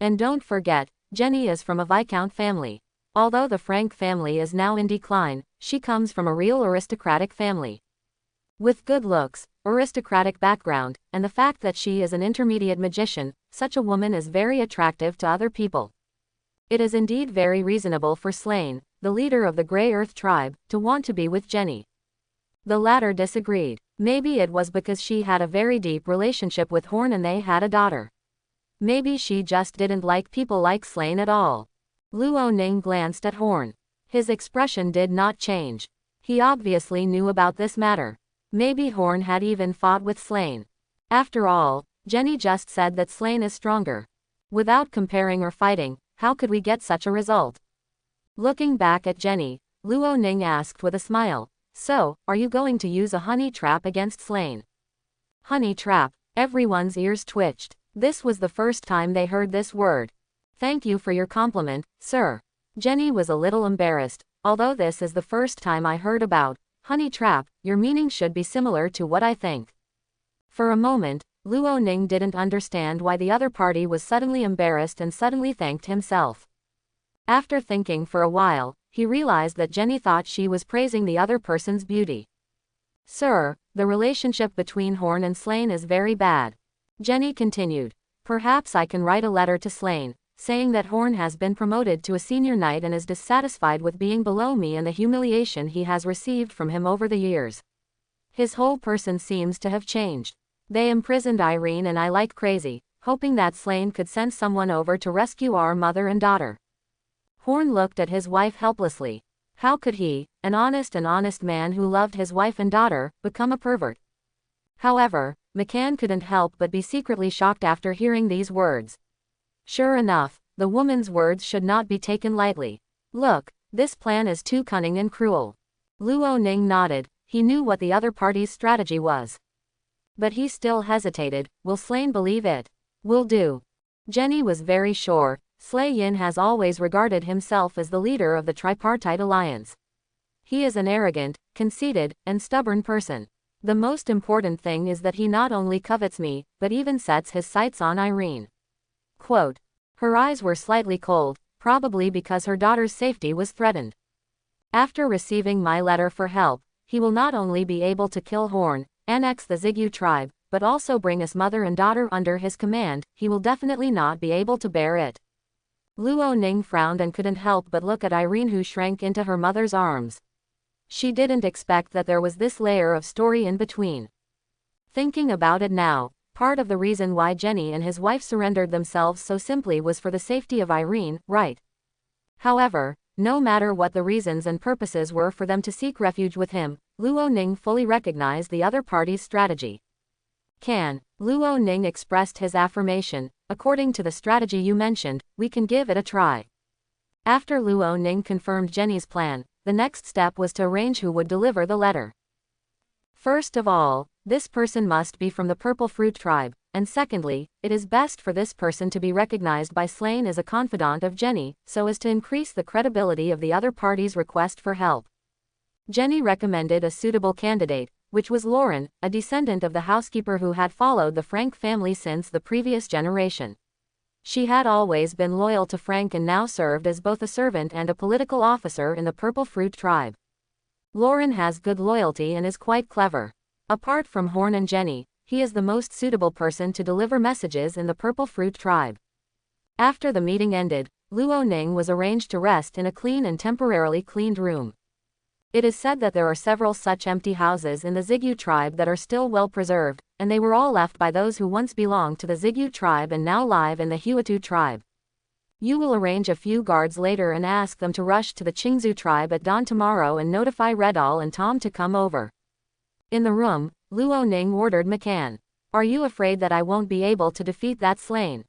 And don't forget, Jenny is from a Viscount family. Although the Frank family is now in decline, she comes from a real aristocratic family. With good looks, aristocratic background, and the fact that she is an intermediate magician, such a woman is very attractive to other people. It is indeed very reasonable for Slayn, the leader of the Grey Earth tribe, to want to be with Jenny. The latter disagreed. Maybe it was because she had a very deep relationship with Horn and they had a daughter. Maybe she just didn't like people like Slayn at all. Luo Ning glanced at Horn. His expression did not change. He obviously knew about this matter. Maybe Horn had even fought with Slayn. After all, Jenny just said that Slayn is stronger. Without comparing or fighting, how could we get such a result? Looking back at Jenny, Luo Ning asked with a smile, So, are you going to use a honey trap against Slayn? Honey trap. Everyone's ears twitched. This was the first time they heard this word. Thank you for your compliment, sir. Jenny was a little embarrassed. Although this is the first time I heard about honey trap, your meaning should be similar to what I think. For a moment, Luo Ning didn't understand why the other party was suddenly embarrassed and suddenly thanked himself. After thinking for a while, he realized that Jenny thought she was praising the other person's beauty. Sir, the relationship between Horn and Slayn is very bad. Jenny continued. Perhaps I can write a letter to Slayn, saying that Horn has been promoted to a senior knight and is dissatisfied with being below me and the humiliation he has received from him over the years. His whole person seems to have changed. They imprisoned Irene and I like crazy, hoping that Slayn could send someone over to rescue our mother and daughter. Horn looked at his wife helplessly. How could he, an honest man who loved his wife and daughter, become a pervert? However, McCann couldn't help but be secretly shocked after hearing these words. Sure enough, the woman's words should not be taken lightly. Look, this plan is too cunning and cruel. Luo Ning nodded. He knew what the other party's strategy was. But he still hesitated. Will Slayn believe it? Will do. Jenny was very sure. Slay Yin has always regarded himself as the leader of the tripartite alliance. He is an arrogant, conceited, and stubborn person. The most important thing is that he not only covets me, but even sets his sights on Irene. Quote. Her eyes were slightly cold, probably because her daughter's safety was threatened. After receiving my letter for help, he will not only be able to kill Horn, annex the Zigyu tribe, but also bring us mother and daughter under his command. He will definitely not be able to bear it. Luo Ning frowned and couldn't help but look at Irene, who shrank into her mother's arms. She didn't expect that there was this layer of story in between. Thinking about it now, part of the reason why Jenny and his wife surrendered themselves so simply was for the safety of Irene, right? However, no matter what the reasons and purposes were for them to seek refuge with him, Luo Ning fully recognized the other party's strategy. Luo Ning expressed his affirmation. According to the strategy you mentioned, we can give it a try. After Luo Ning confirmed Jenny's plan, the next step was to arrange who would deliver the letter. First of all, this person must be from the Purple Fruit tribe, and secondly, it is best for this person to be recognized by Slain as a confidant of Jenny, so as to increase the credibility of the other party's request for help. Jenny recommended a suitable candidate, which was Lauren, a descendant of the housekeeper who had followed the Frank family since the previous generation. She had always been loyal to Frank and now served as both a servant and a political officer in the Purple Fruit tribe. Lauren has good loyalty and is quite clever. Apart from Horn and Jenny, he is the most suitable person to deliver messages in the Purple Fruit tribe. After the meeting ended, Luo Ning was arranged to rest in a clean and temporarily cleaned room. It is said that there are several such empty houses in the Zigyu tribe that are still well preserved, and they were all left by those who once belonged to the Zigyu tribe and now live in the Huatu tribe. You will arrange a few guards later and ask them to rush to the Qingzhou tribe at dawn tomorrow and notify Redall and Tom to come over. In the room, Luo Ning ordered McCann. Are you afraid that I won't be able to defeat that Slain?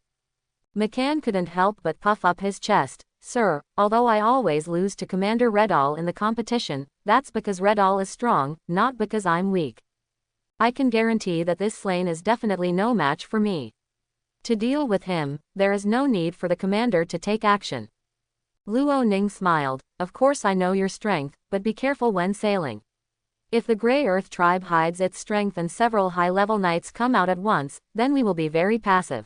McCann couldn't help but puff up his chest. Sir, although I always lose to Commander Redall in the competition, that's because Redall is strong, not because I'm weak. I can guarantee that this Slain is definitely no match for me. To deal with him, there is no need for the commander to take action. Luo Ning smiled. Of course I know your strength, but be careful when sailing. If the Grey Earth tribe hides its strength and several high-level knights come out at once, then we will be very passive.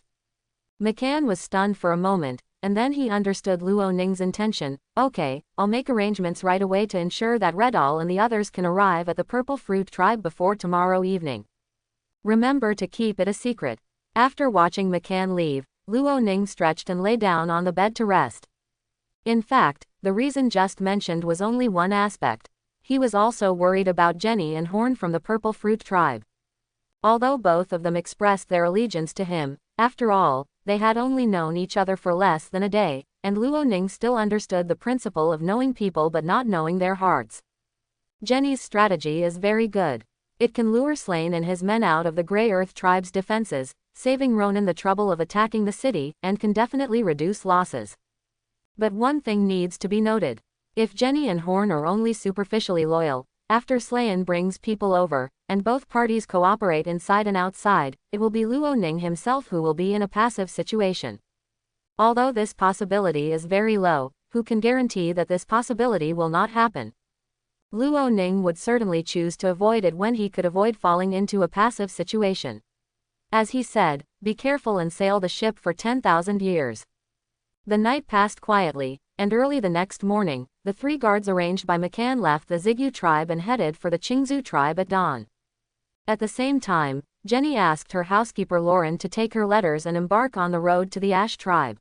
McCann was stunned for a moment, and then he understood Luo Ning's intention. Okay, I'll make arrangements right away to ensure that Redall and the others can arrive at the Purple Fruit tribe before tomorrow evening. Remember to keep it a secret. After watching McCann leave, Luo Ning stretched and lay down on the bed to rest. In fact, the reason just mentioned was only one aspect. He was also worried about Jenny and Horn from the Purple Fruit tribe. Although both of them expressed their allegiance to him, after all, they had only known each other for less than a day, and Luo Ning still understood the principle of knowing people but not knowing their hearts. Jenny's strategy is very good. It can lure Slain and his men out of the Grey Earth tribe's defenses, saving Ronan the trouble of attacking the city, and can definitely reduce losses. But one thing needs to be noted. If Jenny and Horn are only superficially loyal, after Slain brings people over, and both parties cooperate inside and outside, it will be Luo Ning himself who will be in a passive situation. Although this possibility is very low, who can guarantee that this possibility will not happen? Luo Ning would certainly choose to avoid it when he could avoid falling into a passive situation. As he said, be careful and sail the ship for 10,000 years. The night passed quietly, and early the next morning, the three guards arranged by McCann left the Zigyu tribe and headed for the Qingzhou tribe at dawn. At the same time, Jenny asked her housekeeper Lauren to take her letters and embark on the road to the Ash tribe.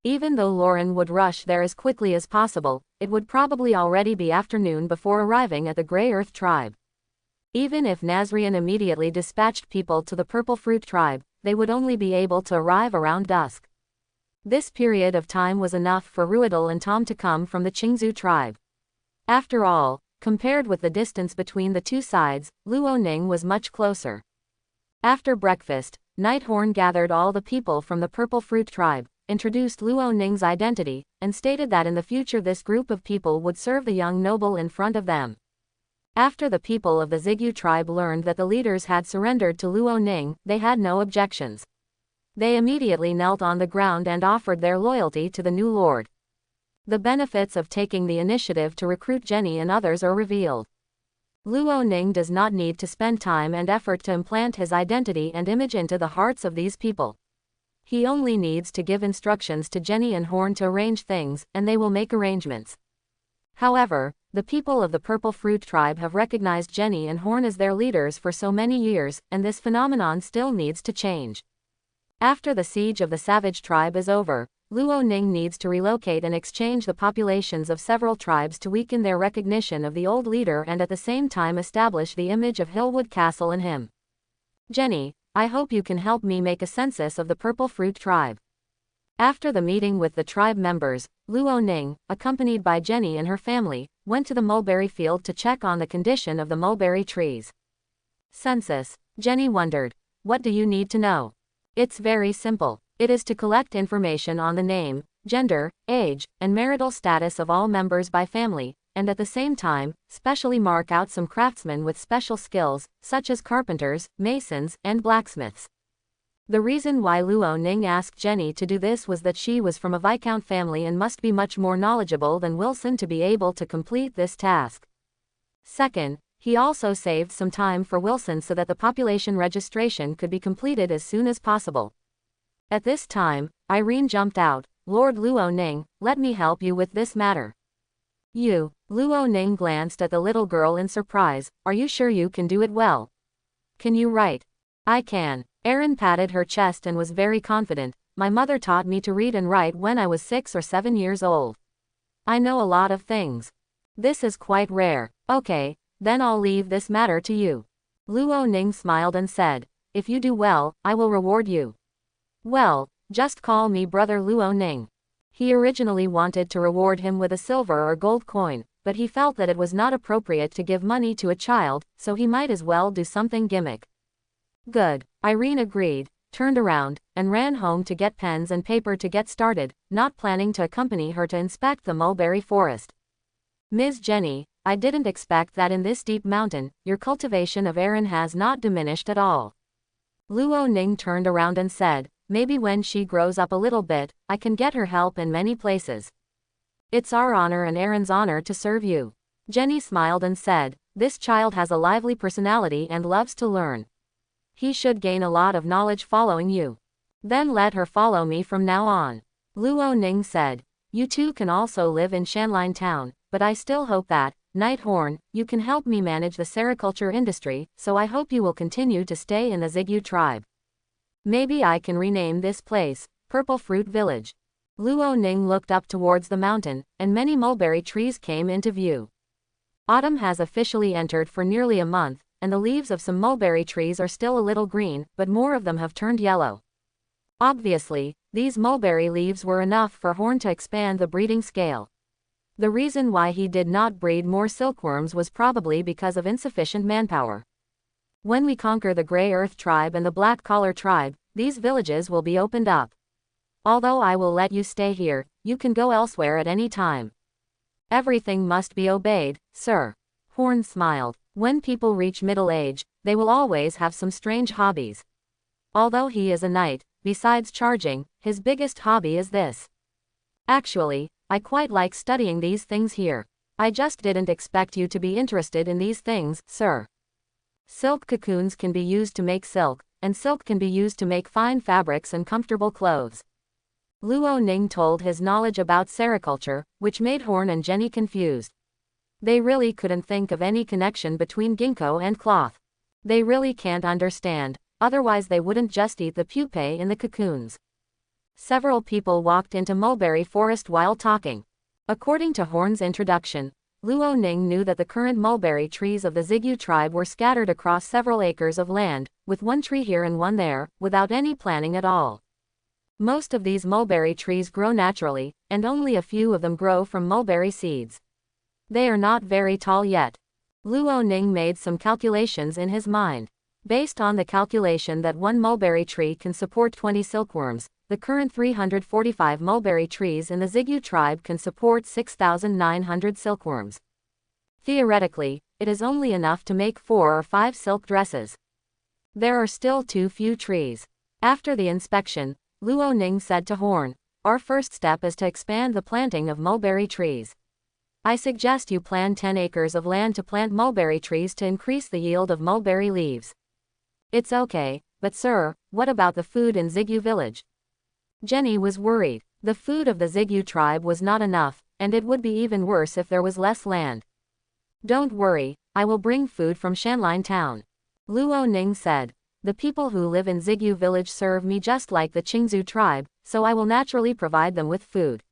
Even though Lauren would rush there as quickly as possible, it would probably already be afternoon before arriving at the Grey Earth tribe. Even if Nazrian immediately dispatched people to the Purple Fruit tribe, they would only be able to arrive around dusk. This period of time was enough for Ruidal and Tom to come from the Qingzhou tribe. After all, compared with the distance between the two sides, Luo Ning was much closer. After breakfast, Nighthorn gathered all the people from the Purple Fruit tribe, introduced Luo Ning's identity, and stated that in the future this group of people would serve the young noble in front of them. After the people of the Zigyu tribe learned that the leaders had surrendered to Luo Ning, they had no objections. They immediately knelt on the ground and offered their loyalty to the new lord. The benefits of taking the initiative to recruit Jenny and others are revealed. Luo Ning does not need to spend time and effort to implant his identity and image into the hearts of these people. He only needs to give instructions to Jenny and Horn to arrange things, and they will make arrangements. However, the people of the Purple Fruit tribe have recognized Jenny and Horn as their leaders for so many years, and this phenomenon still needs to change. After the siege of the Savage tribe is over, Luo Ning needs to relocate and exchange the populations of several tribes to weaken their recognition of the old leader and at the same time establish the image of Hillwood Castle in him. Jenny, I hope you can help me make a census of the Purple Fruit tribe. After the meeting with the tribe members, Luo Ning, accompanied by Jenny and her family, went to the mulberry field to check on the condition of the mulberry trees. Census, Jenny wondered. What do you need to know? It's very simple. It is to collect information on the name, gender, age, and marital status of all members by family, and at the same time, specially mark out some craftsmen with special skills, such as carpenters, masons, and blacksmiths. The reason why Luo Ning asked Jenny to do this was that she was from a Viscount family and must be much more knowledgeable than Wilson to be able to complete this task. Second, he also saved some time for Wilson so that the population registration could be completed as soon as possible. At this time, Irene jumped out. Lord Luo Ning, let me help you with this matter. You, Luo Ning glanced at the little girl in surprise. Are you sure you can do it well? Can you write? I can. Erin patted her chest and was very confident. My mother taught me to read and write when I was 6 or 7 years old. I know a lot of things. This is quite rare. Okay, then I'll leave this matter to you. Luo Ning smiled and said, if you do well, I will reward you. Well, just call me Brother Luo Ning. He originally wanted to reward him with a silver or gold coin, but he felt that it was not appropriate to give money to a child, so he might as well do something gimmick. Good, Irene agreed, turned around, and ran home to get pens and paper to get started, not planning to accompany her to inspect the mulberry forest. Ms. Jenny, I didn't expect that in this deep mountain, your cultivation of Erin has not diminished at all. Luo Ning turned around and said, maybe when she grows up a little bit, I can get her help in many places. It's our honor and Erin's honor to serve you. Jenny smiled and said, this child has a lively personality and loves to learn. He should gain a lot of knowledge following you. Then let her follow me from now on. Luo Ning said, you two can also live in Shanline Town, but I still hope that, Nighthorn, you can help me manage the sericulture industry, so I hope you will continue to stay in the Zigyu tribe. Maybe I can rename this place, Purple Fruit Village. Luo Ning looked up towards the mountain, and many mulberry trees came into view. Autumn has officially entered for nearly a month, and the leaves of some mulberry trees are still a little green, but more of them have turned yellow. Obviously, these mulberry leaves were enough for Horn to expand the breeding scale. The reason why he did not breed more silkworms was probably because of insufficient manpower. When we conquer the Grey Earth tribe and the Black Collar tribe, these villages will be opened up. Although I will let you stay here, you can go elsewhere at any time. Everything must be obeyed, sir. Horn smiled. When people reach middle age, they will always have some strange hobbies. Although he is a knight, besides charging, his biggest hobby is this. Actually, I quite like studying these things here. I just didn't expect you to be interested in these things, sir. Silk cocoons can be used to make silk, and silk can be used to make fine fabrics and comfortable clothes. Luo Ning told his knowledge about sericulture, which made Horn and Jenny confused. They really couldn't think of any connection between ginkgo and cloth. They really can't understand, otherwise they wouldn't just eat the pupae in the cocoons. Several people walked into Mulberry Forest while talking. According to Horn's introduction, Luo Ning knew that the current mulberry trees of the Zigyu tribe were scattered across several acres of land, with one tree here and one there, without any planning at all. Most of these mulberry trees grow naturally, and only a few of them grow from mulberry seeds. They are not very tall yet. Luo Ning made some calculations in his mind. Based on the calculation that one mulberry tree can support 20 silkworms, the current 345 mulberry trees in the Zigyu tribe can support 6,900 silkworms. Theoretically, it is only enough to make 4 or 5 silk dresses. There are still too few trees. After the inspection, Luo Ning said to Horn, our first step is to expand the planting of mulberry trees. I suggest you plan 10 acres of land to plant mulberry trees to increase the yield of mulberry leaves. It's okay, but sir, what about the food in Zigyu village? Jenny was worried. The food of the Zigyu tribe was not enough, and it would be even worse if there was less land. Don't worry, I will bring food from Shanline town. Luo Ning said. the people who live in Zigyu village serve me just like the Qingzu tribe, so I will naturally provide them with food.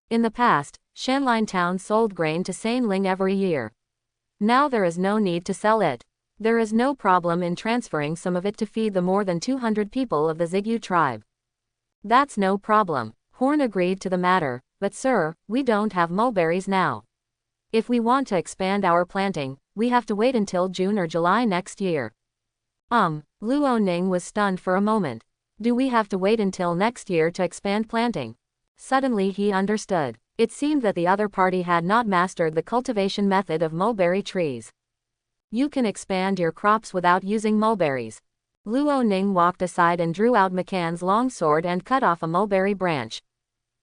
In the past, Shanline town sold grain to Sainling every year. Now there is no need to sell it. There is no problem in transferring some of it to feed the more than 200 people of the Zigyu tribe. That's no problem. Horn agreed to the matter, but sir, we don't have mulberries now. If we want to expand our planting, we have to wait until June or July next year. Luo Ning was stunned for a moment. Do we have to wait until next year to expand planting? Suddenly he understood. It seemed that the other party had not mastered the cultivation method of mulberry trees. You can expand your crops without using mulberries. Luo Ning walked aside and drew out McCann's long sword and cut off a mulberry branch.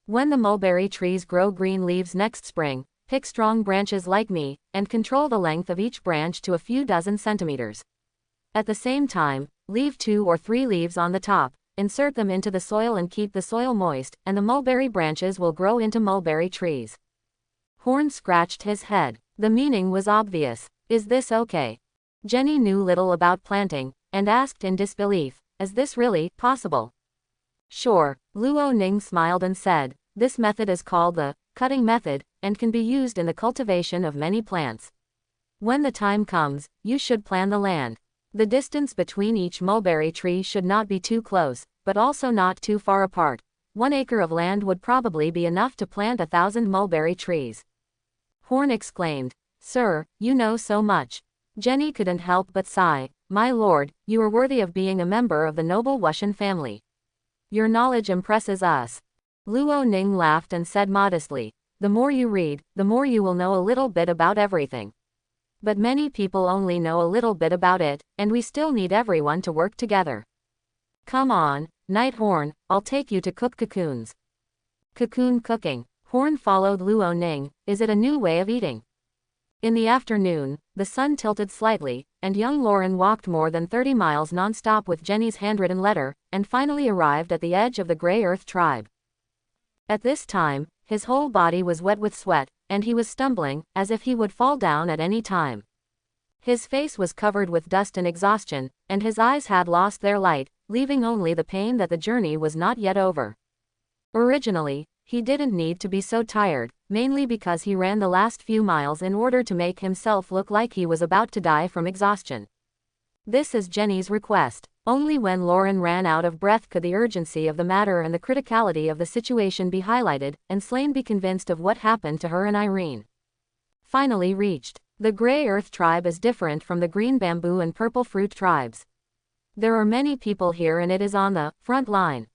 When the mulberry trees grow green leaves next spring, pick strong branches like me, and control the length of each branch to a few dozen centimeters. At the same time, leave 2 or 3 leaves on the top, insert them into the soil and keep the soil moist, and the mulberry branches will grow into mulberry trees. Horn scratched his head. The meaning was obvious. Is this okay? Jenny knew little about planting, and asked in disbelief, is this really possible? Sure, Luo Ning smiled and said, this method is called the cutting method, and can be used in the cultivation of many plants. When the time comes, you should plan the land. The distance between each mulberry tree should not be too close, but also not too far apart. 1 acre of land would probably be enough to plant 1,000 mulberry trees. Horn exclaimed, Sir, you know so much. Jenny couldn't help but sigh. My lord, you are worthy of being a member of the noble Wuxian family. Your knowledge impresses us. Luo Ning laughed and said modestly, the more you read, the more you will know a little bit about everything. But many people only know a little bit about it, and we still need everyone to work together. Come on, Night Horn, I'll take you to cook cocoons. Cocoon cooking. Horn followed Luo Ning. Is it a new way of eating? In the afternoon, the sun tilted slightly, and young Lauren walked more than 30 miles non-stop with Jenny's handwritten letter, and finally arrived at the edge of the Grey Earth tribe. At this time, his whole body was wet with sweat, and he was stumbling, as if he would fall down at any time. His face was covered with dust and exhaustion, and his eyes had lost their light, leaving only the pain that the journey was not yet over. Originally, he didn't need to be so tired, mainly because he ran the last few miles in order to make himself look like he was about to die from exhaustion. This is Jenny's request. Only when Lauren ran out of breath could the urgency of the matter and the criticality of the situation be highlighted, and Slane be convinced of what happened to her and Irene. Finally reached. The Grey Earth tribe is different from the green bamboo and purple fruit tribes. There are many people here and it is on the front line.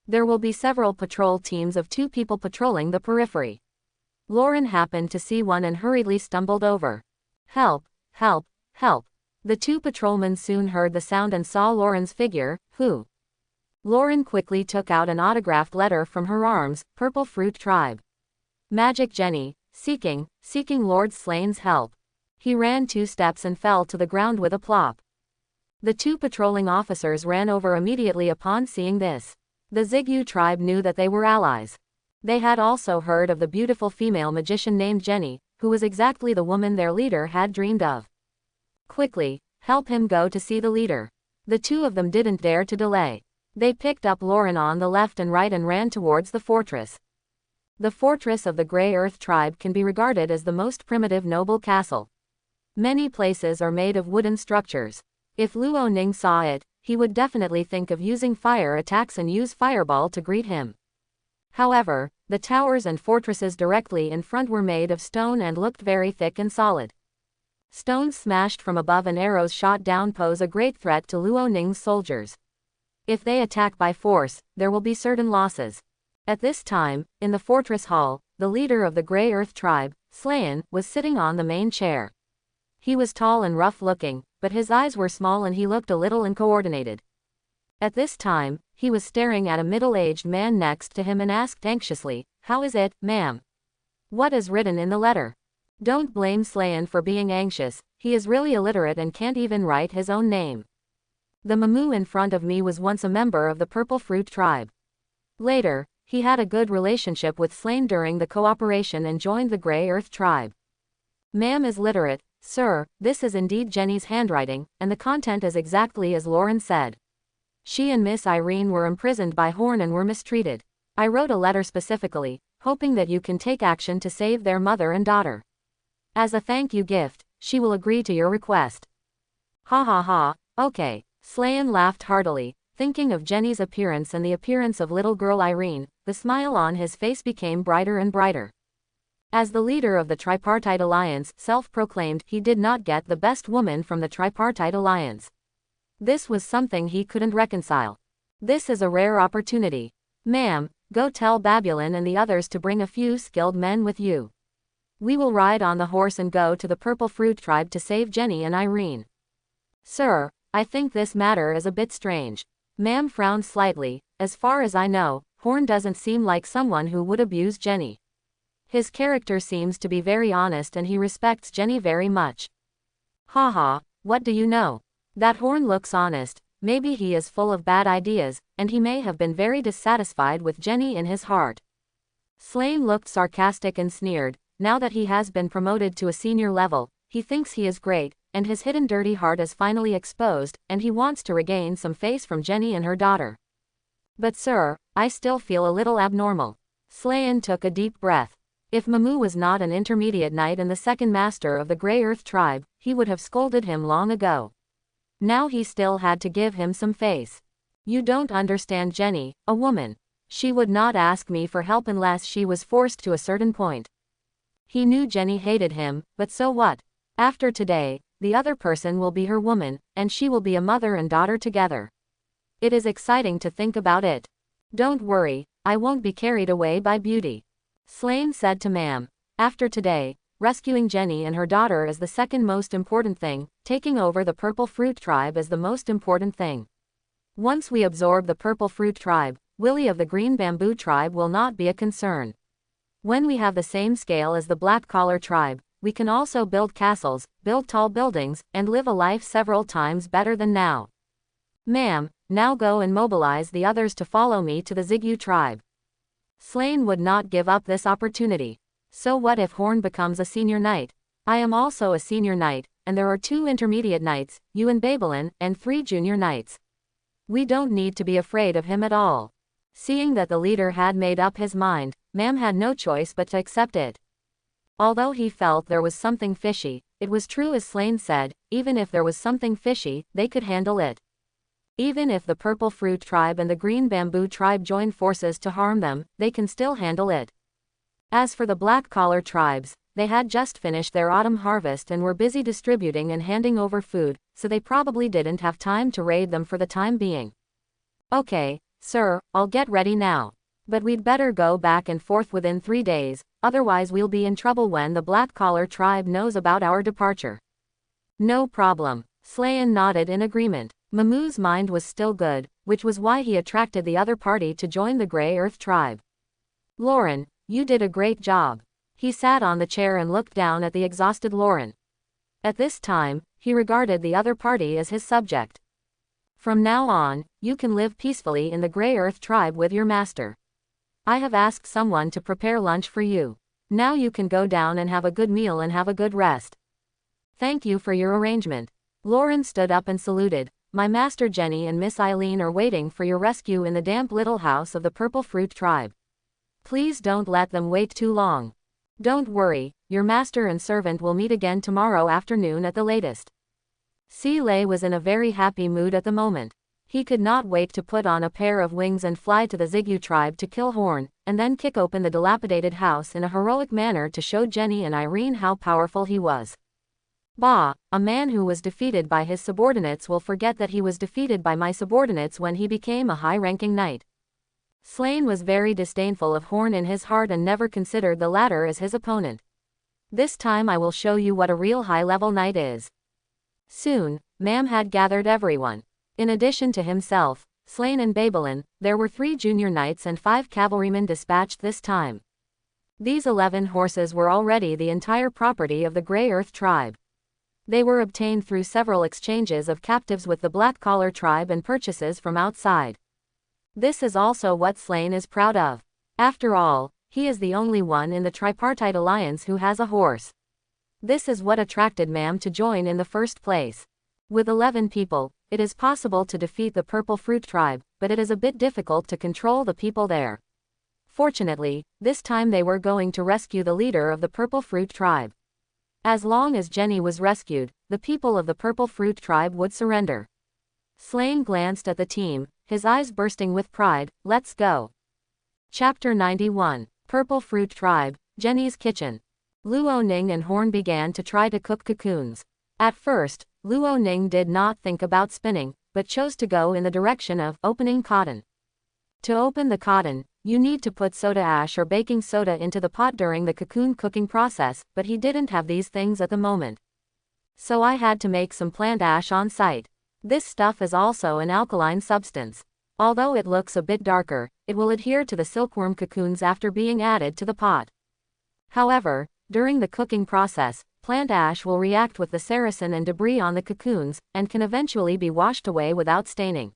There will be several patrol teams of 2 people patrolling the periphery. Lauren happened to see one and hurriedly stumbled over. Help, help, help. The 2 patrolmen soon heard the sound and saw Lauren's figure. Who? Lauren quickly took out an autographed letter from her arms. Purple Fruit Tribe. Magic Jenny, seeking Lord Slane's help. He ran 2 steps and fell to the ground with a plop. The 2 patrolling officers ran over immediately upon seeing this. The Zigyu tribe knew that they were allies. They had also heard of the beautiful female magician named Jenny, who was exactly the woman their leader had dreamed of. Quickly, help him go to see the leader. The 2 of them didn't dare to delay. They picked up Lauren on the left and right and ran towards the fortress. The fortress of the Grey Earth tribe can be regarded as the most primitive noble castle. Many places are made of wooden structures. If Luo Ning saw it, he would definitely think of using fire attacks and use fireball to greet him. However, the towers and fortresses directly in front were made of stone and looked very thick and solid. Stones smashed from above and arrows shot down pose a great threat to Luo Ning's soldiers. If they attack by force, there will be certain losses. At this time, in the fortress hall, the leader of the Grey Earth tribe, Slayan, was sitting on the main chair. He was tall and rough-looking, but his eyes were small and he looked a little uncoordinated. At this time, he was staring at a middle-aged man next to him and asked anxiously, "How is it, ma'am? What is written in the letter?" Don't blame Slayan for being anxious, he is really illiterate and can't even write his own name. The Mamu in front of me was once a member of the Purple Fruit tribe. Later, he had a good relationship with Slane during the cooperation and joined the Grey Earth tribe. Ma'am is literate, Sir, this is indeed Jenny's handwriting, and the content is exactly as Lauren said. She and Miss Irene were imprisoned by Horn and were mistreated. I wrote a letter specifically, hoping that you can take action to save their mother and daughter. As a thank you gift, she will agree to your request. Ha ha ha, okay. Slayan laughed heartily, thinking of Jenny's appearance and the appearance of little girl Irene. The smile on his face became brighter and brighter. As the leader of the Tripartite Alliance, self-proclaimed, he did not get the best woman from the Tripartite Alliance. This was something he couldn't reconcile. This is a rare opportunity. Ma'am, go tell Babylon and the others to bring a few skilled men with you. We will ride on the horse and go to the Purple Fruit Tribe to save Jenny and Irene. Sir, I think this matter is a bit strange. Ma'am frowned slightly. As far as I know, Horn doesn't seem like someone who would abuse Jenny. His character seems to be very honest and he respects Jenny very much. Haha, what do you know? That Horn looks honest. Maybe he is full of bad ideas, and he may have been very dissatisfied with Jenny in his heart. Slain looked sarcastic and sneered. Now that he has been promoted to a senior level, he thinks he is great, and his hidden dirty heart is finally exposed, and he wants to regain some face from Jenny and her daughter. But sir, I still feel a little abnormal. Slayan took a deep breath. If Mamu was not an intermediate knight and the second master of the Grey Earth tribe, he would have scolded him long ago. Now he still had to give him some face. You don't understand Jenny, a woman. She would not ask me for help unless she was forced to a certain point. He knew Jenny hated him, but so what? After today, the other person will be her woman, and she will be a mother and daughter together. It is exciting to think about it. Don't worry, I won't be carried away by beauty. Slain said to Ma'am. After today, rescuing Jenny and her daughter is the second most important thing, taking over the Purple Fruit Tribe is the most important thing. Once we absorb the Purple Fruit Tribe, Willie of the Green Bamboo Tribe will not be a concern. When we have the same scale as the Black Collar Tribe, we can also build castles, build tall buildings, and live a life several times better than now. Ma'am, now go and mobilize the others to follow me to the Zigyu tribe. Slain would not give up this opportunity. So what if Horn becomes a senior knight? I am also a senior knight, and there are 2 intermediate knights, you and Babylon, and 3 junior knights. We don't need to be afraid of him at all. Seeing that the leader had made up his mind, Ma'am had no choice but to accept it. Although he felt there was something fishy, it was true as Slain said, even if there was something fishy, they could handle it. Even if the Purple Fruit Tribe and the Green Bamboo Tribe join forces to harm them, they can still handle it. As for the Black Collar Tribes, they had just finished their autumn harvest and were busy distributing and handing over food, so they probably didn't have time to raid them for the time being. Okay, sir, I'll get ready now. But we'd better go back and forth within 3 days, otherwise we'll be in trouble when the Black Collar Tribe knows about our departure. No problem. Slayan nodded in agreement. Mamu's mind was still good, which was why he attracted the other party to join the Grey Earth tribe. Lauren, you did a great job. He sat on the chair and looked down at the exhausted Lauren. At this time, he regarded the other party as his subject. From now on, you can live peacefully in the Grey Earth tribe with your master. I have asked someone to prepare lunch for you. Now you can go down and have a good meal and have a good rest. Thank you for your arrangement. Lauren stood up and saluted. My master Jenny and Miss Eileen are waiting for your rescue in the damp little house of the Purple Fruit Tribe. Please don't let them wait too long. Don't worry, your master and servant will meet again tomorrow afternoon at the latest. Si Lei was in a very happy mood at the moment. He could not wait to put on a pair of wings and fly to the Zigyu tribe to kill Horn, and then kick open the dilapidated house in a heroic manner to show Jenny and Irene how powerful he was. Bah, a man who was defeated by his subordinates will forget that he was defeated by my subordinates when he became a high-ranking knight. Slain was very disdainful of Horn in his heart and never considered the latter as his opponent. This time I will show you what a real high-level knight is. Soon, Ma'am had gathered everyone. In addition to himself, Slain and Babylon, there were 3 junior knights and 5 cavalrymen dispatched this time. These 11 horses were already the entire property of the Grey Earth tribe. They were obtained through several exchanges of captives with the Black Collar tribe and purchases from outside. This is also what Slain is proud of. After all, he is the only one in the Tripartite Alliance who has a horse. This is what attracted Mam to join in the first place. With 11 people, it is possible to defeat the Purple Fruit Tribe, but it is a bit difficult to control the people there. Fortunately, this time they were going to rescue the leader of the Purple Fruit Tribe. As long as Jenny was rescued, the people of the Purple Fruit Tribe would surrender. Slane glanced at the team, his eyes bursting with pride. Let's go. Chapter 91. Purple Fruit Tribe, Jenny's Kitchen. Luo Ning and Horn began to try to cook cocoons. At first, Luo Ning did not think about spinning, but chose to go in the direction of opening cotton. To open the cotton, you need to put soda ash or baking soda into the pot during the cocoon cooking process, but he didn't have these things at the moment. So I had to make some plant ash on site. This stuff is also an alkaline substance. Although it looks a bit darker, it will adhere to the silkworm cocoons after being added to the pot. However, during the cooking process, plant ash will react with the saracen and debris on the cocoons, and can eventually be washed away without staining.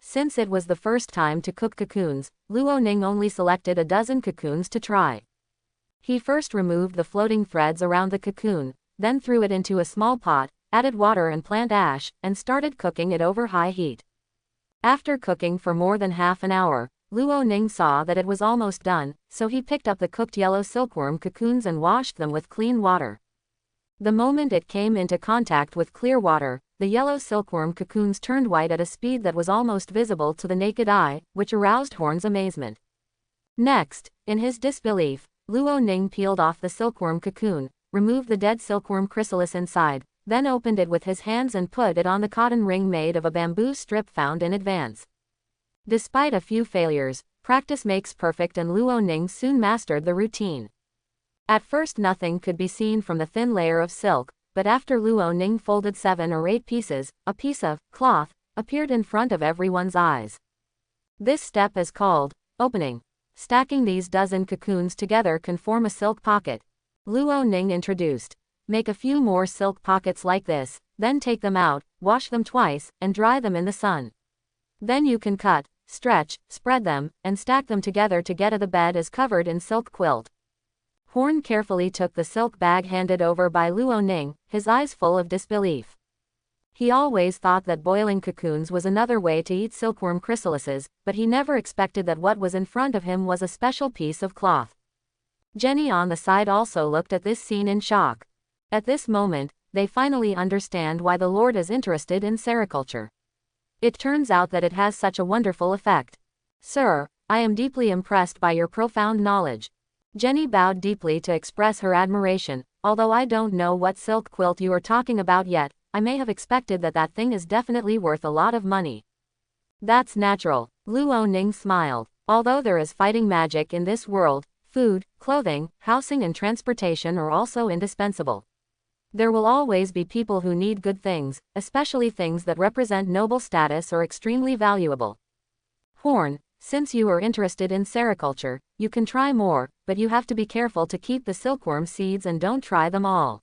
Since it was the first time to cook cocoons, Luo Ning only selected a dozen cocoons to try. He first removed the floating threads around the cocoon, then threw it into a small pot, added water and plant ash, and started cooking it over high heat. After cooking for more than half an hour, Luo Ning saw that it was almost done, so he picked up the cooked yellow silkworm cocoons and washed them with clean water. The moment it came into contact with clear water, the yellow silkworm cocoons turned white at a speed that was almost visible to the naked eye, which aroused Horn's amazement. Next, in his disbelief, Luo Ning peeled off the silkworm cocoon, removed the dead silkworm chrysalis inside, then opened it with his hands and put it on the cotton ring made of a bamboo strip found in advance. Despite a few failures, practice makes perfect, and Luo Ning soon mastered the routine. At first nothing could be seen from the thin layer of silk, but after Luo Ning folded 7 or 8 pieces, a piece of cloth appeared in front of everyone's eyes. This step is called opening. Stacking these dozen cocoons together can form a silk pocket. Luo Ning introduced. Make a few more silk pockets like this, then take them out, wash them twice, and dry them in the sun. Then you can cut, stretch, spread them, and stack them together to get the bed is covered in silk quilt. Horn carefully took the silk bag handed over by Luo Ning, his eyes full of disbelief. He always thought that boiling cocoons was another way to eat silkworm chrysalises, but he never expected that what was in front of him was a special piece of cloth. Jenny on the side also looked at this scene in shock. At this moment, they finally understand why the Lord is interested in sericulture. It turns out that it has such a wonderful effect. Sir, I am deeply impressed by your profound knowledge. Jenny bowed deeply to express her admiration. Although I don't know what silk quilt you are talking about yet, I may have expected that that thing is definitely worth a lot of money. That's natural, Luo Ning smiled. Although there is fighting magic in this world, food, clothing, housing and transportation are also indispensable. There will always be people who need good things, especially things that represent noble status or extremely valuable. Horn, since you are interested in sericulture, you can try more, but you have to be careful to keep the silkworm seeds and don't try them all.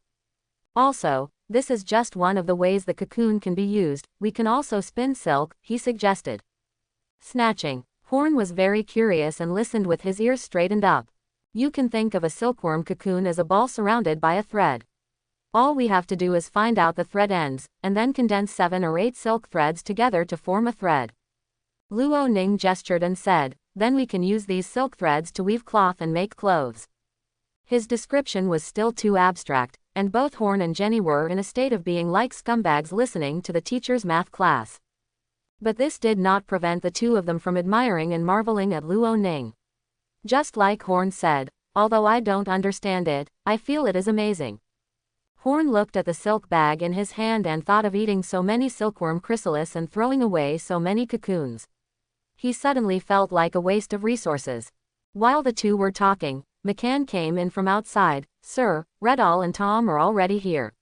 Also, this is just one of the ways the cocoon can be used. We can also spin silk, he suggested. Snatching. Horn was very curious and listened with his ears straightened up. You can think of a silkworm cocoon as a ball surrounded by a thread. All we have to do is find out the thread ends, and then condense 7 or 8 silk threads together to form a thread. Luo Ning gestured and said, then we can use these silk threads to weave cloth and make clothes. His description was still too abstract, and both Horn and Jenny were in a state of being like scumbags listening to the teacher's math class. But this did not prevent the two of them from admiring and marveling at Luo Ning. Just like Horn said, although I don't understand it, I feel it is amazing. Horn looked at the silk bag in his hand and thought of eating so many silkworm chrysalis and throwing away so many cocoons. He suddenly felt like a waste of resources. While the two were talking, McCann came in from outside. Sir, Redall and Tom are already here.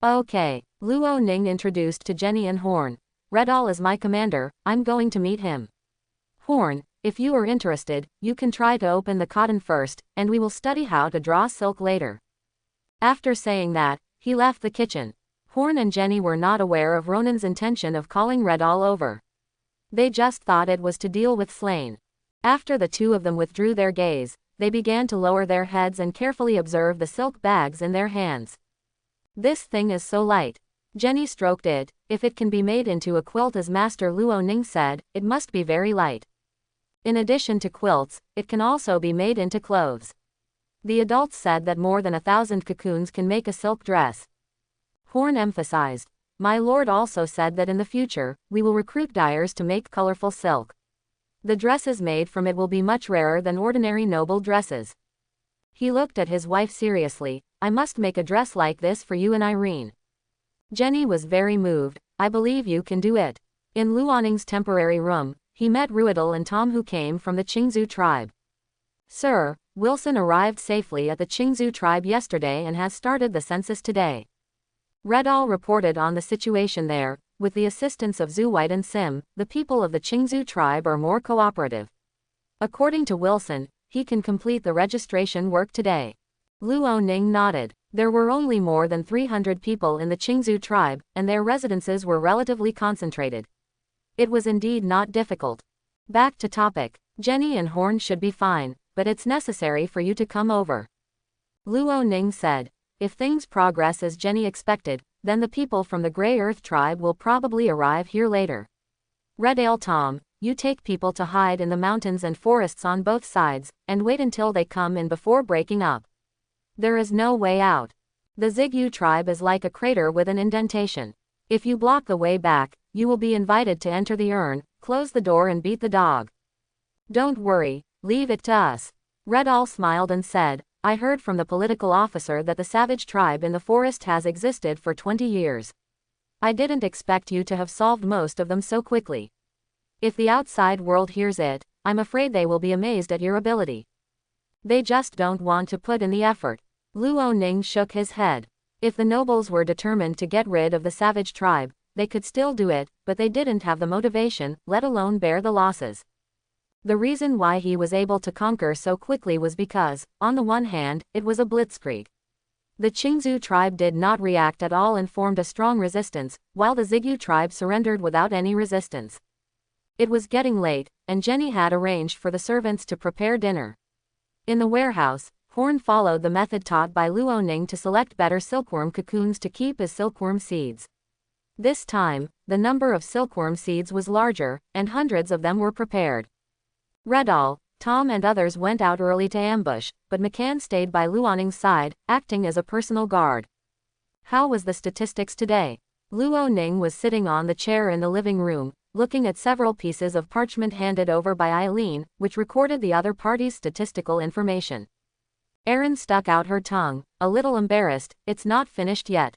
Okay, Luo Ning introduced to Jenny and Horn. Redall is my commander, I'm going to meet him. Horn, if you are interested, you can try to open the cotton first, and we will study how to draw silk later. After saying that, he left the kitchen. Horn and Jenny were not aware of Ronan's intention of calling Redall over. They just thought it was to deal with Slane. After the two of them withdrew their gaze, they began to lower their heads and carefully observe the silk bags in their hands. This thing is so light. Jenny stroked it. If it can be made into a quilt as Master Luo Ning said, it must be very light. In addition to quilts, it can also be made into clothes. The adults said that more than 1,000 cocoons can make a silk dress. Horn emphasized. My lord also said that in the future, we will recruit dyers to make colorful silk. The dresses made from it will be much rarer than ordinary noble dresses. He looked at his wife seriously. I must make a dress like this for you and Irene. Jenny was very moved. I believe you can do it. In Luoning's temporary room, he met Ruidal and Tom who came from the Qingzhou tribe. Sir, Wilson arrived safely at the Qingzhou tribe yesterday and has started the census today. Redall reported on the situation there. With the assistance of Zhu White and Sim, the people of the Qingzhou tribe are more cooperative. According to Wilson, he can complete the registration work today. Luo Ning nodded. There were only more than 300 people in the Qingzhou tribe, and their residences were relatively concentrated. It was indeed not difficult. Back to topic. Jenny and Horn should be fine, but it's necessary for you to come over. Luo Ning said. If things progress as Jenny expected, then the people from the Grey Earth tribe will probably arrive here later. Redale Tom, you take people to hide in the mountains and forests on both sides, and wait until they come in before breaking up. There is no way out. The Zigyu tribe is like a crater with an indentation. If you block the way back, you will be invited to enter the urn, close the door and beat the dog. Don't worry, leave it to us. Redall smiled and said, I heard from the political officer that the savage tribe in the forest has existed for 20 years. I didn't expect you to have solved most of them so quickly. If the outside world hears it, I'm afraid they will be amazed at your ability. They just don't want to put in the effort. Luo Ning shook his head. If the nobles were determined to get rid of the savage tribe, they could still do it, but they didn't have the motivation, let alone bear the losses. The reason why he was able to conquer so quickly was because, on the one hand, it was a blitzkrieg. The Qingzhou tribe did not react at all and formed a strong resistance, while the Zigyu tribe surrendered without any resistance. It was getting late, and Jenny had arranged for the servants to prepare dinner. In the warehouse, Horn followed the method taught by Luo Ning to select better silkworm cocoons to keep as silkworm seeds. This time, the number of silkworm seeds was larger, and hundreds of them were prepared. Redall, Tom and others went out early to ambush, but McCann stayed by Luoning's side, acting as a personal guard. How was the statistics today? Luo Ning was sitting on the chair in the living room, looking at several pieces of parchment handed over by Eileen, which recorded the other party's statistical information. Erin stuck out her tongue, a little embarrassed. It's not finished yet.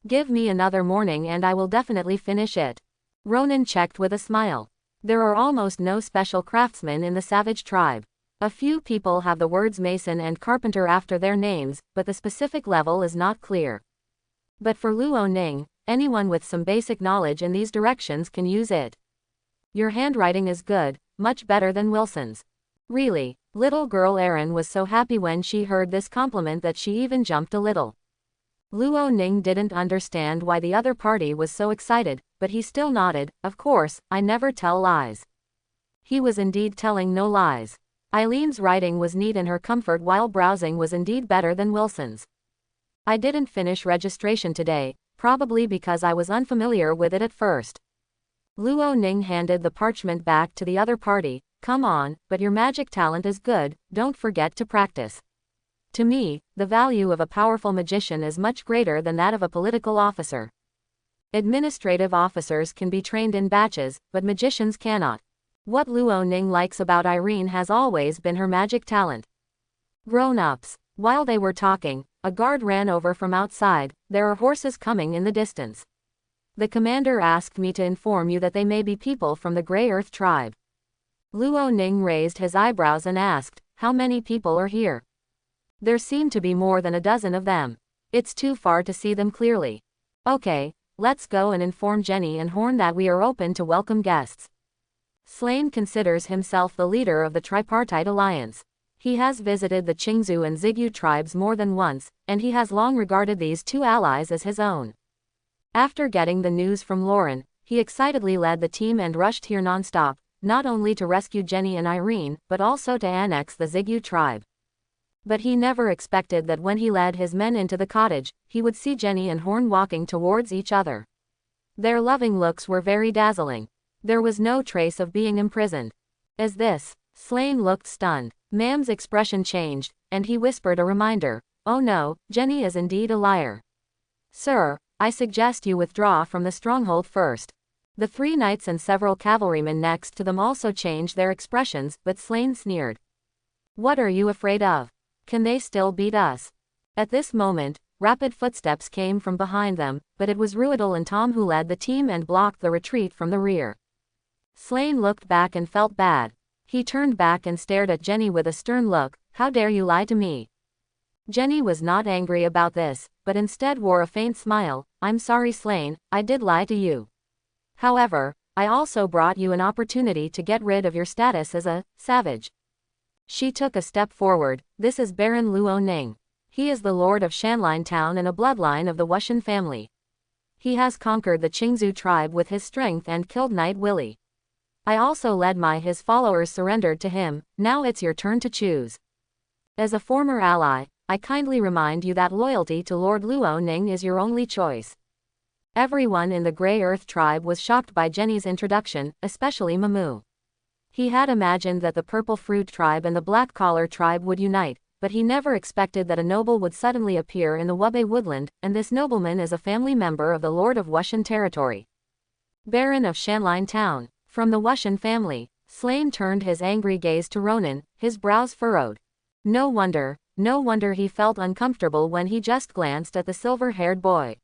Give me another morning and I will definitely finish it. Ronan checked with a smile. There are almost no special craftsmen in the savage tribe. A few people have the words mason and carpenter after their names, but the specific level is not clear. But for Luo Ning, anyone with some basic knowledge in these directions can use it. Your handwriting is good, much better than Wilson's. Really, little girl Erin was so happy when she heard this compliment that she even jumped a little. Luo Ning didn't understand why the other party was so excited, but he still nodded. Of course, I never tell lies. He was indeed telling no lies. Eileen's writing was neat and her comfort while browsing was indeed better than Wilson's. I didn't finish registration today, probably because I was unfamiliar with it at first. Luo Ning handed the parchment back to the other party. Come on, but your magic talent is good, don't forget to practice. To me, the value of a powerful magician is much greater than that of a political officer. Administrative officers can be trained in batches, but magicians cannot. What Luo Ning likes about Irene has always been her magic talent. Grown-ups. While they were talking, a guard ran over from outside. There are horses coming in the distance. The commander asked me to inform you that they may be people from the Grey Earth tribe. Luo Ning raised his eyebrows and asked, how many people are here? There seem to be more than a dozen of them. It's too far to see them clearly. Okay, let's go and inform Jenny and Horn that we are open to welcome guests. Slane considers himself the leader of the tripartite alliance. He has visited the Qingzhou and Zigyu tribes more than once, and he has long regarded these two allies as his own. After getting the news from Lauren, he excitedly led the team and rushed here non-stop. not only to rescue Jenny and Irene, but also to annex the Zigyu tribe. But he never expected that when he led his men into the cottage, he would see Jenny and Horn walking towards each other. Their loving looks were very dazzling. There was no trace of being imprisoned. As this, Slane looked stunned. Mam's expression changed, and he whispered a reminder. "Oh no, Jenny is indeed a liar. Sir, I suggest you withdraw from the stronghold first." The 3 knights and several cavalrymen next to them also changed their expressions, but Slane sneered. "What are you afraid of? Can they still beat us?" At this moment, rapid footsteps came from behind them, but it was Ruidel and Tom who led the team and blocked the retreat from the rear. Slane looked back and felt bad. He turned back and stared at Jenny with a stern look. "How dare you lie to me?" Jenny was not angry about this, but instead wore a faint smile. "I'm sorry, Slane, I did lie to you. However, I also brought you an opportunity to get rid of your status as a savage." She took a step forward. "This is Baron Luo Ning. He is the lord of Shanline Town and a bloodline of the Wushan family. He has conquered the Qingzhou tribe with his strength and killed Knight Willie. I also led his followers surrendered to him. Now it's your turn to choose. As a former ally, I kindly remind you that loyalty to Lord Luo Ning is your only choice." Everyone in the Grey Earth tribe was shocked by Jenny's introduction, especially Mamu. He had imagined that the Purple Fruit tribe and the Black Collar tribe would unite, but he never expected that a noble would suddenly appear in the Wubei woodland, and this nobleman is a family member of the Lord of Wushan territory. Baron of Shanline Town. From the Wushan family. Slane turned his angry gaze to Ronan, his brows furrowed. No wonder he felt uncomfortable when he just glanced at the silver-haired boy.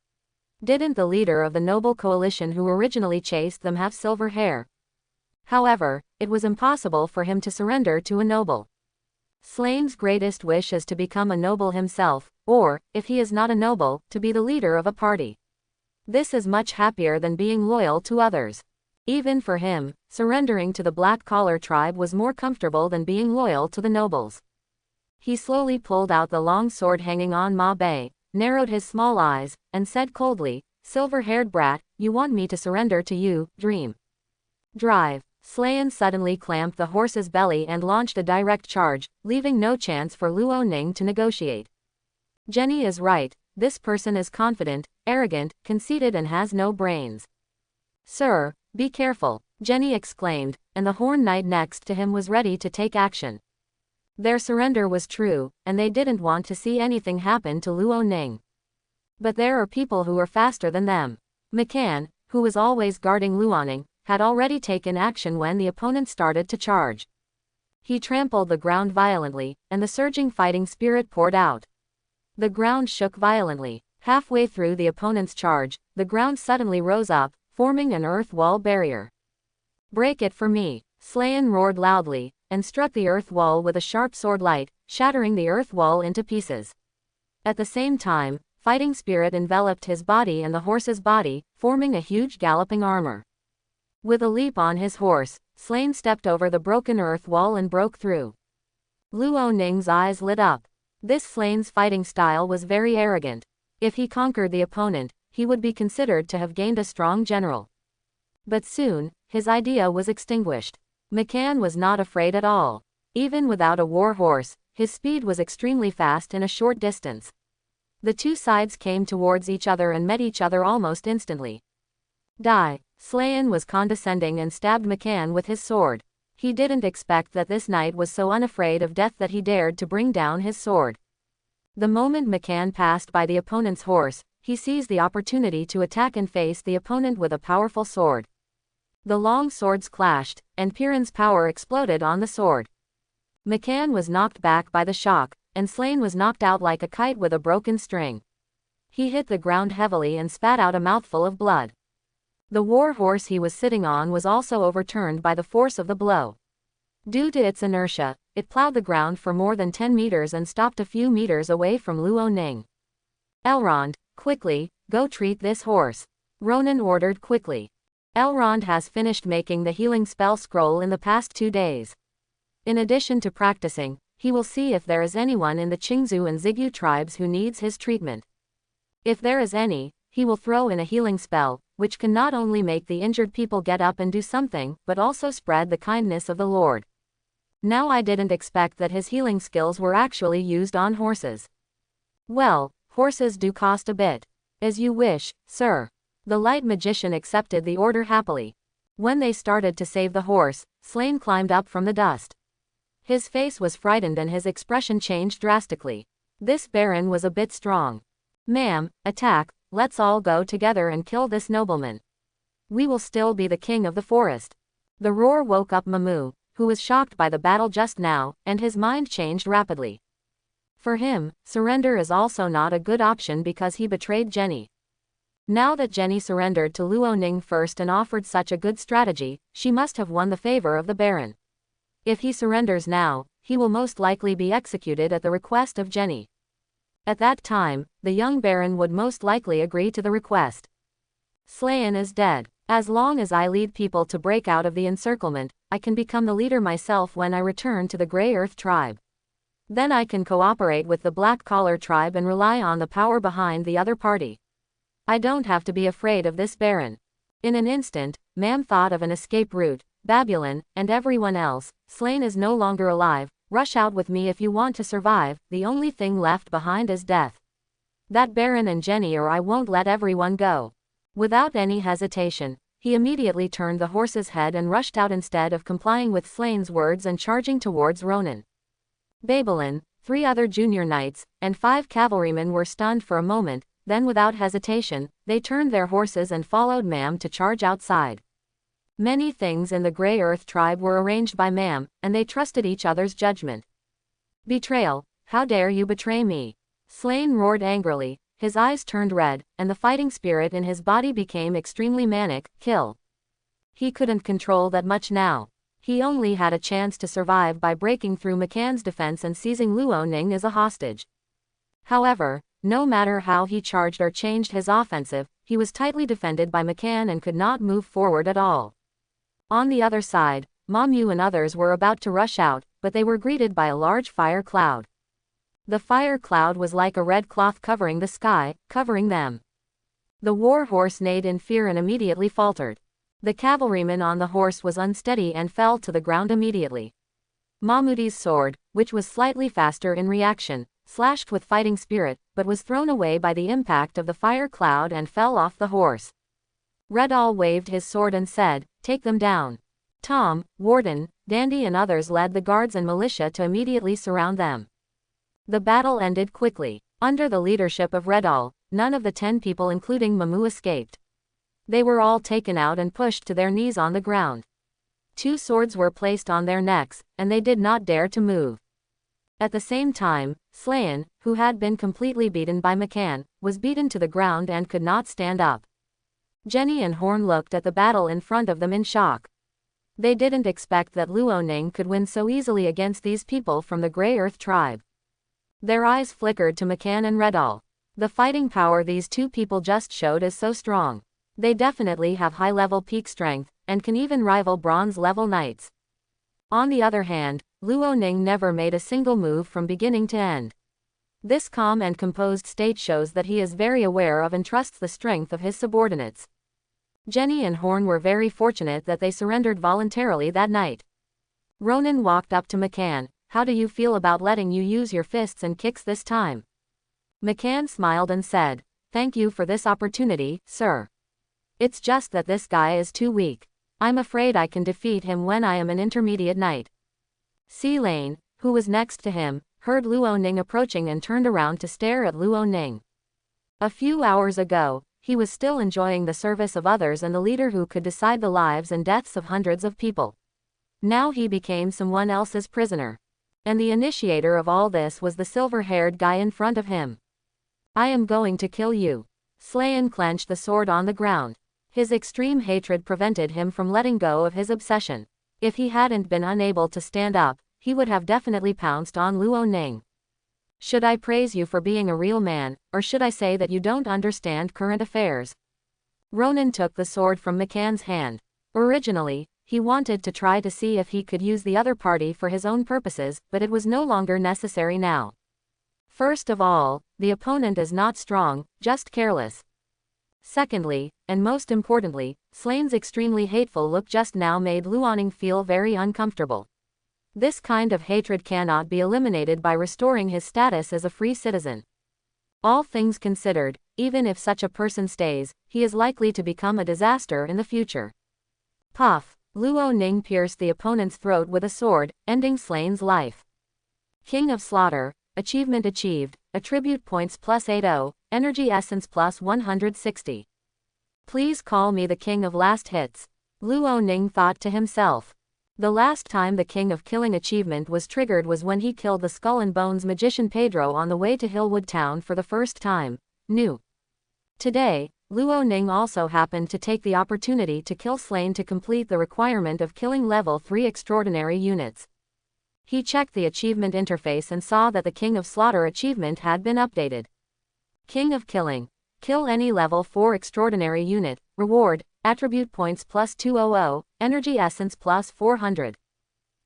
Didn't the leader of the noble coalition who originally chased them have silver hair? However, it was impossible for him to surrender to a noble. Slane's greatest wish is to become a noble himself, or, if he is not a noble, to be the leader of a party. This is much happier than being loyal to others. Even for him, surrendering to the Black Collar tribe was more comfortable than being loyal to the nobles. He slowly pulled out the long sword hanging on Ma Bei, narrowed his small eyes, and said coldly, "Silver-haired brat, you want me to surrender to you, dream. Drive." Slane suddenly clamped the horse's belly and launched a direct charge, leaving no chance for Luo Ning to negotiate. Jenny is right, this person is confident, arrogant, conceited and has no brains. "Sir, be careful," Jenny exclaimed, and the Horn Knight next to him was ready to take action. Their surrender was true, and they didn't want to see anything happen to Luo Ning. But there are people who are faster than them. McCann, who was always guarding Luo Ning, had already taken action when the opponent started to charge. He trampled the ground violently, and the surging fighting spirit poured out. The ground shook violently. Halfway through the opponent's charge, the ground suddenly rose up, forming an earth wall barrier. "Break it for me," Slane roared loudly, and struck the earth wall with a sharp sword light, shattering the earth wall into pieces. At the same time, fighting spirit enveloped his body and the horse's body, forming a huge galloping armor. With a leap on his horse, Slane stepped over the broken earth wall and broke through. Luo Ning's eyes lit up. This Slane's fighting style was very arrogant. If he conquered the opponent, he would be considered to have gained a strong general. But soon, his idea was extinguished. McCann was not afraid at all. Even without a war horse, his speed was extremely fast in a short distance. The two sides came towards each other and met each other almost instantly. "Die." Slane was condescending and stabbed McCann with his sword. He didn't expect that this knight was so unafraid of death that he dared to bring down his sword. The moment McCann passed by the opponent's horse, he seized the opportunity to attack and face the opponent with a powerful sword. The long swords clashed, and Piran's power exploded on the sword. McCann was knocked back by the shock, and Slane was knocked out like a kite with a broken string. He hit the ground heavily and spat out a mouthful of blood. The war horse he was sitting on was also overturned by the force of the blow. Due to its inertia, it plowed the ground for more than 10 meters and stopped a few meters away from Luo Ning. "Elrond, quickly, go treat this horse," Ronan ordered quickly. Elrond has finished making the healing spell scroll in the past 2 days. In addition to practicing, he will see if there is anyone in the Qingzhou and Zigyu tribes who needs his treatment. If there is any, he will throw in a healing spell, which can not only make the injured people get up and do something, but also spread the kindness of the Lord. Now I didn't expect that his healing skills were actually used on horses. Well, horses do cost a bit. As you wish, sir. The light magician accepted the order happily. When they started to save the horse, Slane climbed up from the dust. His face was frightened and his expression changed drastically. This baron was a bit strong. Ma'am, attack, let's all go together and kill this nobleman. We will still be the king of the forest. The roar woke up Mamu, who was shocked by the battle just now, and his mind changed rapidly. For him, surrender is also not a good option because he betrayed Jenny. Now that Jenny surrendered to Luo Ning first and offered such a good strategy, she must have won the favor of the baron. If he surrenders now, he will most likely be executed at the request of Jenny. At that time, the young baron would most likely agree to the request. Slane is dead. As long as I lead people to break out of the encirclement, I can become the leader myself when I return to the Grey Earth tribe. Then I can cooperate with the Black Collar tribe and rely on the power behind the other party. I don't have to be afraid of this baron. In an instant, Mam thought of an escape route. Babylon, and everyone else, Slane is no longer alive, rush out with me if you want to survive, the only thing left behind is death. That baron and Jenny or I won't let everyone go. Without any hesitation, he immediately turned the horse's head and rushed out instead of complying with Slane's words and charging towards Ronan. Babylon, 3 other junior knights, and 5 cavalrymen were stunned for a moment, then without hesitation, they turned their horses and followed Mam to charge outside. Many things in the Grey Earth tribe were arranged by Mam, and they trusted each other's judgment. Betrayal, how dare you betray me? Slane roared angrily, his eyes turned red, and the fighting spirit in his body became extremely manic. Kill. He couldn't control that much now. He only had a chance to survive by breaking through McCann's defense and seizing Luo Ning as a hostage. However, no matter how he charged or changed his offensive, he was tightly defended by McCann and could not move forward at all. On the other side, Mamu and others were about to rush out, but they were greeted by a large fire cloud. The fire cloud was like a red cloth covering the sky, covering them. The war horse neighed in fear and immediately faltered. The cavalryman on the horse was unsteady and fell to the ground immediately. Mahmudi's sword, which was slightly faster in reaction, slashed with fighting spirit, but was thrown away by the impact of the fire cloud and fell off the horse. Redall waved his sword and said, "Take them down." Tom, Warden, Dandy and others led the guards and militia to immediately surround them. The battle ended quickly. Under the leadership of Redall, none of the 10 people including Mamu escaped. They were all taken out and pushed to their knees on the ground. 2 swords were placed on their necks, and they did not dare to move. At the same time, Slane, who had been completely beaten by McCann, was beaten to the ground and could not stand up. Jenny and Horn looked at the battle in front of them in shock. They didn't expect that Luo Ning could win so easily against these people from the Grey Earth tribe. Their eyes flickered to McCann and Redall. The fighting power these 2 people just showed is so strong. They definitely have high-level peak strength, and can even rival bronze-level knights. On the other hand, Luo Ning never made a single move from beginning to end. This calm and composed state shows that he is very aware of and trusts the strength of his subordinates. Jenny and Horn were very fortunate that they surrendered voluntarily that night. Ronan walked up to McCann. "How do you feel about letting you use your fists and kicks this time?" McCann smiled and said, "Thank you for this opportunity, sir. It's just that this guy is too weak. I'm afraid I can defeat him when I am an intermediate knight." C. Lane, who was next to him, heard Luo Ning approaching and turned around to stare at Luo Ning. A few hours ago, he was still enjoying the service of others and the leader who could decide the lives and deaths of hundreds of people. Now he became someone else's prisoner. And the initiator of all this was the silver-haired guy in front of him. "I am going to kill you." Slane clenched the sword on the ground. His extreme hatred prevented him from letting go of his obsession. If he hadn't been unable to stand up, he would have definitely pounced on Luo Ning. "Should I praise you for being a real man, or should I say that you don't understand current affairs?" Ronan took the sword from McCann's hand. Originally, he wanted to try to see if he could use the other party for his own purposes, but it was no longer necessary now. First of all, the opponent is not strong, just careless. Secondly, and most importantly, Slane's extremely hateful look just now made Luoning feel very uncomfortable. This kind of hatred cannot be eliminated by restoring his status as a free citizen. All things considered, even if such a person stays, he is likely to become a disaster in the future. Puff! Luoning pierced the opponent's throat with a sword, ending Slane's life. King of Slaughter, achievement achieved, attribute points +80, energy essence +160. Please call me the king of last hits. Luoning thought to himself. The last time the King of Killing achievement was triggered was when he killed the Skull and Bones magician Pedro on the way to Hillwood Town for the first time. New. Today, Luoning also happened to take the opportunity to kill Slane to complete the requirement of killing level 3 extraordinary units. He checked the achievement interface and saw that the King of Slaughter achievement had been updated. King of Killing. Kill any level 4 extraordinary unit. Reward, attribute points +200, energy essence +400.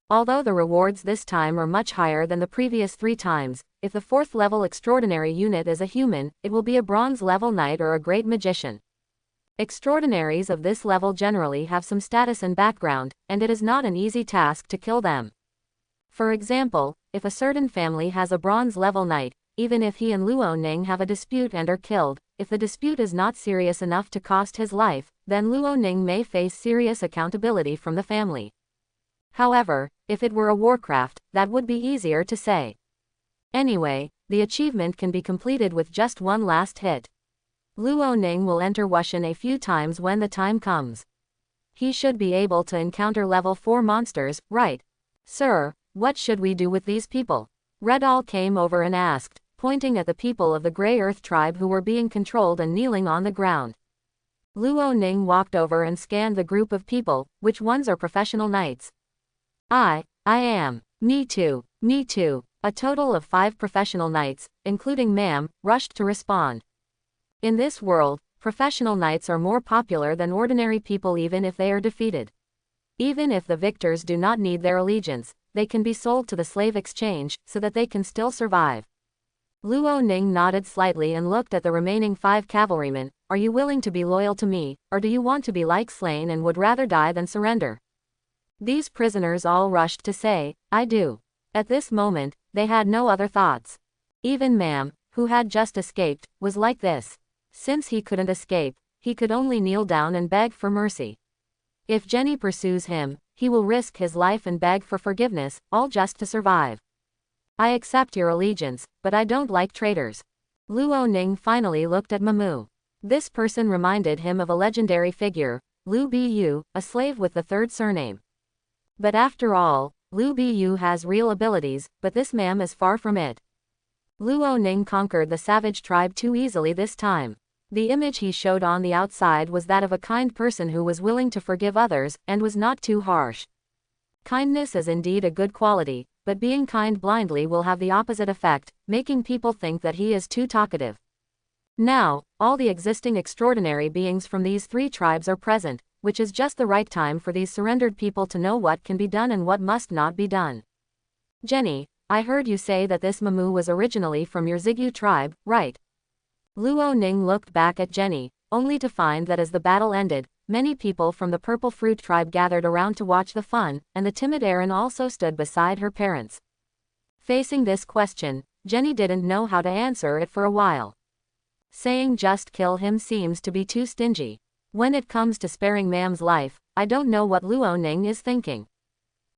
Although the rewards this time are much higher than the previous 3 times, if the 4th level extraordinary unit is a human, it will be a bronze level knight or a great magician. Extraordinaries of this level generally have some status and background, and it is not an easy task to kill them. For example, if a certain family has a bronze level knight, even if he and Luoning have a dispute and are killed, if the dispute is not serious enough to cost his life, then Luoning may face serious accountability from the family. However, if it were a Warcraft, that would be easier to say. Anyway, the achievement can be completed with just one last hit. Luoning will enter Wushan a few times when the time comes. He should be able to encounter level 4 monsters, right? Sir, what should we do with these people? Redall came over and asked, pointing at the people of the Grey Earth tribe who were being controlled and kneeling on the ground. Luoning walked over and scanned the group of people. Which ones are professional knights? I am. Me too. A total of 5 professional knights, including Ma'am, rushed to respond. In this world, professional knights are more popular than ordinary people even if they are defeated. Even if the victors do not need their allegiance, they can be sold to the slave exchange, so that they can still survive. Luoning nodded slightly and looked at the remaining 5 cavalrymen. Are you willing to be loyal to me, or do you want to be like Slane and would rather die than surrender? These prisoners all rushed to say, I do. At this moment, they had no other thoughts. Even Ma'am, who had just escaped, was like this. Since he couldn't escape, he could only kneel down and beg for mercy. If Jenny pursues him, he will risk his life and beg for forgiveness, all just to survive. I accept your allegiance, but I don't like traitors. Luoning finally looked at Mamu. This person reminded him of a legendary figure, Lu Bu, a slave with the 3rd surname. But after all, Lu Bu has real abilities, but this Ma'am is far from it. Luoning conquered the savage tribe too easily this time. The image he showed on the outside was that of a kind person who was willing to forgive others, and was not too harsh. Kindness is indeed a good quality, but being kind blindly will have the opposite effect, making people think that he is too talkative. Now, all the existing extraordinary beings from these 3 tribes are present, which is just the right time for these surrendered people to know what can be done and what must not be done. Jenny, I heard you say that this Mamu was originally from your Zigyu tribe, right? Luoning looked back at Jenny, only to find that as the battle ended, many people from the Purple Fruit tribe gathered around to watch the fun, and the timid Erin also stood beside her parents. Facing this question, Jenny didn't know how to answer it for a while. Saying just kill him seems to be too stingy. When it comes to sparing Ma'am's life, I don't know what Luoning is thinking.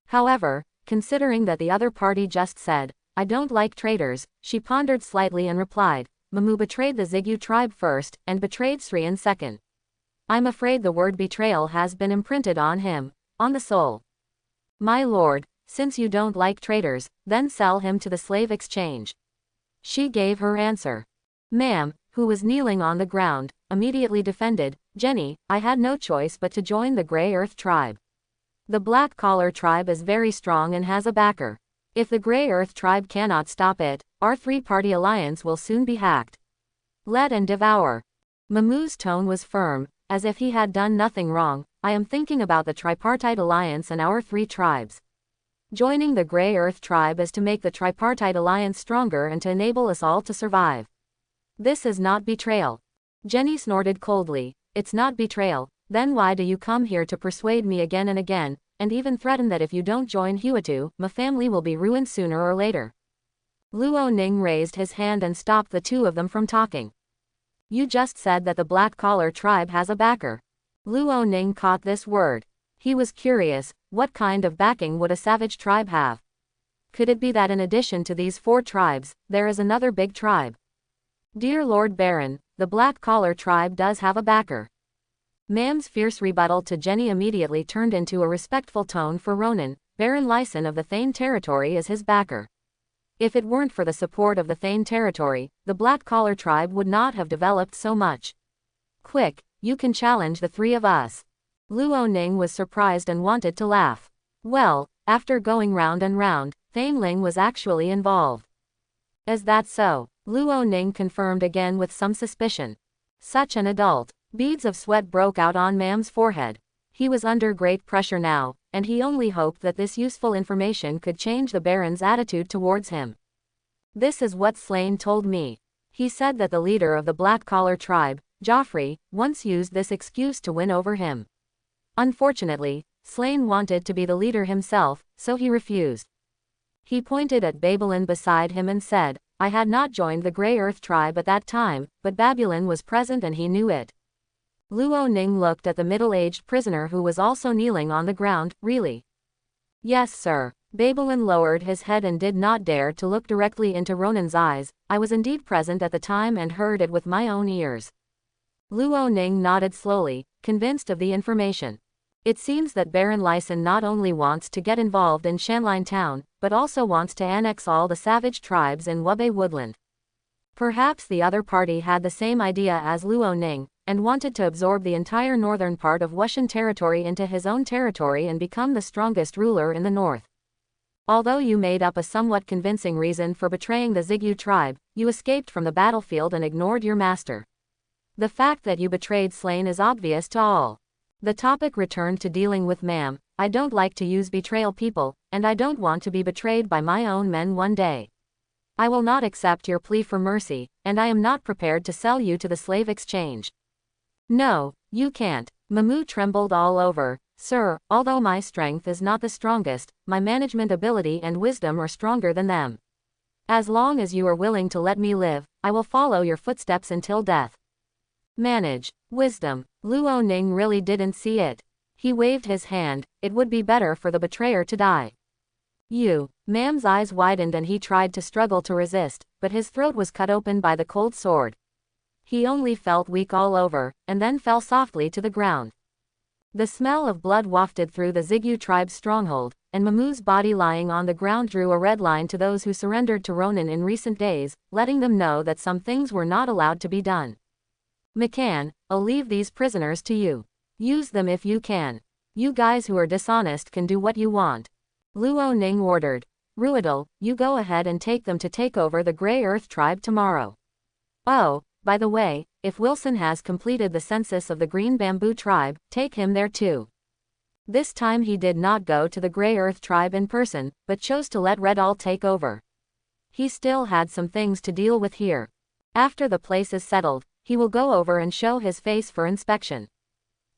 However, considering that the other party just said, I don't like traitors, she pondered slightly and replied, Mamu betrayed the Zigyu tribe first, and betrayed Srian second. I'm afraid the word betrayal has been imprinted on him, on the soul. My lord, since you don't like traitors, then sell him to the slave exchange. She gave her answer. Ma'am, who was kneeling on the ground, immediately defended, Jenny, I had no choice but to join the Grey Earth tribe. The Black Collar tribe is very strong and has a backer. If the Grey Earth tribe cannot stop it, our 3-party alliance will soon be hacked. Let and devour. Mamu's tone was firm, as if he had done nothing wrong. I am thinking about the tripartite alliance and our 3 tribes. Joining the Grey Earth tribe is to make the tripartite alliance stronger and to enable us all to survive. This is not betrayal. Jenny snorted coldly. It's not betrayal. Then why do you come here to persuade me again and again, and even threaten that if you don't join Huatu, my family will be ruined sooner or later? Luo Ning raised his hand and stopped the two of them from talking. You just said that the Black Collar tribe has a backer. Luo Ning caught this word. He was curious, what kind of backing would a savage tribe have? Could it be that in addition to these 4 tribes, there is another big tribe? Dear Lord Baron, the Black Collar tribe does have a backer. Mam's fierce rebuttal to Jenny immediately turned into a respectful tone for Ronan. Baron Lyson of the Thane territory is his backer. If it weren't for the support of the Thane territory, the Black Collar tribe would not have developed so much. Quick, you can challenge the 3 of us. Luo Ning was surprised and wanted to laugh. Well, after going round and round, Thane Ling was actually involved. Is that so? Luo Ning confirmed again with some suspicion. Such an adult. Beads of sweat broke out on Mam's forehead. He was under great pressure now, and he only hoped that this useful information could change the Baron's attitude towards him. This is what Slane told me. He said that the leader of the Black Collar tribe, Joffrey, once used this excuse to win over him. Unfortunately, Slane wanted to be the leader himself, so he refused. He pointed at Babylon beside him and said, I had not joined the Grey Earth tribe at that time, but Babylon was present and he knew it. Luo Ning looked at the middle-aged prisoner who was also kneeling on the ground. Really? Yes, sir. Babylon lowered his head and did not dare to look directly into Ronan's eyes. I was indeed present at the time and heard it with my own ears. Luo Ning nodded slowly, convinced of the information. It seems that Baron Lyson not only wants to get involved in Shanline Town, but also wants to annex all the savage tribes in Wubei Woodland. Perhaps the other party had the same idea as Luo Ning, and wanted to absorb the entire northern part of Wushan territory into his own territory and become the strongest ruler in the north. Although you made up a somewhat convincing reason for betraying the Zigyu tribe, you escaped from the battlefield and ignored your master. The fact that you betrayed Slane is obvious to all. The topic returned to dealing with Mam. I don't like to use betrayal people, and I don't want to be betrayed by my own men one day. I will not accept your plea for mercy, and I am not prepared to sell you to the slave exchange. No, you can't. Mamu trembled all over. Sir, although my strength is not the strongest, my management ability and wisdom are stronger than them. As long as you are willing to let me live, I will follow your footsteps until death. Manage. Wisdom. Luo Ning really didn't see it. He waved his hand. It would be better for the betrayer to die. You. Mam's eyes widened and he tried to struggle to resist, but his throat was cut open by the cold sword. He only felt weak all over, and then fell softly to the ground. The smell of blood wafted through the Zigyu tribe's stronghold, and Mamu's body lying on the ground drew a red line to those who surrendered to Ronan in recent days, letting them know that some things were not allowed to be done. McCann, I'll leave these prisoners to you. Use them if you can. You guys who are dishonest can do what you want. Luo Ning ordered. Ruidal, you go ahead and take them to take over the Grey Earth tribe tomorrow. Oh, by the way, if Wilson has completed the census of the Green Bamboo tribe, take him there too. This time he did not go to the Grey Earth tribe in person, but chose to let Redall take over. He still had some things to deal with here. After the place is settled, he will go over and show his face for inspection.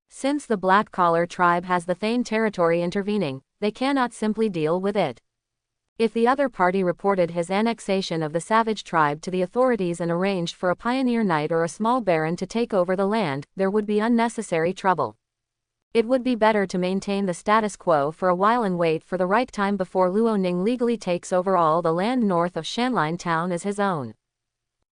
Since the Black Collar tribe has the Thane territory intervening, they cannot simply deal with it. If the other party reported his annexation of the savage tribe to the authorities and arranged for a pioneer knight or a small baron to take over the land, there would be unnecessary trouble. It would be better to maintain the status quo for a while and wait for the right time before Luo Ning legally takes over all the land north of Shanline Town as his own.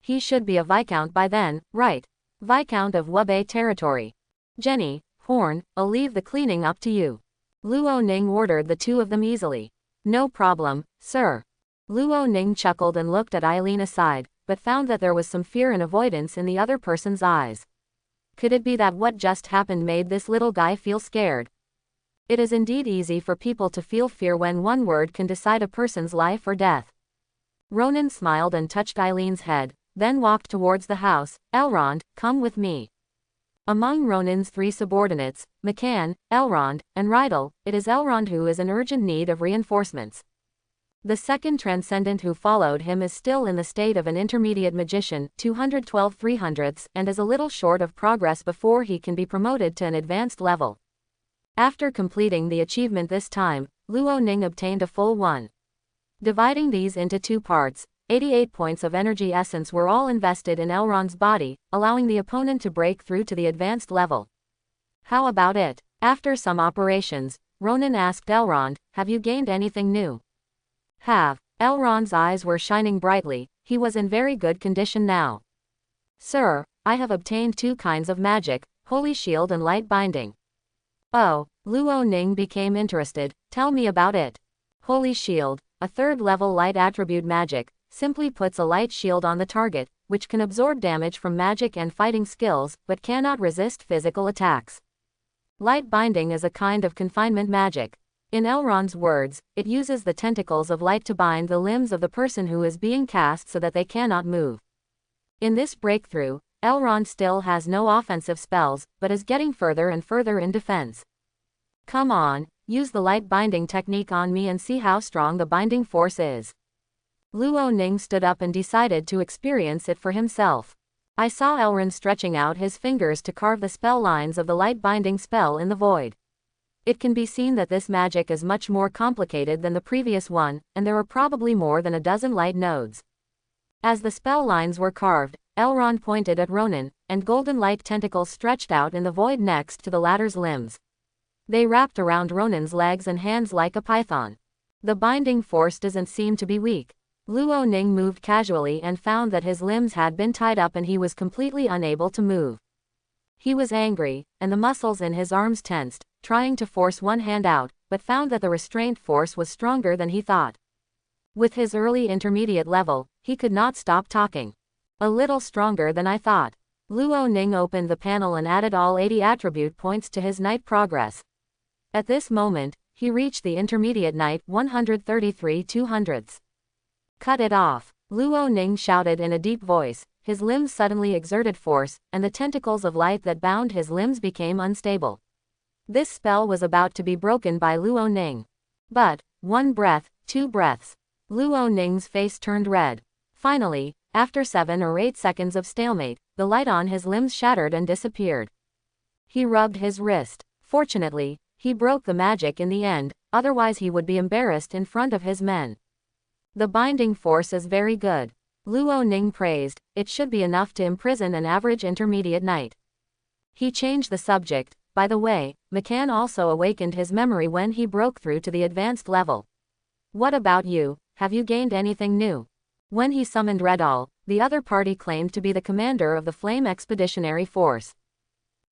He should be a viscount by then, right? Viscount of Wubei territory. Jenny, Horn, I'll leave the cleaning up to you. Luo Ning ordered the two of them easily. No problem, sir. Luo Ning chuckled and looked at Eileen aside, but found that there was some fear and avoidance in the other person's eyes. Could it be that what just happened made this little guy feel scared? It is indeed easy for people to feel fear when one word can decide a person's life or death. Ronan smiled and touched Eileen's head, then walked towards the house. Elrond, come with me. Among Ronan's 3 subordinates, McCann, Elrond, and Rydell, it is Elrond who is in urgent need of reinforcements. The second transcendent who followed him is still in the state of an intermediate magician, 212 300ths, and is a little short of progress before he can be promoted to an advanced level. After completing the achievement this time, Luo Ning obtained a full 1. Dividing these into 2 parts, 88 points of energy essence were all invested in Elrond's body, allowing the opponent to break through to the advanced level. How about it? After some operations, Ronan asked Elrond, "Have you gained anything new?" "Have." Elrond's eyes were shining brightly, he was in very good condition now. "Sir, I have obtained 2 kinds of magic, Holy Shield and Light Binding." "Oh," Luo Ning became interested, "tell me about it." Holy Shield, a 3rd level light attribute magic, simply puts a light shield on the target, which can absorb damage from magic and fighting skills, but cannot resist physical attacks. Light Binding is a kind of confinement magic. In Elrond's words, it uses the tentacles of light to bind the limbs of the person who is being cast so that they cannot move. In this breakthrough, Elrond still has no offensive spells, but is getting further and further in defense. "Come on, use the light binding technique on me and see how strong the binding force is." Luo Ning stood up and decided to experience it for himself. I saw Elrond stretching out his fingers to carve the spell lines of the light binding spell in the void. It can be seen that this magic is much more complicated than the previous one, and there are probably more than a dozen light nodes. As the spell lines were carved, Elrond pointed at Ronan, and golden light tentacles stretched out in the void next to the latter's limbs. They wrapped around Ronan's legs and hands like a python. The binding force doesn't seem to be weak. Luo Ning moved casually and found that his limbs had been tied up and he was completely unable to move. He was angry, and the muscles in his arms tensed, trying to force one hand out, but found that the restraint force was stronger than he thought. With his early intermediate level, he could not stop talking. "A little stronger than I thought." Luo Ning opened the panel and added all 80 attribute points to his knight progress. At this moment, he reached the intermediate knight 133 200ths. "Cut it off," Luo Ning shouted in a deep voice. His limbs suddenly exerted force, and the tentacles of light that bound his limbs became unstable. This spell was about to be broken by Luo Ning. But, 1 breath, 2 breaths. Luo Ning's face turned red. Finally, after 7 or 8 seconds of stalemate, the light on his limbs shattered and disappeared. He rubbed his wrist. Fortunately, he broke the magic in the end, otherwise he would be embarrassed in front of his men. "The binding force is very good," Luo Ning praised. "It should be enough to imprison an average intermediate knight." He changed the subject. "By the way, McCann also awakened his memory when he broke through to the advanced level. What about you? Have you gained anything new?" When he summoned Redall, the other party claimed to be the commander of the Flame Expeditionary Force.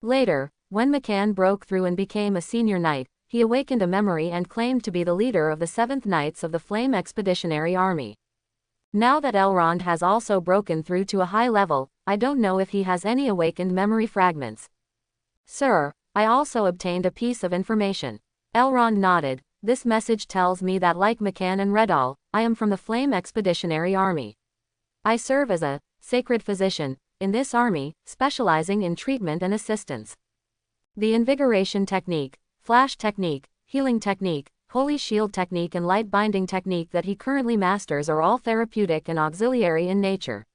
Later, when McCann broke through and became a senior knight, he awakened a memory and claimed to be the leader of the 7th Knights of the Flame Expeditionary Army. Now that Elrond has also broken through to a high level, I don't know if he has any awakened memory fragments. "Sir, I also obtained a piece of information." Elrond nodded. "This message tells me that like McCann and Redall, I am from the Flame Expeditionary Army. I serve as a sacred physician in this army, specializing in treatment and assistance. The invigoration technique, flash technique, healing technique, holy shield technique and light binding technique that he currently masters are all therapeutic and auxiliary in nature.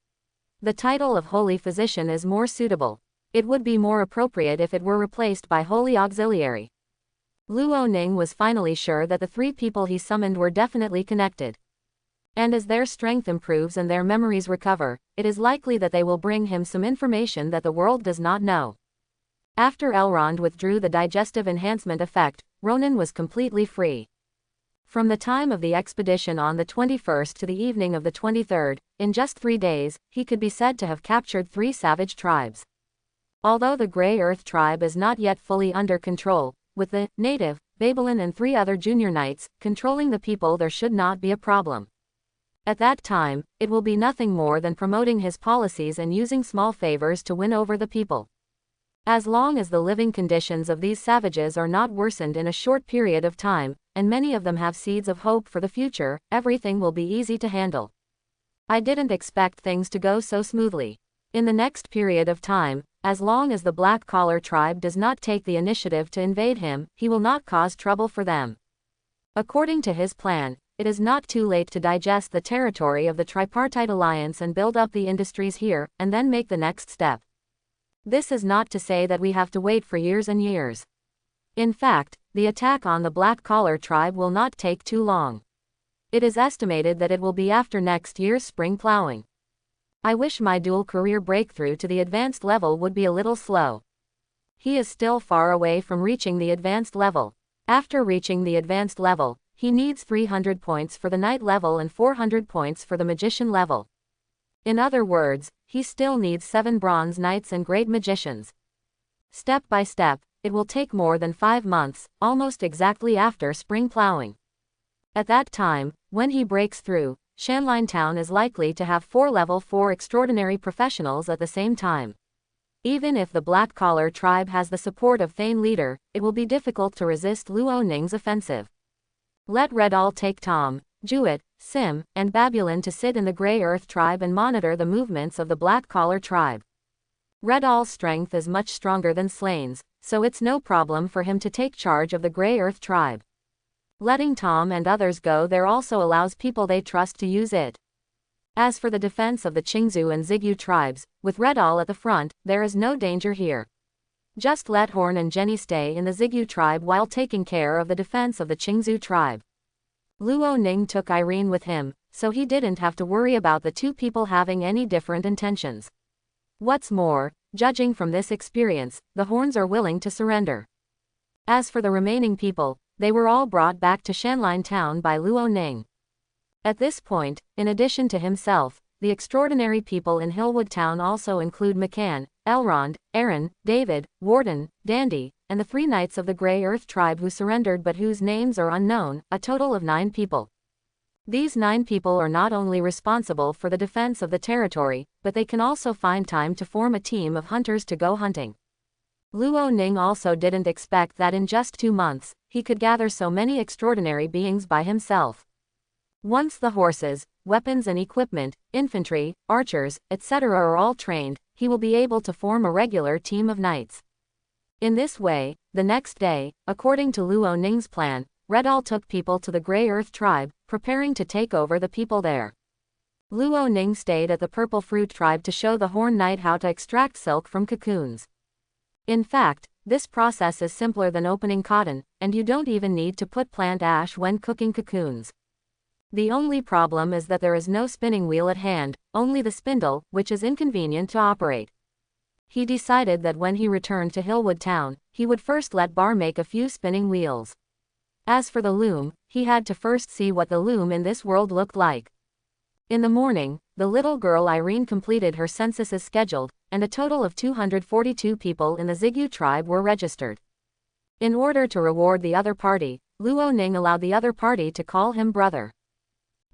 The title of holy physician is more suitable. It would be more appropriate if it were replaced by holy auxiliary." Luo Ning was finally sure that the 3 people he summoned were definitely connected. And as their strength improves and their memories recover, it is likely that they will bring him some information that the world does not know. After Elrond withdrew the digestive enhancement effect, Ronan was completely free. From the time of the expedition on the 21st to the evening of the 23rd, in just 3 days, he could be said to have captured 3 savage tribes. Although the Grey Earth tribe is not yet fully under control, with the native, Babylon and 3 other junior knights controlling the people, there should not be a problem. At that time, it will be nothing more than promoting his policies and using small favors to win over the people. As long as the living conditions of these savages are not worsened in a short period of time, and many of them have seeds of hope for the future, everything will be easy to handle. I didn't expect things to go so smoothly. In the next period of time, as long as the Black Collar tribe does not take the initiative to invade him, he will not cause trouble for them. According to his plan, it is not too late to digest the territory of the tripartite alliance and build up the industries here, and then make the next step. This is not to say that we have to wait for years and years. In fact, the attack on the black-collar tribe will not take too long. It is estimated that it will be after next year's spring plowing. I wish my dual career breakthrough to the advanced level would be a little slow. He is still far away from reaching the advanced level. After reaching the advanced level, he needs 300 points for the knight level and 400 points for the magician level. In other words, he still needs 7 bronze knights and great magicians. Step by step, it will take more than 5 months, almost exactly after spring plowing. At that time, when he breaks through, Shanline Town is likely to have 4 level 4 extraordinary professionals at the same time. Even if the black-collar tribe has the support of Thane Leader, it will be difficult to resist Luo Ning's offensive. Let Redall take Tom, Jewett, Sim, and Babulon to sit in the Grey Earth tribe and monitor the movements of the black-collar tribe. Redall's strength is much stronger than Slane's, so it's no problem for him to take charge of the Grey Earth tribe. Letting Tom and others go there also allows people they trust to use it. As for the defense of the Qingzhou and Zigyu tribes, with Redall at the front, there is no danger here. Just let Horn and Jenny stay in the Zigyu tribe while taking care of the defense of the Qingzhou tribe. Luo Ning took Irene with him, so he didn't have to worry about the two people having any different intentions. What's more, judging from this experience, the Horns are willing to surrender. As for the remaining people, they were all brought back to Shanline Town by Luo Ning. At this point, in addition to himself, the extraordinary people in Hillwood Town also include McCann, Elrond, Aaron, David, Warden, Dandy, and the 3 knights of the Grey Earth tribe who surrendered but whose names are unknown, a total of 9 people. These 9 people are not only responsible for the defense of the territory, but they can also find time to form a team of hunters to go hunting. Luo Ning also didn't expect that in just 2 months, he could gather so many extraordinary beings by himself. Once the horses, weapons and equipment, infantry, archers, etc. are all trained, he will be able to form a regular team of knights. In this way, the next day, according to Luo Ning's plan, Redall took people to the Grey Earth tribe, preparing to take over the people there. Luo Ning stayed at the Purple Fruit tribe to show the Horn Knight how to extract silk from cocoons. In fact, this process is simpler than opening cotton, and you don't even need to put plant ash when cooking cocoons. The only problem is that there is no spinning wheel at hand, only the spindle, which is inconvenient to operate. He decided that when he returned to Hillwood Town, he would first let Bar make a few spinning wheels. As for the loom, he had to first see what the loom in this world looked like. In the morning, the little girl Irene completed her census as scheduled, and a total of 242 people in the Zigyu tribe were registered. In order to reward the other party, Luo Ning allowed the other party to call him brother.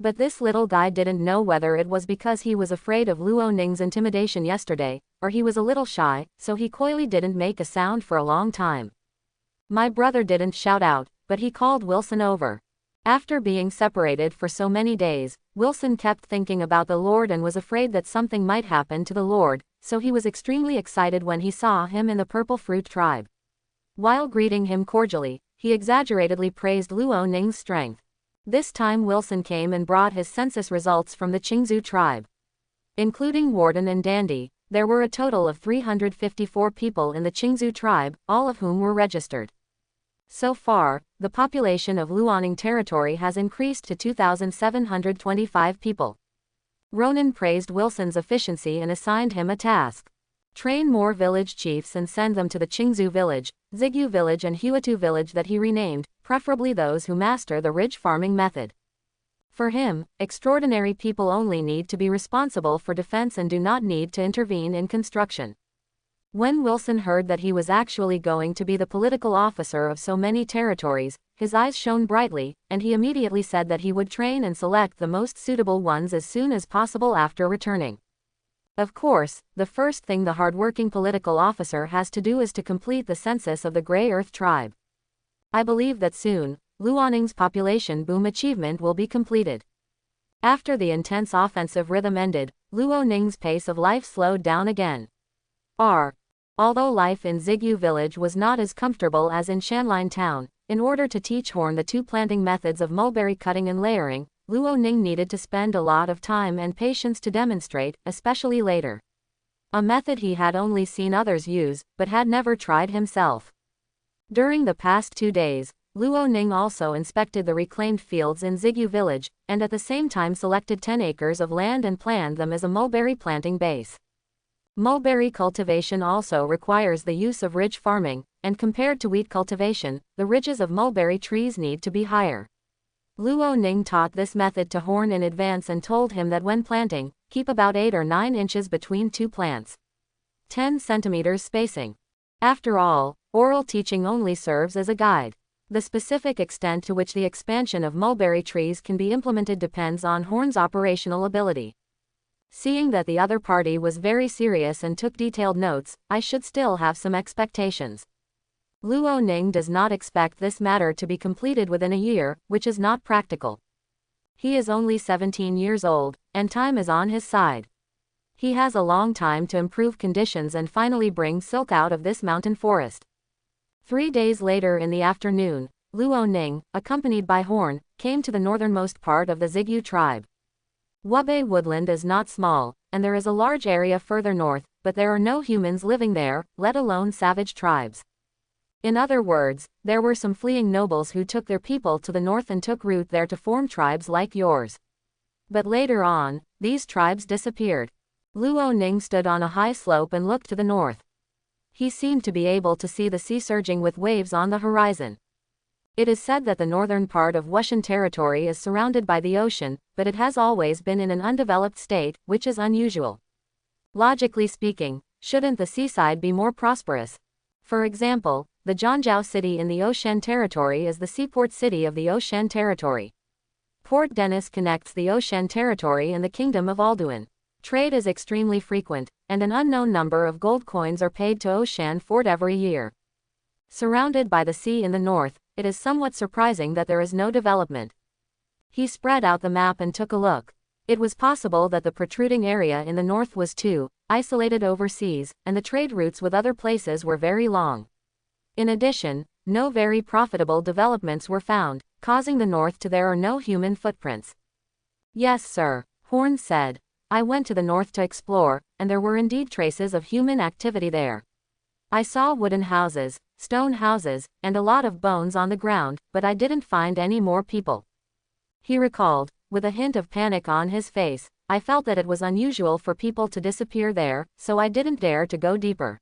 But this little guy didn't know whether it was because he was afraid of Luo Ning's intimidation yesterday, or he was a little shy, so he coyly didn't make a sound for a long time. My brother didn't shout out, but he called Wilson over. After being separated for so many days, Wilson kept thinking about the Lord and was afraid that something might happen to the Lord, so he was extremely excited when he saw him in the Purple Fruit tribe. While greeting him cordially, he exaggeratedly praised Luo Ning's strength. This time Wilson came and brought his census results from the Qingzhou tribe. Including Warden and Dandy, there were a total of 354 people in the Qingzhou tribe, all of whom were registered. So far, the population of Luoning territory has increased to 2,725 people. Ronan praised Wilson's efficiency and assigned him a task. Train more village chiefs and send them to the Qingzhou village, Zigyu village and Huatu village that he renamed, preferably those who master the ridge farming method. For him, extraordinary people only need to be responsible for defense and do not need to intervene in construction. When Wilson heard that he was actually going to be the political officer of so many territories, his eyes shone brightly, and he immediately said that he would train and select the most suitable ones as soon as possible after returning. Of course, the first thing the hardworking political officer has to do is to complete the census of the Grey Earth tribe. I believe that soon, Luoning's population boom achievement will be completed. After the intense offensive rhythm ended, Luo Ning's pace of life slowed down again. Although life in Zigyu village was not as comfortable as in Shanline town, In order to teach Horn the two planting methods of mulberry cutting and layering, Luo Ning needed to spend a lot of time and patience to demonstrate, especially later. A method he had only seen others use, but had never tried himself. During the past 2 days, Luo Ning also inspected the reclaimed fields in Zigyu village, and at the same time selected 10 acres of land and planned them as a mulberry planting base. Mulberry cultivation also requires the use of ridge farming, and compared to wheat cultivation, the ridges of mulberry trees need to be higher. Luo Ning taught this method to Horn in advance and told him that when planting, keep about 8 or 9 inches between two plants. 10 centimeters spacing. After all, oral teaching only serves as a guide. The specific extent to which the expansion of mulberry trees can be implemented depends on Horn's operational ability. Seeing that the other party was very serious and took detailed notes, I should still have some expectations. Luo Ning does not expect this matter to be completed within a year, which is not practical. He is only 17 years old, and time is on his side. He has a long time to improve conditions and finally bring silk out of this mountain forest. 3 days later in the afternoon, Luo Ning, accompanied by Horn, came to the northernmost part of the Zigyu tribe. Wubei woodland is not small, and there is a large area further north, but there are no humans living there, let alone savage tribes. In other words, there were some fleeing nobles who took their people to the north and took root there to form tribes like yours. But later on, these tribes disappeared. Luo Ning stood on a high slope and looked to the north. He seemed to be able to see the sea surging with waves on the horizon. It is said that the northern part of Wushan territory is surrounded by the ocean, but it has always been in an undeveloped state, which is unusual. Logically speaking, shouldn't the seaside be more prosperous? For example, the Zhangjiao city in the Ocean territory is the seaport city of the Ocean territory. Port Dennis connects the Ocean territory and the kingdom of Alduin. Trade is extremely frequent, and an unknown number of gold coins are paid to Ocean Fort every year. Surrounded by the sea in the north, it is somewhat surprising that there is no development. He spread out the map and took a look. It was possible that the protruding area in the north was too isolated overseas, and the trade routes with other places were very long. In addition, no very profitable developments were found, causing the north to there are no human footprints. Yes, sir, Horn said. I went to the north to explore, and there were indeed traces of human activity there. I saw wooden houses, stone houses, and a lot of bones on the ground, but I didn't find any more people. He recalled, with a hint of panic on his face. I felt that it was unusual for people to disappear there, so I didn't dare to go deeper.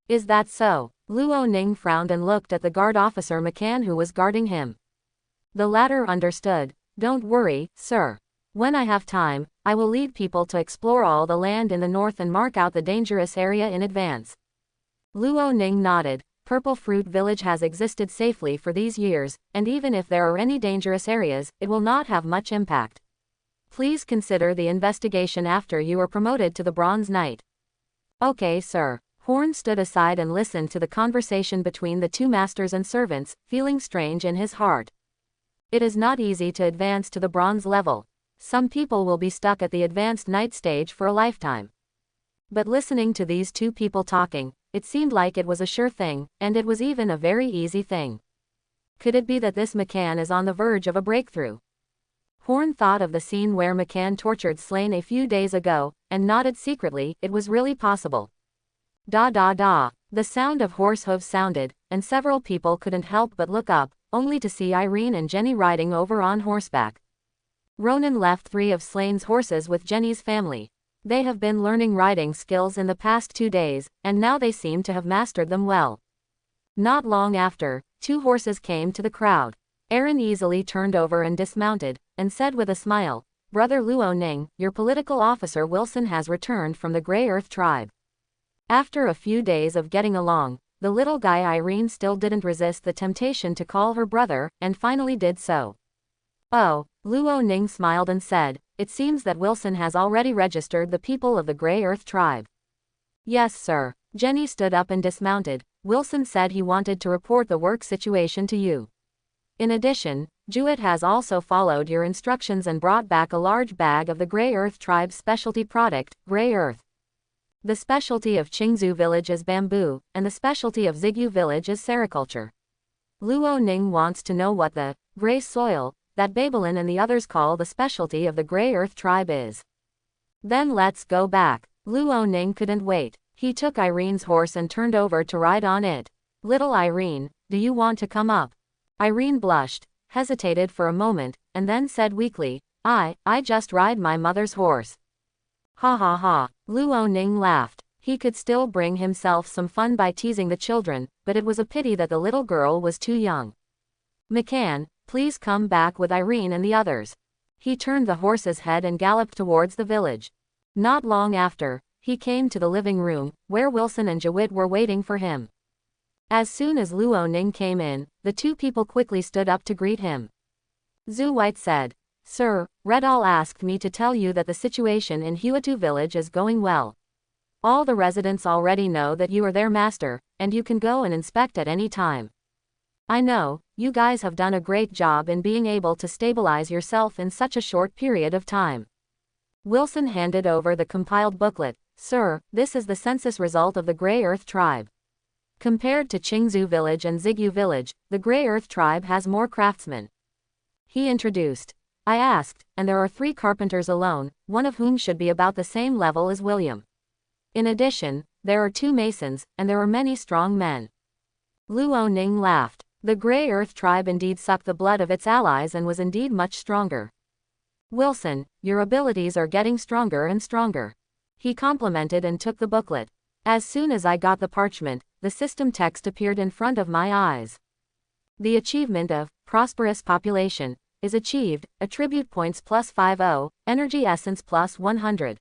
Is that so? Luo Ning frowned and looked at the guard officer McCann who was guarding him. The latter understood. Don't worry, sir. When I have time, I will lead people to explore all the land in the north and mark out the dangerous area in advance. Luo Ning nodded. Purple Fruit Village has existed safely for these years, and even if there are any dangerous areas, it will not have much impact. Please consider the investigation after you are promoted to the Bronze Knight. Okay, sir. Horn stood aside and listened to the conversation between the two masters and servants, feeling strange in his heart. It is not easy to advance to the bronze level. Some people will be stuck at the advanced knight stage for a lifetime. But listening to these two people talking, it seemed like it was a sure thing, and it was even a very easy thing. Could it be that this McCann is on the verge of a breakthrough? Horn thought of the scene where McCann tortured Slain a few days ago, and nodded secretly. It was really possible. Da da da. The sound of horse hooves sounded, and several people couldn't help but look up, only to see Irene and Jenny riding over on horseback. Ronan left 3 of Slain's horses with Jenny's family. They have been learning riding skills in the past 2 days, and now they seem to have mastered them well. Not long after, 2 horses came to the crowd. Aaron easily turned over and dismounted, and said with a smile, Brother Luo Ning, your political officer Wilson has returned from the Grey Earth tribe. After a few days of getting along, the little guy Irene still didn't resist the temptation to call her brother, and finally did so. Oh, Luo Ning smiled and said, it seems that Wilson has already registered the people of the Grey Earth tribe. Yes, sir. Jenny stood up and dismounted. Wilson said he wanted to report the work situation to you. In addition, Jewett has also followed your instructions and brought back a large bag of the Grey Earth tribe's specialty product, Grey Earth. The specialty of Qingzhou village is bamboo, and the specialty of Zigyu village is sericulture. Luo Ning wants to know what the gray soil that Babylon and the others call the specialty of the Gray Earth tribe is. Then let's go back. Luo Ning couldn't wait. He took Irene's horse and turned over to ride on it. Little Irene, do you want to come up? Irene blushed, hesitated for a moment, and then said weakly, I just ride my mother's horse. Ha ha ha. Luo Ning laughed. He could still bring himself some fun by teasing the children, but it was a pity that the little girl was too young. McCann, please come back with Irene and the others. He turned the horse's head and galloped towards the village. Not long after, he came to the living room, where Wilson and Jewett were waiting for him. As soon as Luo Ning came in, the two people quickly stood up to greet him. Zhu White said, Sir, Redall asked me to tell you that the situation in Huatu village is going well. All the residents already know that you are their master, and you can go and inspect at any time. I know, you guys have done a great job in being able to stabilize yourself in such a short period of time. Wilson handed over the compiled booklet. Sir, this is the census result of the Gray Earth tribe. Compared to Qingzhou village and Zigyu village, the Gray Earth tribe has more craftsmen. He introduced. I asked, and there are 3 carpenters alone, one of whom should be about the same level as William. In addition, there are 2 masons, and there are many strong men. Luo Ning laughed. The Gray Earth tribe indeed sucked the blood of its allies and was indeed much stronger. Wilson, your abilities are getting stronger and stronger. He complimented and took the booklet. As soon as I got the parchment, the system text appeared in front of my eyes. The achievement of prosperous population is achieved, attribute points +50, energy essence +100.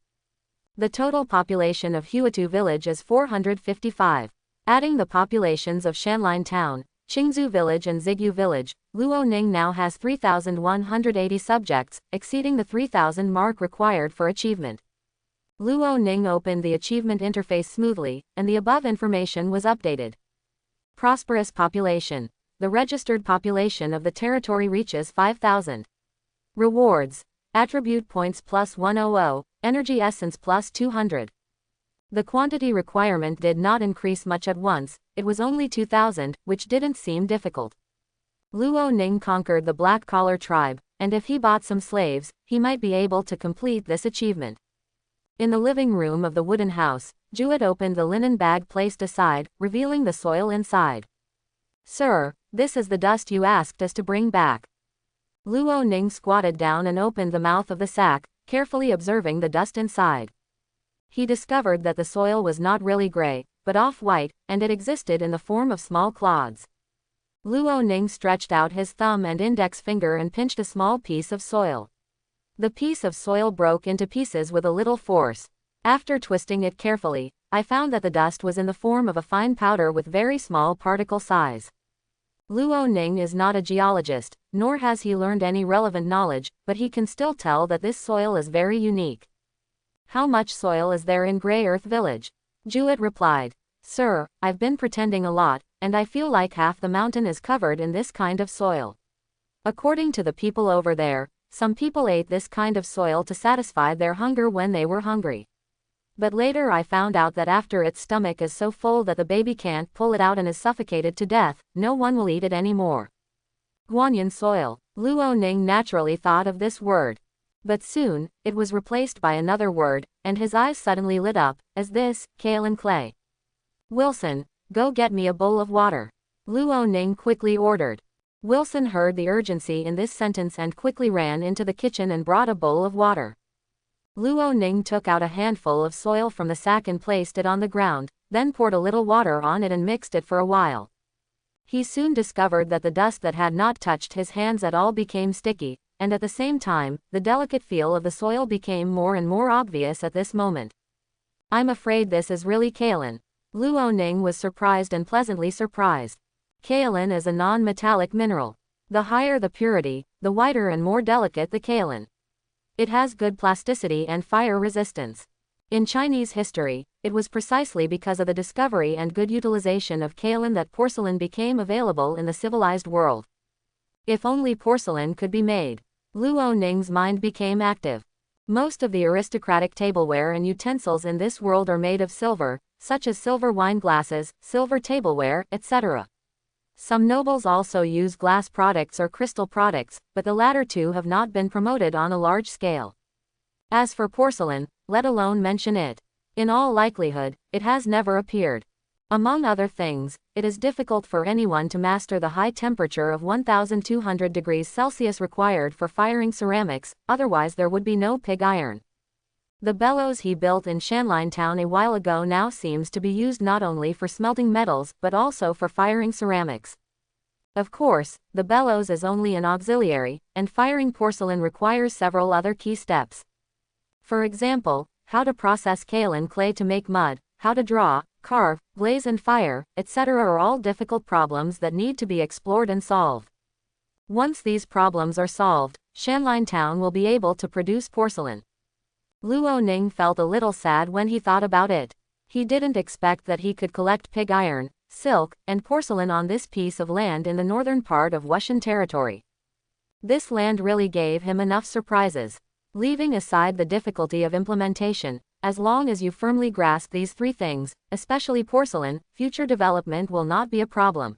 The total population of Huatu village is 455. Adding the populations of Shanline town, Qingzhou village and Zigyu village, Luo Ning now has 3,180 subjects, exceeding the 3,000 mark required for achievement. Luo Ning opened the achievement interface smoothly, and the above information was updated. Prosperous population. The registered population of the territory reaches 5,000. Rewards. Attribute points +100, energy essence +200. The quantity requirement did not increase much at once, it was only 2,000, which didn't seem difficult. Luo Ning conquered the black-collar tribe, and if he bought some slaves, he might be able to complete this achievement. In the living room of the wooden house, Jewett opened the linen bag placed aside, revealing the soil inside. Sir, this is the dust you asked us to bring back. Luo Ning squatted down and opened the mouth of the sack, carefully observing the dust inside. He discovered that the soil was not really gray, but off-white, and it existed in the form of small clods. Luo Ning stretched out his thumb and index finger and pinched a small piece of soil. The piece of soil broke into pieces with a little force. After twisting it carefully, I found that the dust was in the form of a fine powder with very small particle size. Luo Ning is not a geologist, nor has he learned any relevant knowledge, but he can still tell that this soil is very unique. How much soil is there in Gray Earth village? Jewett replied. Sir, I've been pretending a lot, and I feel like half the mountain is covered in this kind of soil. According to the people over there, some people ate this kind of soil to satisfy their hunger when they were hungry. But later I found out that after its stomach is so full that the baby can't pull it out and is suffocated to death, no one will eat it anymore. Guanyin soil. Luo Ning naturally thought of this word. But soon, it was replaced by another word, and his eyes suddenly lit up, as this, kaolin clay. Wilson, go get me a bowl of water. Luo Ning quickly ordered. Wilson heard the urgency in this sentence and quickly ran into the kitchen and brought a bowl of water. Luo Ning took out a handful of soil from the sack and placed it on the ground, then poured a little water on it and mixed it for a while. He soon discovered that the dust that had not touched his hands at all became sticky, and at the same time, the delicate feel of the soil became more and more obvious at this moment. I'm afraid this is really kaolin. Luo Ning was surprised and pleasantly surprised. Kaolin is a non-metallic mineral. The higher the purity, the whiter and more delicate the kaolin. It has good plasticity and fire resistance. In Chinese history, it was precisely because of the discovery and good utilization of kaolin that porcelain became available in the civilized world. If only porcelain could be made. Luo Ning's mind became active. Most of the aristocratic tableware and utensils in this world are made of silver, such as silver wine glasses, silver tableware, etc. Some nobles also use glass products or crystal products, but the latter two have not been promoted on a large scale. As for porcelain, let alone mention it. In all likelihood, it has never appeared. Among other things, it is difficult for anyone to master the high temperature of 1200 degrees Celsius required for firing ceramics, otherwise there would be no pig iron. The bellows he built in Shanline Town a while ago now seems to be used not only for smelting metals but also for firing ceramics. Of course, the bellows is only an auxiliary, and firing porcelain requires several other key steps. For example, how to process kaolin clay to make mud, how to draw, carve, glaze and fire, etc. are all difficult problems that need to be explored and solved. Once these problems are solved, Shanline Town will be able to produce porcelain. Luo Ning felt a little sad when he thought about it. He didn't expect that he could collect pig iron, silk, and porcelain on this piece of land in the northern part of Wushan territory. This land really gave him enough surprises. Leaving aside the difficulty of implementation, as long as you firmly grasp these three things, especially porcelain, future development will not be a problem.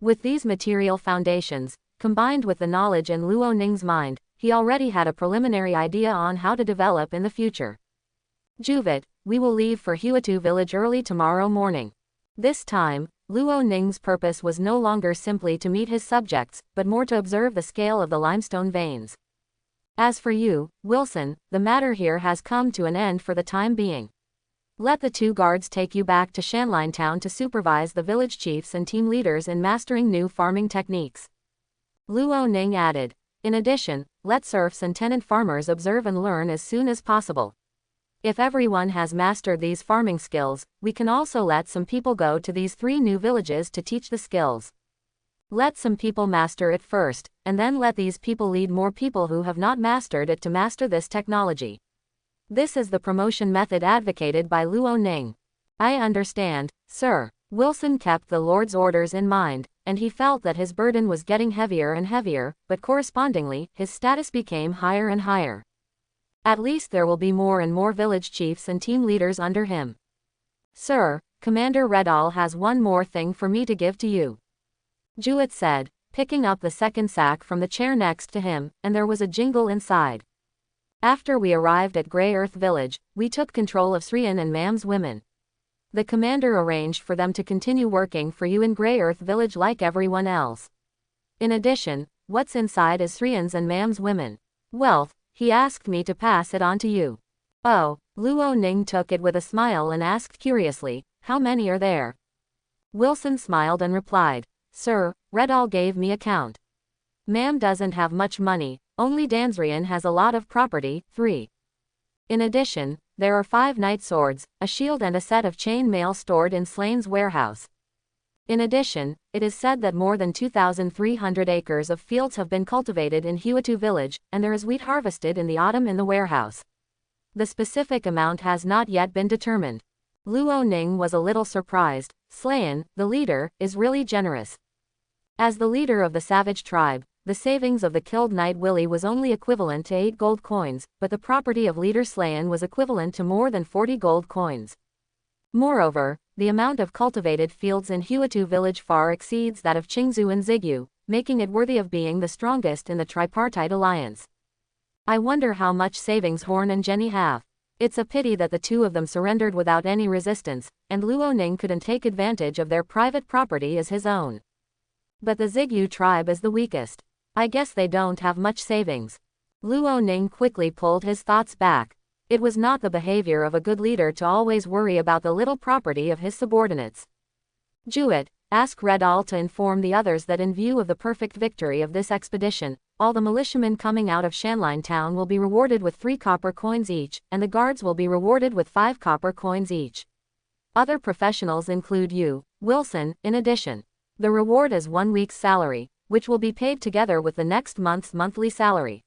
With these material foundations, combined with the knowledge in Luo Ning's mind, he already had a preliminary idea on how to develop in the future. Juvit, we will leave for Huatu village early tomorrow morning. This time, Luo Ning's purpose was no longer simply to meet his subjects, but more to observe the scale of the limestone veins. As for you, Wilson, the matter here has come to an end for the time being. Let the two guards take you back to Shanline Town to supervise the village chiefs and team leaders in mastering new farming techniques. Luo Ning added. In addition, let serfs and tenant farmers observe and learn as soon as possible. If everyone has mastered these farming skills, we can also let some people go to these three new villages to teach the skills. Let some people master it first, and then let these people lead more people who have not mastered it to master this technology. This is the promotion method advocated by Luo Ning. I understand, sir. Wilson kept the Lord's orders in mind, and he felt that his burden was getting heavier and heavier, but correspondingly, his status became higher and higher. At least there will be more and more village chiefs and team leaders under him. Sir, Commander Redall has one more thing for me to give to you. Jewett said, picking up the second sack from the chair next to him, and there was a jingle inside. After we arrived at Grey Earth Village, we took control of Srian and Mam's women. The commander arranged for them to continue working for you in Grey Earth Village like everyone else. In addition, what's inside is Srian's and Mam's women. Wealth, he asked me to pass it on to you. Oh, Luo Ning took it with a smile and asked curiously, how many are there? Wilson smiled and replied, Sir, Redall gave me a count. Mam doesn't have much money, only Dansrian has a lot of property, 3. In addition, there are 5 knight swords, a shield and a set of chain mail stored in Slane's warehouse. In addition, it is said that more than 2,300 acres of fields have been cultivated in Huatu village, and there is wheat harvested in the autumn in the warehouse. The specific amount has not yet been determined. Luo Ning was a little surprised. Slayan, the leader, is really generous. As the leader of the savage tribe, the savings of the killed knight Willie was only equivalent to 8 gold coins, but the property of leader Slayan was equivalent to more than 40 gold coins. Moreover, the amount of cultivated fields in Huatu village far exceeds that of Qingzhou and Zigyu, making it worthy of being the strongest in the tripartite alliance. I wonder how much savings Horn and Jenny have. It's a pity that the two of them surrendered without any resistance, and Luo Ning couldn't take advantage of their private property as his own. But the Zigyu tribe is the weakest. I guess they don't have much savings. Luo Ning quickly pulled his thoughts back. It was not the behavior of a good leader to always worry about the little property of his subordinates. Jewett, ask Redall to inform the others that in view of the perfect victory of this expedition, all the militiamen coming out of Shanline Town will be rewarded with 3 copper coins each, and the guards will be rewarded with 5 copper coins each. Other professionals include you, Wilson, in addition. The reward is 1 week's salary, which will be paid together with the next month's monthly salary.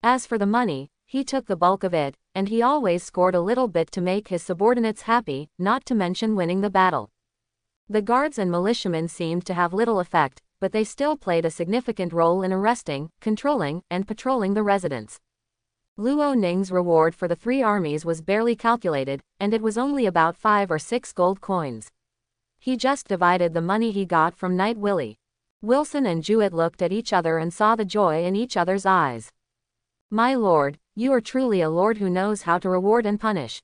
As for the money, he took the bulk of it, and he always scored a little bit to make his subordinates happy, not to mention winning the battle. The guards and militiamen seemed to have little effect, but they still played a significant role in arresting, controlling, and patrolling the residents. Luo Ning's reward for the 3 armies was barely calculated, and it was only about 5 or 6 gold coins. He just divided the money he got from Night Willie. Wilson and Jewett looked at each other and saw the joy in each other's eyes. My lord, you are truly a lord who knows how to reward and punish.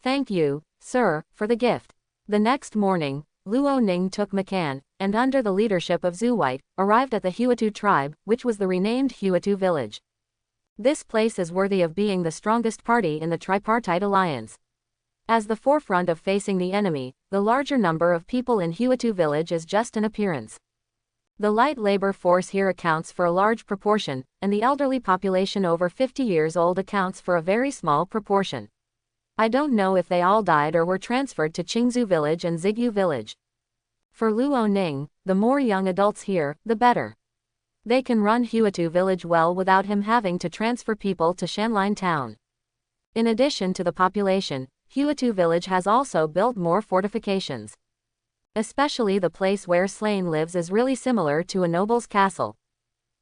Thank you, sir, for the gift. The next morning, Luo Ning took McCann, and under the leadership of Zhu White, arrived at the Huatu tribe, which was the renamed Huatu village. This place is worthy of being the strongest party in the tripartite alliance. As the forefront of facing the enemy, the larger number of people in Huatu village is just an appearance. The light labor force here accounts for a large proportion, and the elderly population over 50 years old accounts for a very small proportion. I don't know if they all died or were transferred to Qingzhou village and Zigyu village. For Luo Ning, the more young adults here, the better. They can run Huatu village well without him having to transfer people to Shanlin town. In addition to the population, Huatu village has also built more fortifications. Especially the place where Slain lives is really similar to a noble's castle.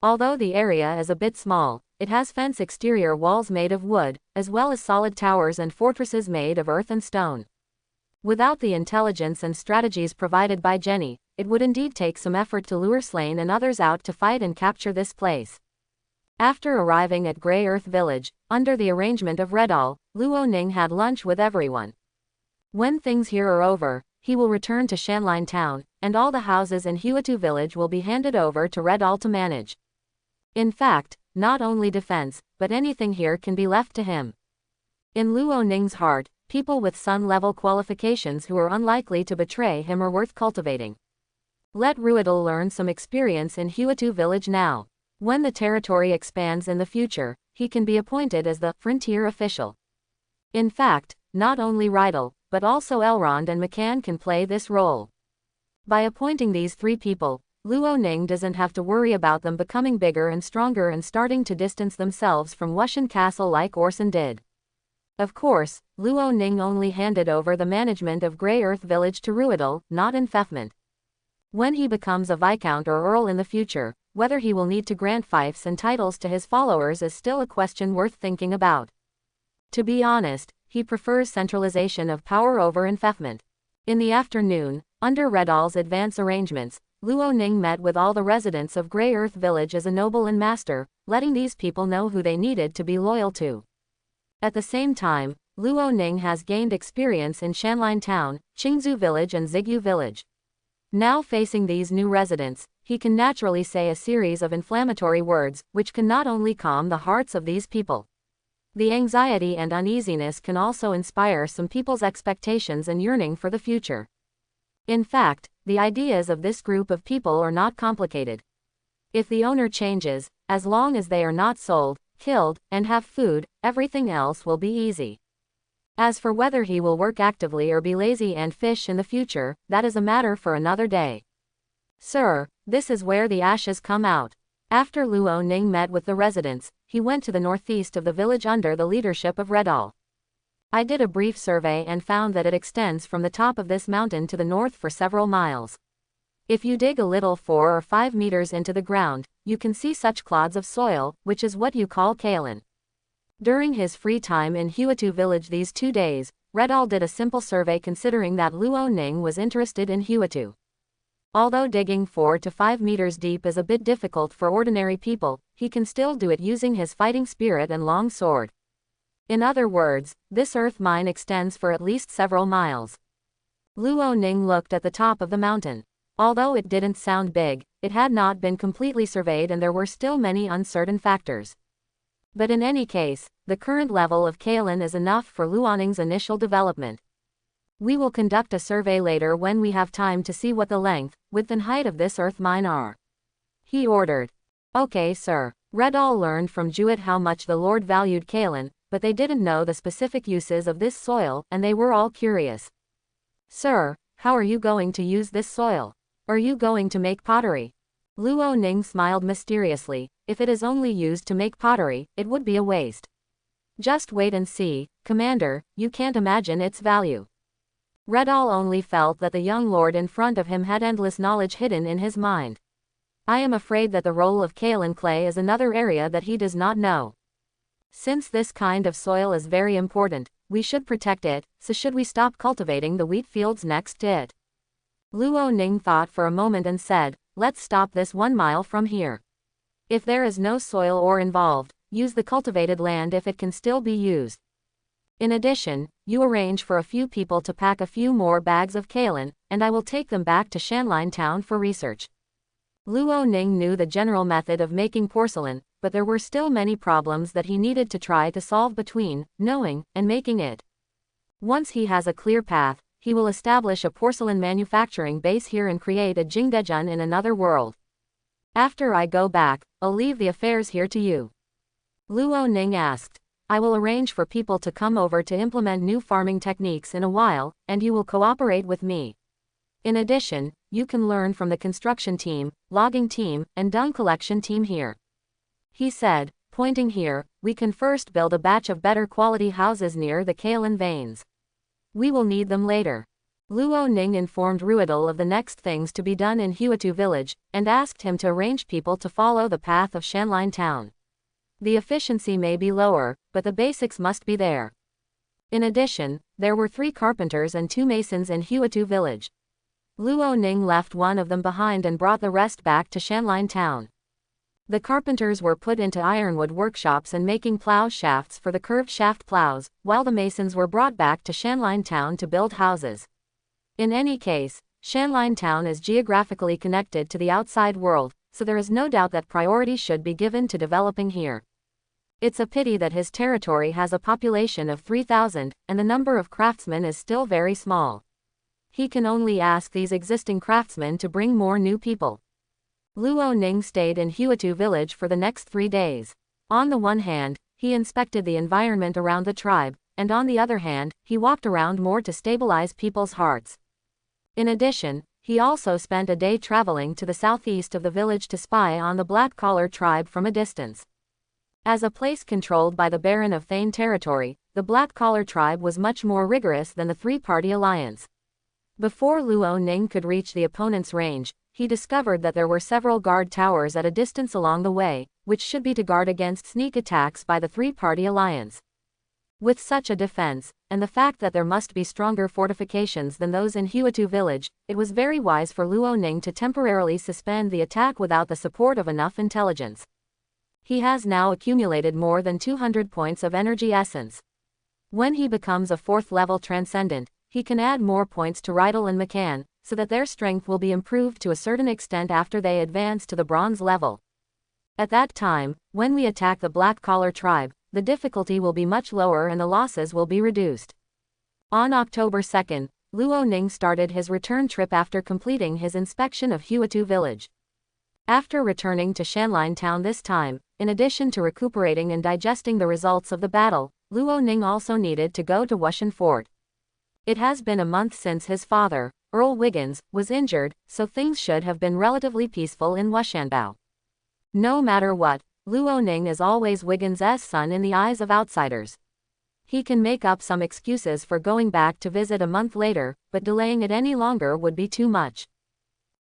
Although the area is a bit small, it has fence exterior walls made of wood, as well as solid towers and fortresses made of earth and stone. Without the intelligence and strategies provided by Jenny, it would indeed take some effort to lure Slain and others out to fight and capture this place. After arriving at Grey Earth Village, under the arrangement of Redall, Luo Ning had lunch with everyone. When things here are over, he will return to Shanlin town, and all the houses in Huatu village will be handed over to Redall to manage. In fact, not only defense, but anything here can be left to him. In Luo Ning's heart, people with Sun-level qualifications who are unlikely to betray him are worth cultivating. Let Ruidal learn some experience in Huatu village now. When the territory expands in the future, he can be appointed as the frontier official. In fact, not only Rydal, but also Elrond and McCann can play this role. By appointing these three people, Luo Ning doesn't have to worry about them becoming bigger and stronger and starting to distance themselves from Wushan Castle like Orson did. Of course, Luo Ning only handed over the management of Grey Earth Village to Ruidal, not enfeoffment. When he becomes a Viscount or Earl in the future, whether he will need to grant fiefs and titles to his followers is still a question worth thinking about. To be honest, he prefers centralization of power over enfeoffment. In the afternoon, under Redall's advance arrangements, Luo Ning met with all the residents of Grey Earth Village as a noble and master, letting these people know who they needed to be loyal to. At the same time, Luo Ning has gained experience in Shanlin Town, Qingzhou Village and Zigyu Village. Now facing these new residents, he can naturally say a series of inflammatory words, which can not only calm the hearts of these people. The anxiety and uneasiness can also inspire some people's expectations and yearning for the future. In fact, the ideas of this group of people are not complicated. If the owner changes, as long as they are not sold, killed, and have food, everything else will be easy. As for whether he will work actively or be lazy and fish in the future, that is a matter for another day. Sir, this is where the ashes come out. After Luo Ning met with the residents, he went to the northeast of the village under the leadership of Redall. I did a brief survey and found that it extends from the top of this mountain to the north for several miles. If you dig a little 4 or 5 meters into the ground, you can see such clods of soil, which is what you call kaolin. During his free time in Huatu village these 2 days, Redall did a simple survey considering that Luo Ning was interested in Huatu. Although digging 4 to 5 meters deep is a bit difficult for ordinary people, he can still do it using his fighting spirit and long sword. In other words, this earth mine extends for at least several miles. Luo Ning looked at the top of the mountain. Although it didn't sound big, it had not been completely surveyed and there were still many uncertain factors. But in any case, the current level of kaolin is enough for Luo Ning's initial development. We will conduct a survey later when we have time to see what the length, width and height of this earth mine are. He ordered. Okay, sir. Redall learned from Jewett how much the Lord valued kaolin, but they didn't know the specific uses of this soil, and they were all curious. Sir, how are you going to use this soil? Are you going to make pottery? Luo Ning smiled mysteriously. If it is only used to make pottery, it would be a waste. Just wait and see, Commander, you can't imagine its value. Redall only felt that the young lord in front of him had endless knowledge hidden in his mind. I am afraid that the role of kaolin clay is another area that he does not know. Since this kind of soil is very important, we should protect it, so should we stop cultivating the wheat fields next to it? Luo Ning thought for a moment and said, let's stop this 1 mile from here. If there is no soil ore involved, use the cultivated land if it can still be used. In addition, you arrange for a few people to pack a few more bags of kaolin, and I will take them back to Shanline Town for research. Luo Ning knew the general method of making porcelain, but there were still many problems that he needed to try to solve between knowing and making it. Once he has a clear path, he will establish a porcelain manufacturing base here and create a Jingdejun in another world. After I go back, I'll leave the affairs here to you. Luo Ning asked. I will arrange for people to come over to implement new farming techniques in a while, and you will cooperate with me. In addition, you can learn from the construction team, logging team, and dung collection team here. He said, pointing here, we can first build a batch of better quality houses near the kaolin veins. We will need them later. Luo Ning informed Ruidal of the next things to be done in Huatu village, and asked him to arrange people to follow the path of Shanline Town. The efficiency may be lower, but the basics must be there. In addition, there were 3 carpenters and 2 masons in Huatu village. Luo Ning left one of them behind and brought the rest back to Shanline Town. The carpenters were put into ironwood workshops and making plow shafts for the curved shaft plows, while the masons were brought back to Shanline Town to build houses. In any case, Shanline Town is geographically connected to the outside world, so there is no doubt that priority should be given to developing here. It's a pity that his territory has a population of 3,000, and the number of craftsmen is still very small. He can only ask these existing craftsmen to bring more new people. Luo Ning stayed in Huatu village for the next 3 days. On the one hand, he inspected the environment around the tribe, and on the other hand, he walked around more to stabilize people's hearts. In addition, he also spent a day traveling to the southeast of the village to spy on the black-collar tribe from a distance. As a place controlled by the Baron of Thane territory, the black-collar tribe was much more rigorous than the 3-party alliance. Before Luo Ning could reach the opponent's range, he discovered that there were several guard towers at a distance along the way, which should be to guard against sneak attacks by the 3-party alliance. With such a defense, and the fact that there must be stronger fortifications than those in Huatu village, it was very wise for Luo Ning to temporarily suspend the attack without the support of enough intelligence. He has now accumulated more than 200 points of energy essence. When he becomes a 4th level transcendent, he can add more points to Rydal and McCann, so that their strength will be improved to a certain extent after they advance to the bronze level. At that time, when we attack the black-collar tribe, the difficulty will be much lower and the losses will be reduced. On October 2nd, Luo Ning started his return trip after completing his inspection of Huatu village. After returning to Shanline Town this time, in addition to recuperating and digesting the results of the battle, Luo Ning also needed to go to Wushan Fort. It has been a month since his father, Earl Wiggins, was injured, so things should have been relatively peaceful in Wushanbao. No matter what, Luo Ning is always Wiggins' son in the eyes of outsiders. He can make up some excuses for going back to visit a month later, but delaying it any longer would be too much.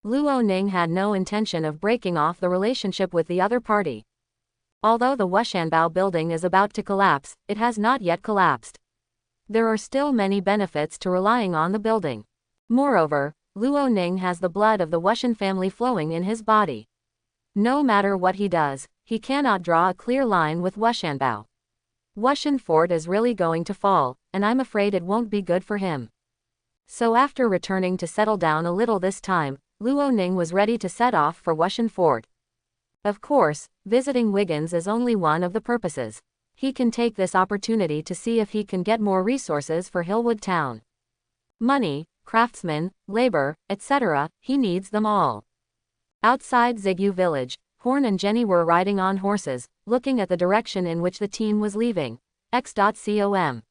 Luo Ning had no intention of breaking off the relationship with the other party. Although the Wushanbao building is about to collapse, it has not yet collapsed. There are still many benefits to relying on the building. Moreover, Luo Ning has the blood of the Wushan family flowing in his body. No matter what he does, he cannot draw a clear line with Wushanbao. Wushan Fort is really going to fall, and I'm afraid it won't be good for him. So after returning to settle down a little this time, Luo Ning was ready to set off for Wushan Fort. Of course, visiting Wiggins is only one of the purposes. He can take this opportunity to see if he can get more resources for Hillwood Town. Money, craftsmen, labor, etc., he needs them all. Outside Zigyu village, Horn and Jenny were riding on horses, looking at the direction in which the team was leaving. X.com.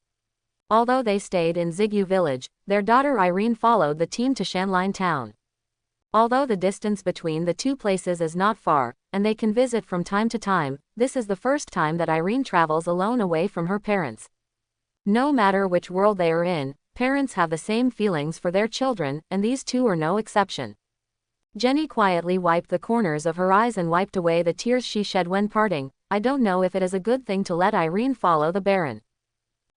Although they stayed in Zigyu village, their daughter Irene followed the team to Shanline Town. Although the distance between the two places is not far, and they can visit from time to time, this is the first time that Irene travels alone away from her parents. No matter which world they are in, parents have the same feelings for their children, and these two are no exception. Jenny quietly wiped the corners of her eyes and wiped away the tears she shed when parting. I don't know if it is a good thing to let Irene follow the Baron.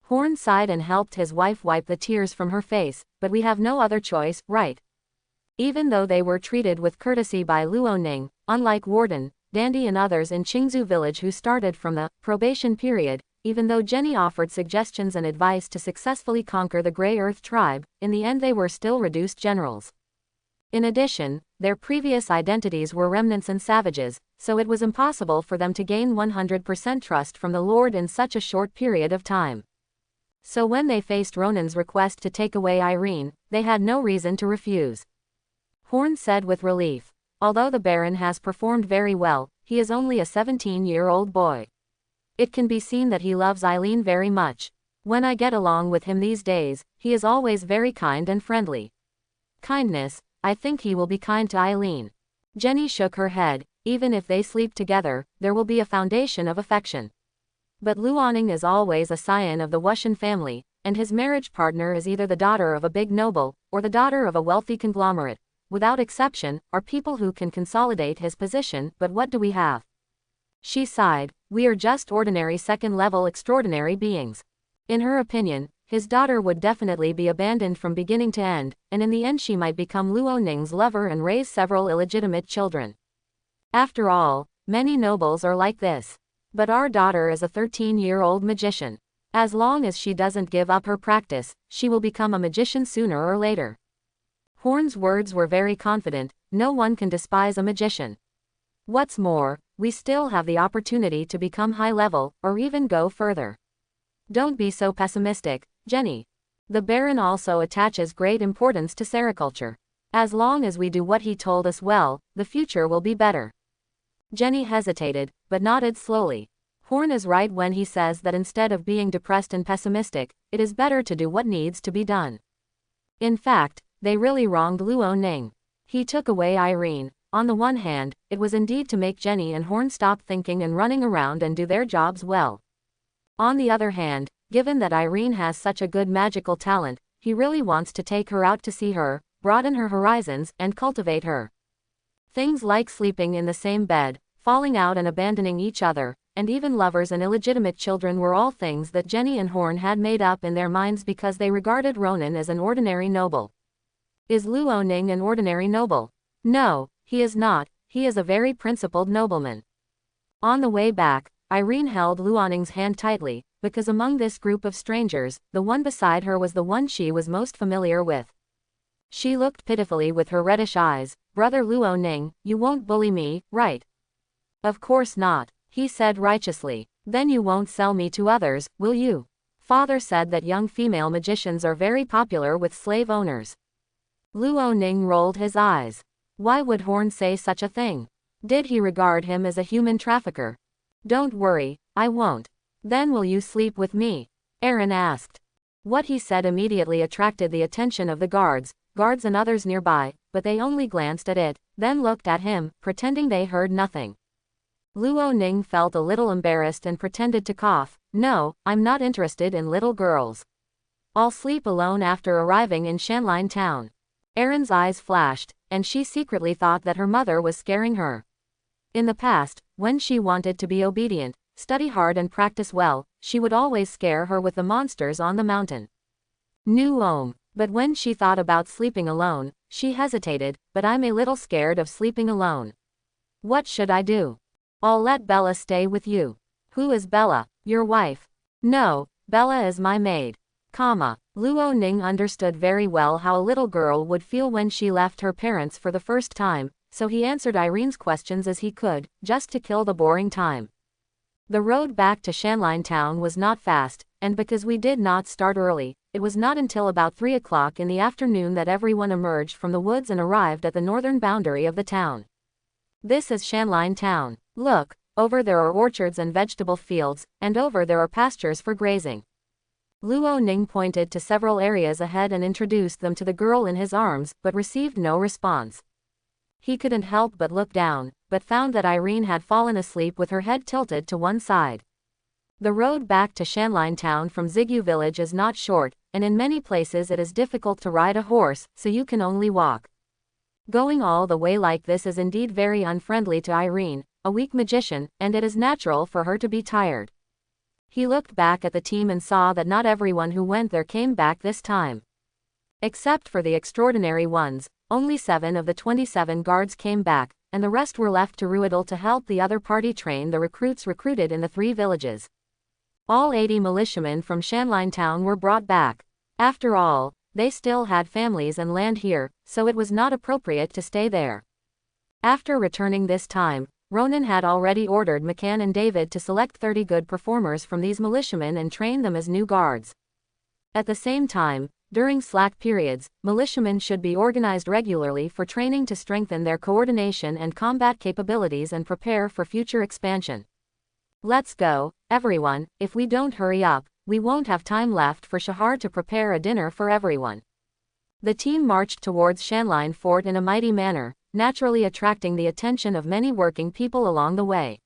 Horn sighed and helped his wife wipe the tears from her face, but we have no other choice, right? Even though they were treated with courtesy by Luoning, unlike Warden, Dandy and others in Qingzhou village who started from the probation period, even though Jenny offered suggestions and advice to successfully conquer the Grey Earth tribe, in the end they were still reduced generals. In addition, their previous identities were remnants and savages, so it was impossible for them to gain 100% trust from the Lord in such a short period of time. So when they faced Ronan's request to take away Irene, they had no reason to refuse. Horn said with relief. Although the Baron has performed very well, he is only a 17-year-old boy. It can be seen that he loves Eileen very much. When I get along with him these days, he is always very kind and friendly. Kindness, I think he will be kind to Eileen. Jenny shook her head. Even if they sleep together, there will be a foundation of affection. But Luoning is always a scion of the Wushan family, and his marriage partner is either the daughter of a big noble, or the daughter of a wealthy conglomerate. Without exception, are people who can consolidate his position, but what do we have? She sighed. We are just ordinary second-level extraordinary beings. In her opinion, his daughter would definitely be abandoned from beginning to end, and in the end she might become Luoning's lover and raise several illegitimate children. After all, many nobles are like this. But our daughter is a 13-year-old magician. As long as she doesn't give up her practice, she will become a magician sooner or later. Horn's words were very confident. No one can despise a magician. What's more, we still have the opportunity to become high level, or even go further. Don't be so pessimistic, Jenny. The Baron also attaches great importance to sericulture. As long as we do what he told us well, the future will be better. Jenny hesitated, but nodded slowly. Horn is right when he says that instead of being depressed and pessimistic, it is better to do what needs to be done. In fact, they really wronged Luoning. He took away Irene. On the one hand, it was indeed to make Jenny and Horn stop thinking and running around and do their jobs well. On the other hand, given that Irene has such a good magical talent, he really wants to take her out to see her, broaden her horizons, and cultivate her. Things like sleeping in the same bed, falling out and abandoning each other, and even lovers and illegitimate children were all things that Jenny and Horn had made up in their minds because they regarded Ronan as an ordinary noble. Is Luoning an ordinary noble? No, he is not. He is a very principled nobleman. On the way back, Irene held Luoning's hand tightly, because among this group of strangers, the one beside her was the one she was most familiar with. She looked pitifully with her reddish eyes. Brother Luoning, you won't bully me, right? Of course not, he said righteously. Then you won't sell me to others, will you? Father said that young female magicians are very popular with slave owners. Luoning rolled his eyes. Why would Horn say such a thing? Did he regard him as a human trafficker? Don't worry, I won't. Then will you sleep with me? Aaron asked. What he said immediately attracted the attention of the guards and others nearby, but they only glanced at it, then looked at him, pretending they heard nothing. Luoning felt a little embarrassed and pretended to cough. No, I'm not interested in little girls. I'll sleep alone after arriving in Shanline town. Erin's eyes flashed, and she secretly thought that her mother was scaring her. In the past, when she wanted to be obedient, study hard and practice well, she would always scare her with the monsters on the mountain. But when she thought about sleeping alone, she hesitated. But I'm a little scared of sleeping alone. What should I do? I'll let Bella stay with you. Who is Bella? Your wife? No, Bella is my maid. Luoning understood very well how a little girl would feel when she left her parents for the first time, so he answered Irene's questions as he could, just to kill the boring time. The road back to Shanline town was not fast, and because we did not start early, it was not until about 3 o'clock in the afternoon that everyone emerged from the woods and arrived at the northern boundary of the town. This is Shanline town. Look, over there are orchards and vegetable fields, and over there are pastures for grazing. Luoning pointed to several areas ahead and introduced them to the girl in his arms, but received no response. He couldn't help but look down, but found that Irene had fallen asleep with her head tilted to one side. The road back to Shanline town from Zigyu village is not short, and in many places it is difficult to ride a horse, so you can only walk. Going all the way like this is indeed very unfriendly to Irene, a weak magician, and it is natural for her to be tired. He looked back at the team and saw that not everyone who went there came back this time. Except for the extraordinary ones, only 7 of the 27 guards came back, and the rest were left to Ruidal to help the other party train the recruits recruited in the 3 villages. All 80 militiamen from Shanline town were brought back. After all, they still had families and land here, so it was not appropriate to stay there. After returning this time, Ronan had already ordered McCann and David to select 30 good performers from these militiamen and train them as new guards. At the same time, during slack periods, militiamen should be organized regularly for training to strengthen their coordination and combat capabilities and prepare for future expansion. Let's go, everyone. If we don't hurry up, we won't have time left for Shahar to prepare a dinner for everyone. The team marched towards Shanline Fort in a mighty manner, naturally attracting the attention of many working people along the way.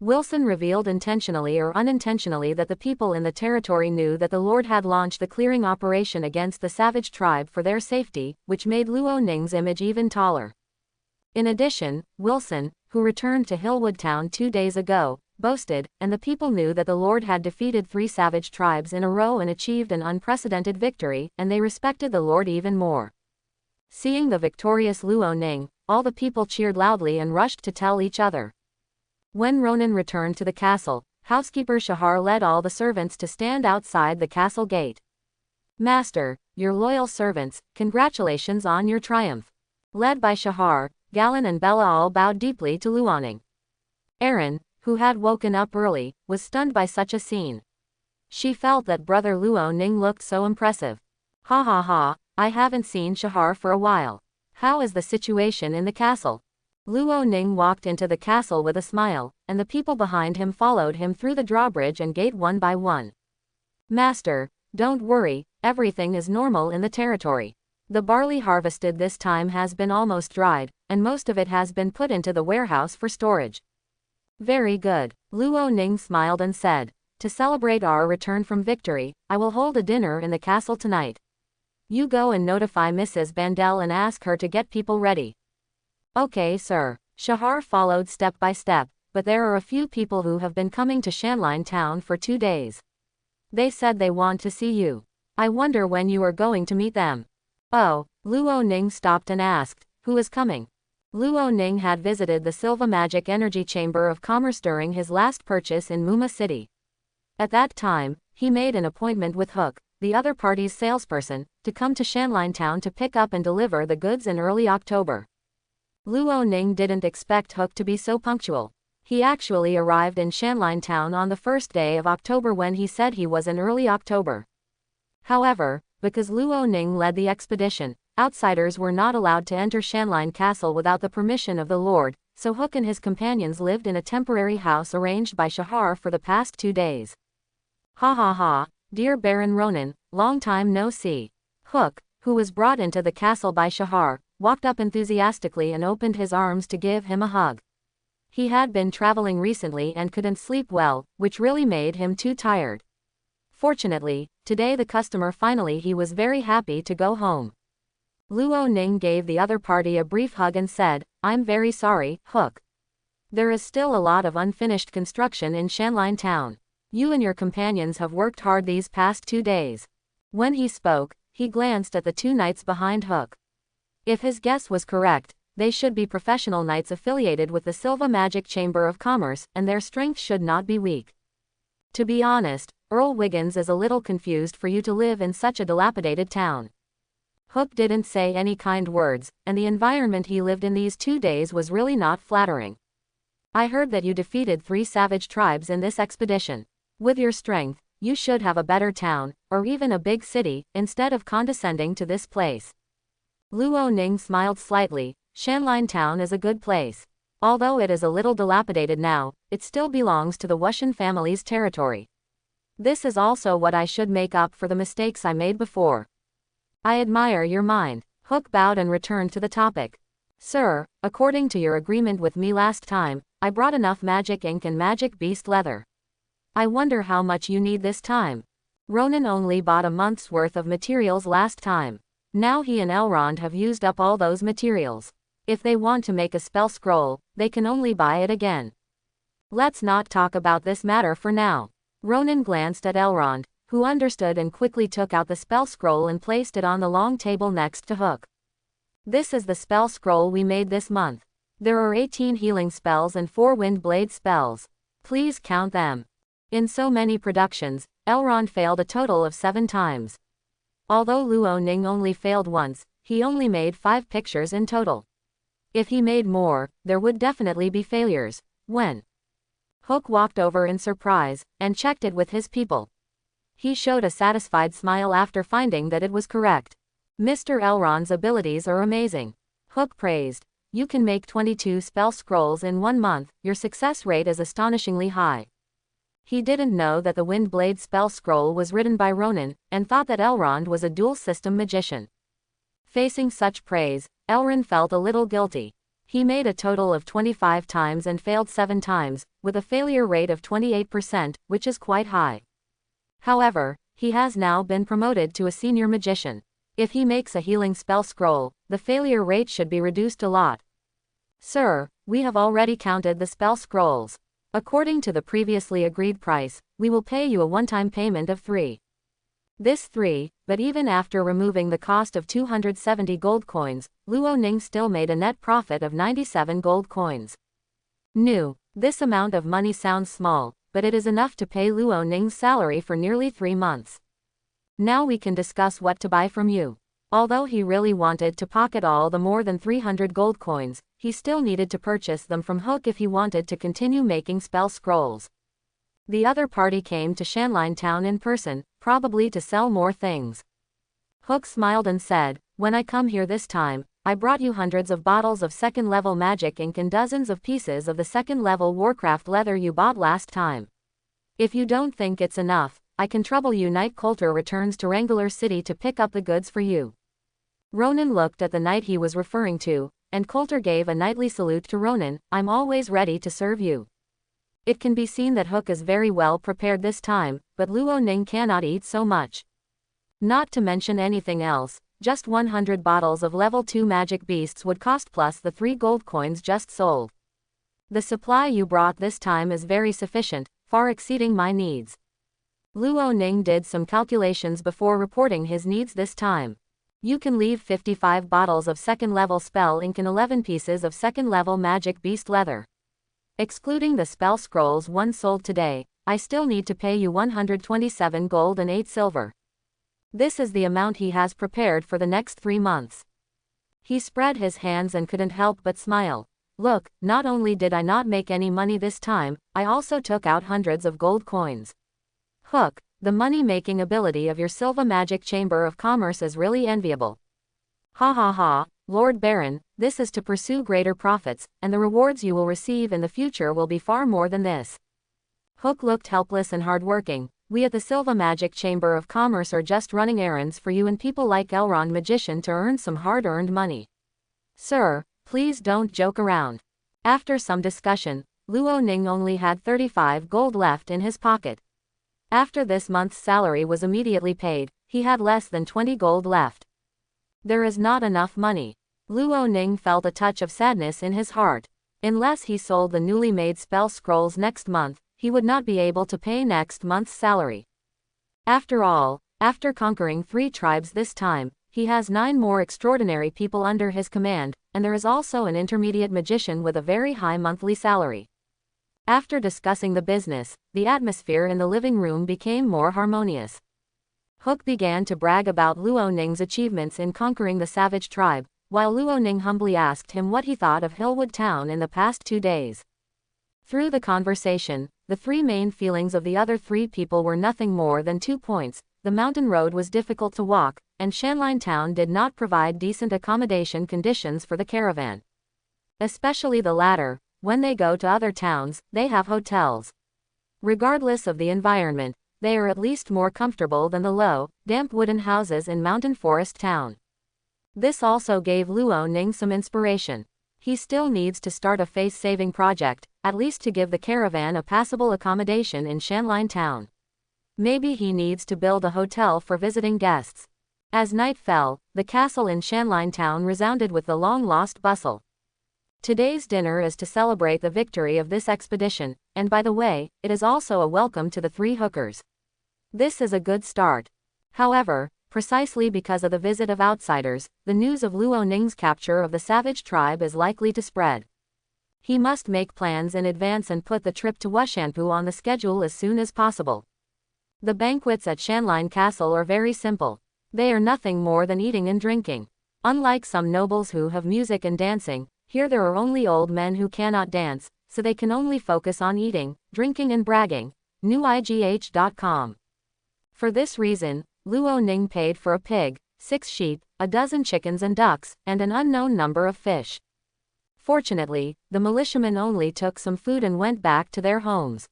Wilson revealed intentionally or unintentionally that the people in the territory knew that the Lord had launched the clearing operation against the savage tribe for their safety, which made Luo Ning's image even taller. In addition, Wilson, who returned to Hillwood Town 2 days ago, boasted, and the people knew that the Lord had defeated 3 savage tribes in a row and achieved an unprecedented victory, and they respected the Lord even more. Seeing the victorious Luo Ning, all the people cheered loudly and rushed to tell each other. When Ronan returned to the castle, housekeeper Shahar led all the servants to stand outside the castle gate. "Master, your loyal servants, congratulations on your triumph." Led by Shahar, Galen and Bella all bowed deeply to Luoning. Erin, who had woken up early, was stunned by such a scene. She felt that brother Luo Ning looked so impressive. "Ha ha ha, I haven't seen Shahar for a while. How is the situation in the castle?" Luo Ning walked into the castle with a smile, and the people behind him followed him through the drawbridge and gate one by one. "Master, don't worry, everything is normal in the territory. The barley harvested this time has been almost dried, and most of it has been put into the warehouse for storage." "Very good," Luo Ning smiled and said. "To celebrate our return from victory, I will hold a dinner in the castle tonight. You go and notify Mrs. Bandel and ask her to get people ready." "Okay, sir." Shahar followed step by step, but there are a few people who have been coming to Shanline town for 2 days. They said they want to see you. I wonder when you are going to meet them. "Oh," Luo Ning stopped and asked, "Who is coming?" Luo Ning had visited the Silva Magic Energy Chamber of Commerce during his last purchase in Muma City. At that time, he made an appointment with Hook, the other party's salesperson, to come to Shanline town to pick up and deliver the goods in early October. Luo Ning didn't expect Hook to be so punctual. He actually arrived in Shanline town on the first day of October when he said he was in early October. However, because Luo Ning led the expedition, outsiders were not allowed to enter Shanline Castle without the permission of the Lord, so Hook and his companions lived in a temporary house arranged by Shahar for the past 2 days. "Ha ha ha, dear Baron Ronan, long time no see." Hook, who was brought into the castle by Shahar, walked up enthusiastically and opened his arms to give him a hug. He had been traveling recently and couldn't sleep well, which really made him too tired. Fortunately, today the customer finally he was very happy to go home. Luo Ning gave the other party a brief hug and said, "I'm very sorry, Hook. There is still a lot of unfinished construction in Shanline town. You and your companions have worked hard these past 2 days." When he spoke, he glanced at the 2 knights behind Hook. If his guess was correct, they should be professional knights affiliated with the Silva Magic Chamber of Commerce, and their strength should not be weak. To be honest, Earl Wiggins is a little confused for you to live in such a dilapidated town. Hook didn't say any kind words, and the environment he lived in these 2 days was really not flattering. "I heard that you defeated 3 savage tribes in this expedition. With your strength, you should have a better town, or even a big city, instead of condescending to this place." Luo Ning smiled slightly. "Shanline town is a good place. Although it is a little dilapidated now, it still belongs to the Wushan family's territory. This is also what I should make up for the mistakes I made before." "I admire your mind." Hook bowed and returned to the topic. "Sir, according to your agreement with me last time, I brought enough magic ink and magic beast leather. I wonder how much you need this time." Ronan only bought a month's worth of materials last time. Now he and Elrond have used up all those materials. If they want to make a spell scroll, they can only buy it again. "Let's not talk about this matter for now." Ronan glanced at Elrond, who understood and quickly took out the spell scroll and placed it on the long table next to Hook. This is the spell scroll we made this month. There are 18 healing spells and 4 wind blade spells. Please count them. In so many productions, Elrond failed a total of 7 times. Although Luo Ning only failed once, he only made 5 pictures in total. If he made more, there would definitely be failures. When Hook walked over in surprise, and checked it with his people. He showed a satisfied smile after finding that it was correct. Mr. Elrond's abilities are amazing. Hook praised. You can make 22 spell scrolls in 1 month, your success rate is astonishingly high. He didn't know that the Wind Blade spell scroll was written by Ronan, and thought that Elrond was a dual-system magician. Facing such praise, Elrond felt a little guilty. He made a total of 25 times and failed 7 times, with a failure rate of 28%, which is quite high. However, he has now been promoted to a senior magician. If he makes a healing spell scroll, the failure rate should be reduced a lot. Sir, we have already counted the spell scrolls. According to the previously agreed price, we will pay you a one-time payment of 3. This 3, but even after removing the cost of 270 gold coins, Luo Ning still made a net profit of 97 gold coins. This amount of money sounds small, but it is enough to pay Luo Ning's salary for nearly 3 months. Now we can discuss what to buy from you. Although he really wanted to pocket all the more than 300 gold coins, he still needed to purchase them from Hook if he wanted to continue making spell scrolls. The other party came to Shanline Town in person, probably to sell more things. Hook smiled and said, "When I come here this time, I brought you hundreds of bottles of second-level magic ink and dozens of pieces of the second-level Warcraft leather you bought last time. If you don't think it's enough, I can trouble you." Knight Coulter returns to Wrangler City to pick up the goods for you. Ronan looked at the knight he was referring to, and Coulter gave a knightly salute to Ronan. "I'm always ready to serve you." It can be seen that Hook is very well prepared this time, but Luo Ning cannot eat so much. Not to mention anything else, just 100 bottles of level 2 magic beasts would cost plus the 3 gold coins just sold. The supply you brought this time is very sufficient, far exceeding my needs. Luo Ning did some calculations before reporting his needs this time. You can leave 55 bottles of second-level spell ink and 11 pieces of second-level magic beast leather. Excluding the spell scrolls one sold today, I still need to pay you 127 gold and 8 silver. This is the amount he has prepared for the next 3 months. He spread his hands and couldn't help but smile. Look, not only did I not make any money this time, I also took out hundreds of gold coins. Hook, the money-making ability of your Silva Magic Chamber of Commerce is really enviable. Ha ha ha, Lord Baron, this is to pursue greater profits, and the rewards you will receive in the future will be far more than this. Hook looked helpless and hardworking. We at the Silva Magic Chamber of Commerce are just running errands for you and people like Elrond Magician to earn some hard-earned money. Sir, please don't joke around. After some discussion, Luo Ning only had 35 gold left in his pocket. After this month's salary was immediately paid, he had less than 20 gold left. There is not enough money. Luo Ning felt a touch of sadness in his heart. Unless he sold the newly made spell scrolls next month, he would not be able to pay next month's salary. After all, after conquering 3 tribes this time, he has 9 more extraordinary people under his command, and there is also an intermediate magician with a very high monthly salary. After discussing the business, the atmosphere in the living room became more harmonious. Hook began to brag about Luo Ning's achievements in conquering the savage tribe, while Luo Ning humbly asked him what he thought of Hillwood Town in the past 2 days. Through the conversation, the 3 main feelings of the other 3 people were nothing more than 2 points. The mountain road was difficult to walk, and Shanline Town did not provide decent accommodation conditions for the caravan. Especially the latter. When they go to other towns, they have hotels. Regardless of the environment, they are at least more comfortable than the low, damp wooden houses in Mountain Forest Town. This also gave Luo Ning some inspiration. He still needs to start a face-saving project, at least to give the caravan a passable accommodation in Shanline Town. Maybe he needs to build a hotel for visiting guests. As night fell, the castle in Shanline Town resounded with the long-lost bustle. Today's dinner is to celebrate the victory of this expedition, and by the way, it is also a welcome to the 3 hookers. This is a good start. However, Precisely because of the visit of outsiders, the news of Luo Ning's capture of the savage tribe is likely to spread. He must make plans in advance and put the trip to Wushanpu on the schedule as soon as possible. The banquets at Shanline Castle are very simple. They are nothing more than eating and drinking. Unlike some nobles who have music and dancing, here there are only old men who cannot dance, so they can only focus on eating, drinking and bragging. newigh.com. For this reason, Luo Ning paid for a pig, 6 sheep, a dozen chickens and ducks, and an unknown number of fish. Fortunately, the militiamen only took some food and went back to their homes.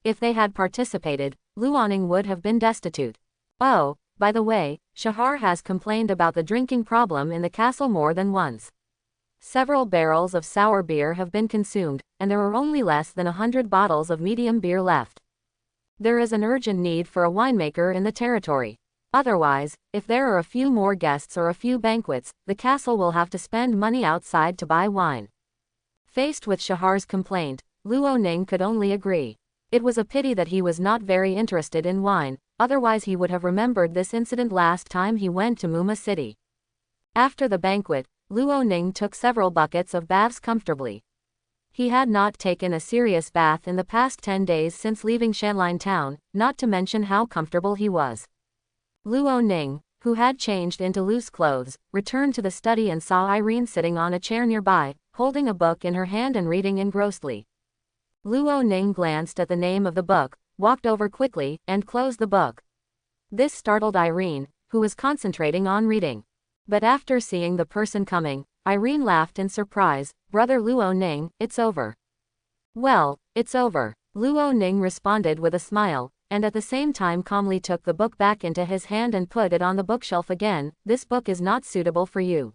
If they had participated, Luoning would have been destitute. Oh, by the way, Shahar has complained about the drinking problem in the castle more than once. Several barrels of sour beer have been consumed, and there are only less than 100 bottles of medium beer left. There is an urgent need for a winemaker in the territory. Otherwise, if there are a few more guests or a few banquets, the castle will have to spend money outside to buy wine. Faced with Shahar's complaint, Luo Ning could only agree. It was a pity that he was not very interested in wine, otherwise he would have remembered this incident last time he went to Muma City. After the banquet, Luo Ning took several buckets of baths comfortably. He had not taken a serious bath in the past 10 days since leaving Shanline town, not to mention how comfortable he was. Luo Ning, who had changed into loose clothes, returned to the study and saw Irene sitting on a chair nearby, holding a book in her hand and reading engrossedly. Luo Ning glanced at the name of the book, walked over quickly, and closed the book. This startled Irene, who was concentrating on reading. But after seeing the person coming, Irene laughed in surprise. "Brother Luo Ning, it's over." "Well, it's over," Luo Ning responded with a smile, and at the same time calmly took the book back into his hand and put it on the bookshelf again. "This book is not suitable for you.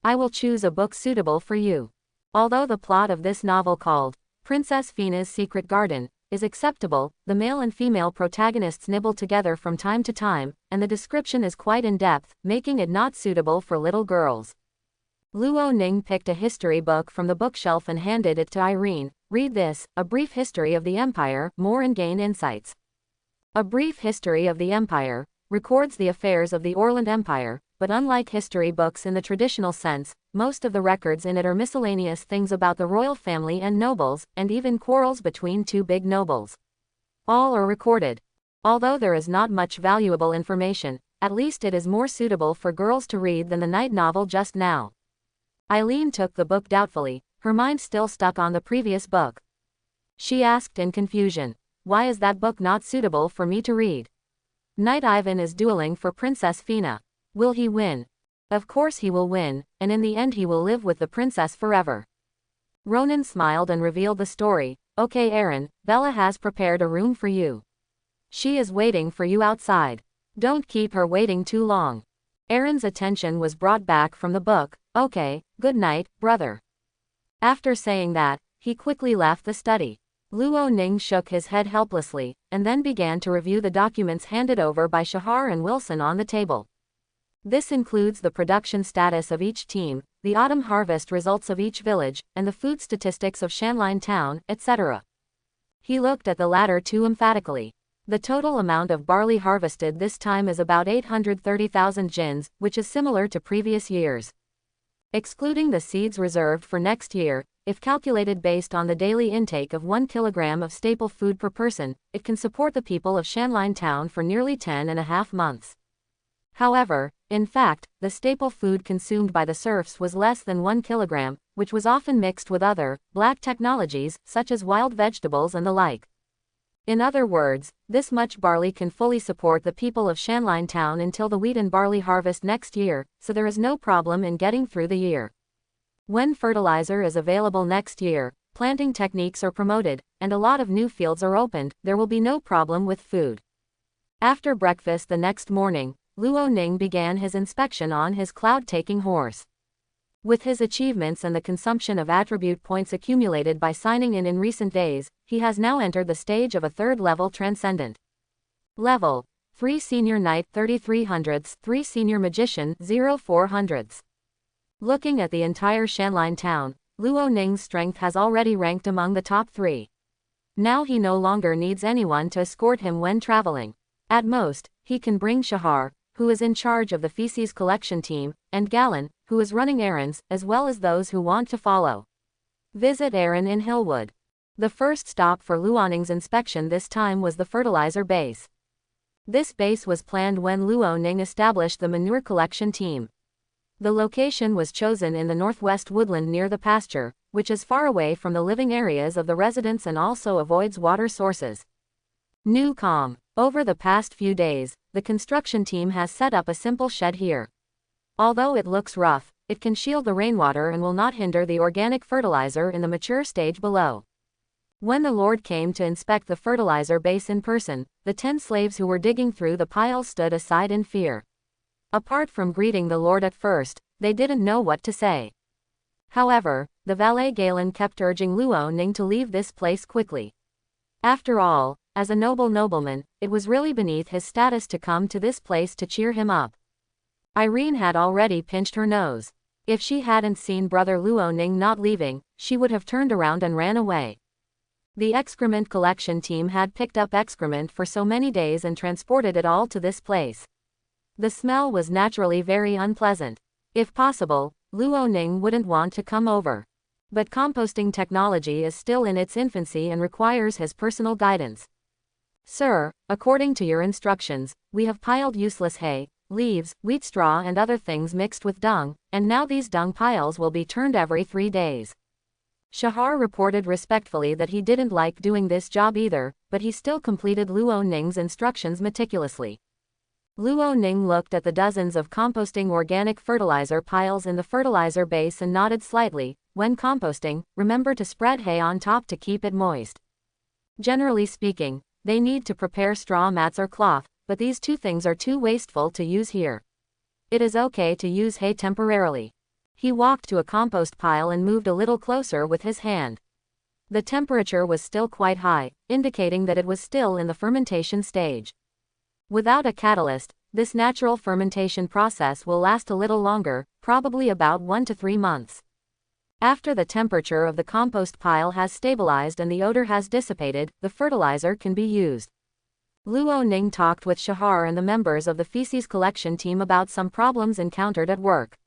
I will choose a book suitable for you." Although the plot of this novel called Princess Fina's Secret Garden is acceptable, the male and female protagonists nibble together from time to time, and the description is quite in-depth, making it not suitable for little girls. Luo Ning picked a history book from the bookshelf and handed it to Irene. "Read this, A Brief History of the Empire, more and gain insights." A Brief History of the Empire records the affairs of the Orland Empire, but unlike history books in the traditional sense, most of the records in it are miscellaneous things about the royal family and nobles, and even quarrels between two big nobles. All are recorded. Although there is not much valuable information, at least it is more suitable for girls to read than the night novel just now. Eileen took the book doubtfully, her mind still stuck on the previous book. She asked in confusion, "Why is that book not suitable for me to read?" Knight Ivan is dueling for Princess Fina. Will he win? Of course he will win, and in the end he will live with the princess forever. Ronan smiled and revealed the story. "Okay Aaron, Bella has prepared a room for you. She is waiting for you outside. Don't keep her waiting too long." Aaron's attention was brought back from the book. "Okay, good night, brother." After saying that, he quickly left the study. Luo Ning shook his head helplessly, and then began to review the documents handed over by Shahar and Wilson on the table. This includes the production status of each team, the autumn harvest results of each village, and the food statistics of Shanline town, etc. He looked at the latter too emphatically. The total amount of barley harvested this time is about 830,000 jins, which is similar to previous years. Excluding the seeds reserved for next year, if calculated based on the daily intake of 1 kilogram of staple food per person, it can support the people of Shanline town for nearly 10.5 months. However, in fact, the staple food consumed by the serfs was less than 1 kilogram, which was often mixed with other, black technologies, such as wild vegetables and the like. In other words, this much barley can fully support the people of Shanline town until the wheat and barley harvest next year, so there is no problem in getting through the year. When fertilizer is available next year, planting techniques are promoted, and a lot of new fields are opened, there will be no problem with food. After breakfast the next morning, Luo Ning began his inspection on his cloud-taking horse. With his achievements and the consumption of attribute points accumulated by signing in recent days, he has now entered the stage of a third-level transcendent. Level 3 Senior Knight 3300s, 3 Senior Magician 0400s. Looking at the entire Shanline town, Luo Ning's strength has already ranked among the top 3. Now he no longer needs anyone to escort him when traveling. At most, he can bring Shahar, who is in charge of the feces collection team, and Galen, who is running errands, as well as those who want to follow. Visit Aaron in Hillwood. The first stop for Luoning's inspection this time was the fertilizer base. This base was planned when Luoning established the manure collection team. The location was chosen in the northwest woodland near the pasture, which is far away from the living areas of the residents and also avoids water sources. New calm. Over the past few days, the construction team has set up a simple shed here. Although it looks rough, it can shield the rainwater and will not hinder the organic fertilizer in the mature stage below. When the Lord came to inspect the fertilizer base in person, the 10 slaves who were digging through the piles stood aside in fear. Apart from greeting the Lord at first, they didn't know what to say. However, the valet Galen kept urging Luoning to leave this place quickly. After all, as a nobleman, it was really beneath his status to come to this place to cheer him up. Irene had already pinched her nose. If she hadn't seen Brother Luoning not leaving, she would have turned around and ran away. The excrement collection team had picked up excrement for so many days and transported it all to this place. The smell was naturally very unpleasant. If possible, Luoning wouldn't want to come over. But composting technology is still in its infancy and requires his personal guidance. Sir, according to your instructions, we have piled useless hay, leaves, wheat straw and other things mixed with dung, and now these dung piles will be turned every 3 days. Shahar reported respectfully that he didn't like doing this job either, but he still completed Luoning's instructions meticulously. Luoning looked at the dozens of composting organic fertilizer piles in the fertilizer base and nodded slightly. When composting, remember to spread hay on top to keep it moist. Generally speaking, they need to prepare straw mats or cloth, but these 2 things are too wasteful to use here. It is okay to use hay temporarily. He walked to a compost pile and moved a little closer with his hand. The temperature was still quite high, indicating that it was still in the fermentation stage. Without a catalyst, this natural fermentation process will last a little longer, probably about 1 to 3 months. After the temperature of the compost pile has stabilized and the odor has dissipated, the fertilizer can be used. Luoning talked with Shahar and the members of the feces collection team about some problems encountered at work.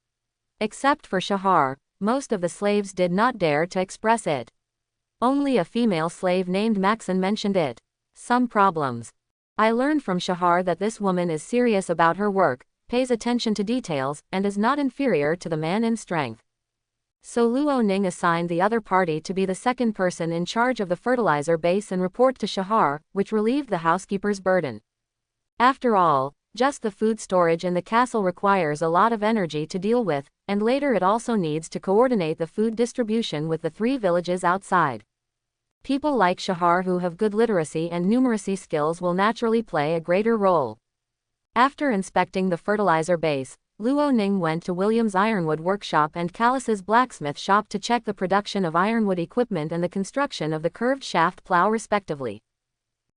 Except for Shahar, most of the slaves did not dare to express it. Only a female slave named Maxon mentioned it. Some problems. I learned from Shahar that this woman is serious about her work, pays attention to details, and is not inferior to the man in strength. So Luoning assigned the other party to be the second person in charge of the fertilizer base and report to Shahar, which relieved the housekeeper's burden. After all, just the food storage in the castle requires a lot of energy to deal with, and later it also needs to coordinate the food distribution with the 3 villages outside. People like Shahar who have good literacy and numeracy skills will naturally play a greater role. After inspecting the fertilizer base, Luoning went to William's ironwood workshop and Callis's blacksmith shop to check the production of ironwood equipment and the construction of the curved shaft plow respectively.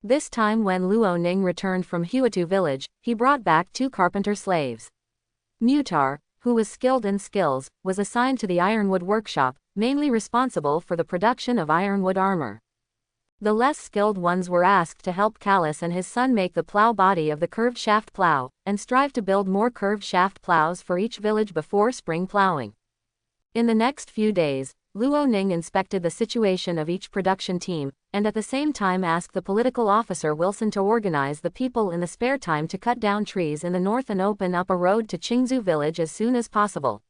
This time when Luoning returned from Huatu village, he brought back 2 carpenter slaves. Mutar, who was skilled in skills, was assigned to the ironwood workshop, mainly responsible for the production of ironwood armor. The less skilled ones were asked to help Callis and his son make the plow body of the curved shaft plow, and strive to build more curved shaft plows for each village before spring plowing. In the next few days, Luoning inspected the situation of each production team, and at the same time asked the political officer Wilson to organize the people in the spare time to cut down trees in the north and open up a road to Qingzhou village as soon as possible.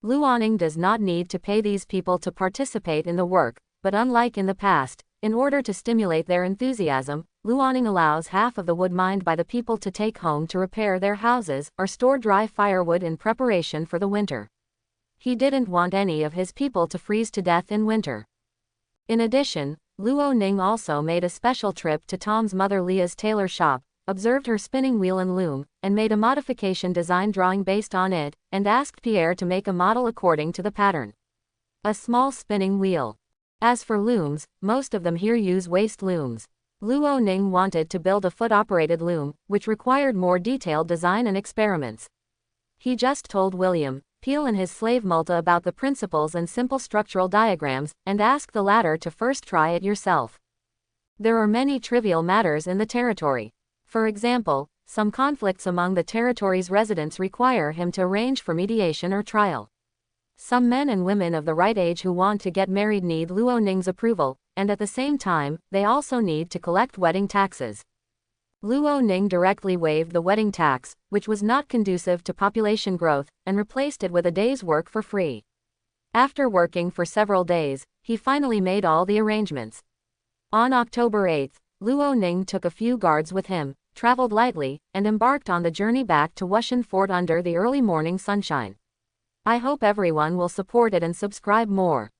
Luoning does not need to pay these people to participate in the work, but unlike in the past, in order to stimulate their enthusiasm, Luoning allows half of the wood mined by the people to take home to repair their houses, or store dry firewood in preparation for the winter. He didn't want any of his people to freeze to death in winter. In addition, Luoning also made a special trip to Tom's mother Leah's tailor shop, observed her spinning wheel and loom, and made a modification design drawing based on it, and asked Pierre to make a model according to the pattern. A small spinning wheel. As for looms, most of them here use waste looms. Luoning wanted to build a foot-operated loom, which required more detailed design and experiments. He just told William, Peel and his slave Multa about the principles and simple structural diagrams, and ask the latter to first try it yourself. There are many trivial matters in the territory. For example, some conflicts among the territory's residents require him to arrange for mediation or trial. Some men and women of the right age who want to get married need Luo Ning's approval, and at the same time, they also need to collect wedding taxes. Luo Ning directly waived the wedding tax, which was not conducive to population growth, and replaced it with a day's work for free. After working for several days, he finally made all the arrangements. On October 8, Luo Ning took a few guards with him, traveled lightly, and embarked on the journey back to Wushan Fort under the early morning sunshine. I hope everyone will support it and subscribe more.